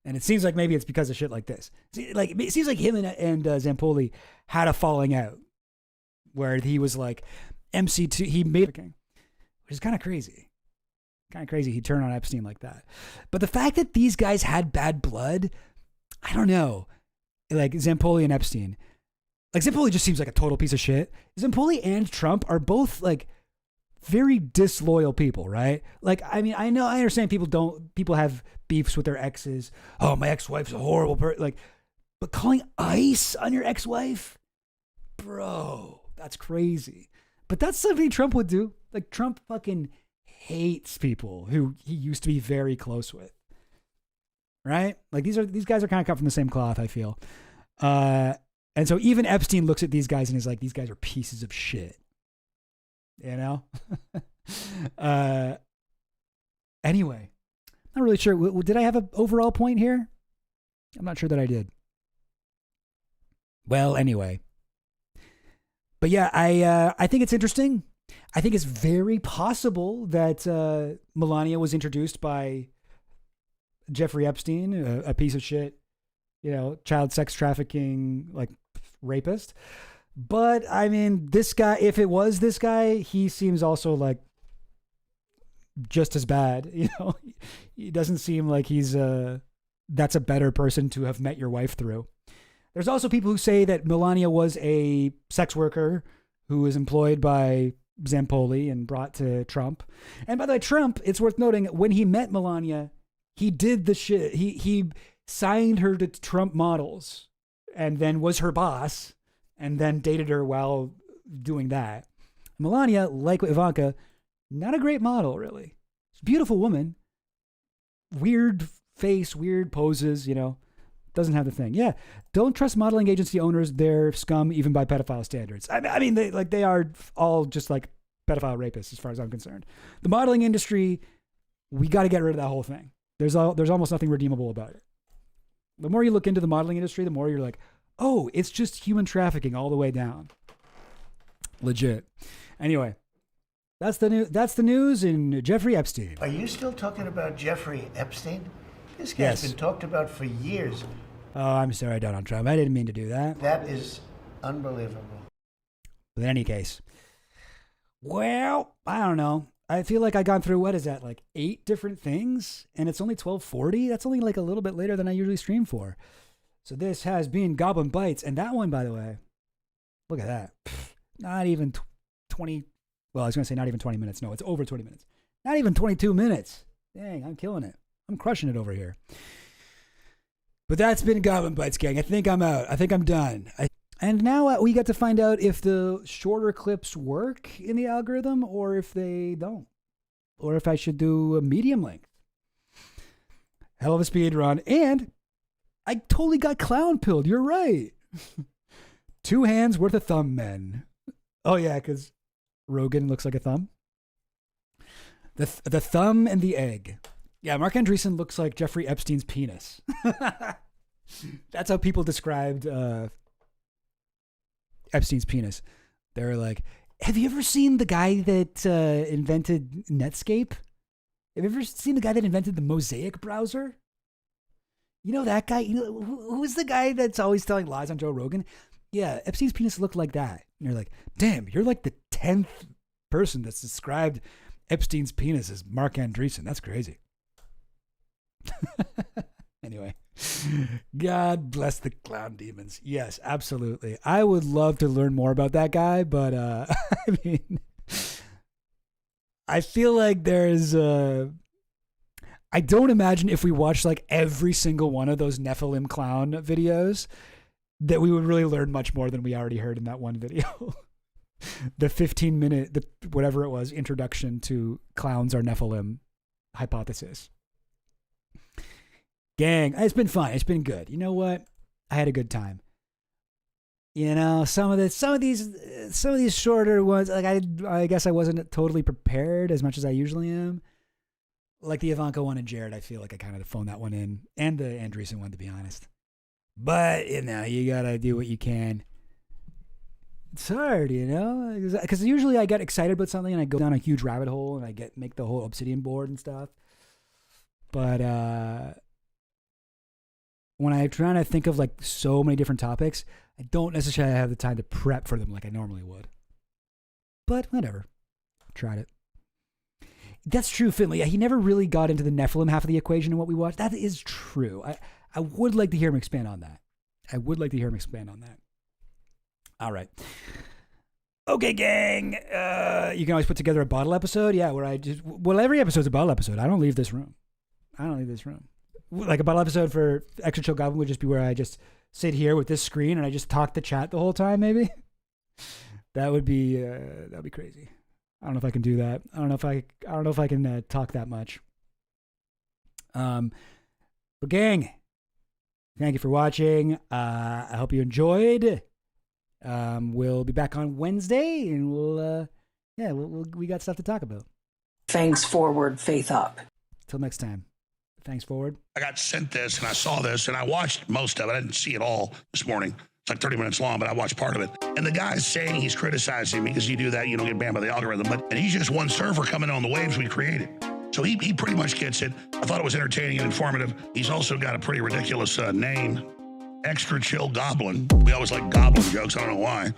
And it seems like maybe it's because of shit like this. Like it seems like him and Zampoli had a falling out where he was like MC2. He made which is kind of crazy. Kind of crazy. He turned on Epstein like that. But the fact that these guys had bad blood, I don't know. Like Zampoli and Epstein. Like Zampoli just seems like a total piece of shit. Zampoli and Trump are both like very disloyal people, right? Like, I mean, I understand people have beefs with their exes. Oh, my ex-wife's a horrible person. Like, but calling ICE on your ex-wife? Bro, that's crazy. But that's something Trump would do. Like, Trump fucking hates people who he used to be very close with. Right? Like, these guys are kind of cut from the same cloth, I feel. And so even Epstein looks at these guys and is like, these guys are pieces of shit. You know? Anyway, not really sure. Did I have an overall point here? I'm not sure that I did. Well, anyway. But yeah, I think it's interesting. I think it's very possible that Melania was introduced by Jeffrey Epstein, a piece of shit, child sex trafficking, like rapist. But I mean, this guy, if it was this guy, he seems also like just as bad. He doesn't seem like he's that's a better person to have met your wife through. There's also people who say that Melania was a sex worker who was employed by Zampoli and brought to Trump. And by the way, Trump, it's worth noting, when he met Melania, he did the shit. He signed her to Trump models and then was her boss and then dated her while doing that. Melania, like Ivanka, not a great model, really. She's a beautiful woman. Weird face, weird poses, doesn't have the thing. Yeah, don't trust modeling agency owners. They're scum even by pedophile standards. I mean, they are all just like pedophile rapists as far as I'm concerned. The modeling industry, we got to get rid of that whole thing. There's almost nothing redeemable about it. The more you look into the modeling industry, the more you're like, oh, it's just human trafficking all the way down. Legit. Anyway, that's the news in Jeffrey Epstein. Are you still talking about Jeffrey Epstein? This guy's been talked about for years. Oh, I'm sorry, Donald Trump. I didn't mean to do that. That is unbelievable. But in any case, well, I don't know. I feel like I've gone through, what is that, like 8 different things? And it's only 12:40? That's only like a little bit later than I usually stream for. So this has been Goblin Bites. And that one, by the way, look at that. Not even 20. Well, I was going to say not even 20 minutes. No, it's over 20 minutes. Not even 22 minutes. Dang, I'm killing it. I'm crushing it over here. But that's been Goblin Bites, gang. I think I'm out. I think I'm done. And now we got to find out if the shorter clips work in the algorithm or if they don't. Or if I should do a medium length. Hell of a speed run. And I totally got clown pilled. You're right. 2 hands worth of thumb men. Oh, yeah, because Rogan looks like a thumb. The thumb and the egg. Yeah, Mark Andreessen looks like Jeffrey Epstein's penis. That's how people described Epstein's penis. They were like, have you ever seen the guy that invented Netscape? Have you ever seen the guy that invented the Mosaic browser? You know that guy? You know, who's the guy that's always telling lies on Joe Rogan? Yeah, Epstein's penis looked like that. And you're like, damn, you're like the 10th person that's described Epstein's penis as Mark Andreessen. That's crazy. Anyway, God bless the clown demons. Yes, absolutely. I would love to learn more about that guy, but I mean, I feel like there's I don't imagine if we watched like every single one of those Nephilim clown videos that we would really learn much more than we already heard in that one video. The 15-minute, whatever it was, introduction to clowns are Nephilim hypothesis. Gang, it's been fun. It's been good. You know what? I had a good time. You know, some of these shorter ones, like I guess I wasn't totally prepared as much as I usually am. Like the Ivanka one and Jared, I feel like I kind of phoned that one in, and the Andreessen one, to be honest. But you know, you gotta do what you can. It's hard, you know, because usually I get excited about something and I go down a huge rabbit hole and I make the whole Obsidian board and stuff. But when I'm trying to think of like so many different topics, I don't necessarily have the time to prep for them like I normally would. But whatever, tried it. That's true, Finley. Yeah, he never really got into the Nephilim half of the equation in what we watched. That is true. I would like to hear him expand on that. All right. Okay, gang. You can always put together a bottle episode. Yeah, where every episode's a bottle episode. I don't leave this room. Like a bottle episode for Extra Chill Goblin would just be where I just sit here with this screen and I just talk to chat the whole time, maybe. That'd be crazy. I don't know if I can do that. I don't know if I can talk that much. But gang, thank you for watching. I hope you enjoyed. We'll be back on Wednesday, and we got stuff to talk about. Thanks forward, faith up. Till next time. Thanks forward. I got sent this and I saw this and I watched most of it. I didn't see it all this morning. It's like 30 minutes long, but I watched part of it. And the guy's saying he's criticizing me because you do that, you don't get banned by the algorithm. And he's just one server coming on the waves we created. So he pretty much gets it. I thought it was entertaining and informative. He's also got a pretty ridiculous name. Extra Chill Goblin. We always like goblin jokes. I don't know why.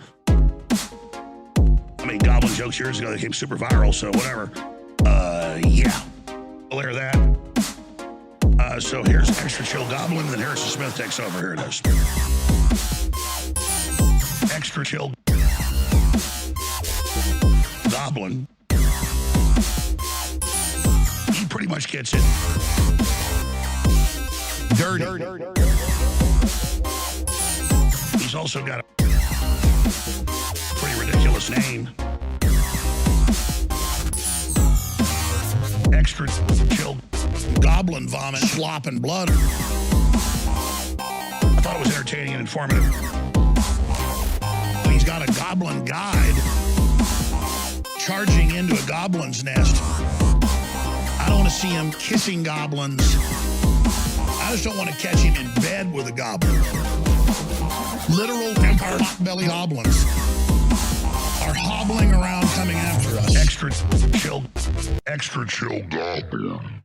I made goblin jokes years ago. They became super viral, so whatever. Yeah. We'll air that. So here's Extra Chill Goblin, and then Harrison Smith takes over. Here it is. Extra Chill Goblin. He pretty much gets it. Dirty. He's also got a pretty ridiculous name. Extra Chill Goblin Vomit, Slop, and Blood. I thought it was entertaining and informative. He's got a goblin guide charging into a goblin's nest. I don't want to see him kissing goblins. I just don't want to catch him in bed with a goblin. Literal pot-belly goblins are hobbling around coming after us. Extra chill goblin.